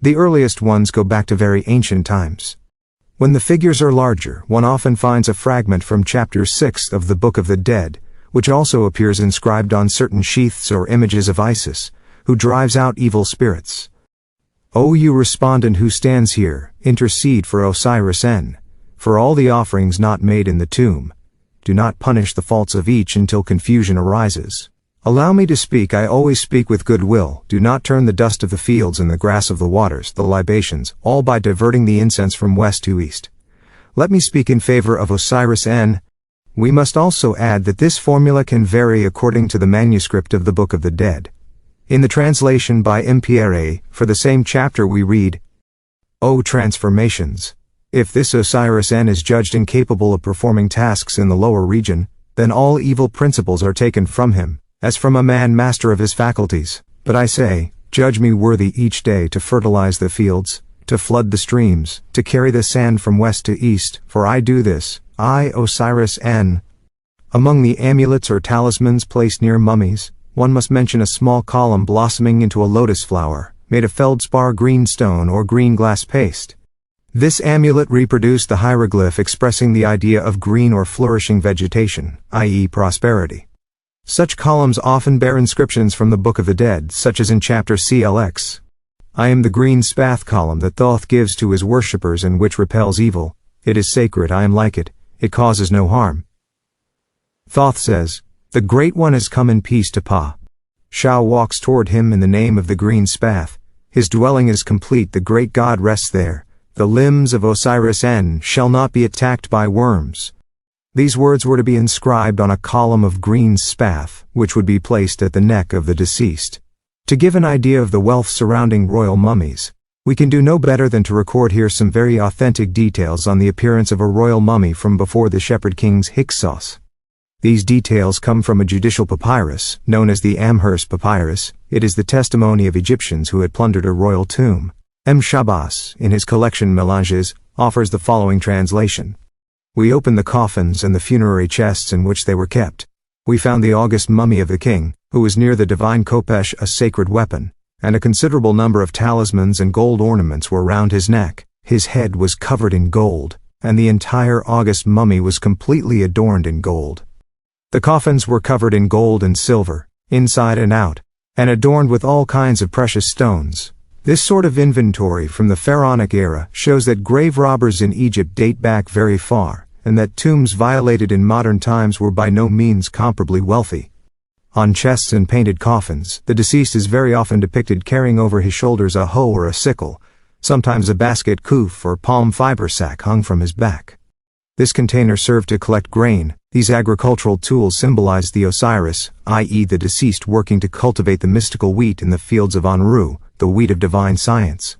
S1: The earliest ones go back to very ancient times. When the figures are larger, one often finds a fragment from chapter 6 of the Book of the Dead, which also appears inscribed on certain sheaths or images of Isis, who drives out evil spirits. O you respondent who stands here, intercede for Osiris-N, for all the offerings not made in the tomb. Do not punish the faults of each until confusion arises. Allow me to speak, I always speak with good will. Do not turn the dust of the fields and the grass of the waters, the libations, all by diverting the incense from west to east. Let me speak in favor of Osiris-N. We must also add that this formula can vary according to the manuscript of the Book of the Dead. In the translation by MPRA, for the same chapter we read, O transformations! If this Osiris-N is judged incapable of performing tasks in the lower region, then all evil principles are taken from him, as from a man master of his faculties. But I say, judge me worthy each day to fertilize the fields, to flood the streams, to carry the sand from west to east, for I do this, I Osiris-N. Among the amulets or talismans placed near mummies, one must mention a small column blossoming into a lotus flower, made of feldspar green stone or green glass paste. This amulet reproduced the hieroglyph expressing the idea of green or flourishing vegetation, i.e. prosperity. Such columns often bear inscriptions from the Book of the Dead, such as in chapter CLX. I am the green spath column that Thoth gives to his worshippers and which repels evil. It is sacred, I am like it. It causes no harm. Thoth says, the Great One has come in peace to Pa. Shao walks toward him in the name of the green spath. His dwelling is complete, the great God rests there. The limbs of Osiris-N shall not be attacked by worms. These words were to be inscribed on a column of green spath, which would be placed at the neck of the deceased. To give an idea of the wealth surrounding royal mummies, we can do no better than to record here some very authentic details on the appearance of a royal mummy from before the Shepherd King's Hyksos. These details come from a judicial papyrus, known as the Amherst Papyrus. It is the testimony of Egyptians who had plundered a royal tomb. M. Shabas, in his collection Melanges, offers the following translation. We opened the coffins and the funerary chests in which they were kept. We found the august mummy of the king, who was near the divine khopesh, a sacred weapon, and a considerable number of talismans and gold ornaments were round his neck. His head was covered in gold, and the entire august mummy was completely adorned in gold. The coffins were covered in gold and silver, inside and out, and adorned with all kinds of precious stones. This sort of inventory from the pharaonic era shows that grave robbers in Egypt date back very far, and that tombs violated in modern times were by no means comparably wealthy. On chests and painted coffins, the deceased is very often depicted carrying over his shoulders a hoe or a sickle, sometimes a basket kuf or palm fiber sack hung from his back. This container served to collect grain. These agricultural tools symbolized the Osiris, i.e. the deceased working to cultivate the mystical wheat in the fields of Anru, the wheat of divine science.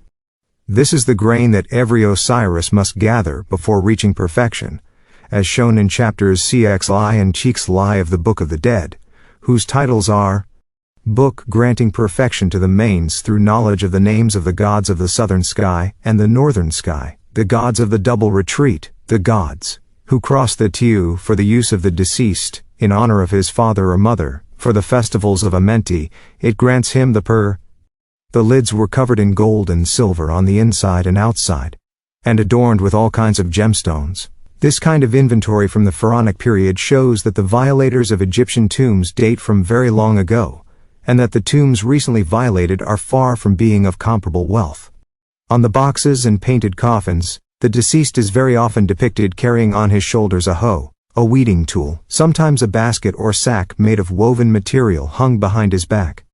S1: This is the grain that every Osiris must gather before reaching perfection, as shown in chapters CXI and CXI of the Book of the Dead, whose titles are Book granting perfection to the manes through knowledge of the names of the gods of the southern sky and the northern sky, the gods of the double retreat, the gods who cross the Tiu for the use of the deceased, in honor of his father or mother, for the festivals of Amenti, it grants him the lids were covered in gold and silver on the inside and outside, and adorned with all kinds of gemstones. This kind of inventory from the Pharaonic period shows that the violators of Egyptian tombs date from very long ago, and that the tombs recently violated are far from being of comparable wealth. On the boxes and painted coffins, the deceased is very often depicted carrying on his shoulders a hoe, a weeding tool, sometimes a basket or sack made of woven material hung behind his back.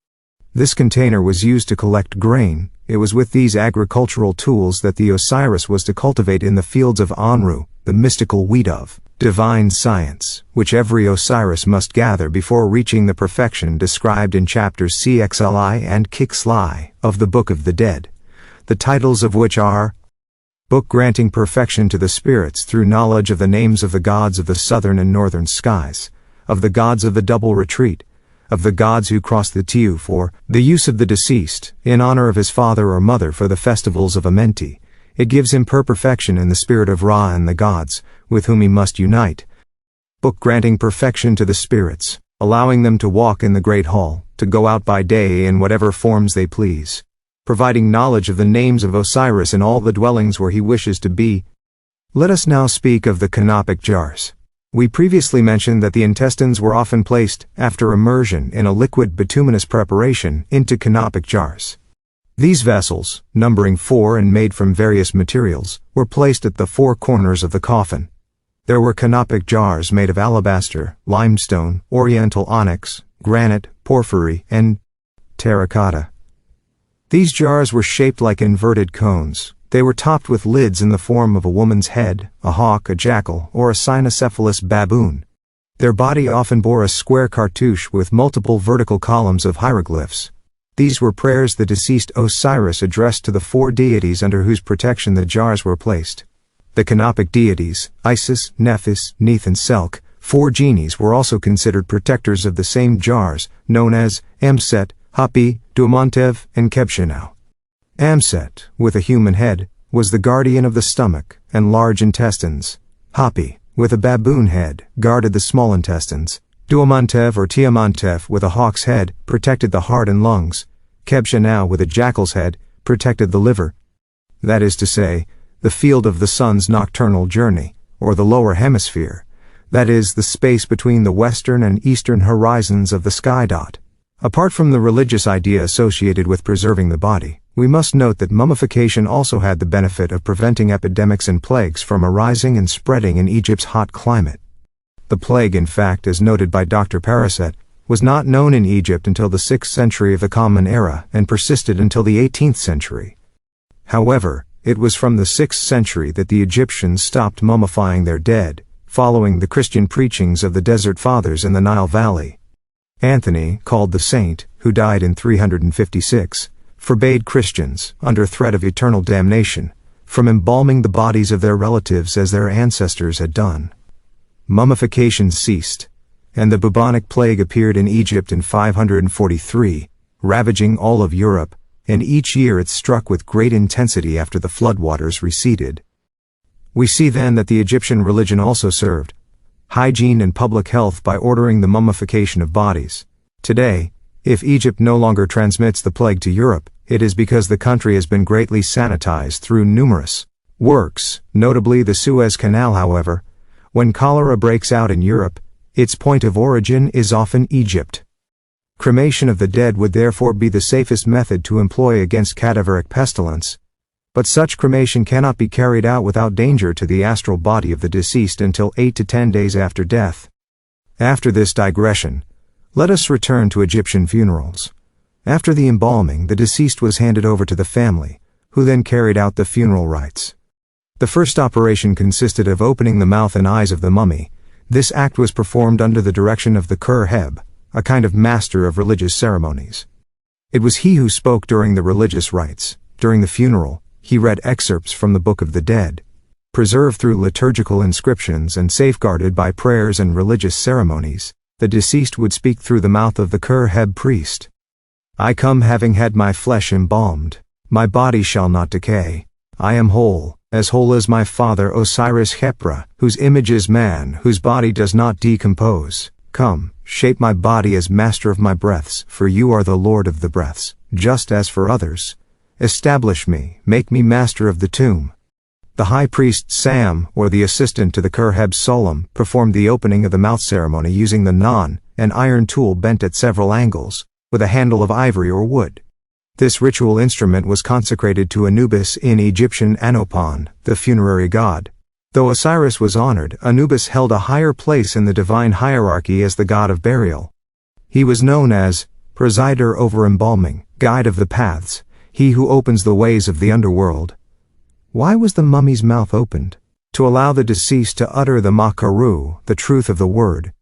S1: This container was used to collect grain. It was with these agricultural tools that the Osiris was to cultivate in the fields of Anru, the mystical wheat of divine science, which every Osiris must gather before reaching the perfection described in chapters CXLI and CXLI of the Book of the Dead, the titles of which are Book granting perfection to the spirits through knowledge of the names of the gods of the southern and northern skies, of the gods of the double retreat, of the gods who cross the Tiu for the use of the deceased, in honor of his father or mother for the festivals of Amenti. It gives him perfection in the spirit of Ra and the gods, with whom he must unite. Book granting perfection to the spirits, allowing them to walk in the great hall, to go out by day in whatever forms they please, providing knowledge of the names of Osiris in all the dwellings where he wishes to be. Let us now speak of the canopic jars. We previously mentioned that the intestines were often placed, after immersion in a liquid bituminous preparation, into canopic jars. These vessels, numbering 4 and made from various materials, were placed at the 4 corners of the coffin. There were canopic jars made of alabaster, limestone, oriental onyx, granite, porphyry, and terracotta. These jars were shaped like inverted cones. They were topped with lids in the form of a woman's head, a hawk, a jackal, or a cynocephalous baboon. Their body often bore a square cartouche with multiple vertical columns of hieroglyphs. These were prayers the deceased Osiris addressed to the 4 deities under whose protection the jars were placed. The canopic deities, Isis, Nephis, Neith and Selk, 4 genies were also considered protectors of the same jars, known as Amset, Hapi, Duamantev, and Kebshanau. Amset, with a human head, was the guardian of the stomach and large intestines. Hapi, with a baboon head, guarded the small intestines. Duamantev or Tiamantev, with a hawk's head, protected the heart and lungs. Kebshanau, with a jackal's head, protected the liver. That is to say, the field of the sun's nocturnal journey, or the lower hemisphere, that is, the space between the western and eastern horizons of the sky dot. Apart from the religious idea associated with preserving the body, we must note that mummification also had the benefit of preventing epidemics and plagues from arising and spreading in Egypt's hot climate. The plague, in fact, as noted by Dr. Paraset, was not known in Egypt until the 6th century of the Common Era and persisted until the 18th century. However, it was from the 6th century that the Egyptians stopped mummifying their dead, following the Christian preachings of the Desert Fathers in the Nile Valley. Anthony, called the Saint, who died in 356, forbade Christians, under threat of eternal damnation, from embalming the bodies of their relatives as their ancestors had done. Mummification ceased, and the bubonic plague appeared in Egypt in 543, ravaging all of Europe, and each year it struck with great intensity after the floodwaters receded. We see then that the Egyptian religion also served hygiene and public health by ordering the mummification of bodies. Today, if Egypt no longer transmits the plague to Europe, it is because the country has been greatly sanitized through numerous works, notably the Suez Canal. However, when cholera breaks out in Europe, its point of origin is often Egypt. Cremation of the dead would therefore be the safest method to employ against cadaveric pestilence, but such cremation cannot be carried out without danger to the astral body of the deceased until 8 to 10 days after death. After this digression, let us return to Egyptian funerals. After the embalming, the deceased was handed over to the family, who then carried out the funeral rites. The first operation consisted of opening the mouth and eyes of the mummy. This act was performed under the direction of the Kur-Heb, a kind of master of religious ceremonies. It was he who spoke during the religious rites. During the funeral, he read excerpts from the Book of the Dead. Preserved through liturgical inscriptions and safeguarded by prayers and religious ceremonies, the deceased would speak through the mouth of the Khur-Heb priest. I come having had my flesh embalmed. My body shall not decay. I am whole as my father Osiris Khepra, whose image is man, whose body does not decompose. Come, shape my body as master of my breaths, for you are the Lord of the breaths, just as for others. Establish me, make me master of the tomb. The high priest Sam, or the assistant to the Khur-Heb Solemn, performed the opening of the mouth ceremony using the non, an iron tool bent at several angles, with a handle of ivory or wood. This ritual instrument was consecrated to Anubis in Egyptian Anopon, the funerary god. Though Osiris was honored, Anubis held a higher place in the divine hierarchy as the god of burial. He was known as presider over embalming, guide of the paths, he who opens the ways of the underworld. Why was the mummy's mouth opened? To allow the deceased to utter the makaru, the truth of the word,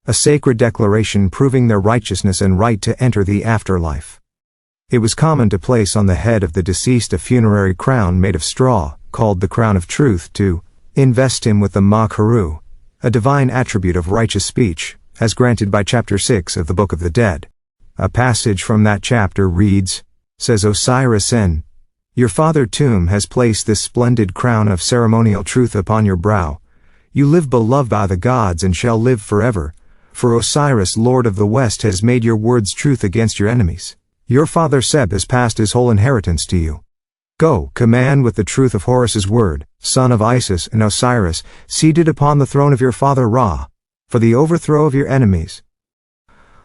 S1: a sacred declaration proving their righteousness and right to enter the afterlife. It was common to place on the head of the deceased a funerary crown made of straw, called the crown of truth, to invest him with the makaru, a divine attribute of righteous speech, as granted by chapter 6 of the Book of the Dead. A passage from that chapter reads, says Osiris N. Your father Tum has placed this splendid crown of ceremonial truth upon your brow. You live beloved by the gods and shall live forever, for Osiris, Lord of the West, has made your words truth against your enemies. Your father Seb has passed his whole inheritance to you. Go, command with the truth of Horus's word, son of Isis and Osiris, seated upon the throne of your father Ra, for the overthrow of your enemies.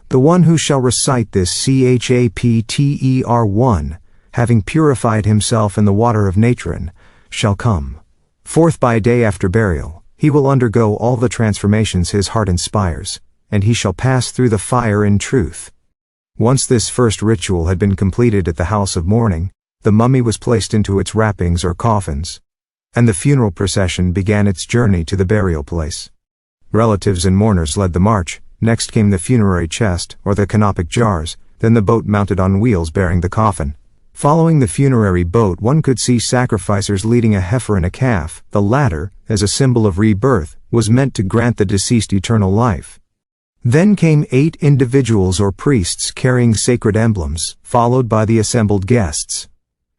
S1: The one who shall recite this chapter 1, having purified himself in the water of Natron, shall come forth by day after burial. He will undergo all the transformations his heart inspires, and he shall pass through the fire in truth. Once this first ritual had been completed at the house of mourning, the mummy was placed into its wrappings or coffins, and the funeral procession began its journey to the burial place. Relatives and mourners led the march. Next came the funerary chest, or the canopic jars, then the boat mounted on wheels bearing the coffin. Following the funerary boat, one could see sacrificers leading a heifer and a calf. The latter, as a symbol of rebirth, was meant to grant the deceased eternal life. Then came 8 individuals or priests carrying sacred emblems, followed by the assembled guests.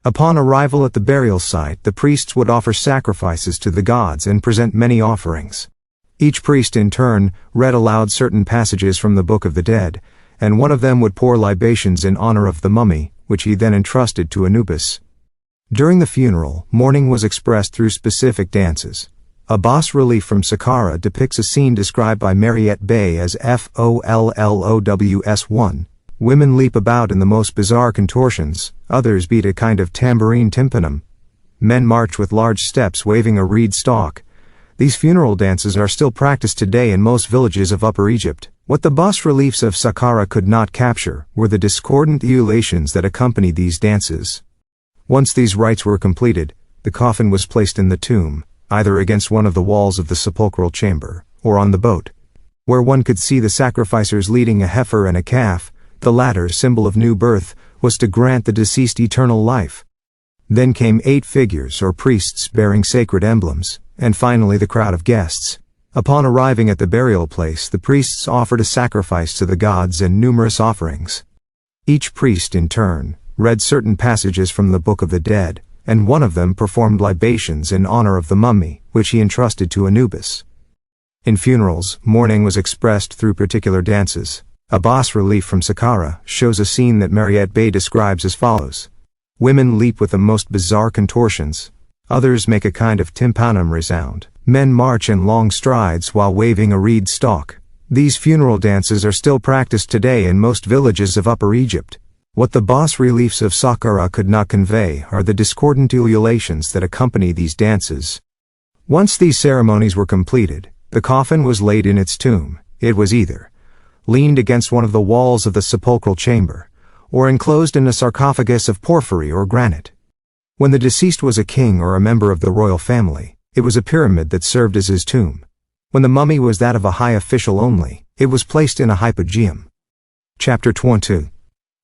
S1: Upon arrival at the burial site, the priests would offer sacrifices to the gods and present many offerings. Each priest in turn read aloud certain passages from the Book of the Dead, and one of them would pour libations in honor of the mummy, which he then entrusted to Anubis. During the funeral, mourning was expressed through specific dances. A bas-relief from Saqqara depicts a scene described by Mariette Bey as FOLLOWS1. Women leap about in the most bizarre contortions, others beat a kind of tambourine tympanum. Men march with large steps waving a reed stalk. These funeral dances are still practiced today in most villages of Upper Egypt. What the bas-reliefs of Saqqara could not capture were the discordant ululations that accompanied these dances. Once these rites were completed, the coffin was placed in the tomb, either against one of the walls of the sepulchral chamber, or on the boat, where one could see the sacrificers leading a heifer and a calf. The latter, symbol of new birth, was to grant the deceased eternal life. Then came 8 figures or priests bearing sacred emblems, and finally the crowd of guests. Upon arriving at the burial place, the priests offered a sacrifice to the gods and numerous offerings. Each priest, in turn, read certain passages from the Book of the Dead, and one of them performed libations in honor of the mummy, which he entrusted to Anubis. In funerals, mourning was expressed through particular dances. A bas-relief from Saqqara shows a scene that Mariette Bey describes as follows. Women leap with the most bizarre contortions. Others make a kind of tympanum resound. Men march in long strides while waving a reed stalk. These funeral dances are still practiced today in most villages of Upper Egypt. What the bas-reliefs of Saqqara could not convey are the discordant ululations that accompany these dances. Once these ceremonies were completed, the coffin was laid in its tomb. It was either leaned against one of the walls of the sepulchral chamber, or enclosed in a sarcophagus of porphyry or granite. When the deceased was a king or a member of the royal family, it was a pyramid that served as his tomb. When the mummy was that of a high official only, it was placed in a hypogeum. Chapter 22.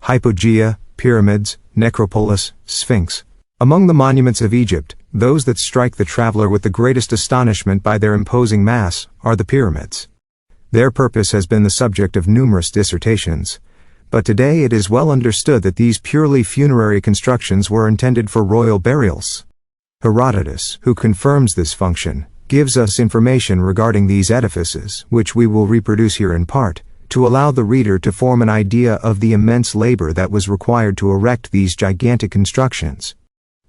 S1: Hypogea, Pyramids, Necropolis, Sphinx. Among the monuments of Egypt, Those that strike the traveler with the greatest astonishment by their imposing mass are the pyramids. Their purpose has been the subject of numerous dissertations, but today it is well understood that these purely funerary constructions were intended for royal burials. Herodotus, who confirms this function, gives us information regarding these edifices, which we will reproduce here in part, to allow the reader to form an idea of the immense labor that was required to erect these gigantic constructions.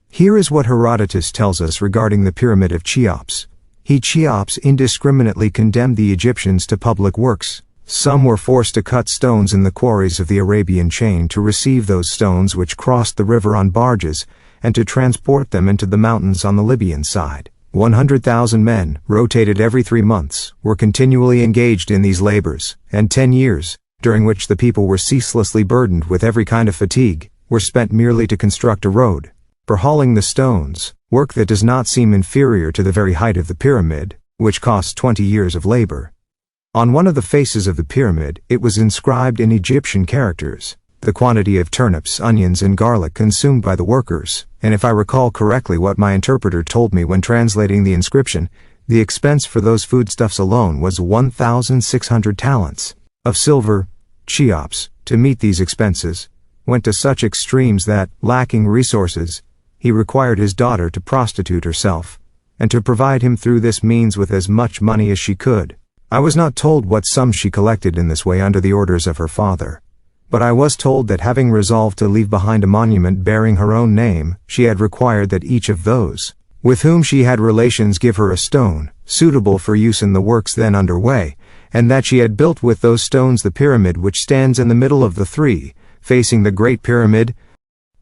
S1: Here is what Herodotus tells us regarding the Pyramid of Cheops. Cheops indiscriminately condemned the Egyptians to public works. Some were forced to cut stones in the quarries of the Arabian chain to receive those stones which crossed the river on barges, and to transport them into the mountains on the Libyan side. 100,000 men, rotated every 3 months, were continually engaged in these labors, and 10 years, during which the people were ceaselessly burdened with every kind of fatigue, were spent merely to construct a road. For hauling the stones, work that does not seem inferior to the very height of the pyramid, which costs 20 years of labor. On one of the faces of the pyramid, it was inscribed in Egyptian characters, the quantity of turnips, onions, and garlic consumed by the workers, and if I recall correctly what my interpreter told me when translating the inscription, the expense for those foodstuffs alone was 1,600 talents of silver. Cheops, to meet these expenses, went to such extremes that, lacking resources, he required his daughter to prostitute herself, and to provide him through this means with as much money as she could. I was not told what sum she collected in this way under the orders of her father, but I was told that having resolved to leave behind a monument bearing her own name, she had required that each of those with whom she had relations give her a stone, suitable for use in the works then underway, and that she had built with those stones the pyramid which stands in the middle of the three, facing the Great Pyramid.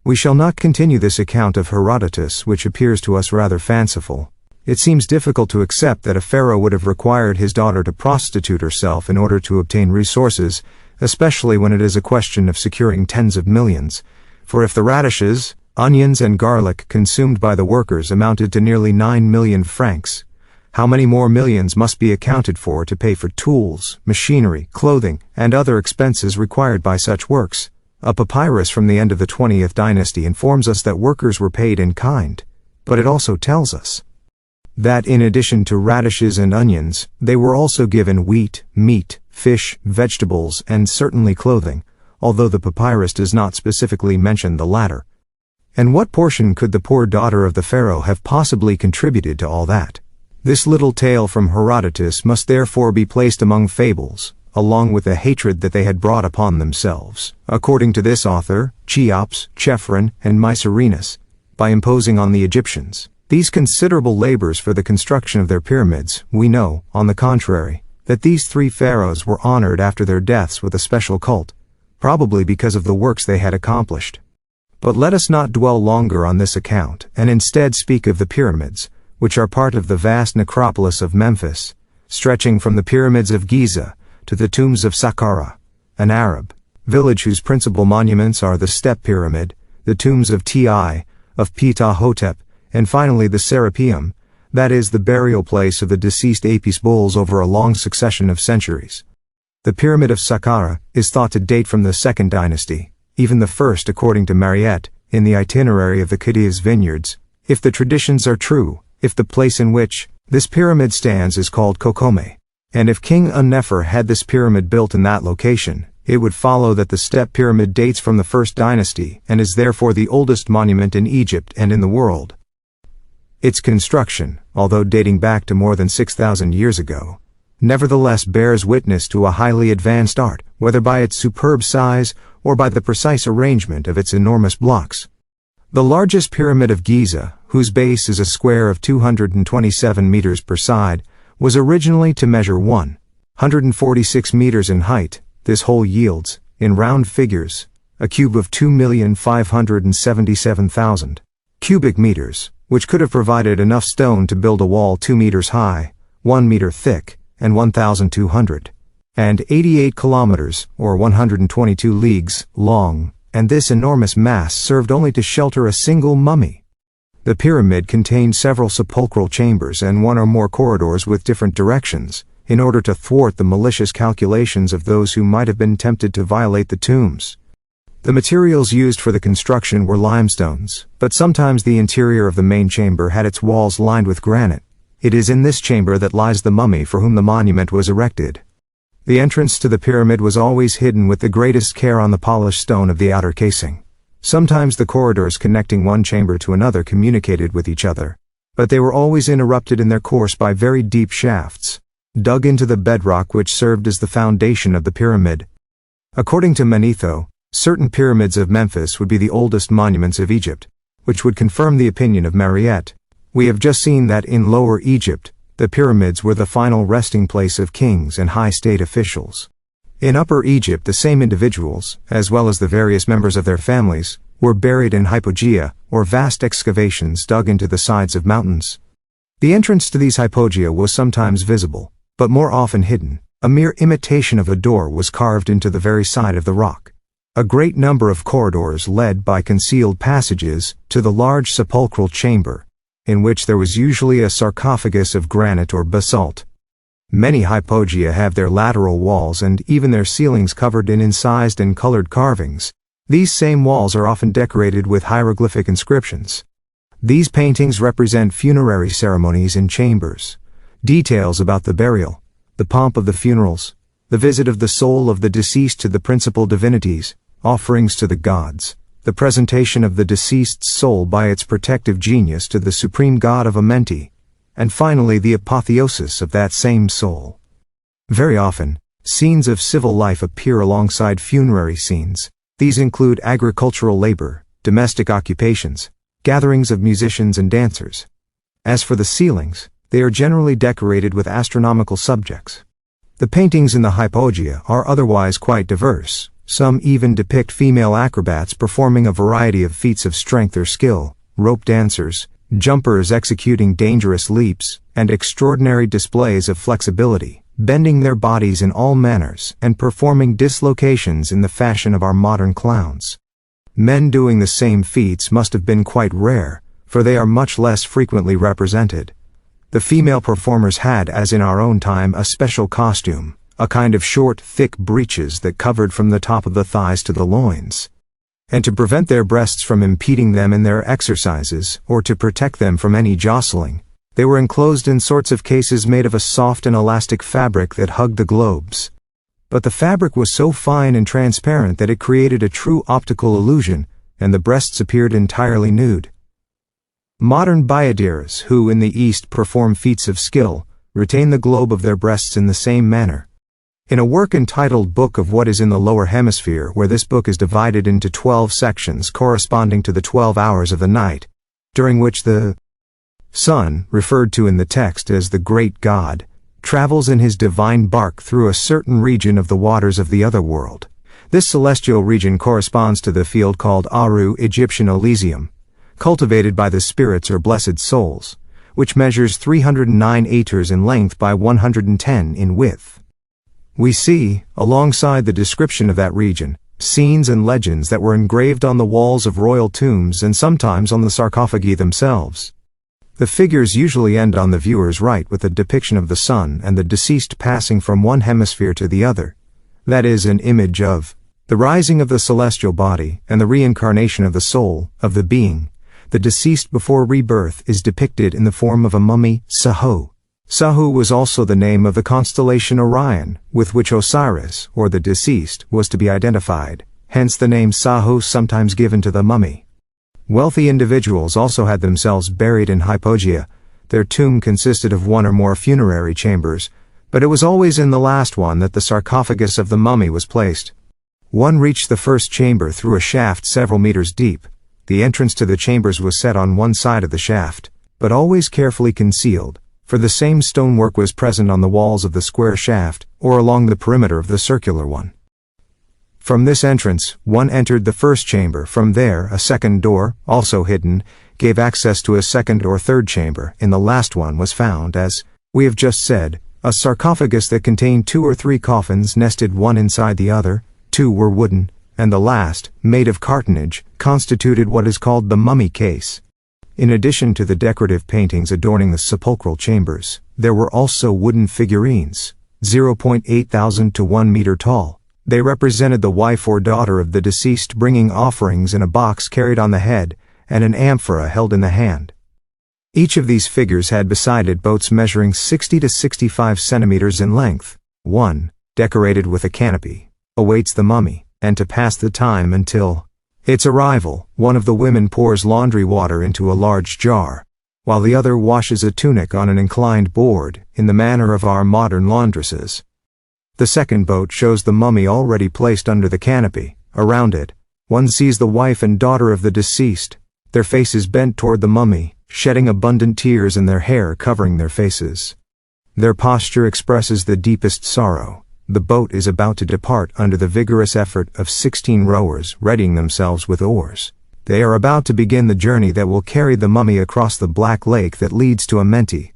S1: We shall not continue this account of Herodotus, which appears to us rather fanciful. It seems difficult to accept that a pharaoh would have required his daughter to prostitute herself in order to obtain resources, especially when it is a question of securing tens of millions. For if the radishes, onions, and garlic consumed by the workers amounted to nearly 9 million francs, how many more millions must be accounted for to pay for tools, machinery, clothing, and other expenses required by such works? A papyrus from the end of the 20th dynasty informs us that workers were paid in kind, but it also tells us that in addition to radishes and onions, they were also given wheat, meat, fish, vegetables, and certainly clothing, although the papyrus does not specifically mention the latter. And what portion could the poor daughter of the pharaoh have possibly contributed to all that? This little tale from Herodotus must therefore be placed among fables, along with the hatred that they had brought upon themselves, according to this author, Cheops, Chephren, and Mycerinus, by imposing on the Egyptians these considerable labors for the construction of their pyramids. We know, on the contrary, that these 3 pharaohs were honored after their deaths with a special cult, probably because of the works they had accomplished. But let us not dwell longer on this account, and instead speak of the pyramids, which are part of the vast necropolis of Memphis, stretching from the pyramids of Giza to the tombs of Saqqara, an Arab village whose principal monuments are the Step Pyramid, the tombs of Ti, of Ptah-hotep, and finally the Serapeum, that is the burial place of the deceased Apis bulls over a long succession of centuries. The Pyramid of Saqqara is thought to date from the 2nd dynasty, even the 1st according to Mariette, in the itinerary of the Khedive's vineyards. If the traditions are true, if the place in which this pyramid stands is called Kokome, and if King Un-Nefer had this pyramid built in that location, it would follow that the Step Pyramid dates from the 1st dynasty and is therefore the oldest monument in Egypt and in the world. Its construction, although dating back to more than 6,000 years ago, nevertheless bears witness to a highly advanced art, whether by its superb size or by the precise arrangement of its enormous blocks. The largest pyramid of Giza, whose base is a square of 227 meters per side, was originally to measure 146 meters in height. This whole yields, in round figures, a cube of 2,577,000 cubic meters, which could have provided enough stone to build a wall 2 meters high, 1 meter thick, and 1,288 kilometers, or 122 leagues, long, and this enormous mass served only to shelter a single mummy. The pyramid contained several sepulchral chambers and 1 or more corridors with different directions, in order to thwart the malicious calculations of those who might have been tempted to violate the tombs. The materials used for the construction were limestones, but sometimes the interior of the main chamber had its walls lined with granite. It is in this chamber that lies the mummy for whom the monument was erected. The entrance to the pyramid was always hidden with the greatest care on the polished stone of the outer casing. Sometimes the corridors connecting one chamber to another communicated with each other, but they were always interrupted in their course by very deep shafts, dug into the bedrock which served as the foundation of the pyramid. According to Manetho, certain pyramids of Memphis would be the oldest monuments of Egypt, which would confirm the opinion of Mariette. We have just seen that in Lower Egypt, the pyramids were the final resting place of kings and high state officials. In Upper Egypt, the same individuals, as well as the various members of their families, were buried in hypogea, or vast excavations dug into the sides of mountains. The entrance to these hypogea was sometimes visible, but more often hidden. A mere imitation of a door was carved into the very side of the rock. A great number of corridors led by concealed passages to the large sepulchral chamber, in which there was usually a sarcophagus of granite or basalt. Many hypogea have their lateral walls and even their ceilings covered in incised and colored carvings. These same walls are often decorated with hieroglyphic inscriptions. These paintings represent funerary ceremonies in chambers, details about the burial, the pomp of the funerals, the visit of the soul of the deceased to the principal divinities, offerings to the gods, the presentation of the deceased's soul by its protective genius to the supreme god of Amenti, and finally the apotheosis of that same soul. Very often, scenes of civil life appear alongside funerary scenes. These include agricultural labor, domestic occupations, gatherings of musicians and dancers. As for the ceilings, they are generally decorated with astronomical subjects. The paintings in the hypogea are otherwise quite diverse. Some even depict female acrobats performing a variety of feats of strength or skill, rope dancers, jumpers executing dangerous leaps, and extraordinary displays of flexibility, bending their bodies in all manners and performing dislocations in the fashion of our modern clowns. Men doing the same feats must have been quite rare, for they are much less frequently represented. The female performers had, as in our own time, a special costume, a kind of short, thick breeches that covered from the top of the thighs to the loins. And to prevent their breasts from impeding them in their exercises, or to protect them from any jostling, they were enclosed in sorts of cases made of a soft and elastic fabric that hugged the globes. But the fabric was so fine and transparent that it created a true optical illusion, and the breasts appeared entirely nude. Modern bayadirs, who in the East perform feats of skill, retain the globe of their breasts in the same manner. In a work entitled Book of What is in the Lower Hemisphere, where this book is divided into 12 sections corresponding to the 12 hours of the night, during which the sun, referred to in the text as the great god, travels in his divine bark through a certain region of the waters of the other world. This celestial region corresponds to the field called Aru Egyptian Elysium, cultivated by the spirits or blessed souls, which measures 309 acres in length by 110 in width. We see, alongside the description of that region, scenes and legends that were engraved on the walls of royal tombs and sometimes on the sarcophagi themselves. The figures usually end on the viewer's right with a depiction of the sun and the deceased passing from one hemisphere to the other. That is, an image of the rising of the celestial body and the reincarnation of the soul, of the being. The deceased before rebirth is depicted in the form of a mummy, Sahu. Sahu was also the name of the constellation Orion, with which Osiris, or the deceased, was to be identified, hence the name Sahu sometimes given to the mummy. Wealthy individuals also had themselves buried in hypogea. Their tomb consisted of one or more funerary chambers, but it was always in the last one that the sarcophagus of the mummy was placed. One reached the first chamber through a shaft several meters deep. The entrance to the chambers was set on one side of the shaft, but always carefully concealed, for the same stonework was present on the walls of the square shaft, or along the perimeter of the circular one. From this entrance, one entered the first chamber. From there, a second door, also hidden, gave access to a second or third chamber. In the last one was found, as we have just said, a sarcophagus that contained 2 or 3 coffins nested one inside the other. 2 were wooden, and the last, made of cartonnage, constituted what is called the mummy case. In addition to the decorative paintings adorning the sepulchral chambers, there were also wooden figurines, 0.8 thousand to 1 meter tall, They represented the wife or daughter of the deceased bringing offerings in a box carried on the head and an amphora held in the hand. Each of these figures had beside it boats measuring 60 to 65 centimeters in length. One, decorated with a canopy, awaits the mummy, and to pass the time until its arrival, one of the women pours laundry water into a large jar, while the other washes a tunic on an inclined board, in the manner of our modern laundresses. The second boat shows the mummy already placed under the canopy. Around it, one sees the wife and daughter of the deceased, their faces bent toward the mummy, shedding abundant tears and their hair covering their faces. Their posture expresses the deepest sorrow. The boat is about to depart under the vigorous effort of 16 rowers readying themselves with oars. They are about to begin the journey that will carry the mummy across the black lake that leads to Amenti.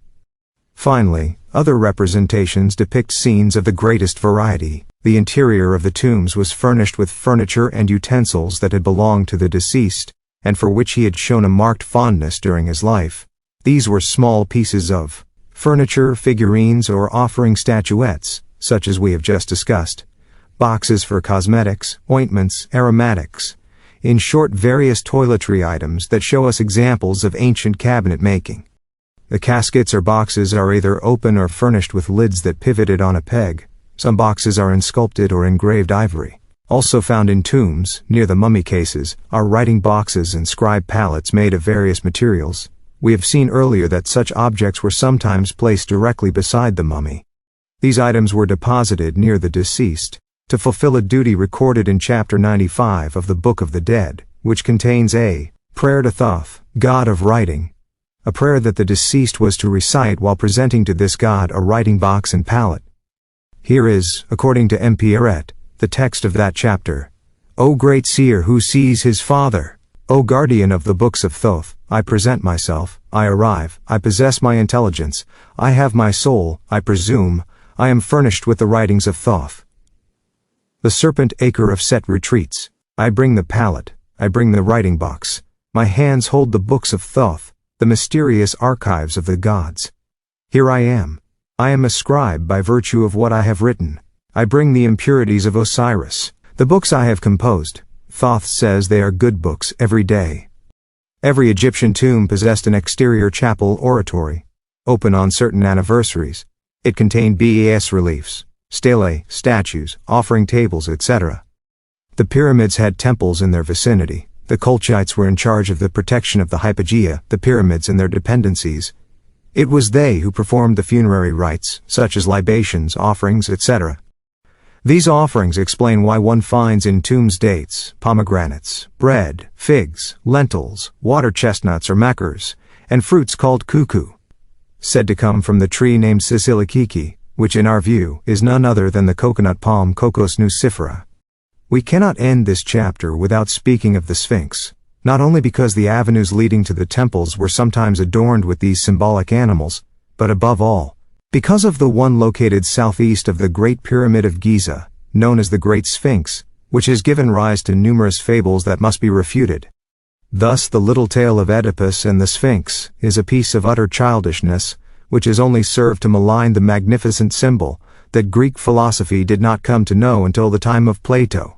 S1: Finally, other representations depict scenes of the greatest variety. The interior of the tombs was furnished with furniture and utensils that had belonged to the deceased, and for which he had shown a marked fondness during his life. These were small pieces of furniture, figurines, or offering statuettes, such as we have just discussed, boxes for cosmetics, ointments, aromatics, in short, various toiletry items that show us examples of ancient cabinet making. The caskets or boxes are either open or furnished with lids that pivoted on a peg. Some boxes are in sculpted or engraved ivory. Also found in tombs, near the mummy cases, are writing boxes and scribe palettes made of various materials. We have seen earlier that such objects were sometimes placed directly beside the mummy. These items were deposited near the deceased, to fulfill a duty recorded in chapter 95 of the Book of the Dead, which contains a prayer to Thoth, god of writing, a prayer that the deceased was to recite while presenting to this god a writing box and palette. Here is, according to M. Pierret, the text of that chapter. O great seer who sees his father, O guardian of the books of Thoth, I present myself, I arrive, I possess my intelligence, I have my soul, I presume, I am furnished with the writings of Thoth. The serpent acre of Set retreats. I bring the palette, I bring the writing box. My hands hold the books of Thoth, the mysterious archives of the gods. Here I am a scribe by virtue of what I have written. I bring the impurities of Osiris, the books I have composed. Thoth says they are good books every day. Every Egyptian tomb possessed an exterior chapel oratory, open on certain anniversaries. It contained bas reliefs, stelae, statues, offering tables, etc. The pyramids had temples in their vicinity. The Colchites were in charge of the protection of the hypogea, the pyramids and their dependencies. It was they who performed the funerary rites, such as libations, offerings, etc. These offerings explain why one finds in tombs dates, pomegranates, bread, figs, lentils, water chestnuts or makers, and fruits called cuckoo, said to come from the tree named Sicilikiki, which in our view is none other than the coconut palm Cocos nucifera. We cannot end this chapter without speaking of the Sphinx, not only because the avenues leading to the temples were sometimes adorned with these symbolic animals, but above all, because of the one located southeast of the Great Pyramid of Giza, known as the Great Sphinx, which has given rise to numerous fables that must be refuted. Thus the little tale of Oedipus and the Sphinx is a piece of utter childishness, which has only served to malign the magnificent symbol that Greek philosophy did not come to know until the time of Plato.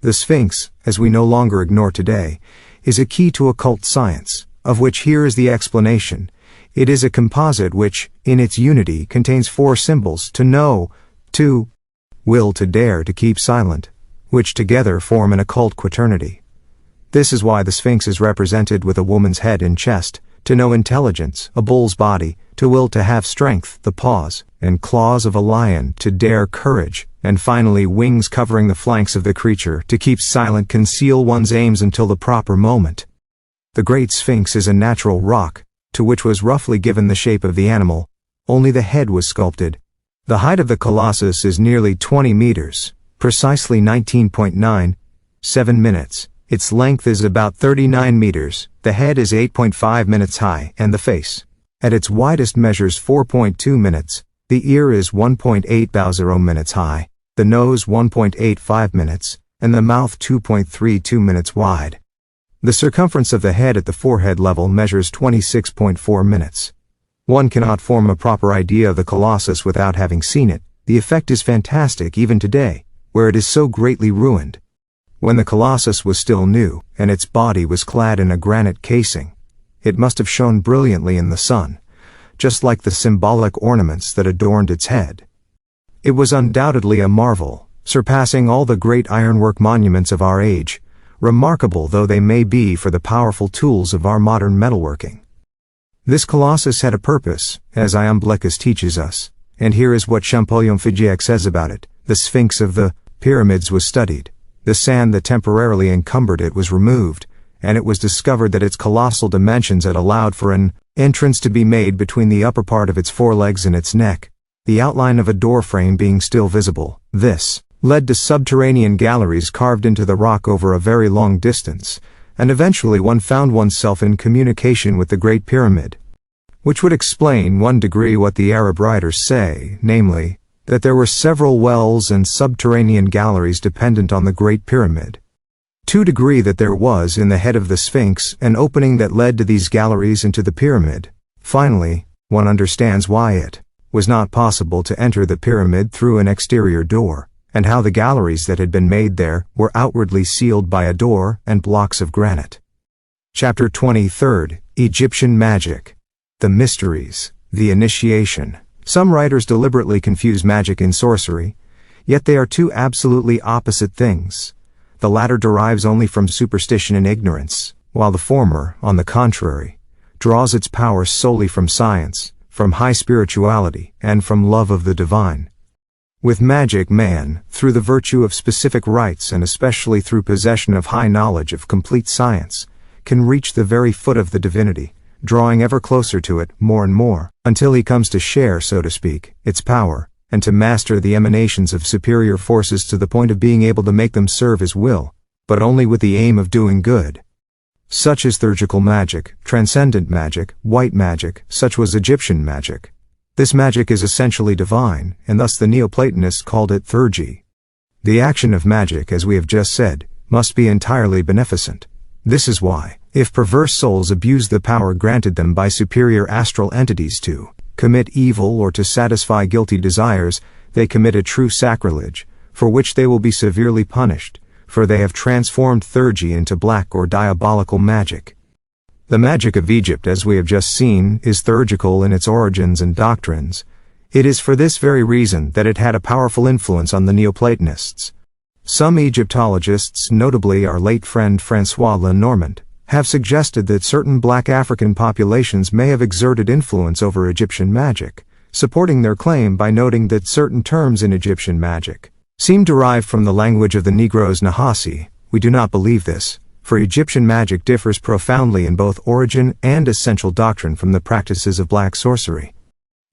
S1: The Sphinx, as we no longer ignore today, is a key to occult science, of which here is the explanation. It is a composite which, in its unity, contains four symbols: to know, to will, to dare, to keep silent, which together form an occult quaternity. This is why the Sphinx is represented with a woman's head and chest, to know intelligence, a bull's body, to will, to have strength, the paws and claws of a lion, to dare, courage, and finally wings covering the flanks of the creature, to keep silent, conceal one's aims until the proper moment. The Great Sphinx is a natural rock, to which was roughly given the shape of the animal, only the head was sculpted. The height of the colossus is nearly 20 meters, precisely 19.97 minutes. Its length is about 39 meters, the head is 8.5 minutes high, and the face, at its widest, measures 4.2 minutes, the ear is 1.80 minutes high, the nose 1.85 minutes, and the mouth 2.32 minutes wide. The circumference of the head at the forehead level measures 26.4 minutes. One cannot form a proper idea of the Colossus without having seen it. The effect is fantastic even today. where it is so greatly ruined. When the colossus was still new, and its body was clad in a granite casing, it must have shone brilliantly in the sun, just like the symbolic ornaments that adorned its head. It was undoubtedly a marvel, surpassing all the great ironwork monuments of our age, remarkable though they may be for the powerful tools of our modern metalworking. This colossus had a purpose, as Iamblichus teaches us, and here is what Champollion says about it. The Sphinx of the pyramids was studied, the sand that temporarily encumbered it was removed, and it was discovered that its colossal dimensions had allowed for an entrance to be made between the upper part of its forelegs and its neck, the outline of a door frame being still visible. This led to subterranean galleries carved into the rock over a very long distance, and eventually one found oneself in communication with the Great Pyramid, which would explain 1 degree what the Arab writers say, namely, that there were several wells and subterranean galleries dependent on the Great Pyramid. 2 degree that there was in the head of the Sphinx an opening that led to these galleries into the pyramid. Finally, one understands why it was not possible to enter the pyramid through an exterior door, and how the galleries that had been made there were outwardly sealed by a door and blocks of granite. Chapter 23, Egyptian Magic. The Mysteries, the Initiation. Some writers deliberately confuse magic and sorcery, yet they are 2 absolutely opposite things. The latter derives only from superstition and ignorance, while the former, on the contrary, draws its power solely from science, from high spirituality, and from love of the divine. With magic, man, through the virtue of specific rites and especially through possession of high knowledge of complete science, can reach the very foot of the divinity, drawing ever closer to it, more and more, until he comes to share, so to speak, its power, and to master the emanations of superior forces to the point of being able to make them serve his will, but only with the aim of doing good. Such is theurgical magic, transcendent magic, white magic. Such was Egyptian magic. This magic is essentially divine, and thus the Neoplatonists called it theurgy. The action of magic, as we have just said, must be entirely beneficent. This is why, if perverse souls abuse the power granted them by superior astral entities to commit evil or to satisfy guilty desires, they commit a true sacrilege, for which they will be severely punished, for they have transformed theurgy into black or diabolical magic. The magic of Egypt, as we have just seen, is theurgical in its origins and doctrines. It is for this very reason that it had a powerful influence on the Neoplatonists. Some Egyptologists, notably our late friend François Lenormand, have suggested that certain black African populations may have exerted influence over Egyptian magic, supporting their claim by noting that certain terms in Egyptian magic seem derived from the language of the Negroes Nahasi. We do not believe this, for Egyptian magic differs profoundly in both origin and essential doctrine from the practices of black sorcery.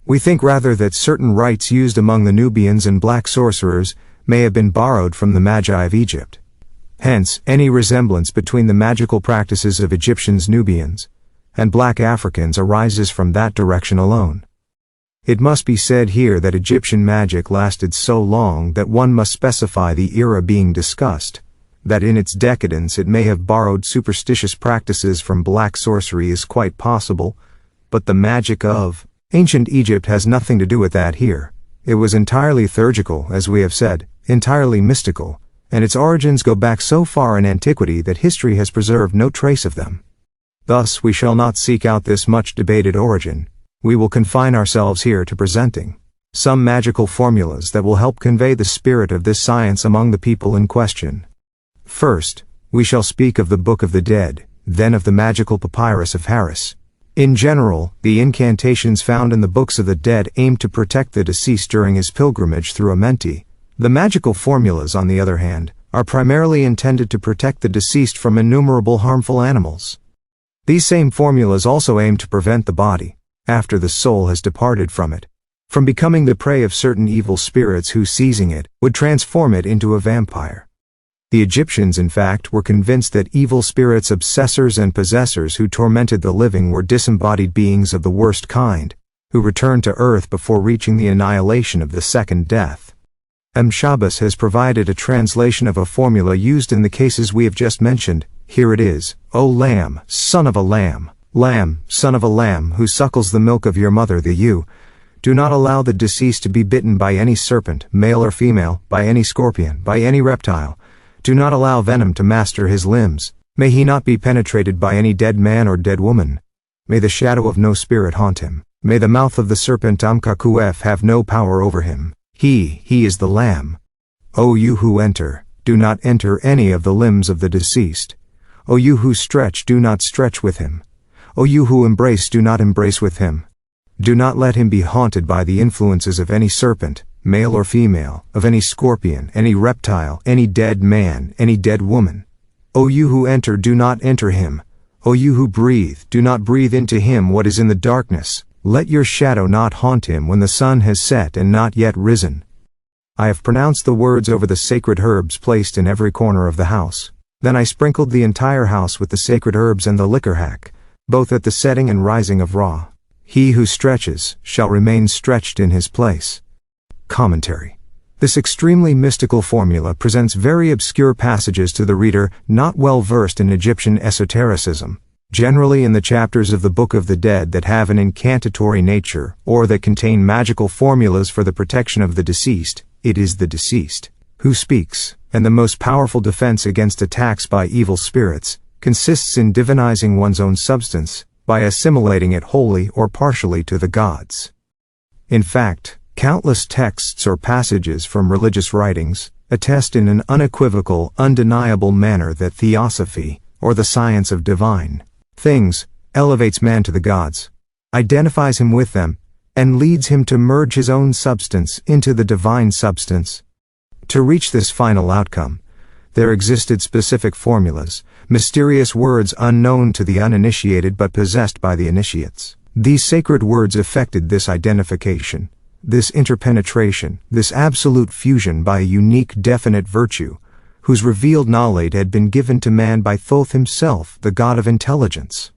S1: We think rather that certain rites used among the Nubians and black sorcerers may have been borrowed from the Magi of Egypt. Hence, any resemblance between the magical practices of Egyptians, Nubians, and black Africans arises from that direction alone. It must be said here that Egyptian magic lasted so long that one must specify the era being discussed. That in its decadence it may have borrowed superstitious practices from black sorcery is quite possible, but the magic of ancient Egypt has nothing to do with that here. It was entirely theurgical, as we have said, entirely mystical, and its origins go back so far in antiquity that history has preserved no trace of them. Thus we shall not seek out this much debated origin. We will confine ourselves here to presenting some magical formulas that will help convey the spirit of this science among the people in question. First, we shall speak of the Book of the Dead, then of the magical Papyrus of Hermes. In general, the incantations found in the Books of the Dead aim to protect the deceased during his pilgrimage through Amenti. The magical formulas, on the other hand, are primarily intended to protect the deceased from innumerable harmful animals. These same formulas also aim to prevent the body, after the soul has departed from it, from becoming the prey of certain evil spirits who, seizing it, would transform it into a vampire. The Egyptians, in fact, were convinced that evil spirits, obsessors and possessors who tormented the living were disembodied beings of the worst kind, who returned to earth before reaching the annihilation of the second death. Shabbos has provided a translation of a formula used in the cases we have just mentioned. Here it is: O lamb, son of a lamb, lamb, son of a lamb, who suckles the milk of your mother the ewe, Do not allow the deceased to be bitten by any serpent, male or female, by any scorpion, by any reptile. Do not allow venom to master his limbs. May he not be penetrated by any dead man or dead woman. May the shadow of no spirit haunt him. May the mouth of the serpent Amkakuf have no power over him. He is the Lamb. O you who enter, do not enter any of the limbs of the deceased. O you who stretch, do not stretch with him. O you who embrace, do not embrace with him. Do not let him be haunted by the influences of any serpent, male or female, of any scorpion, any reptile, any dead man, any dead woman. O you who enter, do not enter him. O you who breathe, do not breathe into him what is in the darkness. Let your shadow not haunt him when the sun has set and not yet risen. I have pronounced the words over the sacred herbs placed in every corner of the house. Then I sprinkled the entire house with the sacred herbs and the liquor hack, both at the setting and rising of Ra. He who stretches shall remain stretched in his place. Commentary. This extremely mystical formula presents very obscure passages to the reader not well versed in Egyptian esotericism, generally in the chapters of the Book of the Dead that have an incantatory nature or that contain magical formulas for the protection of the deceased. It is the deceased who speaks, and the most powerful defense against attacks by evil spirits consists in divinizing one's own substance by assimilating it wholly or partially to the gods. In fact, countless texts or passages from religious writings attest in an unequivocal, undeniable manner that theosophy, or the science of divine things, elevates man to the gods, identifies him with them, and leads him to merge his own substance into the divine substance. To reach this final outcome, there existed specific formulas, mysterious words unknown to the uninitiated but possessed by the initiates. These sacred words effected this identification, this interpenetration, this absolute fusion by a unique definite virtue, whose revealed knowledge had been given to man by Thoth himself, the god of intelligence.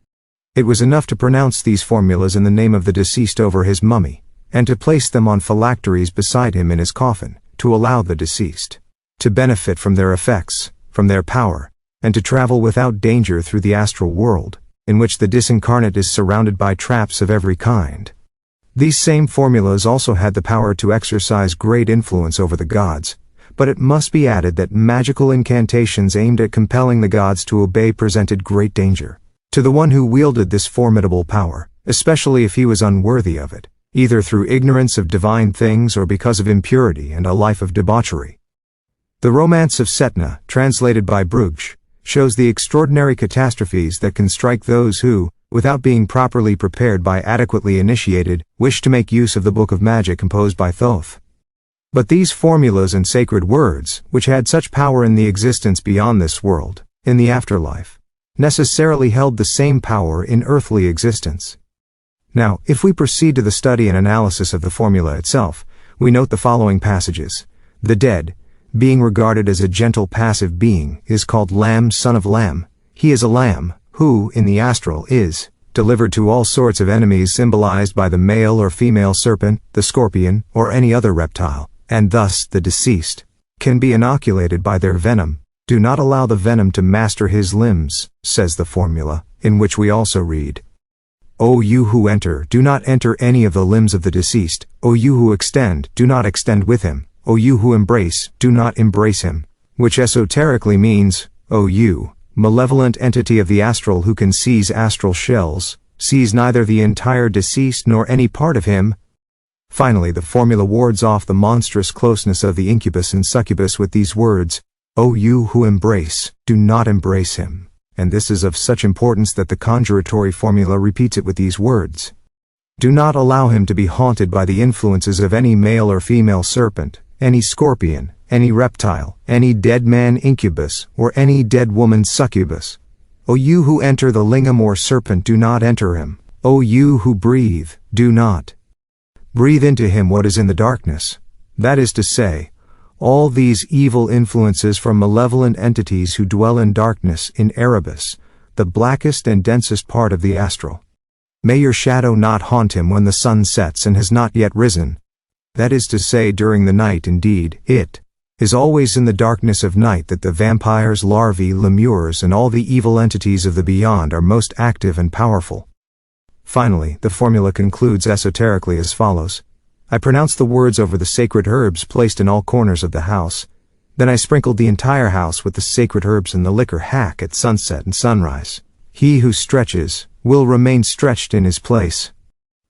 S1: It was enough to pronounce these formulas in the name of the deceased over his mummy, and to place them on phylacteries beside him in his coffin, to allow the deceased to benefit from their effects, from their power, and to travel without danger through the astral world, in which the disincarnate is surrounded by traps of every kind. These same formulas also had the power to exercise great influence over the gods, but it must be added that magical incantations aimed at compelling the gods to obey presented great danger to the one who wielded this formidable power, especially if he was unworthy of it, either through ignorance of divine things or because of impurity and a life of debauchery. The Romance of Setna, translated by Bruges, shows the extraordinary catastrophes that can strike those who, without being properly prepared by adequately initiated, wish to make use of the book of magic composed by Thoth. But these formulas and sacred words, which had such power in the existence beyond this world, in the afterlife, necessarily held the same power in earthly existence. Now, if we proceed to the study and analysis of the formula itself, we note the following passages. The dead, being regarded as a gentle passive being, is called Lamb, son of Lamb. He is a lamb, who, in the astral, is delivered to all sorts of enemies symbolized by the male or female serpent, the scorpion, or any other reptile, and thus the deceased can be inoculated by their venom. Do not allow the venom to master his limbs, says the formula, in which we also read, O you who enter, do not enter any of the limbs of the deceased. O you who extend, do not extend with him. O you who embrace, do not embrace him. Which esoterically means, O you, malevolent entity of the astral who can seize astral shells, seize neither the entire deceased nor any part of him. Finally, the formula wards off the monstrous closeness of the incubus and succubus with these words, O you who embrace, do not embrace him. And this is of such importance that the conjuratory formula repeats it with these words. Do not allow him to be haunted by the influences of any male or female serpent, any scorpion, any reptile, any dead man incubus, or any dead woman succubus. O you who enter the lingam or serpent, do not enter him. O you who breathe, do not breathe into him what is in the darkness. That is to say, all these evil influences from malevolent entities who dwell in darkness in Erebus, the blackest and densest part of the astral. May your shadow not haunt him when the sun sets and has not yet risen. That is to say, during the night. Indeed, it is always in the darkness of night that the vampires, larvae, lemures, and all the evil entities of the beyond are most active and powerful. Finally, the formula concludes esoterically as follows. I pronounced the words over the sacred herbs placed in all corners of the house. Then I sprinkled the entire house with the sacred herbs and the liquor hack at sunset and sunrise. He who stretches will remain stretched in his place.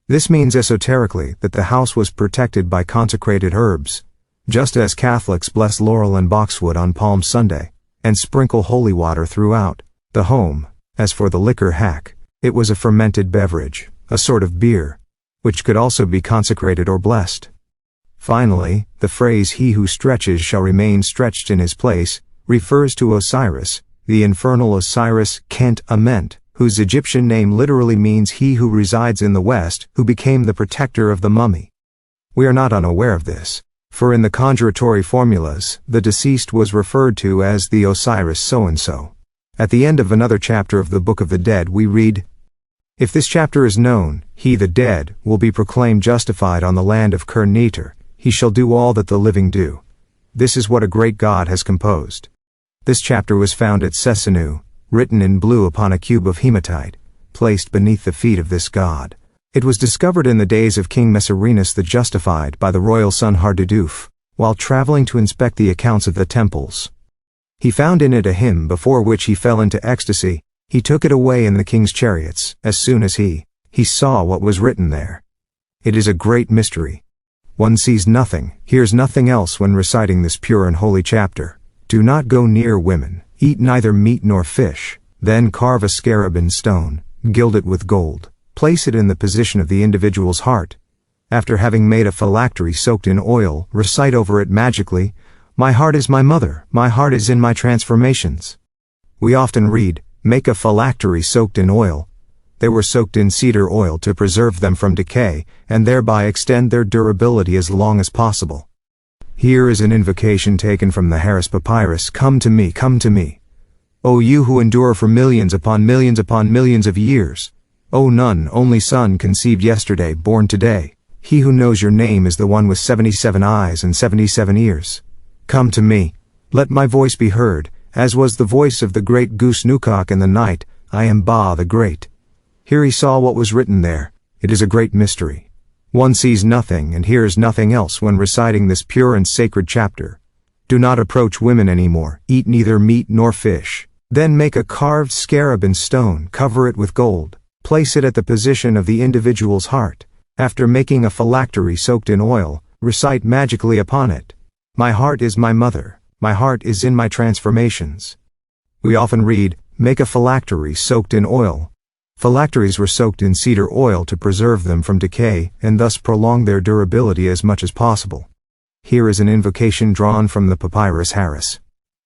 S1: This means esoterically that the house was protected by consecrated herbs, just as Catholics bless laurel and boxwood on Palm Sunday, and sprinkle holy water throughout the home. As for the liquor hack, it was a fermented beverage, a sort of beer, which could also be consecrated or blessed. Finally, the phrase "he who stretches shall remain stretched in his place" refers to Osiris, the infernal Osiris Khent Ament, whose Egyptian name literally means he who resides in the west, who became the protector of the mummy. We are not unaware of this, for in the conjuratory formulas, the deceased was referred to as the Osiris so-and-so. At the end of another chapter of the Book of the Dead we read, "If this chapter is known, he the dead will be proclaimed justified on the land of Ker-Neter. He shall do all that the living do. This is what a great God has composed." This chapter was found at Sesanu, written in blue upon a cube of hematite, placed beneath the feet of this god. It was discovered in the days of King Meserinus the Justified by the royal son Harduduf, while traveling to inspect the accounts of the temples. He found in it a hymn before which he fell into ecstasy. He took it away in the king's chariots, as soon as he saw what was written there. It is a great mystery. One sees nothing, hears nothing else when reciting this pure and holy chapter. Do not go near women, eat neither meat nor fish, then carve a scarab in stone, gild it with gold, place it in the position of the individual's heart. After having made a phylactery soaked in oil, recite over it magically, "My heart is my mother, my heart is in my transformations." We often read, "Make a phylactery soaked in oil." They were soaked in cedar oil to preserve them from decay, and thereby extend their durability as long as possible. Here is an invocation taken from the Hermes Papyrus. "Come to me, come to me. O you who endure for millions upon millions of years. O none, only son conceived yesterday, born today. He who knows your name is the one with 77 eyes and 77 ears. Come to me. Let my voice be heard, as was the voice of the great goose Nukok in the night. I am Ba the Great." Here he saw what was written there. It is a great mystery. One sees nothing and hears nothing else when reciting this pure and sacred chapter. Do not approach women anymore, eat neither meat nor fish. Then make a carved scarab in stone, cover it with gold, place it at the position of the individual's heart. After making a phylactery soaked in oil, recite magically upon it, "My heart is my mother, my heart is in my transformations." We often read, "Make a phylactery soaked in oil." Phylacteries were soaked in cedar oil to preserve them from decay and thus prolong their durability as much as possible. Here is an invocation drawn from the Papyrus Harris.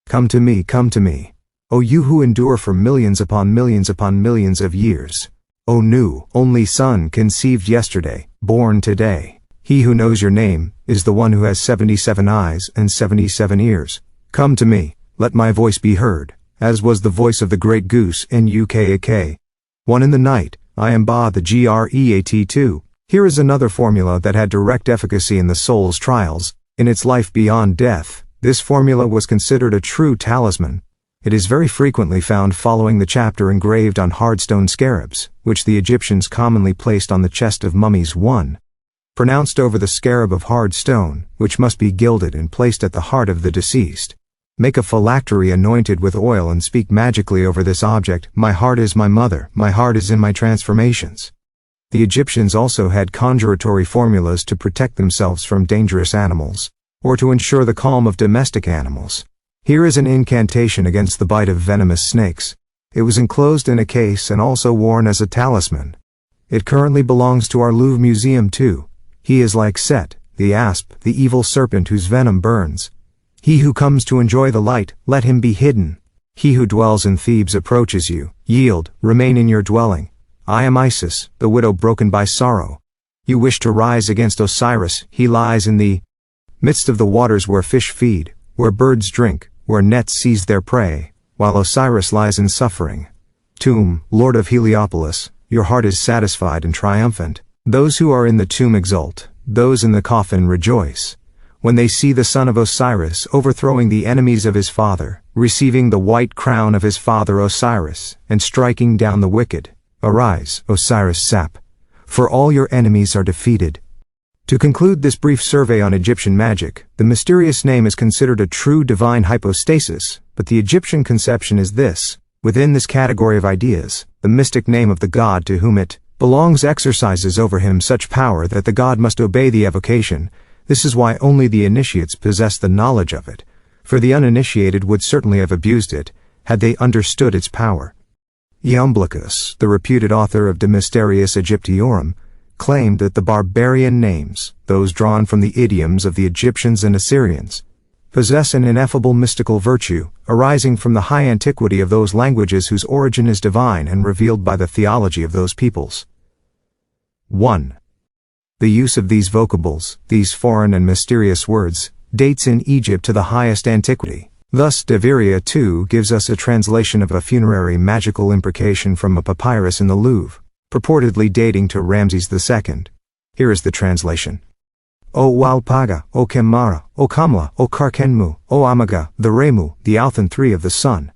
S1: "Come to me, come to me. O you who endure for millions upon millions of years. O new, only son conceived yesterday, born today. He who knows your name is the one who has 77 eyes and 77 ears. Come to me, let my voice be heard, as was the voice of the great goose Nukak. One in the night, I am Ba the Great. Here is another formula that had direct efficacy in the soul's trials, in its life beyond death. This formula was considered a true talisman. It is very frequently found following the chapter engraved on hard stone scarabs, which the Egyptians commonly placed on the chest of mummies. 1. Pronounced over the scarab of hard stone, which must be gilded and placed at the heart of the deceased. Make a phylactery anointed with oil and speak magically over this object, "My heart is my mother, my heart is in my transformations." The Egyptians also had conjuratory formulas to protect themselves from dangerous animals, or to ensure the calm of domestic animals. Here is an incantation against the bite of venomous snakes. It was enclosed in a case and also worn as a talisman. It currently belongs to our Louvre Museum too. He is like Set, the asp, the evil serpent whose venom burns. He who comes to enjoy the light, let him be hidden. He who dwells in Thebes approaches you. Yield, remain in your dwelling. I am Isis, the widow broken by sorrow. You wish to rise against Osiris. He lies in the midst of the waters where fish feed, where birds drink, where nets seize their prey, while Osiris lies in suffering. Tomb, Lord of Heliopolis, your heart is satisfied and triumphant. Those who are in the tomb exult, those in the coffin rejoice. When they see the son of Osiris overthrowing the enemies of his father, receiving the white crown of his father Osiris, and striking down the wicked. Arise, Osiris Sap, for all your enemies are defeated. To conclude this brief survey on Egyptian magic, the mysterious name is considered a true divine hypostasis, but the Egyptian conception is this: within this category of ideas, the mystic name of the god to whom it belongs exercises over him such power that the god must obey the evocation. This is why only the initiates possess the knowledge of it, for the uninitiated would certainly have abused it, had they understood its power. Iamblicus, the reputed author of De Mysteriis Egyptiorum, claimed that the barbarian names, those drawn from the idioms of the Egyptians and Assyrians, possess an ineffable mystical virtue, arising from the high antiquity of those languages whose origin is divine and revealed by the theology of those peoples. 1. The use of these vocables, these foreign and mysterious words, dates in Egypt to the highest antiquity. Thus Deveria too gives us a translation of a funerary magical imprecation from a papyrus in the Louvre, purportedly dating to Ramses II. Here is the translation. O Walpaga, O Kemara, O Kamla, O Karkenmu, O Amaga, the Remu, the Althan 3 of the sun.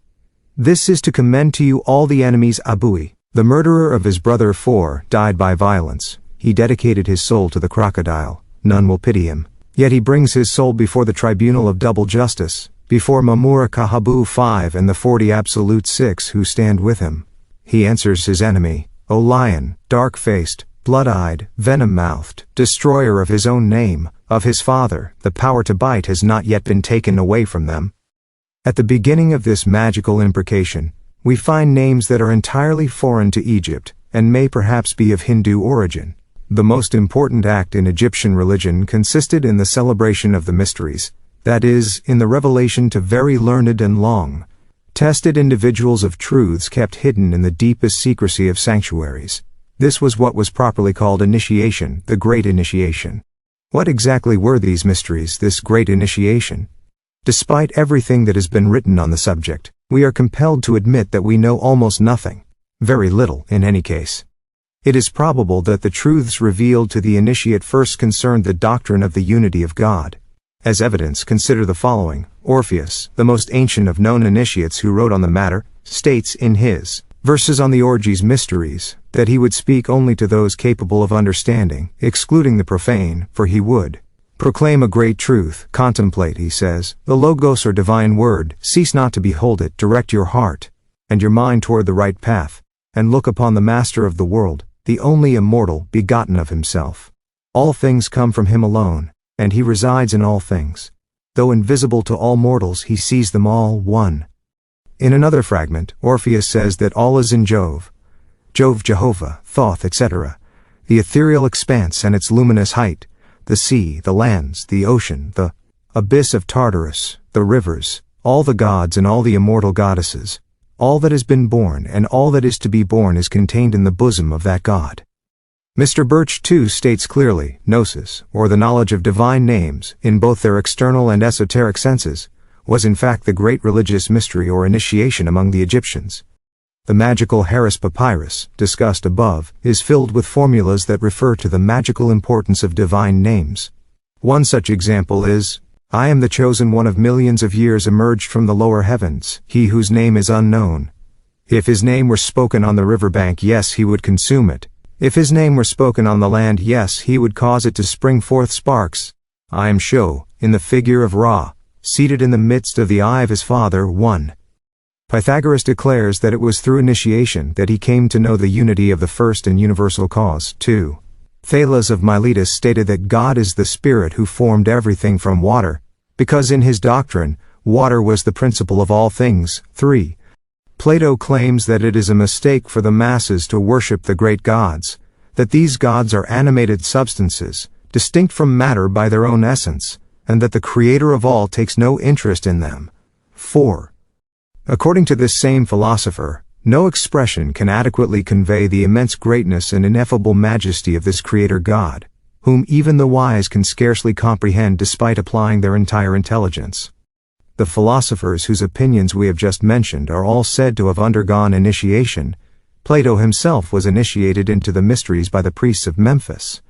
S1: This is to commend to you all the enemies Abui, the murderer of his brother 4, died by violence. He dedicated his soul to the crocodile. None will pity him. Yet he brings his soul before the tribunal of double justice, before Mamura Kahabu 5 and the 40 absolute 6 who stand with him. He answers his enemy, O lion, dark-faced, blood-eyed, venom-mouthed, destroyer of his own name, of his father, the power to bite has not yet been taken away from them. At the beginning of this magical imprecation, we find names that are entirely foreign to Egypt, and may perhaps be of Hindu origin. The most important act in Egyptian religion consisted in the celebration of the mysteries, that is, in the revelation to very learned and long, tested individuals of truths kept hidden in the deepest secrecy of sanctuaries. This was what was properly called initiation, the Great Initiation. What exactly were these mysteries, this Great Initiation? Despite everything that has been written on the subject, we are compelled to admit that we know almost nothing, very little in any case. It is probable that the truths revealed to the initiate first concerned the doctrine of the unity of God. As evidence, consider the following. Orpheus, the most ancient of known initiates who wrote on the matter, states in his Verses on the Orgies Mysteries that he would speak only to those capable of understanding, excluding the profane, for he would proclaim a great truth. Contemplate, he says, the Logos or divine word, cease not to behold it, direct your heart and your mind toward the right path, and look upon the Master of the world, the only immortal, begotten of himself. All things come from him alone, and he resides in all things. Though invisible to all mortals, he sees them all. 1. In another fragment, Orpheus says that all is in Jove, Jehovah, Thoth, etc., the ethereal expanse and its luminous height, the sea, the lands, the ocean, the abyss of Tartarus, the rivers, all the gods and all the immortal goddesses. All that has been born and all that is to be born is contained in the bosom of that God. Mr. Birch too states clearly, gnosis, or the knowledge of divine names, in both their external and esoteric senses, was in fact the great religious mystery or initiation among the Egyptians. The magical Harris Papyrus, discussed above, is filled with formulas that refer to the magical importance of divine names. One such example is, I am the chosen one of millions of years emerged from the lower heavens, he whose name is unknown. If his name were spoken on the riverbank, yes, he would consume it. If his name were spoken on the land, yes, he would cause it to spring forth sparks. I am Sho, in the figure of Ra, seated in the midst of the eye of his father. 1. Pythagoras declares that it was through initiation that he came to know the unity of the first and universal cause. 2. Thales of Miletus stated that God is the Spirit who formed everything from water, because in his doctrine, water was the principle of all things. 3. Plato claims that it is a mistake for the masses to worship the great gods, that these gods are animated substances, distinct from matter by their own essence, and that the Creator of all takes no interest in them. 4. According to this same philosopher, no expression can adequately convey the immense greatness and ineffable majesty of this Creator God, whom even the wise can scarcely comprehend despite applying their entire intelligence. The philosophers whose opinions we have just mentioned are all said to have undergone initiation. Plato himself was initiated into the mysteries by the priests of Memphis.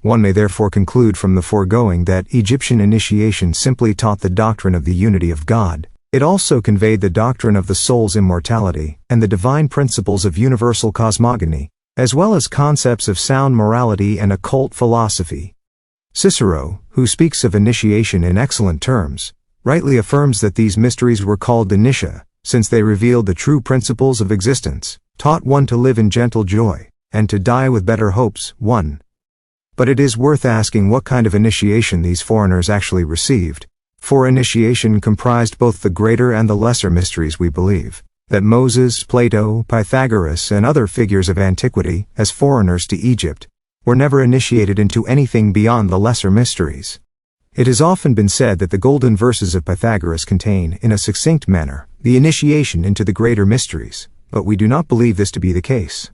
S1: One may therefore conclude from the foregoing that Egyptian initiation simply taught the doctrine of the unity of God. It also conveyed the doctrine of the soul's immortality and the divine principles of universal cosmogony, as well as concepts of sound morality and occult philosophy. Cicero, who speaks of initiation in excellent terms, rightly affirms that these mysteries were called initia, since they revealed the true principles of existence, taught one to live in gentle joy, and to die with better hopes. 1. But it is worth asking what kind of initiation these foreigners actually received, for initiation comprised both the greater and the lesser mysteries. We believe that Moses, Plato, Pythagoras, and other figures of antiquity, as foreigners to Egypt, were never initiated into anything beyond the lesser mysteries. It has often been said that the golden verses of Pythagoras contain, in a succinct manner, the initiation into the greater mysteries, but we do not believe this to be the case.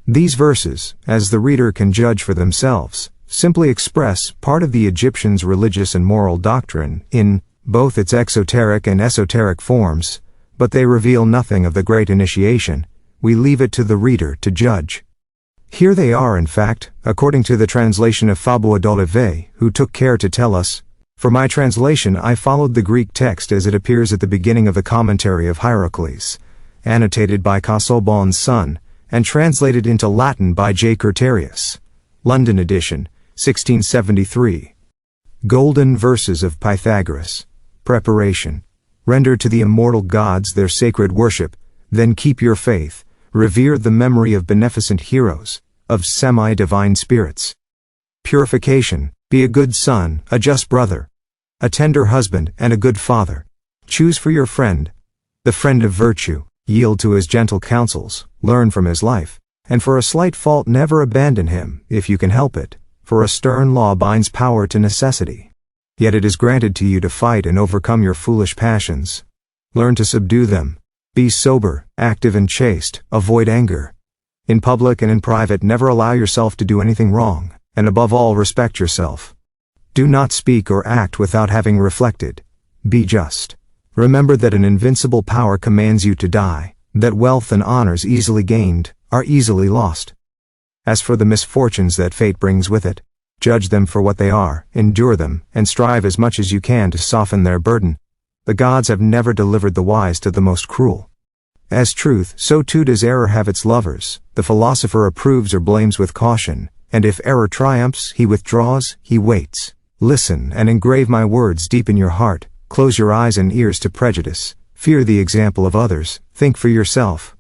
S1: These verses, as the reader can judge for themselves, simply express part of the Egyptians' religious and moral doctrine in both its exoteric and esoteric forms, but they reveal nothing of the great initiation. We leave it to the reader to judge. Here they are, in fact, according to the translation of Fabio, who took care to tell us, "For my translation I followed the Greek text as it appears at the beginning of the commentary of Hieroglyphs, annotated by Casaubon's son, and translated into Latin by J. Curterius. London edition, 1673. Golden Verses of Pythagoras. Preparation. Render to the immortal gods their sacred worship, then keep your faith, revere the memory of beneficent heroes, of semi-divine spirits. Purification. Be a good son, a just brother, a tender husband, and a good father. Choose for your friend the friend of virtue, yield to his gentle counsels, learn from his life, and for a slight fault never abandon him, if you can help it, for a stern law binds power to necessity. Yet it is granted to you to fight and overcome your foolish passions. Learn to subdue them. Be sober, active and chaste, avoid anger. In public and in private never allow yourself to do anything wrong, and above all respect yourself. Do not speak or act without having reflected. Be just. Remember that an invincible power commands you to die, that wealth and honors easily gained are easily lost. As for the misfortunes that fate brings with it, judge them for what they are, endure them, and strive as much as you can to soften their burden. The gods have never delivered the wise to the most cruel. As truth, so too does error have its lovers. The philosopher approves or blames with caution, and if error triumphs, he withdraws, he waits. Listen and engrave my words deep in your heart, close your eyes and ears to prejudice, fear the example of others, think for yourself.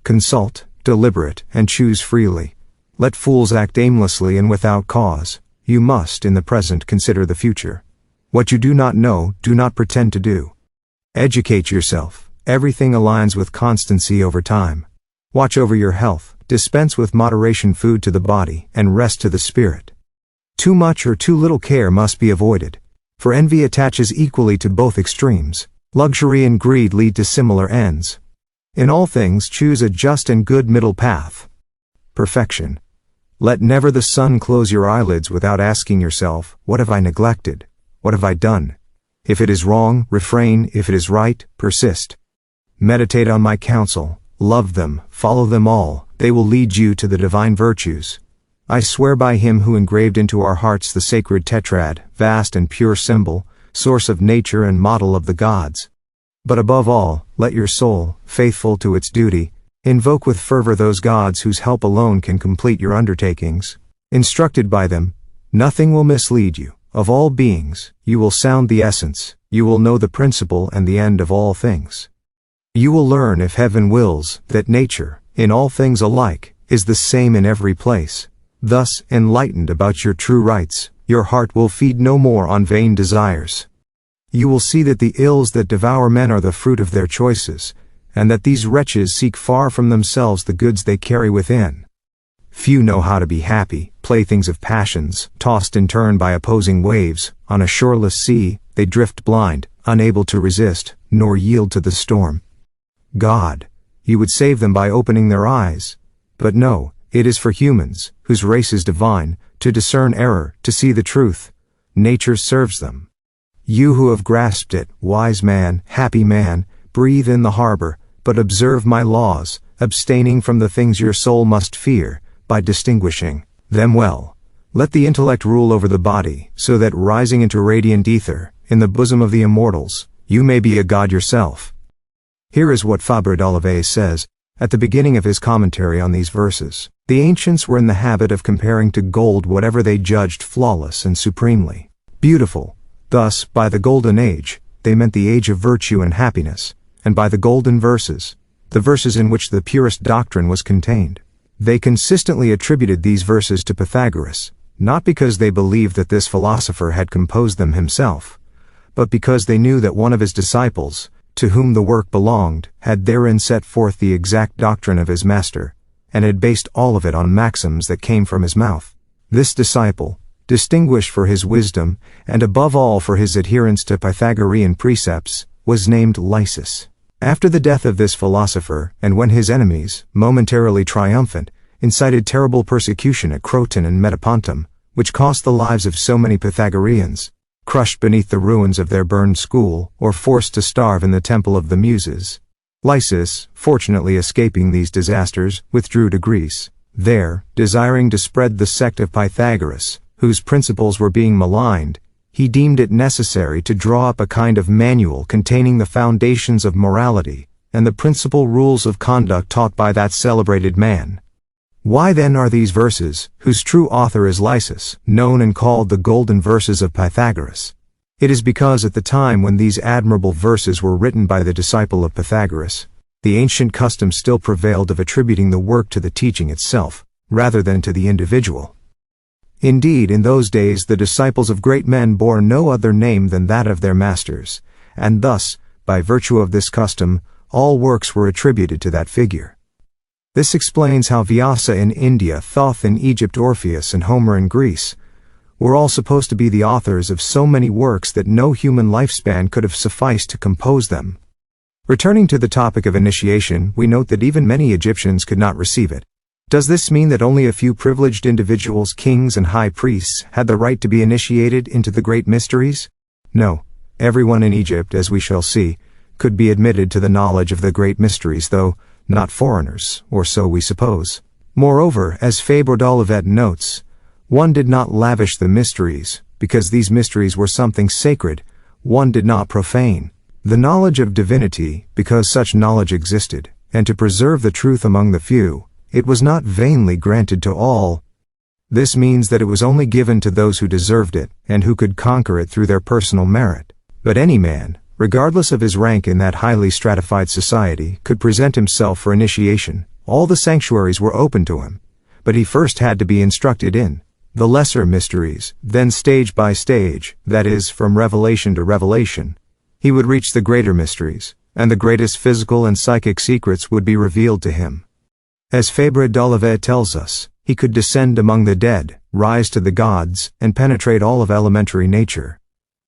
S1: Consult, deliberate, and choose freely. Let fools act aimlessly and without cause. You must, in the present, consider the future. What you do not know, do not pretend to do. Educate yourself. Everything aligns with constancy over time. Watch over your health, dispense with moderation food to the body, and rest to the spirit. Too much or too little care must be avoided, for envy attaches equally to both extremes. Luxury and greed lead to similar ends. In all things choose a just and good middle path. Perfection. Let never the sun close your eyelids without asking yourself, what have I neglected? What have I done? If it is wrong, refrain. If it is right, persist. Meditate on my counsel, love them, follow them all, they will lead you to the divine virtues. I swear by him who engraved into our hearts the sacred tetrad, vast and pure symbol, source of nature and model of the gods. But above all, let your soul, faithful to its duty, invoke with fervor those gods whose help alone can complete your undertakings. Instructed by them, nothing will mislead you. Of all beings, you will sound the essence, you will know the principle and the end of all things. You will learn, if heaven wills, that nature, in all things alike, is the same in every place. Thus, enlightened about your true rights, your heart will feed no more on vain desires. You will see that the ills that devour men are the fruit of their choices, and that these wretches seek far from themselves the goods they carry within. Few know how to be happy, playthings of passions, tossed in turn by opposing waves, on a shoreless sea, they drift blind, unable to resist, nor yield to the storm. God, you would save them by opening their eyes. But no, it is for humans, whose race is divine, to discern error, to see the truth. Nature serves them. You who have grasped it, wise man, happy man, breathe in the harbor, but observe my laws, abstaining from the things your soul must fear, by distinguishing them well. Let the intellect rule over the body, so that rising into radiant ether, in the bosom of the immortals, you may be a god yourself. Here is what Fabio says, At the beginning of his commentary on these verses, the ancients were in the habit of comparing to gold whatever they judged flawless and supremely beautiful. Thus, by the Golden Age, they meant the age of virtue and happiness, and by the golden verses, the verses in which the purest doctrine was contained. They consistently attributed these verses to Pythagoras, not because they believed that this philosopher had composed them himself, but because they knew that one of his disciples, to whom the work belonged, had therein set forth the exact doctrine of his master, and had based all of it on maxims that came from his mouth. This disciple, distinguished for his wisdom, and above all for his adherence to Pythagorean precepts, was named Lysis. After the death of this philosopher, and when his enemies, momentarily triumphant, incited terrible persecution at Croton and Metapontum, which cost the lives of so many Pythagoreans, crushed beneath the ruins of their burned school, or forced to starve in the temple of the Muses, Lysis, fortunately escaping these disasters, withdrew to Greece. There, desiring to spread the sect of Pythagoras, whose principles were being maligned, he deemed it necessary to draw up a kind of manual containing the foundations of morality and the principal rules of conduct taught by that celebrated man. Why then are these verses, whose true author is Lysis, known and called the Golden Verses of Pythagoras? It is because at the time when these admirable verses were written by the disciple of Pythagoras, the ancient custom still prevailed of attributing the work to the teaching itself, rather than to the individual. Indeed, in those days the disciples of great men bore no other name than that of their masters, and thus, by virtue of this custom, all works were attributed to that figure. This explains how Vyasa in India, Thoth in Egypt, Orpheus and Homer in Greece were all supposed to be the authors of so many works that no human lifespan could have sufficed to compose them. Returning to the topic of initiation, we note that even many Egyptians could not receive it. Does this mean that only a few privileged individuals, kings and high priests, had the right to be initiated into the great mysteries? No, everyone in Egypt, as we shall see, could be admitted to the knowledge of the great mysteries, though not foreigners, or so we suppose. Moreover, as Fabre d'Olivet notes, one did not lavish the mysteries, because these mysteries were something sacred, one did not profane the knowledge of divinity, because such knowledge existed, and to preserve the truth among the few, it was not vainly granted to all. This means that it was only given to those who deserved it, and who could conquer it through their personal merit. But any man, regardless of his rank in that highly stratified society, could present himself for initiation. All the sanctuaries were open to him, but he first had to be instructed in the lesser mysteries, then stage by stage, that is, from revelation to revelation, he would reach the greater mysteries, and the greatest physical and psychic secrets would be revealed to him. As Fabre d'Olivet tells us, he could descend among the dead, rise to the gods, and penetrate all of elementary nature.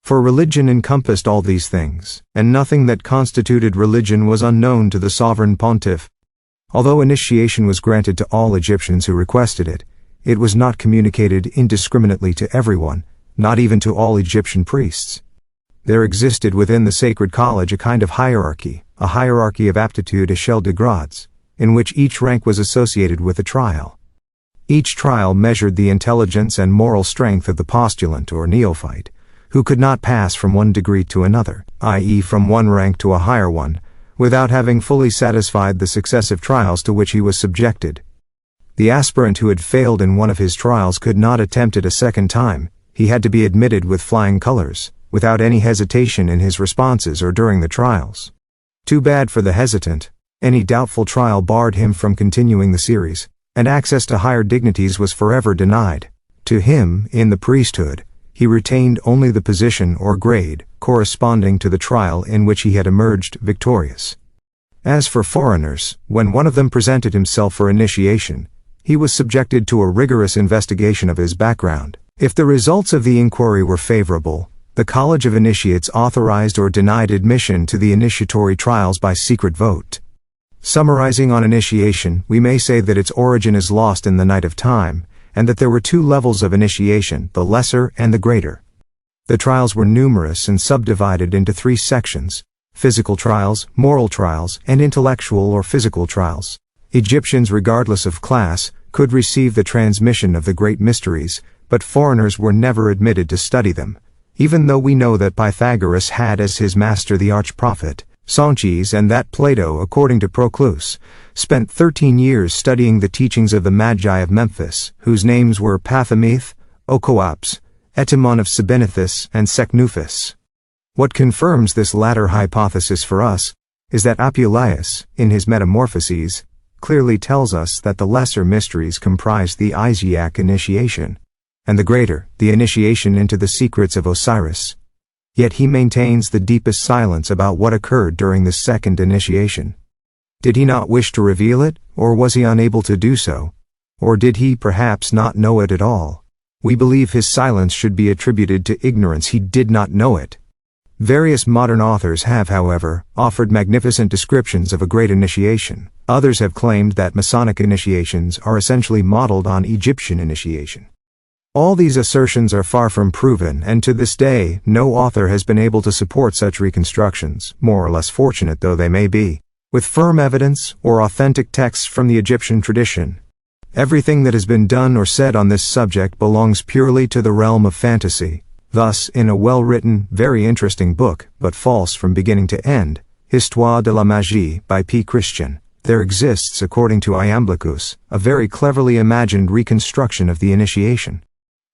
S1: For religion encompassed all these things, and nothing that constituted religion was unknown to the sovereign pontiff. Although initiation was granted to all Egyptians who requested it, it was not communicated indiscriminately to everyone, not even to all Egyptian priests. There existed within the sacred college a kind of hierarchy, a hierarchy of aptitude échelle de grades, in which each rank was associated with a trial. Each trial measured the intelligence and moral strength of the postulant or neophyte, who could not pass from one degree to another, i.e. from one rank to a higher one, without having fully satisfied the successive trials to which he was subjected. The aspirant who had failed in one of his trials could not attempt it a second time. He had to be admitted with flying colors, without any hesitation in his responses or during the trials. Too bad for the hesitant. Any doubtful trial barred him from continuing the series, and access to higher dignities was forever denied. To him, in the priesthood, he retained only the position or grade corresponding to the trial in which he had emerged victorious. As for foreigners, when one of them presented himself for initiation, he was subjected to a rigorous investigation of his background. If the results of the inquiry were favorable, the College of Initiates authorized or denied admission to the initiatory trials by secret vote. Summarizing on initiation, we may say that its origin is lost in the night of time, and that there were two levels of initiation, the lesser and the greater. The trials were numerous and subdivided into three sections: physical trials, moral trials, and intellectual or physical trials. Egyptians, regardless of class, could receive the transmission of the great mysteries, but foreigners were never admitted to study them, even though we know that Pythagoras had as his master the arch-prophet, Sanchis, and that Plato, according to Proclus, spent 13 years studying the teachings of the Magi of Memphis, whose names were Pathameth, Ocoaps, Etimon of Sebenithus, and Secnuphus. What confirms this latter hypothesis for us is that Apuleius, in his Metamorphoses, clearly tells us that the lesser mysteries comprise the Isiac initiation, and the greater, the initiation into the secrets of Osiris. Yet he maintains the deepest silence about what occurred during the second initiation. Did he not wish to reveal it, or was he unable to do so? Or did he perhaps not know it at all? We believe his silence should be attributed to ignorance. He did not know it. Various modern authors have, however, offered magnificent descriptions of a great initiation. Others have claimed that Masonic initiations are essentially modeled on Egyptian initiation. All these assertions are far from proven, and to this day, no author has been able to support such reconstructions, more or less fortunate though they may be, with firm evidence or authentic texts from the Egyptian tradition. Everything that has been done or said on this subject belongs purely to the realm of fantasy. Thus, in a well-written, very interesting book, but false from beginning to end, Histoire de la Magie by P. Christian, there exists, according to Iamblichus, a very cleverly imagined reconstruction of the initiation.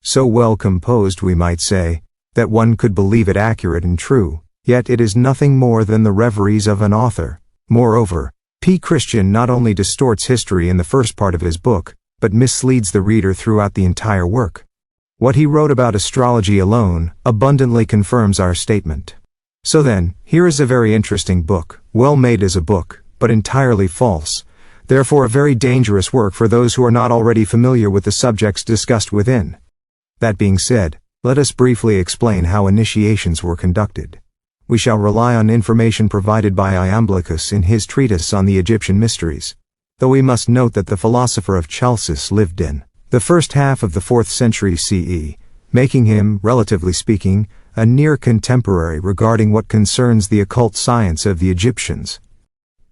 S1: So well composed, we might say, that one could believe it accurate and true, yet it is nothing more than the reveries of an author. Moreover, P. Christian not only distorts history in the first part of his book, but misleads the reader throughout the entire work. What he wrote about astrology alone abundantly confirms our statement. So then, here is a very interesting book, well made as a book, but entirely false, therefore a very dangerous work for those who are not already familiar with the subjects discussed within. That being said, let us briefly explain how initiations were conducted. We shall rely on information provided by Iamblichus in his treatise on the Egyptian mysteries, though we must note that the philosopher of Chalcis lived in the first half of the 4th century CE, making him, relatively speaking, a near contemporary regarding what concerns the occult science of the Egyptians.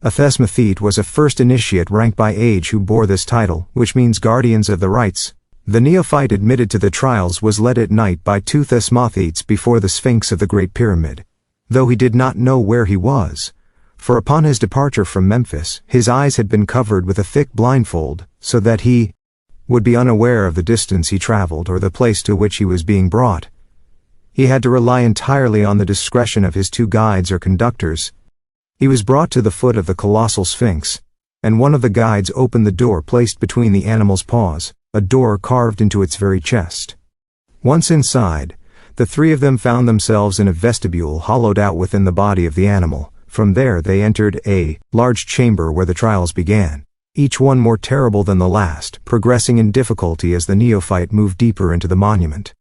S1: A Thesmothete was a first initiate ranked by age who bore this title, which means guardians of the rites. The neophyte admitted to the trials was led at night by 2 Thesmothetes before the Sphinx of the Great Pyramid, though he did not know where he was, for upon his departure from Memphis, his eyes had been covered with a thick blindfold, so that he would be unaware of the distance he traveled or the place to which he was being brought. He had to rely entirely on the discretion of his 2 guides or conductors. He was brought to the foot of the colossal Sphinx, and one of the guides opened the door placed between the animal's paws, a door carved into its very chest. Once inside, the 3 of them found themselves in a vestibule hollowed out within the body of the animal. From there they entered a large chamber where the trials began, each one more terrible than the last, progressing in difficulty as the neophyte moved deeper into the monument.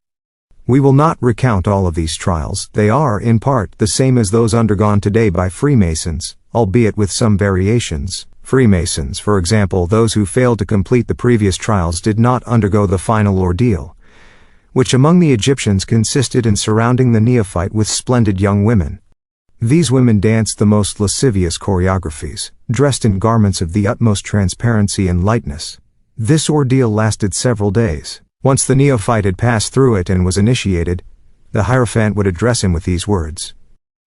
S1: We will not recount all of these trials. They are, in part, the same as those undergone today by Freemasons, albeit with some variations. Freemasons, for example, those who failed to complete the previous trials did not undergo the final ordeal, which among the Egyptians consisted in surrounding the neophyte with splendid young women. These women danced the most lascivious choreographies, dressed in garments of the utmost transparency and lightness. This ordeal lasted several days. Once the neophyte had passed through it and was initiated, the Hierophant would address him with these words: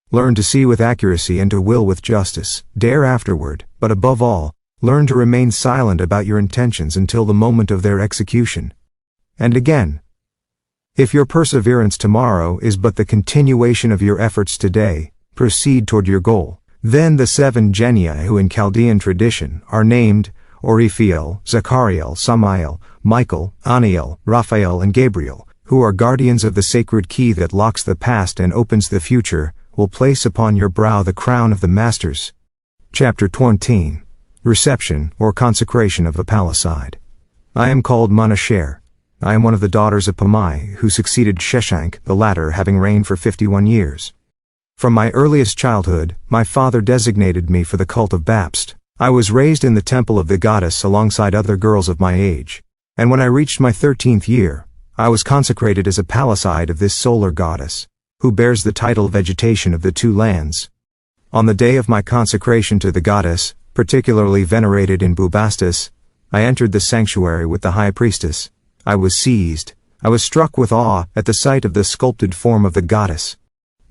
S1: "Learn to see with accuracy and to will with justice, dare afterward, but above all, learn to remain silent about your intentions until the moment of their execution." And again, "If your perseverance tomorrow is but the continuation of your efforts today, proceed toward your goal." Then the 7 genii who in Chaldean tradition are named Oriphiel, Zachariel, Samael, Michael, Aniel, Raphael and Gabriel, who are guardians of the sacred key that locks the past and opens the future, will place upon your brow the crown of the masters. Chapter 20. Reception or Consecration of a Palisade. I am called Monasher. I am one of the daughters of Pamai, who succeeded Sheshank, the latter having reigned for 51 years. From my earliest childhood, my father designated me for the cult of Bapst. I was raised in the temple of the goddess alongside other girls of my age, and when I reached my 13th year, I was consecrated as a palisade of this solar goddess, who bears the title Vegetation of the 2 lands. On the day of my consecration to the goddess, particularly venerated in Bubastis, I entered the sanctuary with the high priestess. I was seized. I was struck with awe at the sight of the sculpted form of the goddess.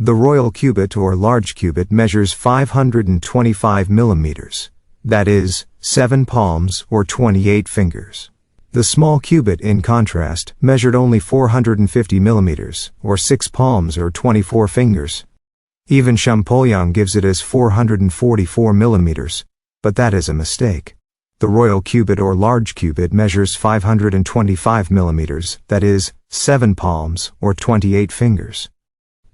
S1: The royal cubit or large cubit measures 525 millimeters. That is, 7 palms or 28 fingers. The small cubit, in contrast, measured only 450 millimeters, or 6 palms or 24 fingers. Even Champollion gives it as 444 millimeters, but that is a mistake. The royal cubit or large cubit measures 525 millimeters, that is, 7 palms or 28 fingers.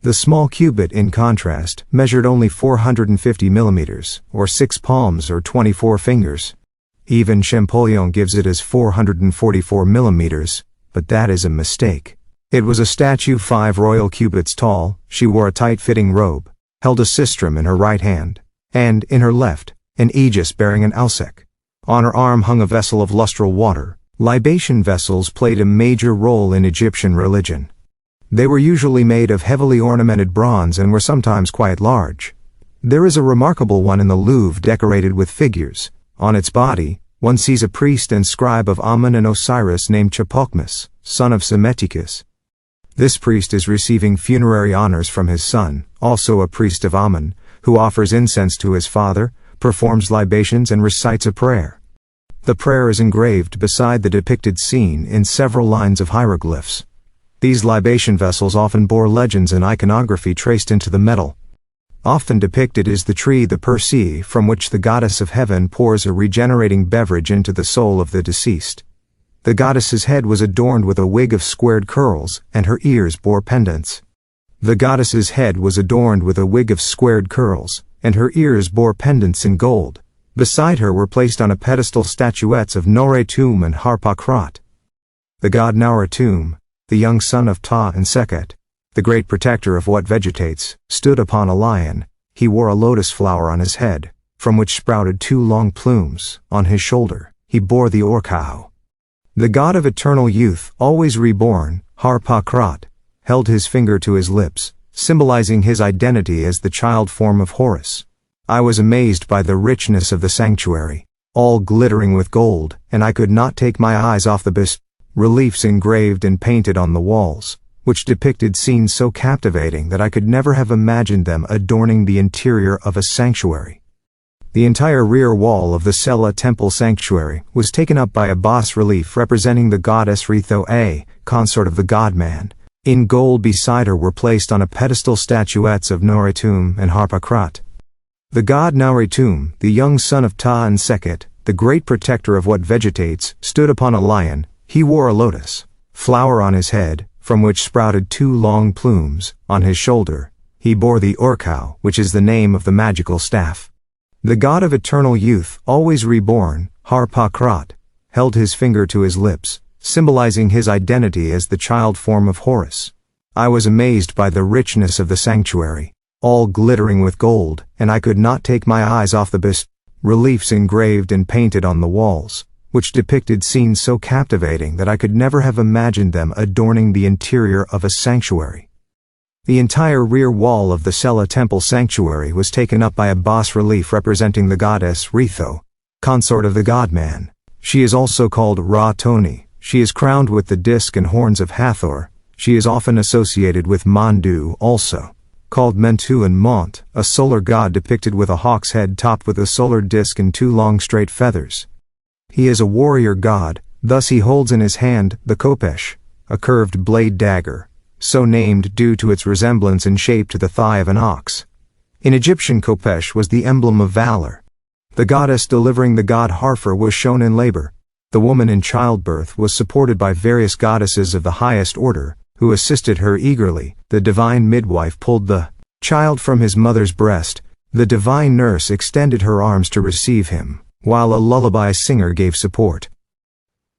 S1: The small cubit, in contrast, measured only 450 millimeters, or 6 palms or 24 fingers. Even Champollion gives it as 444 millimeters, but that is a mistake. It was a statue 5 royal cubits tall. She wore a tight-fitting robe, held a sistrum in her right hand, and, in her left, an aegis bearing an alsec. On her arm hung a vessel of lustral water. Libation vessels played a major role in Egyptian religion. They were usually made of heavily ornamented bronze and were sometimes quite large. There is a remarkable one in the Louvre decorated with figures. On its body, one sees a priest and scribe of Amun and Osiris named Champollion, son of Psammetichus. This priest is receiving funerary honors from his son, also a priest of Amun, who offers incense to his father, performs libations and recites a prayer. The prayer is engraved beside the depicted scene in several lines of hieroglyphs. These libation vessels often bore legends and iconography traced into the metal. Often depicted is the tree the Persei, from which the goddess of heaven pours a regenerating beverage into the soul of the deceased. The goddess's head was adorned with a wig of squared curls, and her ears bore pendants. The goddess's head was adorned with a wig of squared curls, and her ears bore pendants in gold. Beside her were placed on a pedestal statuettes of Noretum and Harpocrat. The god Noretum, the young son of Ta and Sekhet, the great protector of what vegetates, stood upon a lion. He wore a lotus flower on his head, from which sprouted 2 long plumes. On his shoulder, he bore the Orkau. The god of eternal youth, always reborn, Harpocrat, held his finger to his lips, symbolizing his identity as the child form of Horus. I was amazed by the richness of the sanctuary, all glittering with gold, and I could not take my eyes off the bas-reliefs engraved and painted on the walls, which depicted scenes so captivating that I could never have imagined them adorning the interior of a sanctuary. The entire rear wall of the Sela temple sanctuary was taken up by a bas-relief representing the goddess Ritho-A, consort of the god-man. In gold beside her were placed on a pedestal statuettes of Noretum and Harpocrat. The god Noretum, the young son of Ta and Sekhet, the great protector of what vegetates, stood upon a lion. He wore a lotus flower on his head, from which sprouted 2 long plumes. On his shoulder, he bore the Orkau, which is the name of the magical staff. The god of eternal youth, always reborn, Harpocrat, held his finger to his lips, symbolizing his identity as the child form of Horus. I was amazed by the richness of the sanctuary, all glittering with gold, and I could not take my eyes off the bas-reliefs engraved and painted on the walls, which depicted scenes so captivating that I could never have imagined them adorning the interior of a sanctuary. The entire rear wall of the Sela temple sanctuary was taken up by a bas-relief representing the goddess Ritho, consort of the god-man. She is also called Ra-Toni. She is crowned with the disc and horns of Hathor. She is often associated with Mandu, also called Mentu and Mont, a solar god depicted with a hawk's head topped with a solar disc and 2 long straight feathers. He is a warrior god, thus he holds in his hand the Kopesh, a curved blade dagger, so named due to its resemblance in shape to the thigh of an ox. In Egyptian, Kopesh was the emblem of valor. The goddess delivering the god Harfer was shown in labor. The woman in childbirth was supported by various goddesses of the highest order, who assisted her eagerly. The divine midwife pulled the child from his mother's breast. The divine nurse extended her arms to receive him, while a lullaby singer gave support.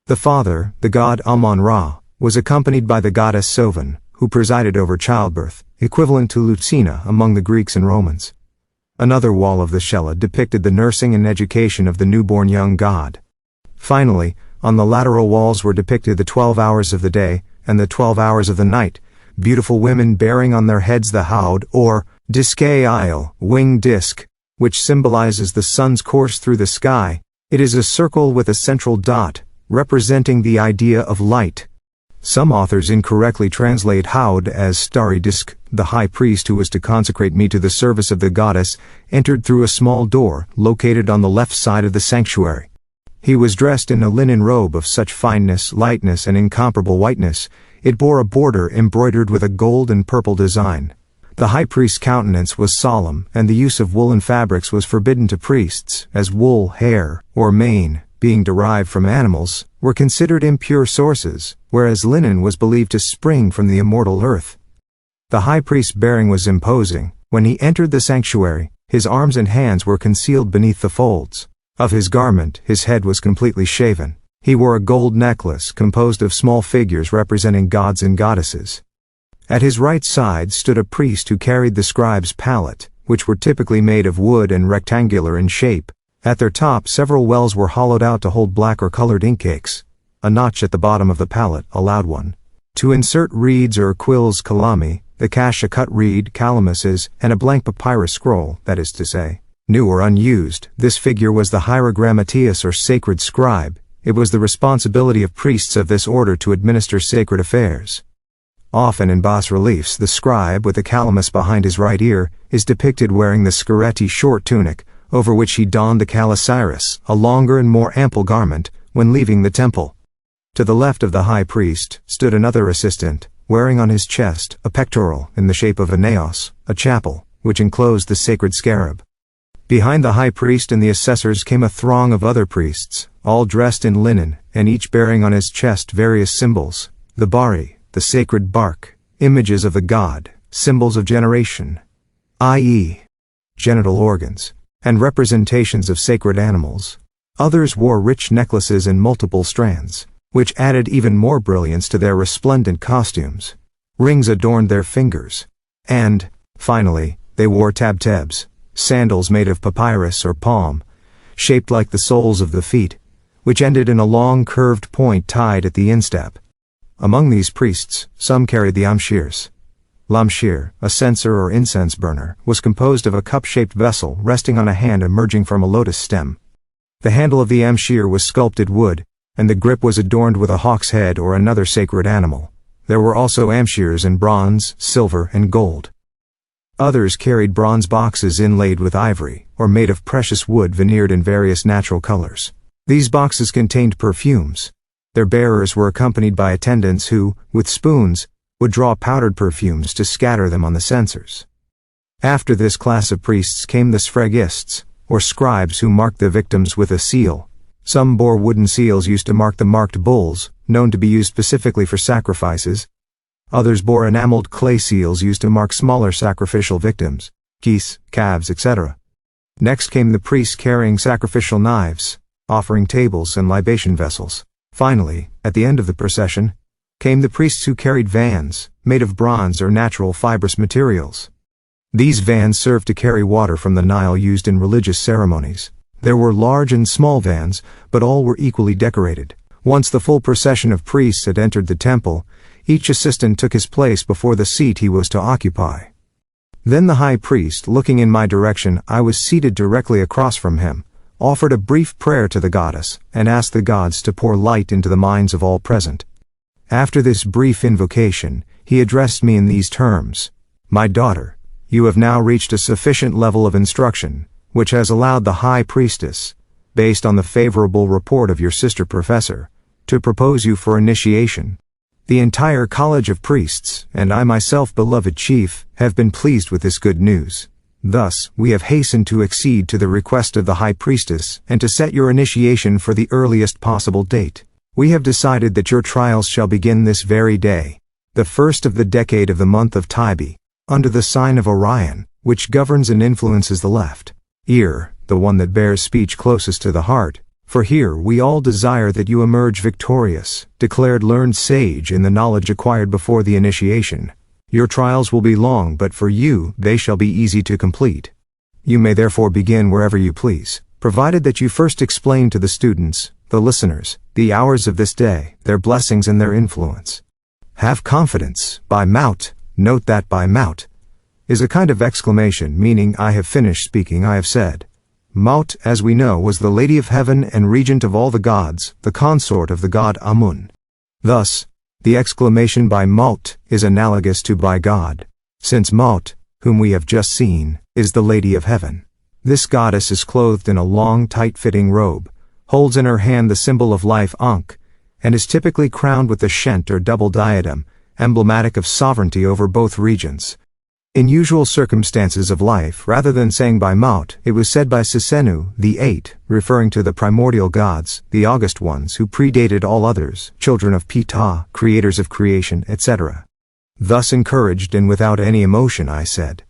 S1: The father, the god Amun-Ra, was accompanied by the goddess Sovan, who presided over childbirth, equivalent to Lucina among the Greeks and Romans. Another wall of the Sela depicted the nursing and education of the newborn young god. Finally, on the lateral walls were depicted the 12 hours of the day and the 12 hours of the night, beautiful women bearing on their heads the Haud, or Disque-il, winged disc, which symbolizes the sun's course through the sky. It is a circle with a central dot, representing the idea of light. Some authors incorrectly translate Haud as starry disk, The high priest who was to consecrate me to the service of the goddess entered through a small door located on the left side of the sanctuary. He was dressed in a linen robe of such fineness, lightness, and incomparable whiteness, it bore a border embroidered with a gold and purple design. The high priest's countenance was solemn, and the use of woolen fabrics was forbidden to priests, as wool, hair, or mane, being derived from animals, were considered impure sources, whereas linen was believed to spring from the immortal earth. The high priest's bearing was imposing. When he entered the sanctuary, his arms and hands were concealed beneath the folds of his garment. His head was completely shaven. He wore a gold necklace composed of small figures representing gods and goddesses. At his right side stood a priest who carried the scribe's palette, which were typically made of wood and rectangular in shape. At their top, several wells were hollowed out to hold black or colored ink cakes. A notch at the bottom of the palette allowed one to insert reeds or quills kalami, the cache a cut reed calamises, and a blank papyrus scroll, that is to say, new or unused. This figure was the hierogrammateus or sacred scribe. It was the responsibility of priests of this order to administer sacred affairs. Often in bas-reliefs, the scribe, with the calamus behind his right ear, is depicted wearing the SacreD short tunic, over which he donned the calasiris, a longer and more ample garment, when leaving the temple. To the left of the high priest stood another assistant, wearing on his chest a pectoral in the shape of a naos, a chapel, which enclosed the sacred scarab. Behind the high priest and the assessors came a throng of other priests, all dressed in linen, and each bearing on his chest various symbols: the bari, the sacred bark, images of the god, symbols of generation, i.e., genital organs, and representations of sacred animals. Others wore rich necklaces in multiple strands, which added even more brilliance to their resplendent costumes. Rings adorned their fingers. And, finally, they wore tabtebs, sandals made of papyrus or palm, shaped like the soles of the feet, which ended in a long curved point tied at the instep. Among these priests, some carried the amshirs. Lamshir, a censer or incense burner, was composed of a cup-shaped vessel resting on a hand emerging from a lotus stem. The handle of the amshir was sculpted wood, and the grip was adorned with a hawk's head or another sacred animal. There were also amshirs in bronze, silver, and gold. Others carried bronze boxes inlaid with ivory, or made of precious wood veneered in various natural colors. These boxes contained perfumes. Their bearers were accompanied by attendants who, with spoons, would draw powdered perfumes to scatter them on the censers. After this class of priests came the sphragists, or scribes who marked the victims with a seal. Some bore wooden seals used to mark the marked bulls, known to be used specifically for sacrifices. Others bore enameled clay seals used to mark smaller sacrificial victims, geese, calves, etc. Next came the priests carrying sacrificial knives, offering tables, and libation vessels. Finally, at the end of the procession, came the priests who carried vans, made of bronze or natural fibrous materials. These vans served to carry water from the Nile used in religious ceremonies. There were large and small vans, but all were equally decorated. Once the full procession of priests had entered the temple, each assistant took his place before the seat he was to occupy. Then the high priest, looking in my direction, I was seated directly across from him, offered a brief prayer to the goddess, and asked the gods to pour light into the minds of all present. After this brief invocation, he addressed me in these terms: "My daughter, you have now reached a sufficient level of instruction, which has allowed the high priestess, based on the favorable report of your sister professor, to propose you for initiation. The entire College of Priests, and I myself, beloved chief, have been pleased with this good news. Thus, we have hastened to accede to the request of the high priestess and to set your initiation for the earliest possible date. We have decided that your trials shall begin this very day, the first of the decade of the month of Tybi, under the sign of Orion, which governs and influences the left ear, the one that bears speech closest to the heart. For here we all desire that you emerge victorious, declared learned sage in the knowledge acquired before the initiation. Your trials will be long, but for you they shall be easy to complete. You may therefore begin wherever you please, provided that you first explain to the students, the listeners, the hours of this day, their blessings and their influence. Have confidence, by Maut." Note that by Maut is a kind of exclamation meaning I have finished speaking, I have said. Maut, as we know, was the Lady of Heaven and regent of all the gods, the consort of the god Amun. Thus, the exclamation by Maut is analogous to by God. since Maut, whom we have just seen, is the Lady of Heaven. This goddess is clothed in a long, tight-fitting robe, holds in her hand the symbol of life Ankh, and is typically crowned with the Shent or double diadem, emblematic of sovereignty over both regions. In usual circumstances of life, rather than saying by Maut, it was said by Sisenu, the Eight, referring to the primordial gods, the august ones who predated all others, children of Ptah, creators of creation, etc. Thus encouraged and without any emotion I said,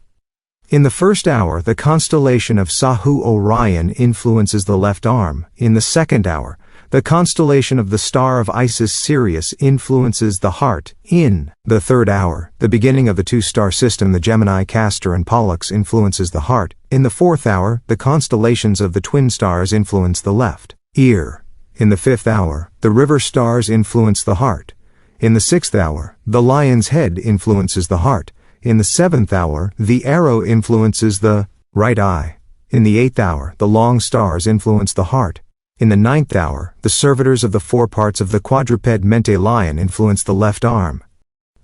S1: in the first hour the constellation of Sahu Orion influences the left arm. In the second hour, the constellation of the star of Isis Sirius influences the heart. In the third hour, the beginning of the two-star system, the Gemini Castor and Pollux, influences the heart. In the fourth hour, the constellations of the twin stars influence the left ear. In the fifth hour, the river stars influence the heart. In the sixth hour, the lion's head influences the heart. In the seventh hour, the arrow influences the right eye. In the eighth hour, the long stars influence the heart. In the ninth hour, the servitors of the four parts of the quadruped mente lion influence the left arm.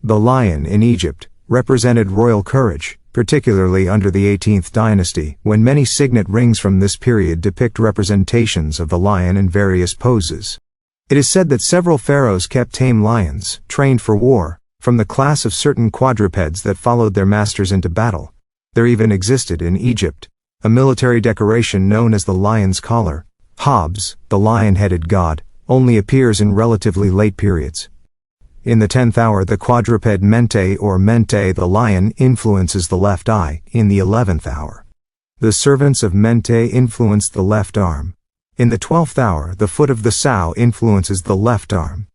S1: The lion in Egypt represented royal courage, particularly under the 18th dynasty, when many signet rings from this period depict representations of the lion in various poses. It is said that several pharaohs kept tame lions, trained for war, from the class of certain quadrupeds that followed their masters into battle. There even existed in Egypt a military decoration known as the lion's collar. Hobbes, the lion-headed god, only appears in relatively late periods. In the 10th hour, the quadruped mente or mente, the lion, influences the left eye. In the 11th hour, the servants of mente influence the left arm. In the 12th hour, the foot of the sow influences the left arm.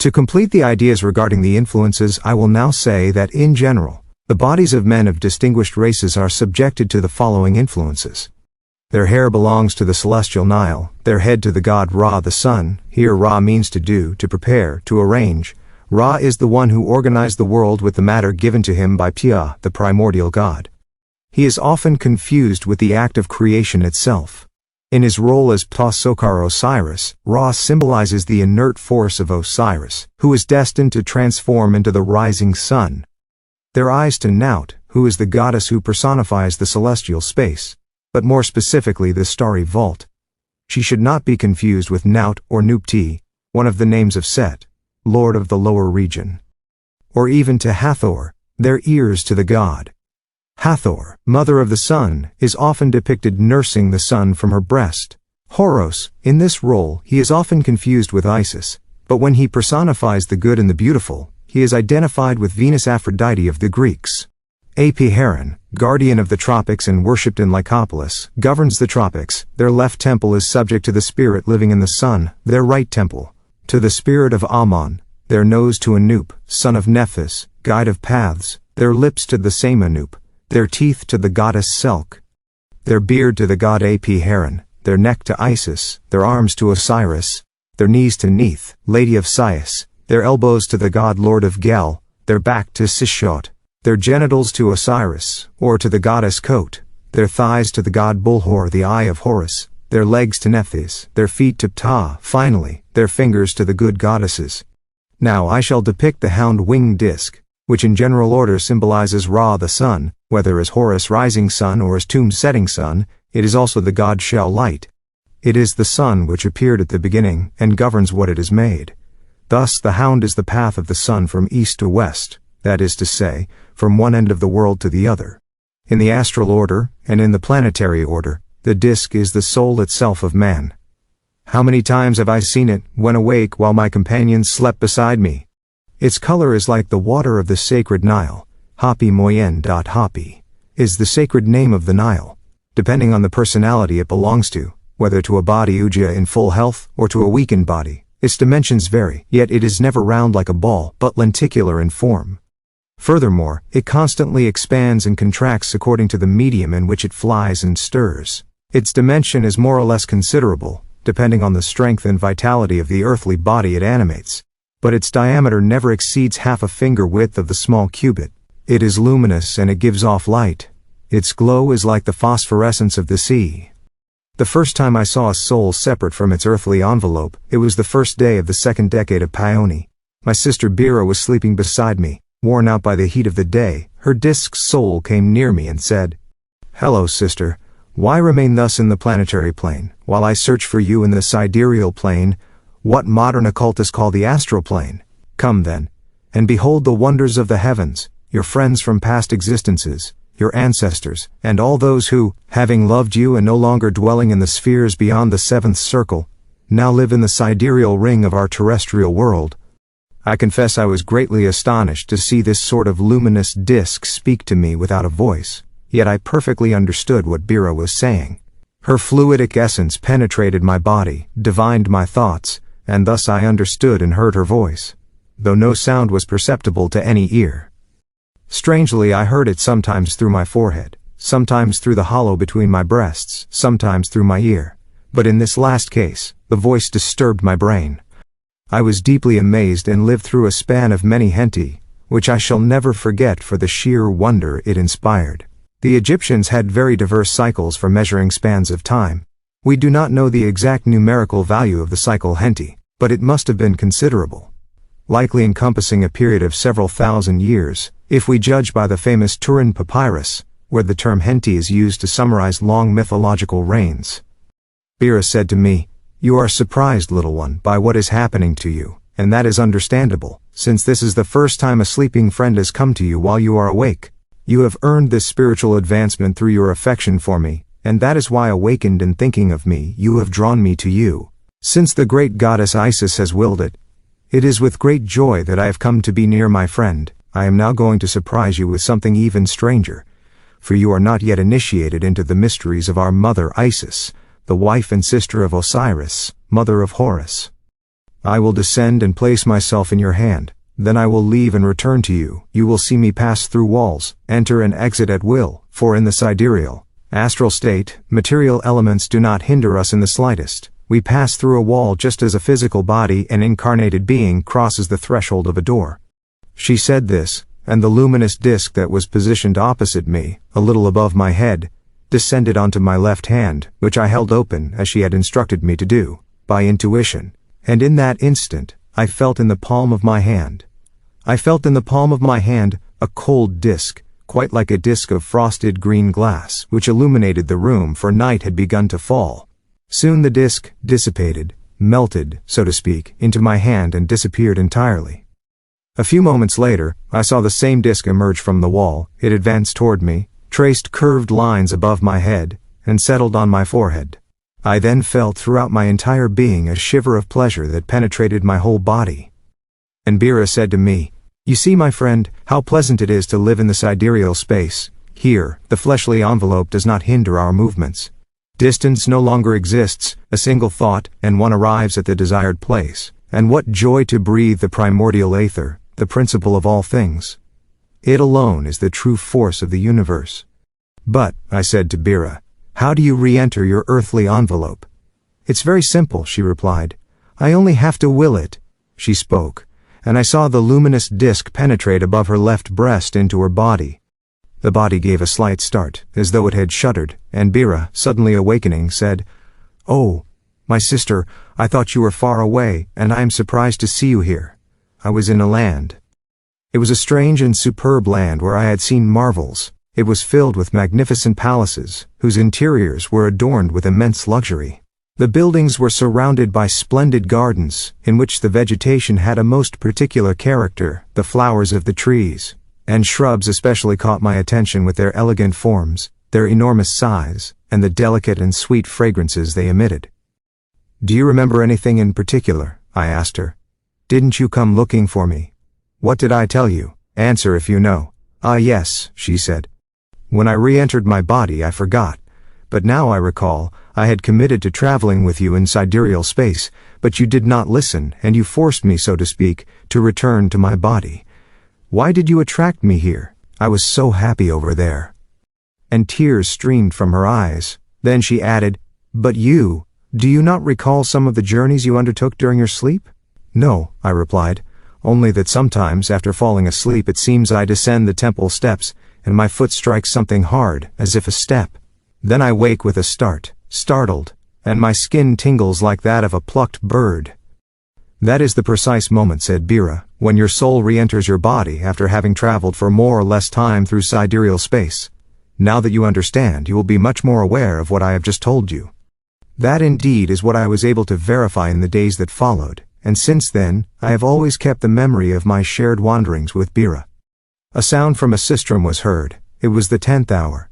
S1: To complete the ideas regarding the influences, I will now say that in general, the bodies of men of distinguished races are subjected to the following influences. Their hair belongs to the celestial Nile, their head to the god Ra the sun. Here Ra means to do, to prepare, to arrange. Ra is the one who organized the world with the matter given to him by Pia, the primordial god. He is often confused with the act of creation itself. In his role as Ptah-Sokar Osiris, Ra symbolizes the inert force of Osiris, who is destined to transform into the rising sun. Their eyes to Naut, who is the goddess who personifies the celestial space, but more specifically the starry vault. She should not be confused with Naut or Nupti, one of the names of Set, lord of the lower region. Or even to Hathor, their ears to the god. Hathor, mother of the sun, is often depicted nursing the sun from her breast. Horus, in this role, he is often confused with Isis, but when he personifies the good and the beautiful, he is identified with Venus Aphrodite of the Greeks. Heron, guardian of the tropics and worshipped in Lycopolis, governs the tropics. Their left temple is subject to the spirit living in the sun, their right temple to the spirit of Ammon, their nose to Anup, son of Nephthys, guide of paths, their lips to the same Anup, their teeth to the goddess Selk, their beard to the god Heron, their neck to Isis, their arms to Osiris, their knees to Neith, lady of Sias, their elbows to the god lord of Gel, their back to Sishot, their genitals to Osiris, or to the goddess Kot, their thighs to the god Bulhor, the eye of Horus, their legs to Nephthys, their feet to Ptah, finally, their fingers to the good goddesses. Now I shall depict the hound-winged disk, which in general order symbolizes Ra the sun, whether as Horus rising sun or as Tum setting sun. It is also the god Shell light. It is the sun which appeared at the beginning, and governs what it is made. Thus the hound is the path of the sun from east to west, that is to say, from one end of the world to the other. In the astral order, and in the planetary order, the disk is the soul itself of man. How many times have I seen it, when awake while my companions slept beside me? Its color is like the water of the sacred Nile. Hapi Moyen. Hapi is the sacred name of the Nile. Depending on the personality it belongs to, whether to a body Ujia in full health, or to a weakened body, its dimensions vary, yet it is never round like a ball, but lenticular in form. Furthermore, it constantly expands and contracts according to the medium in which it flies and stirs. Its dimension is more or less considerable, depending on the strength and vitality of the earthly body it animates, but its diameter never exceeds half a finger width of the small cubit. It is luminous and it gives off light. Its glow is like the phosphorescence of the sea. The first time I saw a soul separate from its earthly envelope, it was the first day of the second decade of Paoni. My sister Bira was sleeping beside me, worn out by the heat of the day, Her disk's soul came near me and said, "Hello, sister. Why remain thus in the planetary plane, while I search for you in the sidereal plane, what modern occultists call the astral plane? Come then, and behold the wonders of the heavens, your friends from past existences, your ancestors, and all those who, having loved you and no longer dwelling in the spheres beyond the seventh circle, now live in the sidereal ring of our terrestrial world." I confess I was greatly astonished to see this sort of luminous disk speak to me without a voice, yet I perfectly understood what Bira was saying. Her fluidic essence penetrated my body, divined my thoughts, and thus I understood and heard her voice, though no sound was perceptible to any ear. Strangely, I heard it sometimes through my forehead, sometimes through the hollow between my breasts, sometimes through my ear, but in this last case, the voice disturbed my brain. I was deeply amazed and lived through a span of many henti, which I shall never forget for the sheer wonder it inspired. The Egyptians had very diverse cycles for measuring spans of time. We do not know the exact numerical value of the cycle henti, but it must have been considerable, likely encompassing a period of several thousand years, if we judge by the famous Turin Papyrus, where the term henti is used to summarize long mythological reigns. Bira said to me, "You are surprised, little one, by what is happening to you, and that is understandable, since this is the first time a sleeping friend has come to you while you are awake. You have earned this spiritual advancement through your affection for me, and that is why, awakened and thinking of me, you have drawn me to you. Since the great goddess Isis has willed it, it is with great joy that I have come to be near my friend. I am now going to surprise you with something even stranger, for you are not yet initiated into the mysteries of our mother Isis, the wife and sister of Osiris, mother of Horus. I will descend and place myself in your hand. Then I will leave and return to you. You will see me pass through walls, enter and exit at will, for in the sidereal, astral state, material elements do not hinder us in the slightest. We pass through a wall just as a physical body and incarnated being crosses the threshold of a door." She said this, and the luminous disk that was positioned opposite me, a little above my head, descended onto my left hand, which I held open as she had instructed me to do, by intuition, and in that instant, I felt in the palm of my hand a cold disk, quite like a disk of frosted green glass, which illuminated the room, for night had begun to fall. Soon the disk dissipated, melted, so to speak, into my hand and disappeared entirely. A few moments later, I saw the same disk emerge from the wall. It advanced toward me, traced curved lines above my head, and settled on my forehead. I then felt throughout my entire being a shiver of pleasure that penetrated my whole body. And Bira said to me, "You see, my friend, how pleasant it is to live in the sidereal space. Here, the fleshly envelope does not hinder our movements. Distance no longer exists, a single thought, and one arrives at the desired place. And what joy to breathe the primordial aether, the principle of all things. It alone is the true force of the universe." "But," I said to Bira, "how do you re-enter your earthly envelope?" "It's very simple," she replied. "I only have to will it." She spoke, and I saw the luminous disk penetrate above her left breast into her body. The body gave a slight start, as though it had shuddered, and Bira, suddenly awakening, said, "Oh, my sister, I thought you were far away, and I am surprised to see you here. I was in a land. It was a strange and superb land where I had seen marvels. It was filled with magnificent palaces, whose interiors were adorned with immense luxury. The buildings were surrounded by splendid gardens, in which the vegetation had a most particular character. The flowers of the trees and shrubs especially caught my attention with their elegant forms, their enormous size, and the delicate and sweet fragrances they emitted. "Do you remember anything in particular?" I asked her. "Didn't you come looking for me? What did I tell you? Answer if you know." "Ah, yes," she said. "When I re-entered my body I forgot, but now I recall, I had committed to traveling with you in sidereal space, but you did not listen, and you forced me, so to speak, to return to my body. Why did you attract me here? I was so happy over there." And tears streamed from her eyes. Then she added, "But you, do you not recall some of the journeys you undertook during your sleep?" "No," I replied, "only that sometimes, after falling asleep, it seems I descend the temple steps, and my foot strikes something hard, as if a step. Then I wake with a start, startled, and my skin tingles like that of a plucked bird. "That is the precise moment," said Bira, "when your soul re-enters your body after having traveled for more or less time through sidereal space. Now that you understand, you will be much more aware of what I have just told you." That indeed is what I was able to verify in the days that followed, and since then, I have always kept the memory of my shared wanderings with Bira. A sound from a sistrum was heard. It was the 10th hour.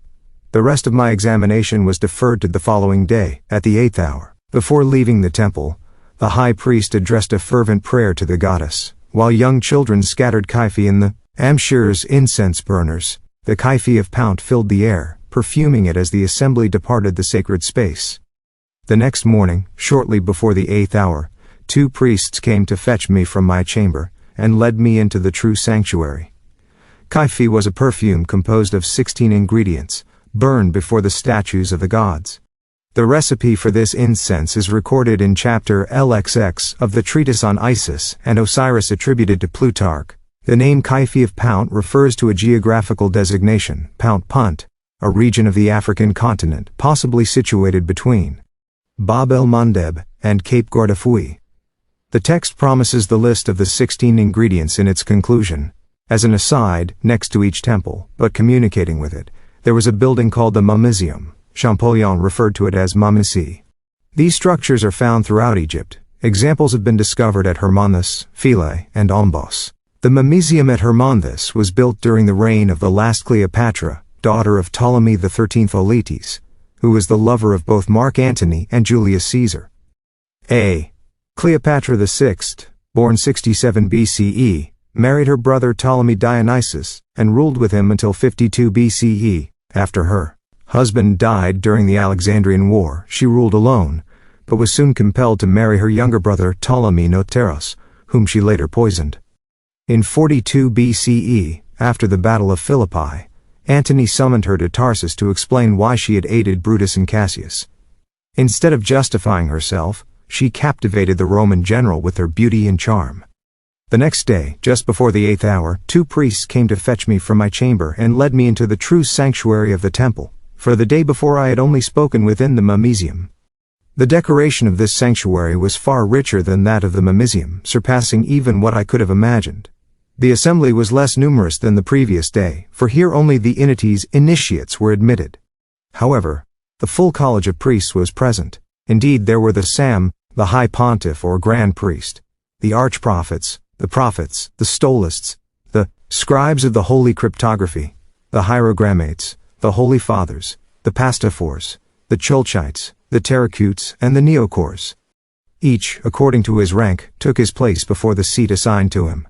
S1: The rest of my examination was deferred to the following day, at the 8th hour. Before leaving the temple, the high priest addressed a fervent prayer to the goddess, while young children scattered kaffee in the amshir's incense burners. The kaffee of Pount filled the air, perfuming it as the assembly departed the sacred space. The next morning, shortly before the 8th hour, 2 priests came to fetch me from my chamber, and led me into the true sanctuary. Kaffee was a perfume composed of 16 ingredients, burned before the statues of the gods. The recipe for this incense is recorded in chapter LXX of the treatise on Isis and Osiris attributed to Plutarch. The name Kaffee of Pount refers to a geographical designation, Pount Punt, a region of the African continent, possibly situated between Bab el-Mandeb and Cape Guardafui. The text promises the list of the 16 ingredients in its conclusion. As an aside, next to each temple, but communicating with it, there was a building called the Mausoleum. Champollion referred to it as Mamisi. These structures are found throughout Egypt. Examples have been discovered at Hermes, Philae, and Ombos. The Mausoleum at Hermes was built during the reign of the last Cleopatra, daughter of Ptolemy XIII Auletes, who was the lover of both Mark Antony and Julius Caesar. Cleopatra VI, born 67 BCE, married her brother Ptolemy Dionysius, and ruled with him until 52 BCE. After her husband died during the Alexandrian War, she ruled alone, but was soon compelled to marry her younger brother Ptolemy Noteros, whom she later poisoned. In 42 BCE, after the Battle of Philippi, Antony summoned her to Tarsus to explain why she had aided Brutus and Cassius. Instead of justifying herself, she captivated the Roman general with her beauty and charm. The next day, just before the 8th hour, 2 priests came to fetch me from my chamber and led me into the true sanctuary of the temple, for the day before I had only spoken within the Mausoleum. The decoration of this sanctuary was far richer than that of the Mausoleum, surpassing even what I could have imagined. The assembly was less numerous than the previous day, for here only the initiates were admitted. However, the full college of priests was present. Indeed, there were the Sam, the High Pontiff or Grand Priest, the Archprophets, the Prophets, the Stolists, the Scribes of the Holy Cryptography, the Hierogrammates, the Holy Fathers, the Pastophores, the Cholchites, the Terakutes, and the Neokors. Each, according to his rank, took his place before the seat assigned to him.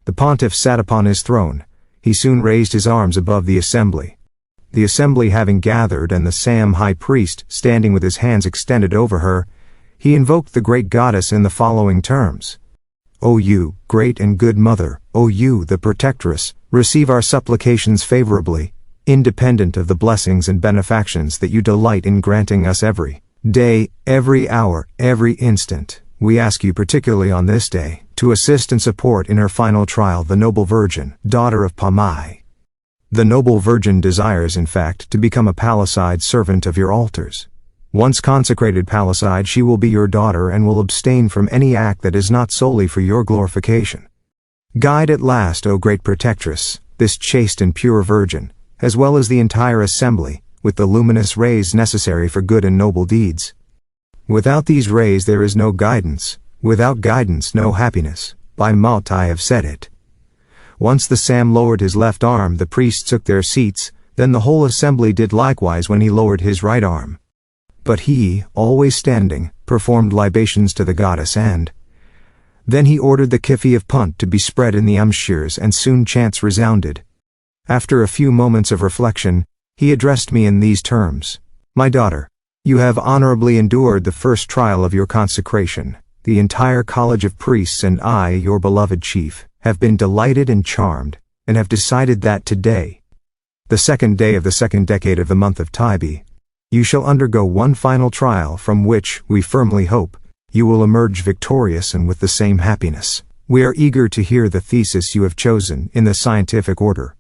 S1: The Pontiff sat upon his throne. He soon raised his arms above the assembly. The assembly having gathered and the Sam High Priest standing with his hands extended over her, he invoked the great goddess in the following terms. O you, great and good Mother, O you, the Protectress, receive our supplications favorably, independent of the blessings and benefactions that you delight in granting us every day, every hour, every instant. We ask you particularly on this day, to assist and support in her final trial the noble Virgin, daughter of Pamai. The noble Virgin desires, in fact, to become a Palicide servant of your altars. Once consecrated Palicide, she will be your daughter and will abstain from any act that is not solely for your glorification. Guide at last, O great Protectress, this chaste and pure Virgin, as well as the entire assembly, with the luminous rays necessary for good and noble deeds. Without these rays there is no guidance, without guidance no happiness. By Maut I have said it. Once the Sam lowered his left arm, the priests took their seats, then the whole assembly did likewise when he lowered his right arm. But he, always standing, performed libations to the goddess and then he ordered the Kifi of Punt to be spread in the Amshirs and soon chants resounded. After a few moments of reflection, he addressed me in these terms. My daughter, you have honorably endured the first trial of your consecration. The entire College of Priests and I, your beloved chief, have been delighted and charmed, and have decided that today, the second day of the second decade of the month of Tybi, you shall undergo one final trial from which, we firmly hope, you will emerge victorious and with the same happiness. We are eager to hear the thesis you have chosen in the scientific order.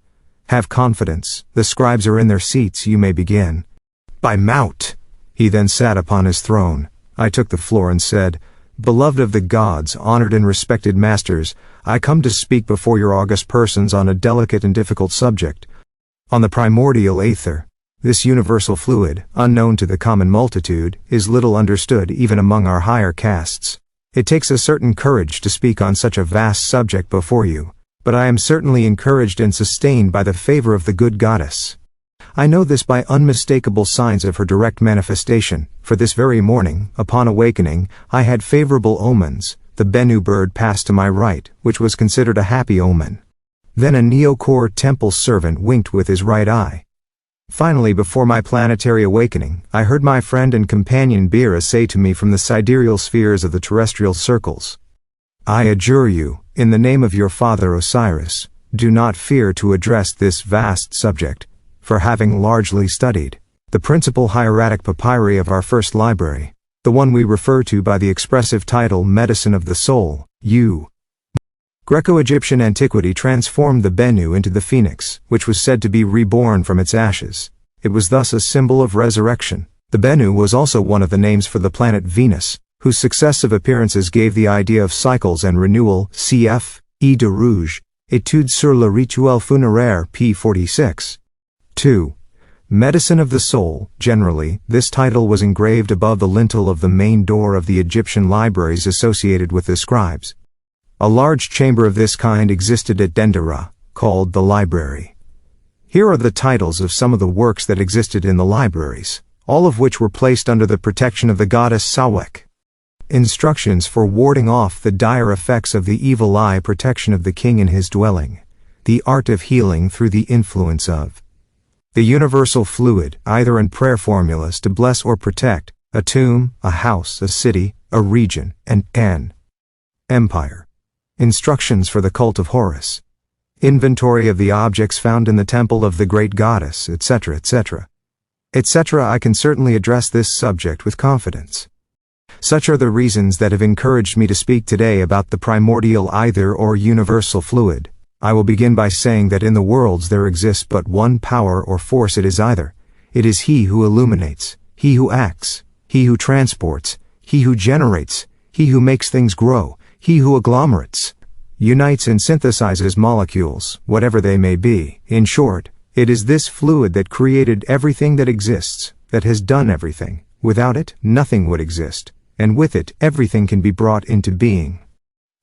S1: Have confidence, the scribes are in their seats, you may begin. By Maut! He then sat upon his throne. I took the floor and said, Beloved of the gods, honored and respected masters, I come to speak before your august persons on a delicate and difficult subject, on the primordial aether. This universal fluid, unknown to the common multitude, is little understood even among our higher castes. It takes a certain courage to speak on such a vast subject before you, but I am certainly encouraged and sustained by the favor of the good goddess. I know this by unmistakable signs of her direct manifestation, for this very morning, upon awakening, I had favorable omens. The Bennu bird passed to my right, which was considered a happy omen. Then a Neokor temple servant winked with his right eye. Finally, before my planetary awakening, I heard my friend and companion Bira say to me from the sidereal spheres of the terrestrial circles, I adjure you, in the name of your father Osiris, do not fear to address this vast subject, for having largely studied the principal hieratic papyri of our first library, the one we refer to by the expressive title Medicine of the Soul, you. Greco-Egyptian antiquity transformed the Bennu into the phoenix, which was said to be reborn from its ashes. It was thus a symbol of resurrection. The Bennu was also one of the names for the planet Venus, whose successive appearances gave the idea of cycles and renewal. Cf. E. de Rouge, Études sur le rituel funéraire, p. 46. 2. Medicine of the Soul. Generally, this title was engraved above the lintel of the main door of the Egyptian libraries associated with the scribes. A large chamber of this kind existed at Dendera, called the library. Here are the titles of some of the works that existed in the libraries, all of which were placed under the protection of the goddess Sawek. Instructions for warding off the dire effects of the evil eye, protection of the king in his dwelling, the art of healing through the influence of the universal fluid, either in prayer formulas to bless or protect, a tomb, a house, a city, a region, and an empire. Instructions for the cult of Horus. Inventory of the objects found in the temple of the great goddess, etc., etc. etc. I can certainly address this subject with confidence. Such are the reasons that have encouraged me to speak today about the primordial aether or universal fluid. I will begin by saying that in the worlds there exists but one power or force. It is either. It is he who illuminates, he who acts, he who transports, he who generates, he who makes things grow, he who agglomerates, unites and synthesizes molecules, whatever they may be. In short, it is this fluid that created everything that exists, that has done everything. Without it, nothing would exist, and with it, everything can be brought into being.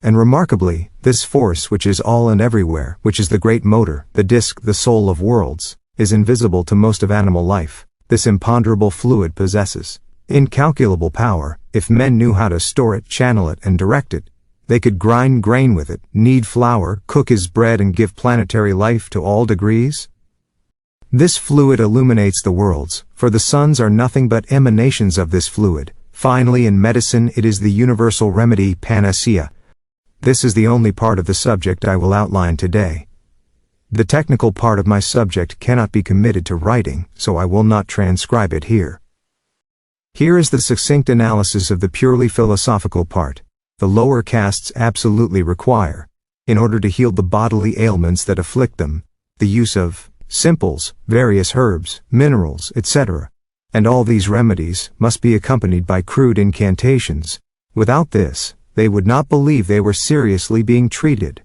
S1: And remarkably, this force which is all and everywhere, which is the great motor, the disk, the soul of worlds, is invisible to most of animal life. This imponderable fluid possesses incalculable power. If men knew how to store it, channel it, and direct it, they could grind grain with it, knead flour, cook his bread, and give planetary life to all degrees. This fluid illuminates the worlds, for the suns are nothing but emanations of this fluid. Finally, in medicine, it is the universal remedy, panacea. This is the only part of the subject I will outline today. The technical part of my subject cannot be committed to writing, so I will not transcribe it here. Here is the succinct analysis of the purely philosophical part. The lower castes absolutely require, in order to heal the bodily ailments that afflict them, the use of simples, various herbs, minerals, etc. And all these remedies must be accompanied by crude incantations. Without this, they would not believe they were seriously being treated.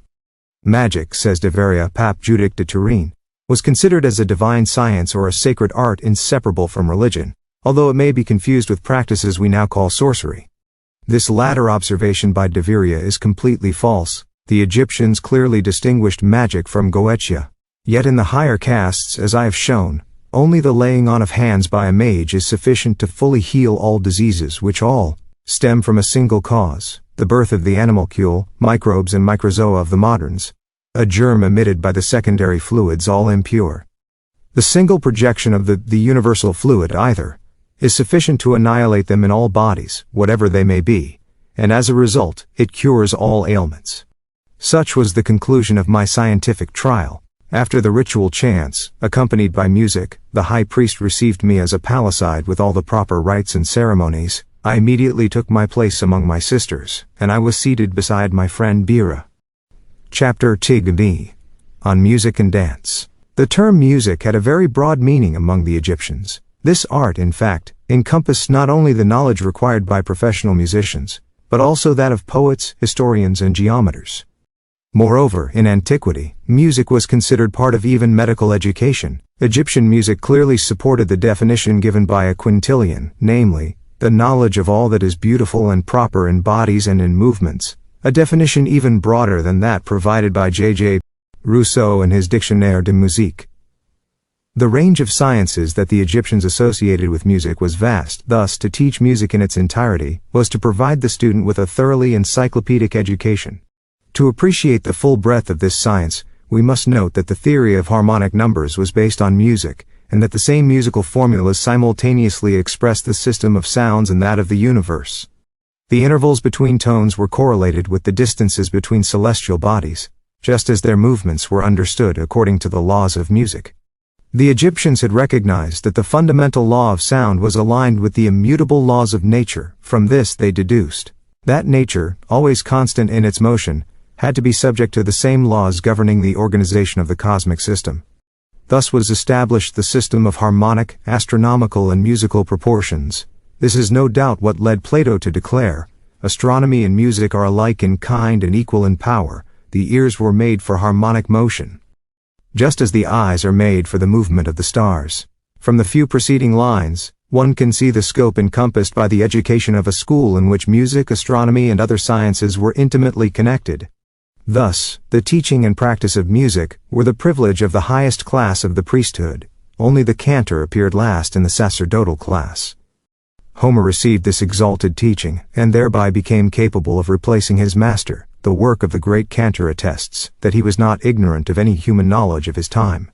S1: Magic, says de Varia Pape Judic de Turin, was considered as a divine science or a sacred art inseparable from religion, although it may be confused with practices we now call sorcery. This latter observation by de Varia is completely false. The Egyptians clearly distinguished magic from goetia. Yet in the higher castes, as I have shown, only the laying on of hands by a mage is sufficient to fully heal all diseases, which all stem from a single cause, the birth of the animalcule, microbes and microzoa of the moderns, a germ emitted by the secondary fluids, all impure. The single projection of the universal fluid, either, is sufficient to annihilate them in all bodies, whatever they may be, and as a result, it cures all ailments. Such was the conclusion of my scientific trial. After the ritual chants, accompanied by music, the high priest received me as a palicide with all the proper rites and ceremonies. I immediately took my place among my sisters, and I was seated beside my friend Bira. Chapter Tigami. On Music and Dance. The term music had a very broad meaning among the Egyptians. This art, in fact, encompassed not only the knowledge required by professional musicians, but also that of poets, historians, and geometers. Moreover, in antiquity, music was considered part of even medical education. Egyptian music clearly supported the definition given by a quintillion, namely, the knowledge of all that is beautiful and proper in bodies and in movements, a definition even broader than that provided by J.J. Rousseau in his Dictionnaire de musique. The range of sciences that the Egyptians associated with music was vast, thus to teach music in its entirety was to provide the student with a thoroughly encyclopedic education. To appreciate the full breadth of this science, we must note that the theory of harmonic numbers was based on music, and that the same musical formulas simultaneously expressed the system of sounds and that of the universe. The intervals between tones were correlated with the distances between celestial bodies, just as their movements were understood according to the laws of music. The Egyptians had recognized that the fundamental law of sound was aligned with the immutable laws of nature. From this they deduced that nature, always constant in its motion, had to be subject to the same laws governing the organization of the cosmic system. Thus was established the system of harmonic, astronomical, and musical proportions. This is no doubt what led Plato to declare, "Astronomy and music are alike in kind and equal in power. The ears were made for harmonic motion, just as the eyes are made for the movement of the stars." From the few preceding lines, one can see the scope encompassed by the education of a school in which music, astronomy, and other sciences were intimately connected. Thus, the teaching and practice of music were the privilege of the highest class of the priesthood. Only the cantor appeared last in the sacerdotal class. Homer received this exalted teaching, and thereby became capable of replacing his master. The work of the great cantor attests that he was not ignorant of any human knowledge of his time.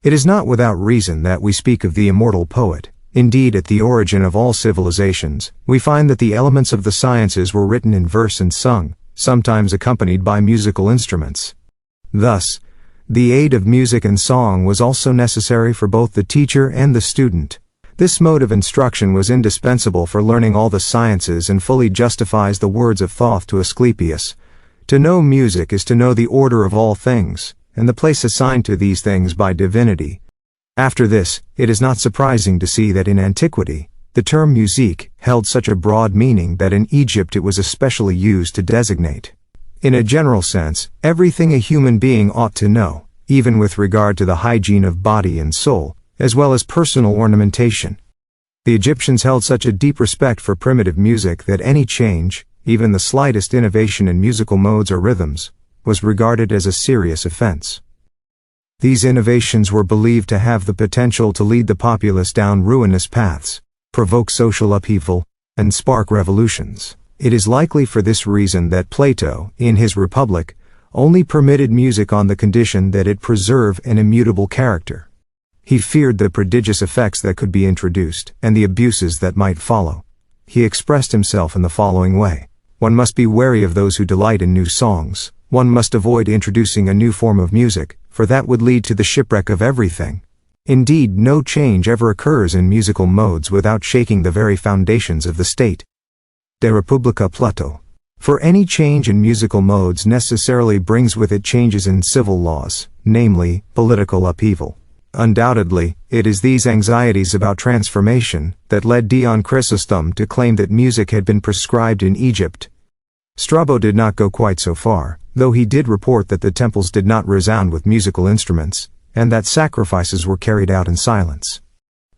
S1: It is not without reason that we speak of the immortal poet. Indeed, at the origin of all civilizations, we find that the elements of the sciences were written in verse and sung, sometimes accompanied by musical instruments. Thus, the aid of music and song was also necessary for both the teacher and the student. This mode of instruction was indispensable for learning all the sciences and fully justifies the words of Thoth to Asclepius. To know music is to know the order of all things, and the place assigned to these things by divinity. After this, it is not surprising to see that in antiquity, the term musique held such a broad meaning that in Egypt it was especially used to designate, in a general sense, everything a human being ought to know, even with regard to the hygiene of body and soul, as well as personal ornamentation. The Egyptians held such a deep respect for primitive music that any change, even the slightest innovation in musical modes or rhythms, was regarded as a serious offense. These innovations were believed to have the potential to lead the populace down ruinous paths, provoke social upheaval, and spark revolutions. It is likely for this reason that Plato, in his Republic, only permitted music on the condition that it preserve an immutable character. He feared the prodigious effects that could be introduced, and the abuses that might follow. He expressed himself in the following way: "One must be wary of those who delight in new songs. One must avoid introducing a new form of music, for that would lead to the shipwreck of everything. Indeed, no change ever occurs in musical modes without shaking the very foundations of the state." De Republica Plato. For any change in musical modes necessarily brings with it changes in civil laws, namely, political upheaval. Undoubtedly, it is these anxieties about transformation that led Dion Chrysostom to claim that music had been prescribed in Egypt. Strabo did not go quite so far, though he did report that the temples did not resound with musical instruments, and that sacrifices were carried out in silence.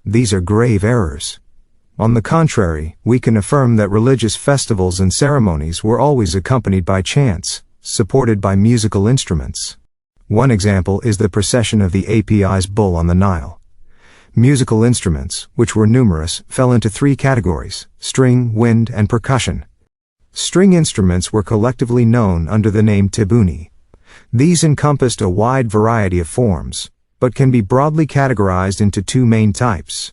S1: These are grave errors. On the contrary, we can affirm that religious festivals and ceremonies were always accompanied by chants, supported by musical instruments. One example is the procession of the Apis bull on the Nile. Musical instruments, which were numerous, fell into three categories: string, wind, and percussion. String instruments were collectively known under the name tibuni. These encompassed a wide variety of forms, but can be broadly categorized into two main types.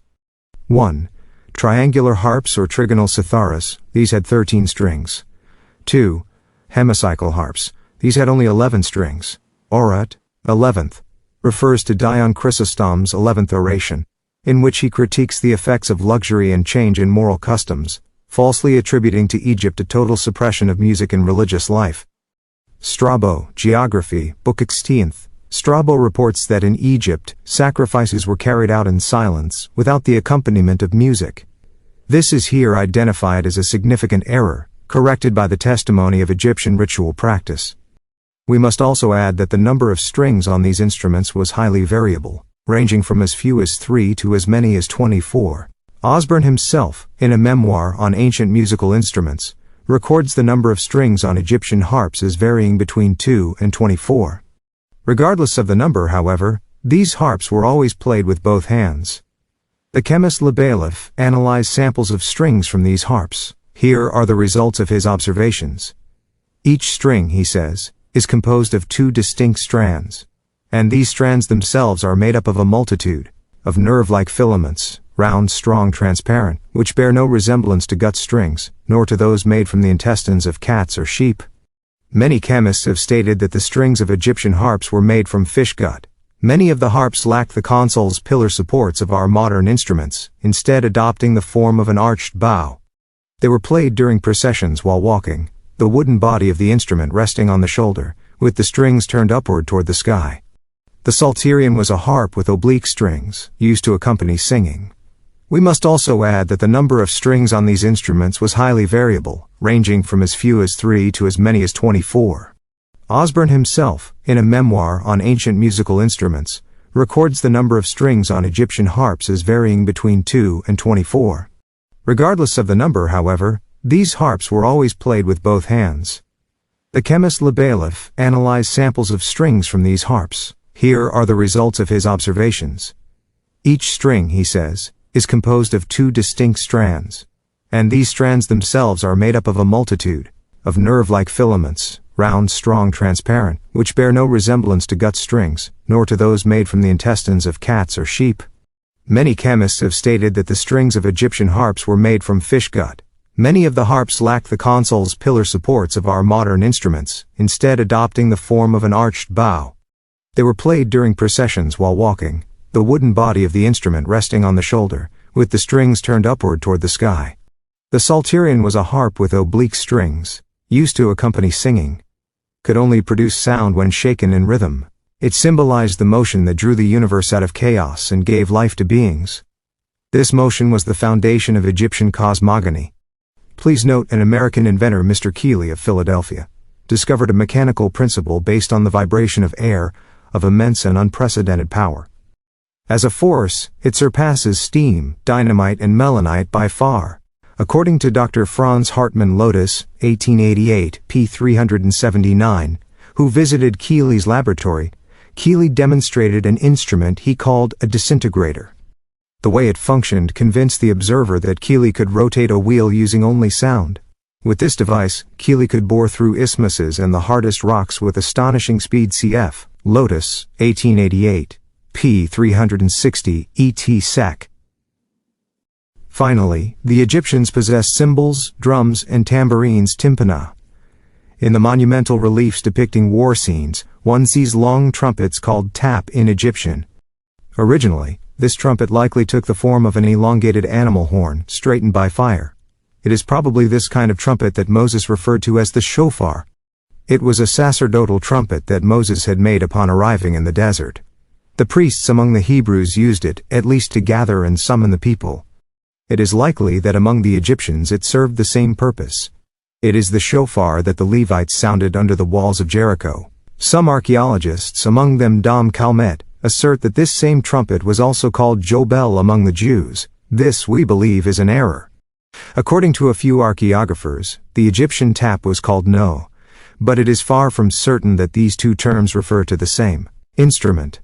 S1: 1. Triangular harps or trigonal citharas. These had 13 strings. 2. Hemicycle harps. These had only 11 strings. Orat, 11th, refers to Dion Chrysostom's 11th oration, in which he critiques the effects of luxury and change in moral customs, falsely attributing to Egypt a total suppression of music in religious life. Strabo, Geography, Book 16th. Strabo reports that in Egypt, sacrifices were carried out in silence, without the accompaniment of music. This is here identified as a significant error, corrected by the testimony of Egyptian ritual practice. We must also add that the number of strings on these instruments was highly variable, ranging from as few as 3 to as many as 24. Osborne himself, in a memoir on ancient musical instruments, records the number of strings on Egyptian harps as varying between 2 and 24. Regardless of the number, however, these harps were always played with both hands. The chemist Le Baillif analyzed samples of strings from these harps. Here are the results of his observations. Each string, he says, is composed of 2 distinct strands, and these strands themselves are made up of a multitude of nerve-like filaments, round, strong, transparent, which bear no resemblance to gut strings, nor to those made from the intestines of cats or sheep. Many chemists have stated that the strings of Egyptian harps were made from fish gut. Many of the harps lacked the consoles pillar supports of our modern instruments, instead adopting the form of an arched bow. They were played during processions while walking, the wooden body of the instrument resting on the shoulder, with the strings turned upward toward the sky. The psalterion was a harp with oblique strings, used to accompany singing. We must also add that the number of strings on these instruments was highly variable, ranging from as few as 3 to as many as 24. Osborne himself, in a memoir on ancient musical instruments, records the number of strings on Egyptian harps as varying between 2 and 24. Regardless of the number, however, these harps were always played with both hands. The chemist Le Baillif analyzed samples of strings from these harps. Here are the results of his observations. Each string, he says, is composed of 2 distinct strands, and these strands themselves are made up of a multitude of nerve-like filaments, round, strong, transparent, which bear no resemblance to gut strings, nor to those made from the intestines of cats or sheep. Many chemists have stated that the strings of Egyptian harps were made from fish gut. Many of the harps lacked the consoles pillar supports of our modern instruments, instead adopting the form of an arched bow. They were played during processions while walking, the wooden body of the instrument resting on the shoulder, with the strings turned upward toward the sky. The psalterion was a harp with oblique strings, used to accompany singing. Could only produce sound when shaken in rhythm. It symbolized the motion that drew the universe out of chaos and gave life to beings. This motion was the foundation of Egyptian cosmogony. Please note, an American inventor, Mr. Keeley of Philadelphia, discovered a mechanical principle based on the vibration of air of immense and unprecedented power. As a force, it surpasses steam, dynamite, and melanite by far. According to Dr. Franz Hartmann Lotus, 1888, p. 379, who visited Keeley's laboratory, Keeley demonstrated an instrument he called a disintegrator. The way it functioned convinced the observer that Keeley could rotate a wheel using only sound. With this device, Keeley could bore through isthmuses and the hardest rocks with astonishing speed. Cf. Lotus, 1888, p. 360, et seq. Finally, the Egyptians possessed cymbals, drums, and tambourines tympana. In the monumental reliefs depicting war scenes, one sees long trumpets called tap in Egyptian. Originally, this trumpet likely took the form of an elongated animal horn, straightened by fire. It is probably this kind of trumpet that Moses referred to as the shofar. It was a sacerdotal trumpet that Moses had made upon arriving in the desert. The priests among the Hebrews used it, at least to gather and summon the people. It is likely that among the Egyptians it served the same purpose. It is the shofar that the Levites sounded under the walls of Jericho. Some archaeologists, among them Dom Calmet, assert that this same trumpet was also called Jobel among the Jews. This, we believe, is an error. According to a few archaeographers, the Egyptian tap was called no, but it is far from certain that these two terms refer to the same instrument.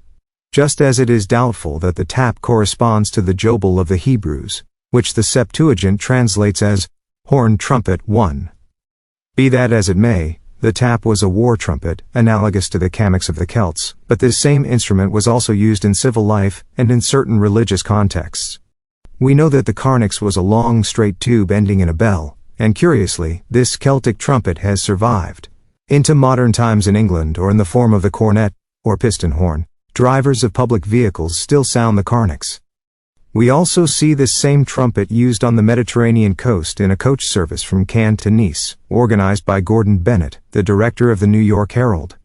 S1: Just as it is doubtful that the tap corresponds to the jobel of the Hebrews, which the Septuagint translates as horn trumpet 1. Be that as it may, the tap was a war trumpet, analogous to the camix of the Celts, but this same instrument was also used in civil life and in certain religious contexts. We know that the carnix was a long straight tube ending in a bell, and curiously, this Celtic trumpet has survived into modern times in England, or in the form of the cornet, or piston horn. Drivers of public vehicles still sound the carnix. We also see this same trumpet used on the Mediterranean coast in a coach service from Cannes to Nice, organized by Gordon Bennett, the director of the New York Herald.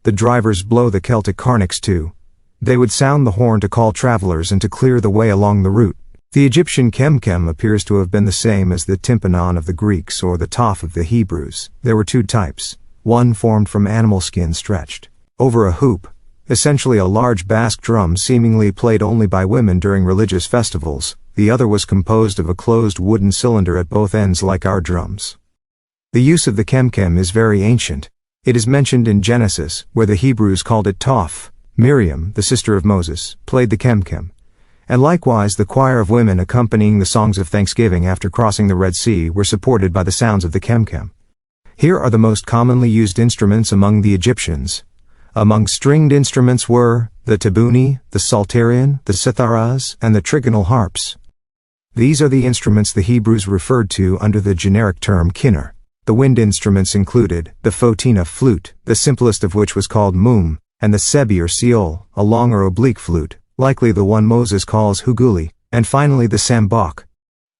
S1: The drivers blow the Celtic carnix too. They would sound the horn to call travelers and to clear the way along the route. The Egyptian kemkem appears to have been the same as the tympanon of the Greeks or the toph of the Hebrews. There were two types, one formed from animal skin stretched over a hoop, essentially a large Basque drum seemingly played only by women during religious festivals. The other was composed of a closed wooden cylinder at both ends like our drums. The use of the kemkem is very ancient. It is mentioned in Genesis, where the Hebrews called it toph. Miriam, the sister of Moses, played the kemkem. And likewise the choir of women accompanying the songs of thanksgiving after crossing the Red Sea were supported by the sounds of the kemkem. Here are the most commonly used instruments among the Egyptians. Among stringed instruments were the tabuni, the psalterion, the citharas, and the trigonal harps. These are the instruments the Hebrews referred to under the generic term kinnor. The wind instruments included the photina flute, the simplest of which was called mum, and the sebi or seol, a long or oblique flute, likely the one Moses calls huguli, and finally the sambok.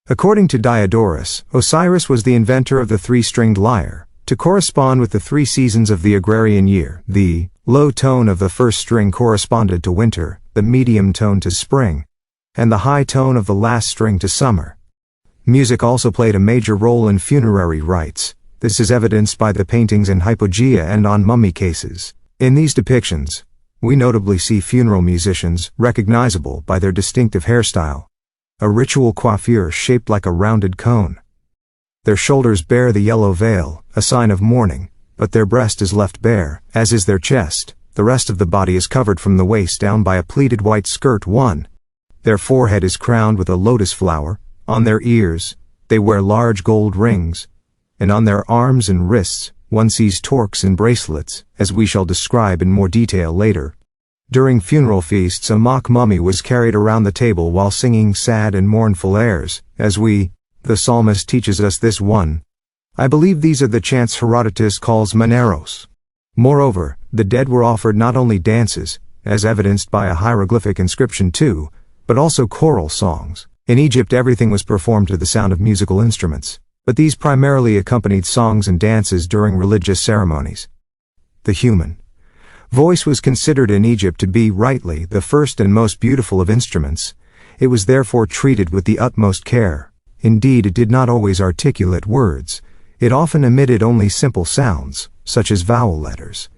S1: According to Diodorus, Osiris was the inventor of the three-stringed lyre, to correspond with the 3 seasons of the agrarian year. The low tone of the first string corresponded to winter, the medium tone to spring, and the high tone of the last string to summer. Music also played a major role in funerary rites. This is evidenced by the paintings in hypogea and on mummy cases. In these depictions, we notably see funeral musicians recognizable by their distinctive hairstyle, a ritual coiffure shaped like a rounded cone. Their shoulders bear the yellow veil, a sign of mourning, but their breast is left bare, as is their chest. The rest of the body is covered from the waist down by a pleated white skirt. Their forehead is crowned with a lotus flower. On their ears, they wear large gold rings, and on their arms and wrists, one sees torques and bracelets, as we shall describe in more detail later. During funeral feasts a mock mummy was carried around the table while singing sad and mournful airs, as the psalmist teaches us this one. I believe these are the chants Herodotus calls maneros. Moreover, the dead were offered not only dances, as evidenced by a hieroglyphic inscription too, but also choral songs. In Egypt everything was performed to the sound of musical instruments, but these primarily accompanied songs and dances during religious ceremonies. The human voice was considered in Egypt to be, rightly, the first and most beautiful of instruments. It was therefore treated with the utmost care. Indeed, it did not always articulate words. It often emitted only simple sounds, such as vowel letters.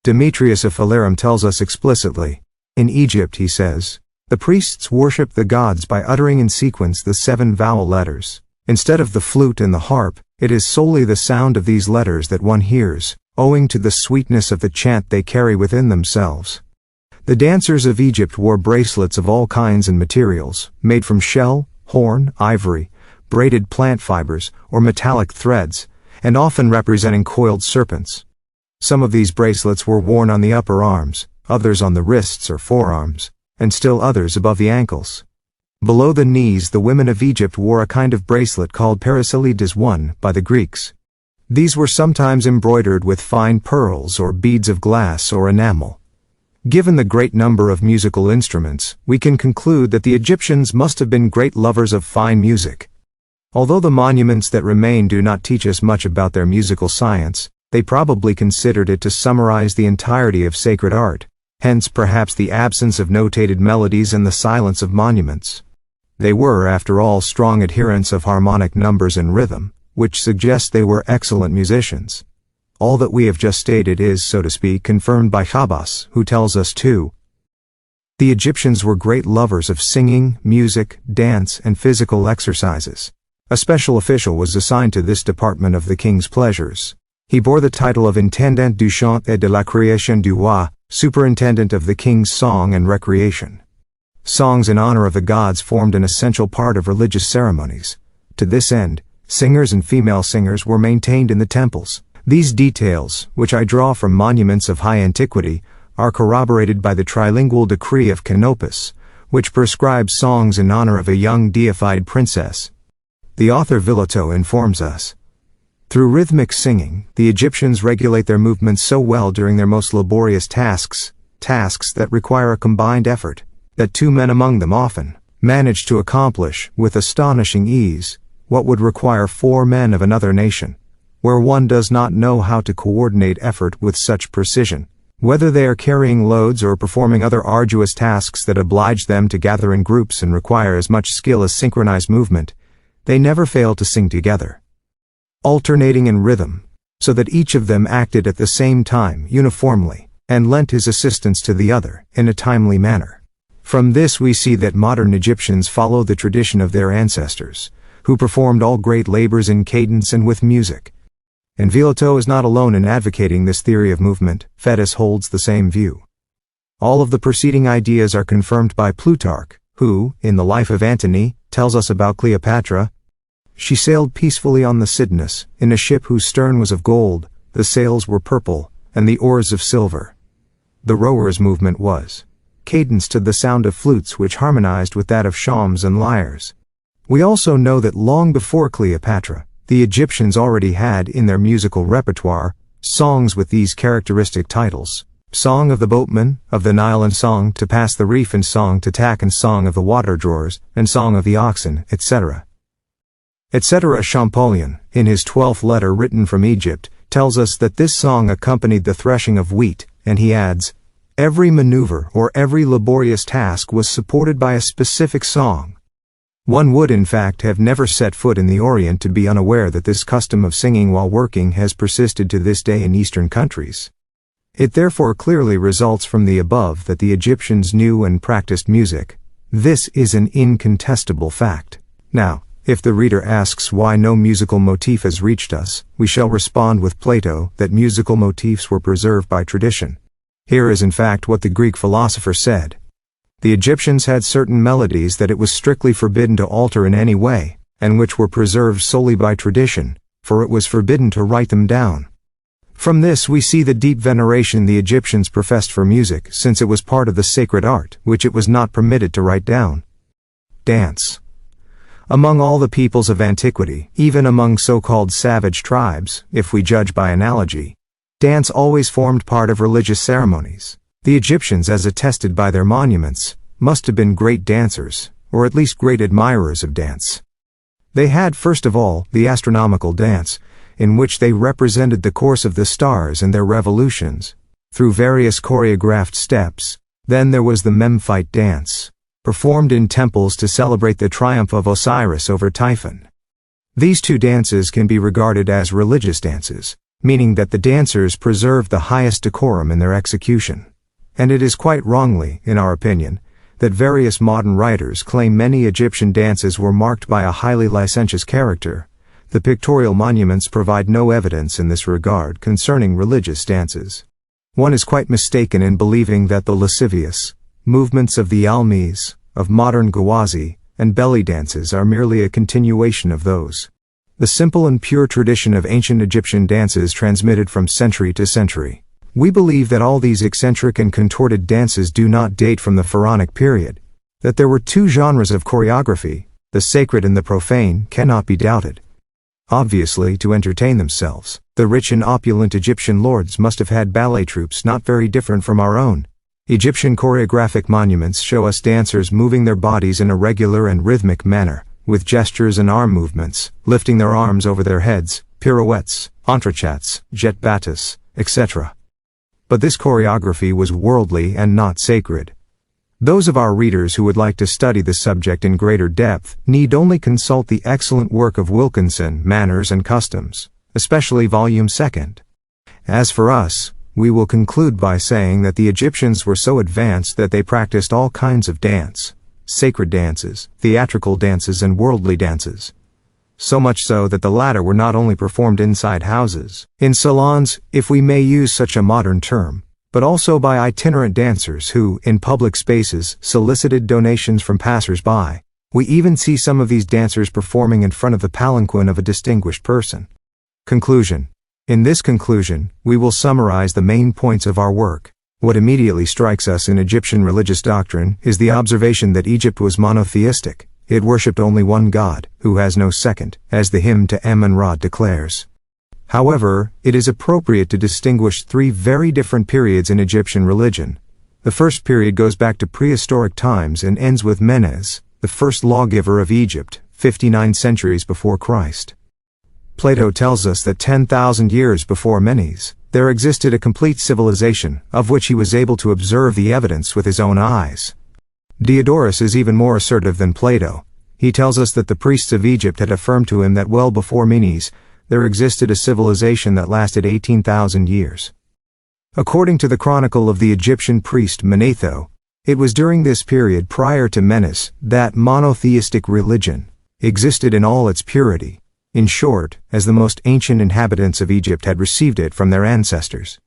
S1: Demetrius of Phalerum tells us explicitly. In Egypt, he says, the priests worship the gods by uttering in sequence the 7 vowel letters. Instead of the flute and the harp, it is solely the sound of these letters that one hears, owing to the sweetness of the chant they carry within themselves. The dancers of Egypt wore bracelets of all kinds and materials, made from shell, horn, ivory, braided plant fibers, or metallic threads, and often representing coiled serpents. Some of these bracelets were worn on the upper arms, others on the wrists or forearms, and still others above the ankles. Below the knees the women of Egypt wore a kind of bracelet called parasolides by the Greeks. These were sometimes embroidered with fine pearls or beads of glass or enamel. Given the great number of musical instruments, we can conclude that the Egyptians must have been great lovers of fine music. Although the monuments that remain do not teach us much about their musical science, they probably considered it to summarize the entirety of sacred art, hence perhaps the absence of notated melodies and the silence of monuments. They were, after all, strong adherents of harmonic numbers and rhythm, which suggests they were excellent musicians. All that we have just stated is, so to speak, confirmed by Chabas, who tells us too. The Egyptians were great lovers of singing, music, dance, and physical exercises. A special official was assigned to this department of the king's pleasures. He bore the title of Intendant du Chant et de la Création du Roi, superintendent of the king's song and recreation. Songs in honor of the gods formed an essential part of religious ceremonies. To this end, singers and female singers were maintained in the temples. These details, which I draw from monuments of high antiquity, are corroborated by the trilingual decree of Canopus, which prescribes songs in honor of a young deified princess. The author Villotto informs us, through rhythmic singing, the Egyptians regulate their movements so well during their most laborious tasks that require a combined effort, that 2 men among them often manage to accomplish, with astonishing ease, what would require 4 men of another nation, where one does not know how to coordinate effort with such precision. Whether they are carrying loads or performing other arduous tasks that oblige them to gather in groups and require as much skill as synchronized movement, they never fail to sing together, alternating in rhythm, so that each of them acted at the same time uniformly, and lent his assistance to the other in a timely manner. From this we see that modern Egyptians follow the tradition of their ancestors, who performed all great labors in cadence and with music. And Villotto is not alone in advocating this theory of movement. Fetis holds the same view. All of the preceding ideas are confirmed by Plutarch, who, in the Life of Antony, tells us about Cleopatra. She sailed peacefully on the Cydnus, in a ship whose stern was of gold, the sails were purple, and the oars of silver. The rower's movement was cadence to the sound of flutes which harmonized with that of shawms and lyres. We also know that long before Cleopatra, the Egyptians already had in their musical repertoire songs with these characteristic titles: Song of the Boatman, of the Nile, and Song to Pass the Reef, and Song to Tack, and Song of the Water Drawers, and Song of the Oxen, etc. Champollion, in his 12th letter written from Egypt, tells us that this song accompanied the threshing of wheat, and he adds, every maneuver or every laborious task was supported by a specific song. One would in fact have never set foot in the Orient to be unaware that this custom of singing while working has persisted to this day in Eastern countries. It therefore clearly results from the above that the Egyptians knew and practiced music. This is an incontestable fact. Now, if the reader asks why no musical motif has reached us, we shall respond with Plato that musical motifs were preserved by tradition. Here is in fact what the Greek philosopher said. The Egyptians had certain melodies that it was strictly forbidden to alter in any way, and which were preserved solely by tradition, for it was forbidden to write them down. From this we see the deep veneration the Egyptians professed for music, since it was part of the sacred art, which it was not permitted to write down. Dance. Among all the peoples of antiquity, even among so-called savage tribes, if we judge by analogy, dance always formed part of religious ceremonies. The Egyptians, as attested by their monuments, must have been great dancers, or at least great admirers of dance. They had, first of all, the astronomical dance, in which they represented the course of the stars and their revolutions, through various choreographed steps. Then there was the Memphite dance, performed in temples to celebrate the triumph of Osiris over Typhon. These two dances can be regarded as religious dances, meaning that the dancers preserved the highest decorum in their execution. And it is quite wrongly, in our opinion, that various modern writers claim many Egyptian dances were marked by a highly licentious character. The pictorial monuments provide no evidence in this regard concerning religious dances. One is quite mistaken in believing that the lascivious movements of the Almes, of modern Ghawazi, and belly dances are merely a continuation of those. The simple and pure tradition of ancient Egyptian dances transmitted from century to century. We believe that all these eccentric and contorted dances do not date from the Pharaonic period. That there were two genres of choreography, the sacred and the profane, cannot be doubted. Obviously, to entertain themselves, the rich and opulent Egyptian lords must have had ballet troupes not very different from our own. Egyptian choreographic monuments show us dancers moving their bodies in a regular and rhythmic manner, with gestures and arm movements, lifting their arms over their heads, pirouettes, entrechats, jet battus, etc. But this choreography was worldly and not sacred. Those of our readers who would like to study the subject in greater depth need only consult the excellent work of Wilkinson, Manners and Customs, especially Volume 2. As for us, we will conclude by saying that the Egyptians were so advanced that they practiced all kinds of dance, sacred dances, theatrical dances, and worldly dances. So much so that the latter were not only performed inside houses, in salons, if we may use such a modern term, but also by itinerant dancers who, in public spaces, solicited donations from passers-by. We even see some of these dancers performing in front of the palanquin of a distinguished person. Conclusion. In this conclusion, we will summarize the main points of our work. What immediately strikes us in Egyptian religious doctrine is the observation that Egypt was monotheistic. It worshipped only one god, who has no second, as the hymn to Amun-Ra declares. However, it is appropriate to distinguish three very different periods in Egyptian religion. The first period goes back to prehistoric times and ends with Menes, the first lawgiver of Egypt, 59 centuries before Christ. Plato tells us that 10,000 years before Menes, there existed a complete civilization, of which he was able to observe the evidence with his own eyes. Diodorus is even more assertive than Plato. He tells us that the priests of Egypt had affirmed to him that well before Menes, there existed a civilization that lasted 18,000 years. According to the chronicle of the Egyptian priest Manetho, it was during this period prior to Menes that monotheistic religion existed in all its purity, in short, as the most ancient inhabitants of Egypt had received it from their ancestors.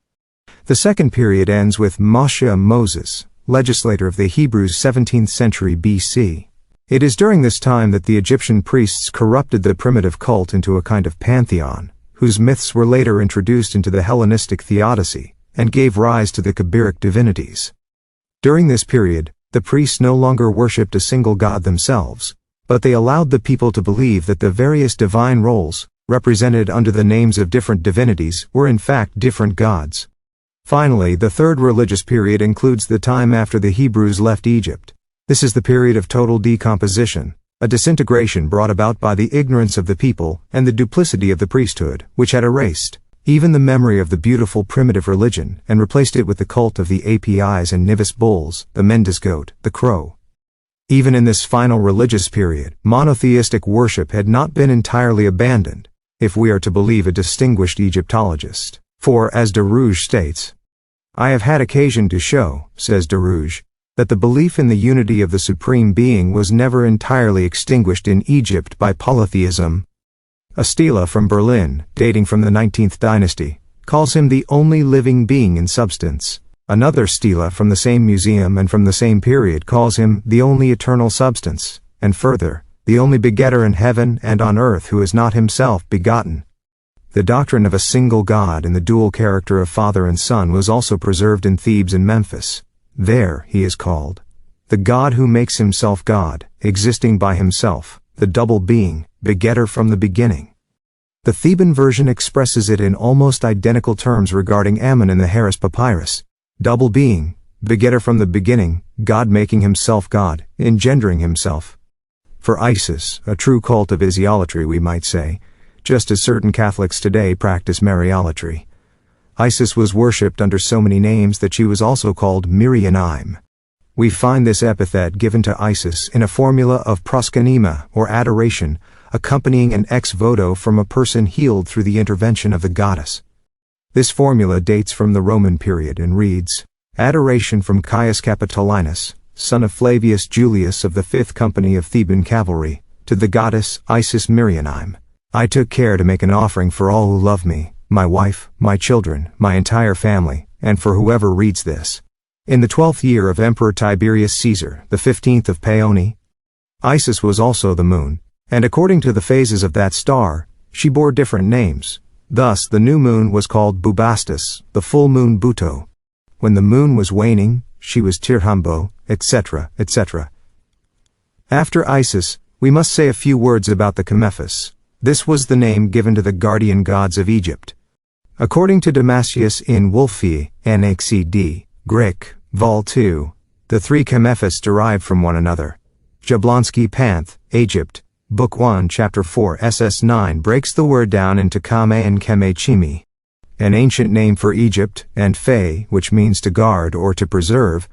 S1: The second period ends with Moses, legislator of the Hebrews 17th century BC. It is during this time that the Egyptian priests corrupted the primitive cult into a kind of pantheon, whose myths were later introduced into the Hellenistic theodicy, and gave rise to the Kabiric divinities. During this period, the priests no longer worshipped a single god themselves, but they allowed the people to believe that the various divine roles, represented under the names of different divinities, were in fact different gods. Finally, the third religious period includes the time after the Hebrews left Egypt. This is the period of total decomposition, a disintegration brought about by the ignorance of the people and the duplicity of the priesthood, which had erased even the memory of the beautiful primitive religion and replaced it with the cult of the Apis and Nivis bulls, the Mendes goat, the crow. Even in this final religious period, monotheistic worship had not been entirely abandoned, if we are to believe a distinguished Egyptologist. For, as Derouge states, "I have had occasion to show," says Derouge, "that the belief in the unity of the Supreme Being was never entirely extinguished in Egypt by polytheism." A stela from Berlin, dating from the 19th dynasty, calls him the only living being in substance. Another stela from the same museum and from the same period calls him the only eternal substance, and further, the only begetter in heaven and on earth who is not himself begotten. The doctrine of a single God in the dual character of Father and Son was also preserved in Thebes and Memphis. There he is called the God who makes himself God, existing by himself, the double being, begetter from the beginning. The Theban version expresses it in almost identical terms regarding Ammon in the Harris Papyrus. Double being, begetter from the beginning, God making himself God, engendering himself. For Isis, a true cult of isiolatry we might say, just as certain Catholics today practice Mariolatry. Isis was worshipped under so many names that she was also called Mirianim. We find this epithet given to Isis in a formula of proskunema, or adoration, accompanying an ex voto from a person healed through the intervention of the goddess. This formula dates from the Roman period and reads, "Adoration from Caius Capitolinus, son of Flavius Julius of the 5th Company of Theban Cavalry, to the goddess Isis Mirianim. I took care to make an offering for all who love me, my wife, my children, my entire family, and for whoever reads this. In the 12th year of Emperor Tiberius Caesar, the 15th of Paoni." Isis was also the moon, and according to the phases of that star, she bore different names. Thus the new moon was called Bubastis, the full moon Buto. When the moon was waning, she was Tirhambo, etc., etc. After Isis, we must say a few words about the Chemephes. This was the name given to the guardian gods of Egypt. According to Damascius in Wolfie, NXCD, Greek, Vol. 2, the three Chemephes derived from one another. Jablonski Panth, Egypt, Book 1, Chapter 4, SS 9 breaks the word down into Kame and Kemechimi, an ancient name for Egypt, and Fe, which means to guard or to preserve.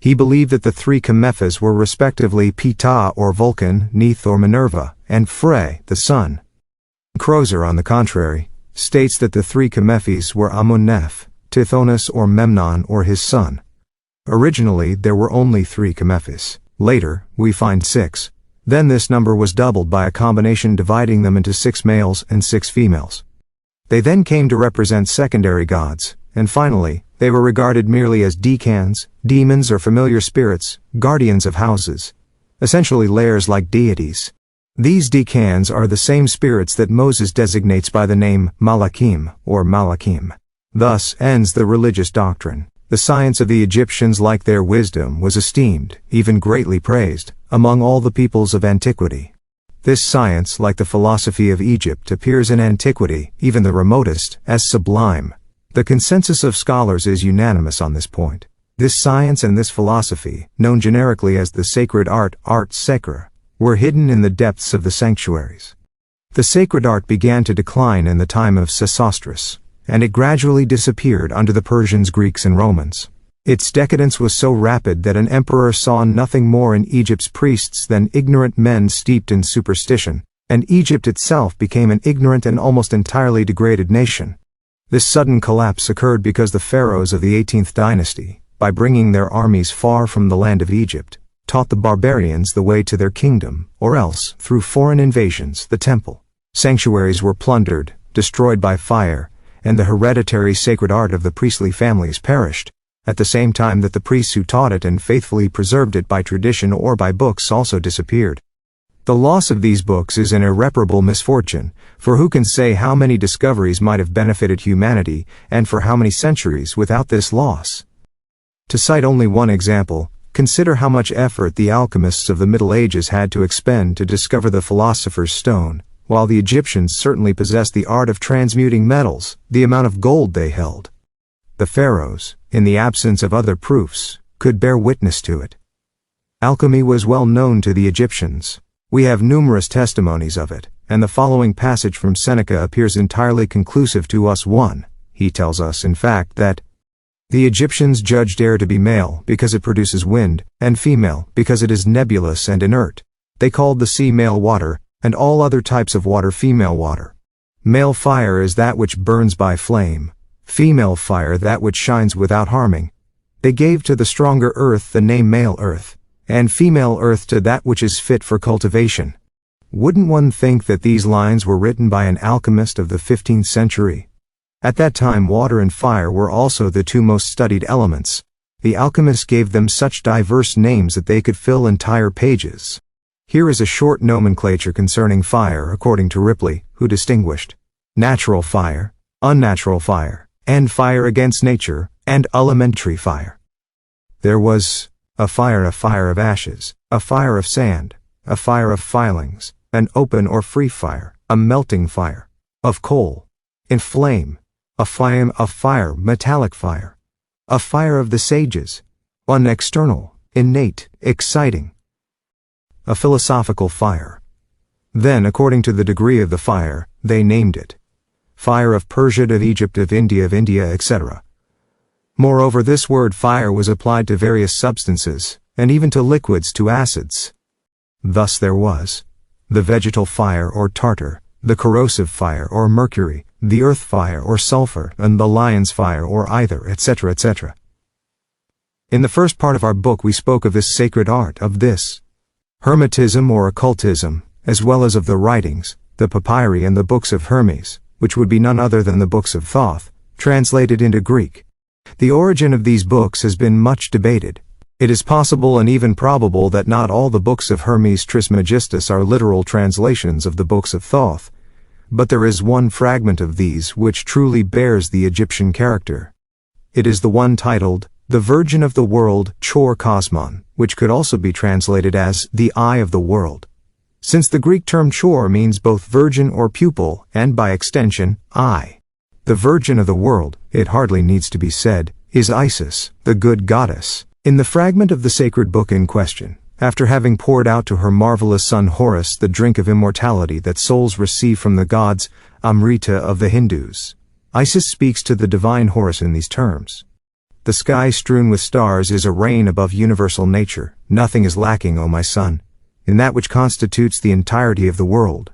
S1: He believed that the three Chemephes were respectively Ptah or Vulcan, Neith or Minerva, and Phre, the sun. Crozer, on the contrary, states that the three Chemephes were Amun-Nef, Tithonus or Memnon or his son. Originally there were only 3 Chemephes. Later, we find 6. Then this number was doubled by a combination dividing them into 6 males and 6 females. They then came to represent secondary gods, and finally, they were regarded merely as decans, demons or familiar spirits, guardians of houses, essentially layers like deities. These decans are the same spirits that Moses designates by the name Malachim or Malachim. Thus ends the religious doctrine. The science of the Egyptians, like their wisdom, was esteemed, even greatly praised, among all the peoples of antiquity. This science, like the philosophy of Egypt, appears in antiquity, even the remotest, as sublime. The consensus of scholars is unanimous on this point. This science and this philosophy, known generically as the sacred art, art sacra, were hidden in the depths of the sanctuaries. The sacred art began to decline in the time of Sesostris. and it gradually disappeared under the Persians, Greeks, and Romans. Its decadence was so rapid that an emperor saw nothing more in Egypt's priests than ignorant men steeped in superstition, and Egypt itself became an ignorant and almost entirely degraded nation. This sudden collapse occurred because the pharaohs of the 18th dynasty, by bringing their armies far from the land of Egypt, taught the barbarians the way to their kingdom, or else, through foreign invasions, the temple. Sanctuaries were plundered, destroyed by fire, and the hereditary sacred art of the priestly families perished, at the same time that the priests who taught it and faithfully preserved it by tradition or by books also disappeared. The loss of these books is an irreparable misfortune, for who can say how many discoveries might have benefited humanity, and for how many centuries without this loss? To cite only one example, consider how much effort the alchemists of the Middle Ages had to expend to discover the philosopher's stone, while the Egyptians certainly possessed the art of transmuting metals, the amount of gold they held. The pharaohs, in the absence of other proofs, could bear witness to it. Alchemy was well known to the Egyptians. We have numerous testimonies of it, and the following passage from Seneca appears entirely conclusive to us. 1. He tells us, in fact, that the Egyptians judged air to be male because it produces wind, and female because it is nebulous and inert. They called the sea male water, and all other types of water female water. Male fire is that which burns by flame, female fire that which shines without harming. They gave to the stronger earth the name male earth, and female earth to that which is fit for cultivation. Wouldn't one think that these lines were written by an alchemist of the 15th century? At that time water and fire were also the two most studied elements. The alchemists gave them such diverse names that they could fill entire pages. Here is a short nomenclature concerning fire according to Ripley, who distinguished natural fire, unnatural fire, and fire against nature, and elementary fire. There was a fire of ashes, a fire of sand, a fire of filings, an open or free fire, a melting fire, of coal, in flame, a flame of fire, metallic fire, a fire of the sages, one external, innate, exciting, a philosophical fire. Then, according to the degree of the fire, they named it fire of Persia, of Egypt, of India, etc. Moreover, this word fire was applied to various substances, and even to liquids, to acids. Thus there was the vegetal fire or tartar, the corrosive fire or mercury, the earth fire or sulfur, and the lion's fire or either, etc., etc. In the first part of our book we spoke of this sacred art, of this Hermetism or occultism, as well as of the writings, the Papyri and the books of Hermes, which would be none other than the books of Thoth, translated into Greek. The origin of these books has been much debated. It is possible and even probable that not all the books of Hermes Trismegistus are literal translations of the books of Thoth, but there is one fragment of these which truly bears the Egyptian character. It is the one titled, The Virgin of the World, Chor Cosmon, which could also be translated as the Eye of the World. Since the Greek term chor means both virgin or pupil, and by extension, eye. The Virgin of the World, it hardly needs to be said, is Isis, the good goddess. In the fragment of the sacred book in question, after having poured out to her marvelous son Horus the drink of immortality that souls receive from the gods, Amrita of the Hindus, Isis speaks to the divine Horus in these terms. The sky strewn with stars is a rain above universal nature. Nothing is lacking, O my son, in that which constitutes the entirety of the world.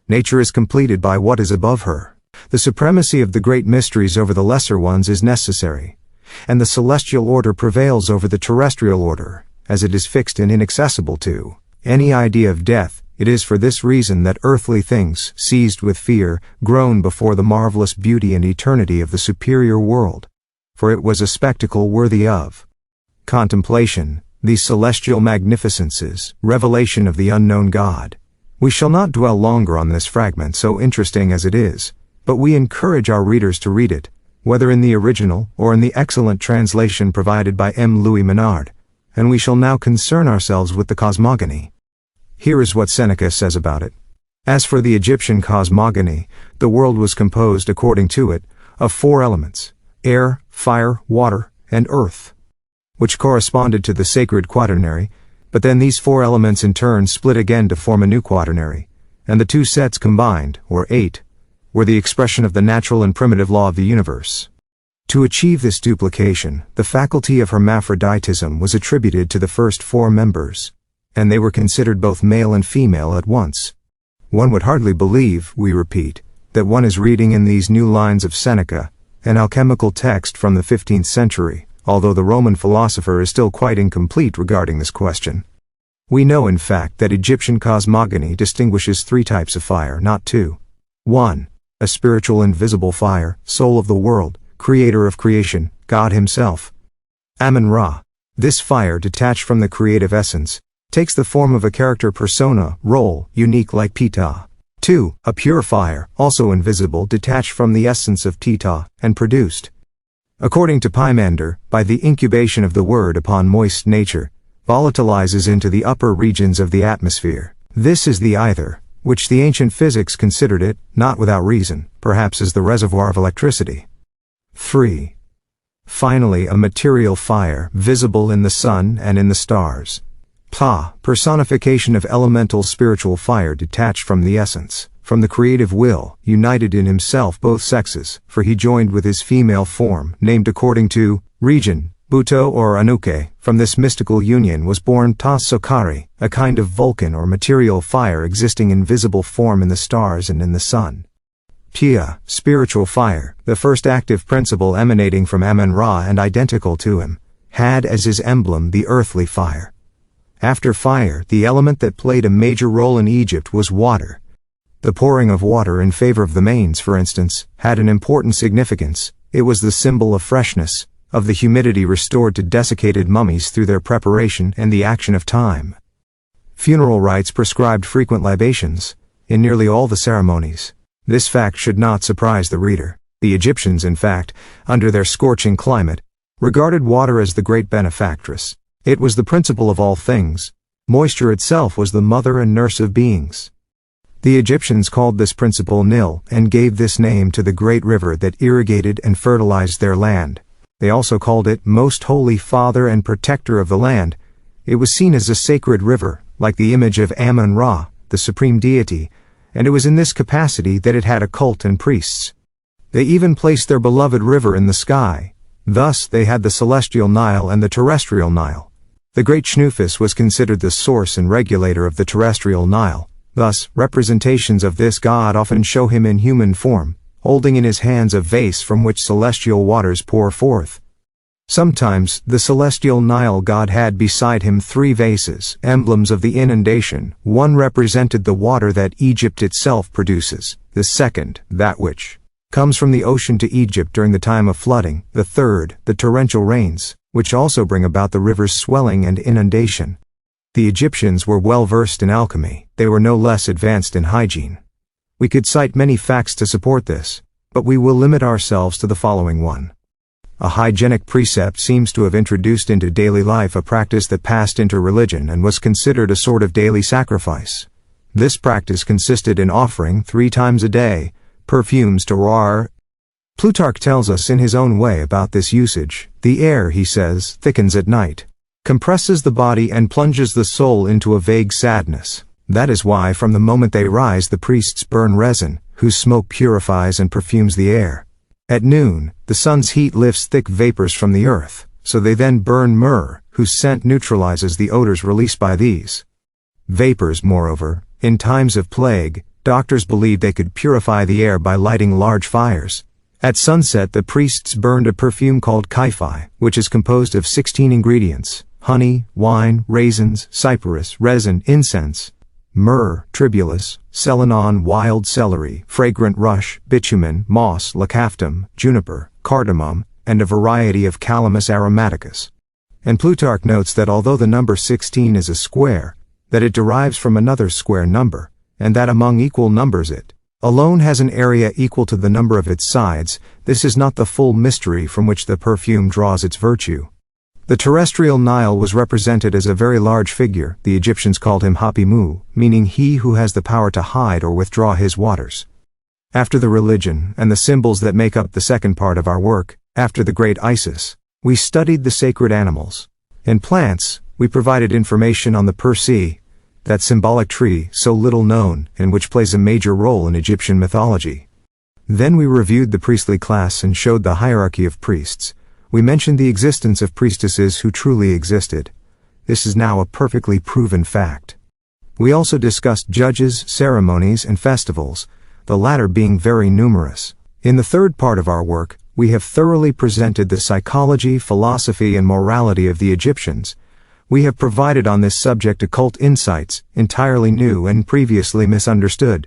S1: Nature is completed by what is above her. The supremacy of the great mysteries over the lesser ones is necessary, and the celestial order prevails over the terrestrial order, as it is fixed and inaccessible to any idea of death. It is for this reason that earthly things, seized with fear, groan before the marvelous beauty and eternity of the superior world, for it was a spectacle worthy of contemplation, these celestial magnificences, revelation of the unknown God. We shall not dwell longer on this fragment, so interesting as it is, but we encourage our readers to read it, whether in the original or in the excellent translation provided by M. Louis Menard, and we shall now concern ourselves with the cosmogony. Here is what Seneca says about it. As for the Egyptian cosmogony, the world was composed, according to it, of 4 elements, air, fire, water, and earth, which corresponded to the sacred quaternary, but then these 4 elements in turn split again to form a new quaternary, and the 2 sets combined, or 8, were the expression of the natural and primitive law of the universe. To achieve this duplication, the faculty of hermaphroditism was attributed to the first 4 members, and they were considered both male and female at once. One would hardly believe, we repeat, that one is reading in these new lines of Seneca, an alchemical text from the 15th century, although the Roman philosopher is still quite incomplete regarding this question. We know, in fact, that Egyptian cosmogony distinguishes 3 types of fire, not 2. 1. A spiritual invisible fire, soul of the world, creator of creation, God himself. Amun-Ra. This fire, detached from the creative essence, takes the form of a character persona, role, unique like Ptah. 2. A pure fire, also invisible, detached from the essence of Ptah, and produced, according to Pymander, by the incubation of the word upon moist nature, volatilizes into the upper regions of the atmosphere. This is the Aether, which the ancient physics considered it, not without reason, perhaps as the reservoir of electricity. 3. Finally, a material fire, visible in the sun and in the stars. Ptah, personification of elemental spiritual fire detached from the essence, from the creative will, united in himself both sexes, for he joined with his female form, named according to region, Buto or Anuke. From this mystical union was born Tas-Sokari, a kind of Vulcan or material fire existing in visible form in the stars and in the sun. Pia, spiritual fire, the first active principle emanating from Amun-Ra and identical to him, had as his emblem the earthly fire. After fire, the element that played a major role in Egypt was water. The pouring of water in favor of the mains, for instance, had an important significance. It was the symbol of freshness, of the humidity restored to desiccated mummies through their preparation and the action of time. Funeral rites prescribed frequent libations, in nearly all the ceremonies. This fact should not surprise the reader. The Egyptians, in fact, under their scorching climate, regarded water as the great benefactress. It was the principle of all things. Moisture itself was the mother and nurse of beings. The Egyptians called this principle Nil, and gave this name to the great river that irrigated and fertilized their land. They also called it Most Holy Father and Protector of the land. It was seen as a sacred river, like the image of Amun-Ra, the supreme deity, and it was in this capacity that it had a cult and priests. They even placed their beloved river in the sky. Thus they had the celestial Nile and the terrestrial Nile. The great Snuphis was considered the source and regulator of the terrestrial Nile. Thus, representations of this god often show him in human form, holding in his hands a vase from which celestial waters pour forth. Sometimes, the celestial Nile god had beside him 3 vases, emblems of the inundation. One represented the water that Egypt itself produces, the second, that which comes from the ocean to Egypt during the time of flooding, the third, the torrential rains, which also bring about the river's swelling and inundation. The Egyptians were well versed in alchemy. They were no less advanced in hygiene. We could cite many facts to support this, but we will limit ourselves to the following one. A hygienic precept seems to have introduced into daily life a practice that passed into religion and was considered a sort of daily sacrifice. This practice consisted in offering 3 times a day perfumes to Ra. Plutarch tells us in his own way about this usage. The air, he says, thickens at night, compresses the body and plunges the soul into a vague sadness. That is why from the moment they rise the priests burn resin, whose smoke purifies and perfumes the air. At noon, the sun's heat lifts thick vapors from the earth, so they then burn myrrh, whose scent neutralizes the odors released by these vapors. Moreover, in times of plague, doctors believed they could purify the air by lighting large fires. At sunset the priests burned a perfume called kaifi, which is composed of 16 ingredients: honey, wine, raisins, cypress, resin, incense, myrrh, tribulus, celenon, wild celery, fragrant rush, bitumen, moss, lacaftum, juniper, cardamom, and a variety of calamus aromaticus. And Plutarch notes that although the number 16 is a square, that it derives from another square number, and that among equal numbers it alone has an area equal to the number of its sides. This is not the full mystery from which the perfume draws its virtue. The terrestrial Nile was represented as a very large figure. The Egyptians called him Hapi-Mu, meaning he who has the power to hide or withdraw his waters. After the religion and the symbols that make up the second part of our work, after the great Isis, we studied the sacred animals. In plants, we provided information on the Persi, that symbolic tree so little known and which plays a major role in Egyptian mythology. Then we reviewed the priestly class and showed the hierarchy of priests. We mentioned the existence of priestesses who truly existed. This is now a perfectly proven fact. We also discussed judges, ceremonies, and festivals, the latter being very numerous. In the third part of our work, we have thoroughly presented the psychology, philosophy, and morality of the Egyptians. We have provided on this subject occult insights, entirely new and previously misunderstood.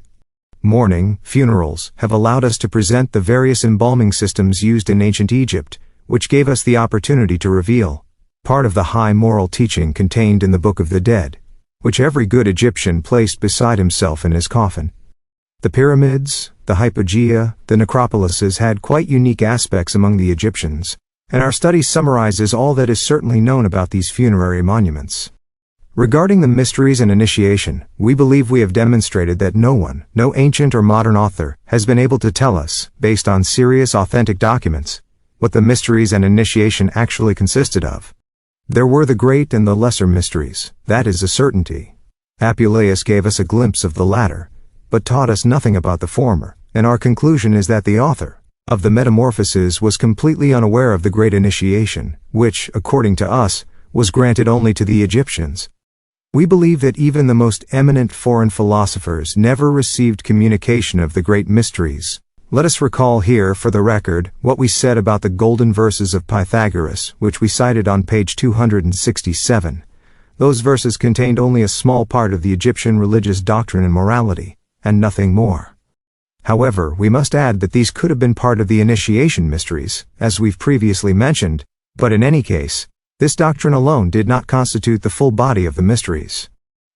S1: Mourning, funerals, have allowed us to present the various embalming systems used in ancient Egypt, which gave us the opportunity to reveal part of the high moral teaching contained in the Book of the Dead, which every good Egyptian placed beside himself in his coffin. The pyramids, the hypogea, the necropolises had quite unique aspects among the Egyptians, and our study summarizes all that is certainly known about these funerary monuments. Regarding the mysteries and initiation, we believe we have demonstrated that no one, no ancient or modern author, has been able to tell us, based on serious authentic documents, what the mysteries and initiation actually consisted of. There were the great and the lesser mysteries, that is a certainty. Apuleius gave us a glimpse of the latter, but taught us nothing about the former, and our conclusion is that the author of the Metamorphoses was completely unaware of the Great Initiation, which, according to us, was granted only to the Egyptians. We believe that even the most eminent foreign philosophers never received communication of the great mysteries. Let us recall here, for the record, what we said about the golden verses of Pythagoras, which we cited on page 267. Those verses contained only a small part of the Egyptian religious doctrine and morality, and nothing more. However, we must add that these could have been part of the initiation mysteries, as we've previously mentioned, but in any case, this doctrine alone did not constitute the full body of the mysteries.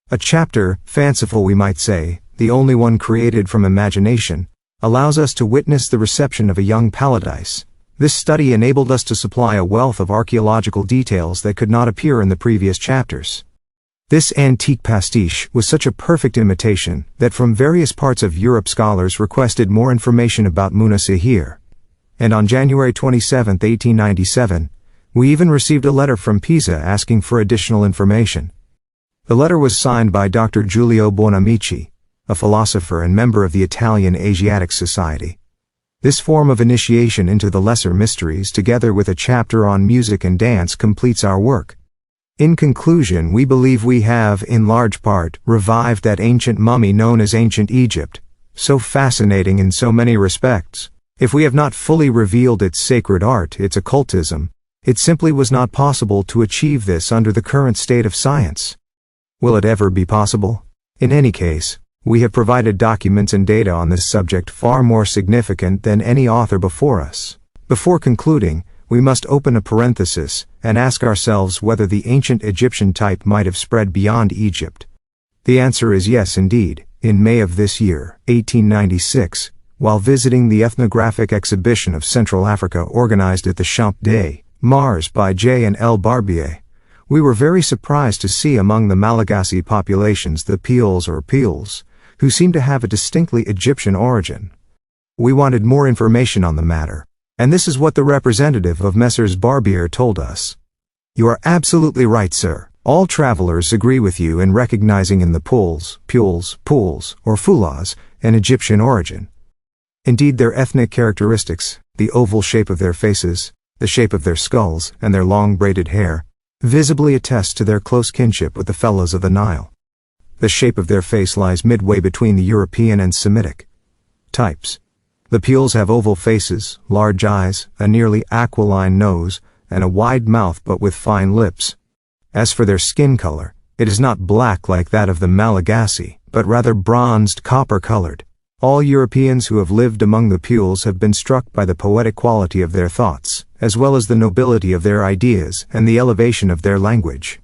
S1: A chapter, fanciful we might say, the only one created from imagination, allows us to witness the reception of a young Paradise. This study enabled us to supply a wealth of archaeological details that could not appear in the previous chapters. This antique pastiche was such a perfect imitation that from various parts of Europe scholars requested more information about Muna Sihir. And on January 27, 1897, we even received a letter from Pisa asking for additional information. The letter was signed by Dr. Giulio Buonamici, a philosopher and member of the Italian Asiatic Society. This form of initiation into the lesser mysteries, together with a chapter on music and dance, completes our work. In conclusion, we believe we have, in large part, revived that ancient mummy known as ancient Egypt, so fascinating in so many respects. If we have not fully revealed its sacred art, its occultism, it simply was not possible to achieve this under the current state of science. Will it ever be possible? In any case, we have provided documents and data on this subject far more significant than any author before us. Before concluding, we must open a parenthesis and ask ourselves whether the ancient Egyptian type might have spread beyond Egypt. The answer is yes indeed. In May of this year, 1896, while visiting the ethnographic exhibition of Central Africa organized at the Champ des Mars by J. and L. Barbier, we were very surprised to see among the Malagasy populations the Peels or Peels, who seem to have a distinctly Egyptian origin. We wanted more information on the matter, and this is what the representative of Messrs. Barbier told us. "You are absolutely right, sir. All travelers agree with you in recognizing in the Pools, Pools, or Fulahs, an Egyptian origin. Indeed, their ethnic characteristics, the oval shape of their faces, the shape of their skulls, and their long braided hair, visibly attest to their close kinship with the fellows of the Nile. The shape of their face lies midway between the European and Semitic types. The Peels have oval faces, large eyes, a nearly aquiline nose, and a wide mouth but with fine lips. As for their skin color, it is not black like that of the Malagasy, but rather bronzed copper-colored. All Europeans who have lived among the Peels have been struck by the poetic quality of their thoughts, as well as the nobility of their ideas and the elevation of their language.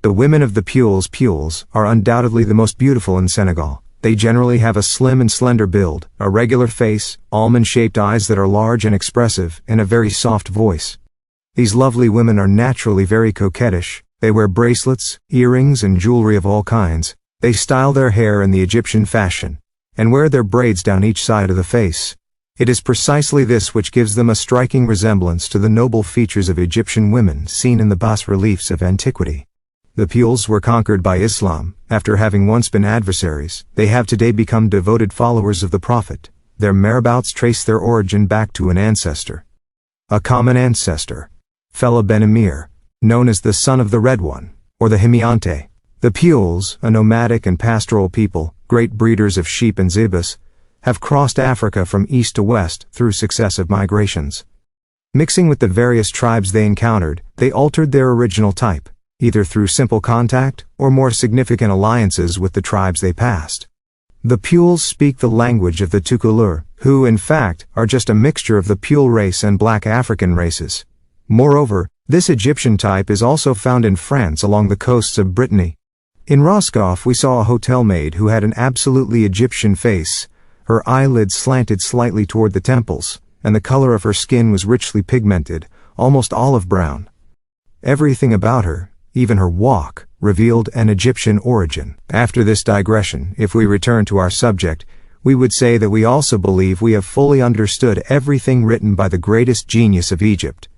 S1: The women of the Peels are undoubtedly the most beautiful in Senegal. They generally have a slim and slender build, a regular face, almond-shaped eyes that are large and expressive, and a very soft voice. These lovely women are naturally very coquettish. They wear bracelets, earrings, and jewelry of all kinds. They style their hair in the Egyptian fashion, and wear their braids down each side of the face. It is precisely this which gives them a striking resemblance to the noble features of Egyptian women seen in the bas-reliefs of antiquity. The Peels were conquered by Islam. After having once been adversaries, they have today become devoted followers of the Prophet. Their marabout's trace their origin back to an ancestor. A common ancestor. Fela Ben Emir, known as the Son of the Red One, or the Himiante. The Pules, a nomadic and pastoral people, great breeders of sheep and zebus, have crossed Africa from east to west through successive migrations. Mixing with the various tribes they encountered, they altered their original type, either through simple contact or more significant alliances with the tribes they passed. The Pules speak the language of the Tukulur, who, in fact, are just a mixture of the Pule race and black African races. Moreover, this Egyptian type is also found in France along the coasts of Brittany. In Roscoff we saw a hotel maid who had an absolutely Egyptian face. Her eyelids slanted slightly toward the temples, and the color of her skin was richly pigmented, almost olive brown. Everything about her, even her walk, revealed an Egyptian origin. After this digression, if we return to our subject, we would say that we also believe we have fully understood everything written by the greatest genius of Egypt,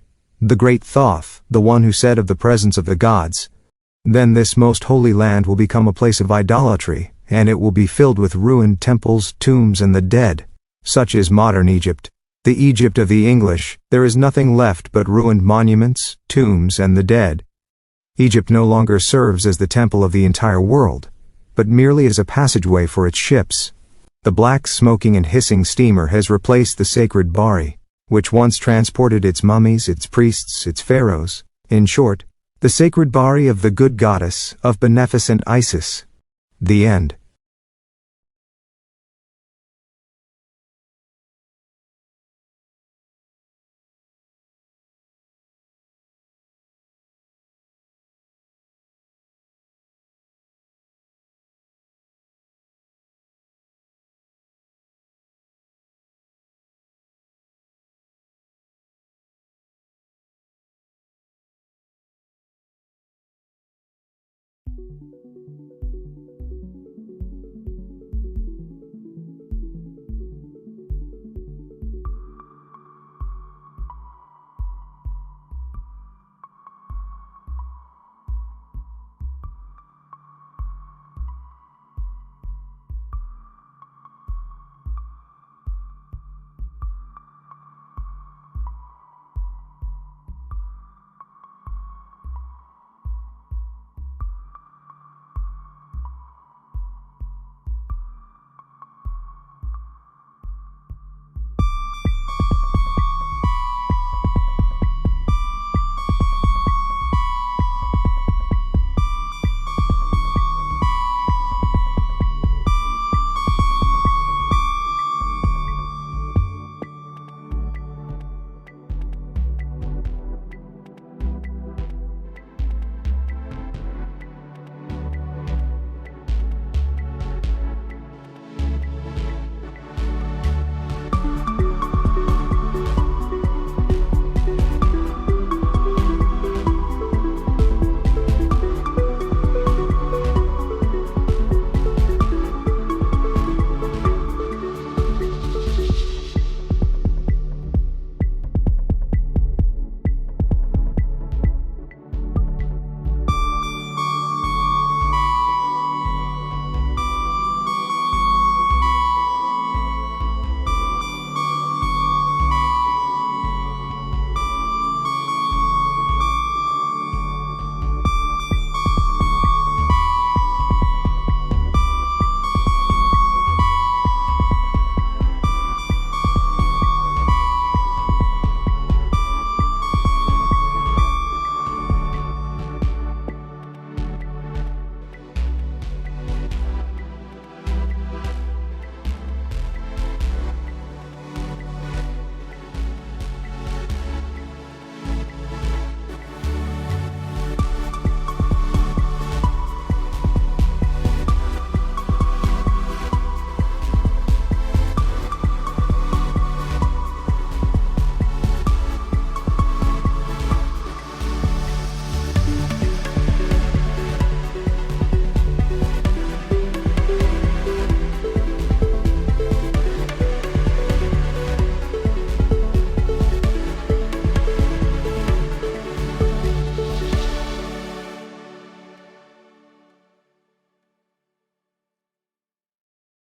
S1: the great Thoth, the one who said of the presence of the gods, "Then this most holy land will become a place of idolatry, and it will be filled with ruined temples, tombs, and the dead." Such is modern Egypt. The Egypt of the English, there is nothing left but ruined monuments, tombs, and the dead. Egypt no longer serves as the temple of the entire world, but merely as a passageway for its ships. The black smoking and hissing steamer has replaced the sacred Bari, which once transported its mummies, its priests, its pharaohs, in short, the sacred Bari of the good goddess, of beneficent Isis. The end.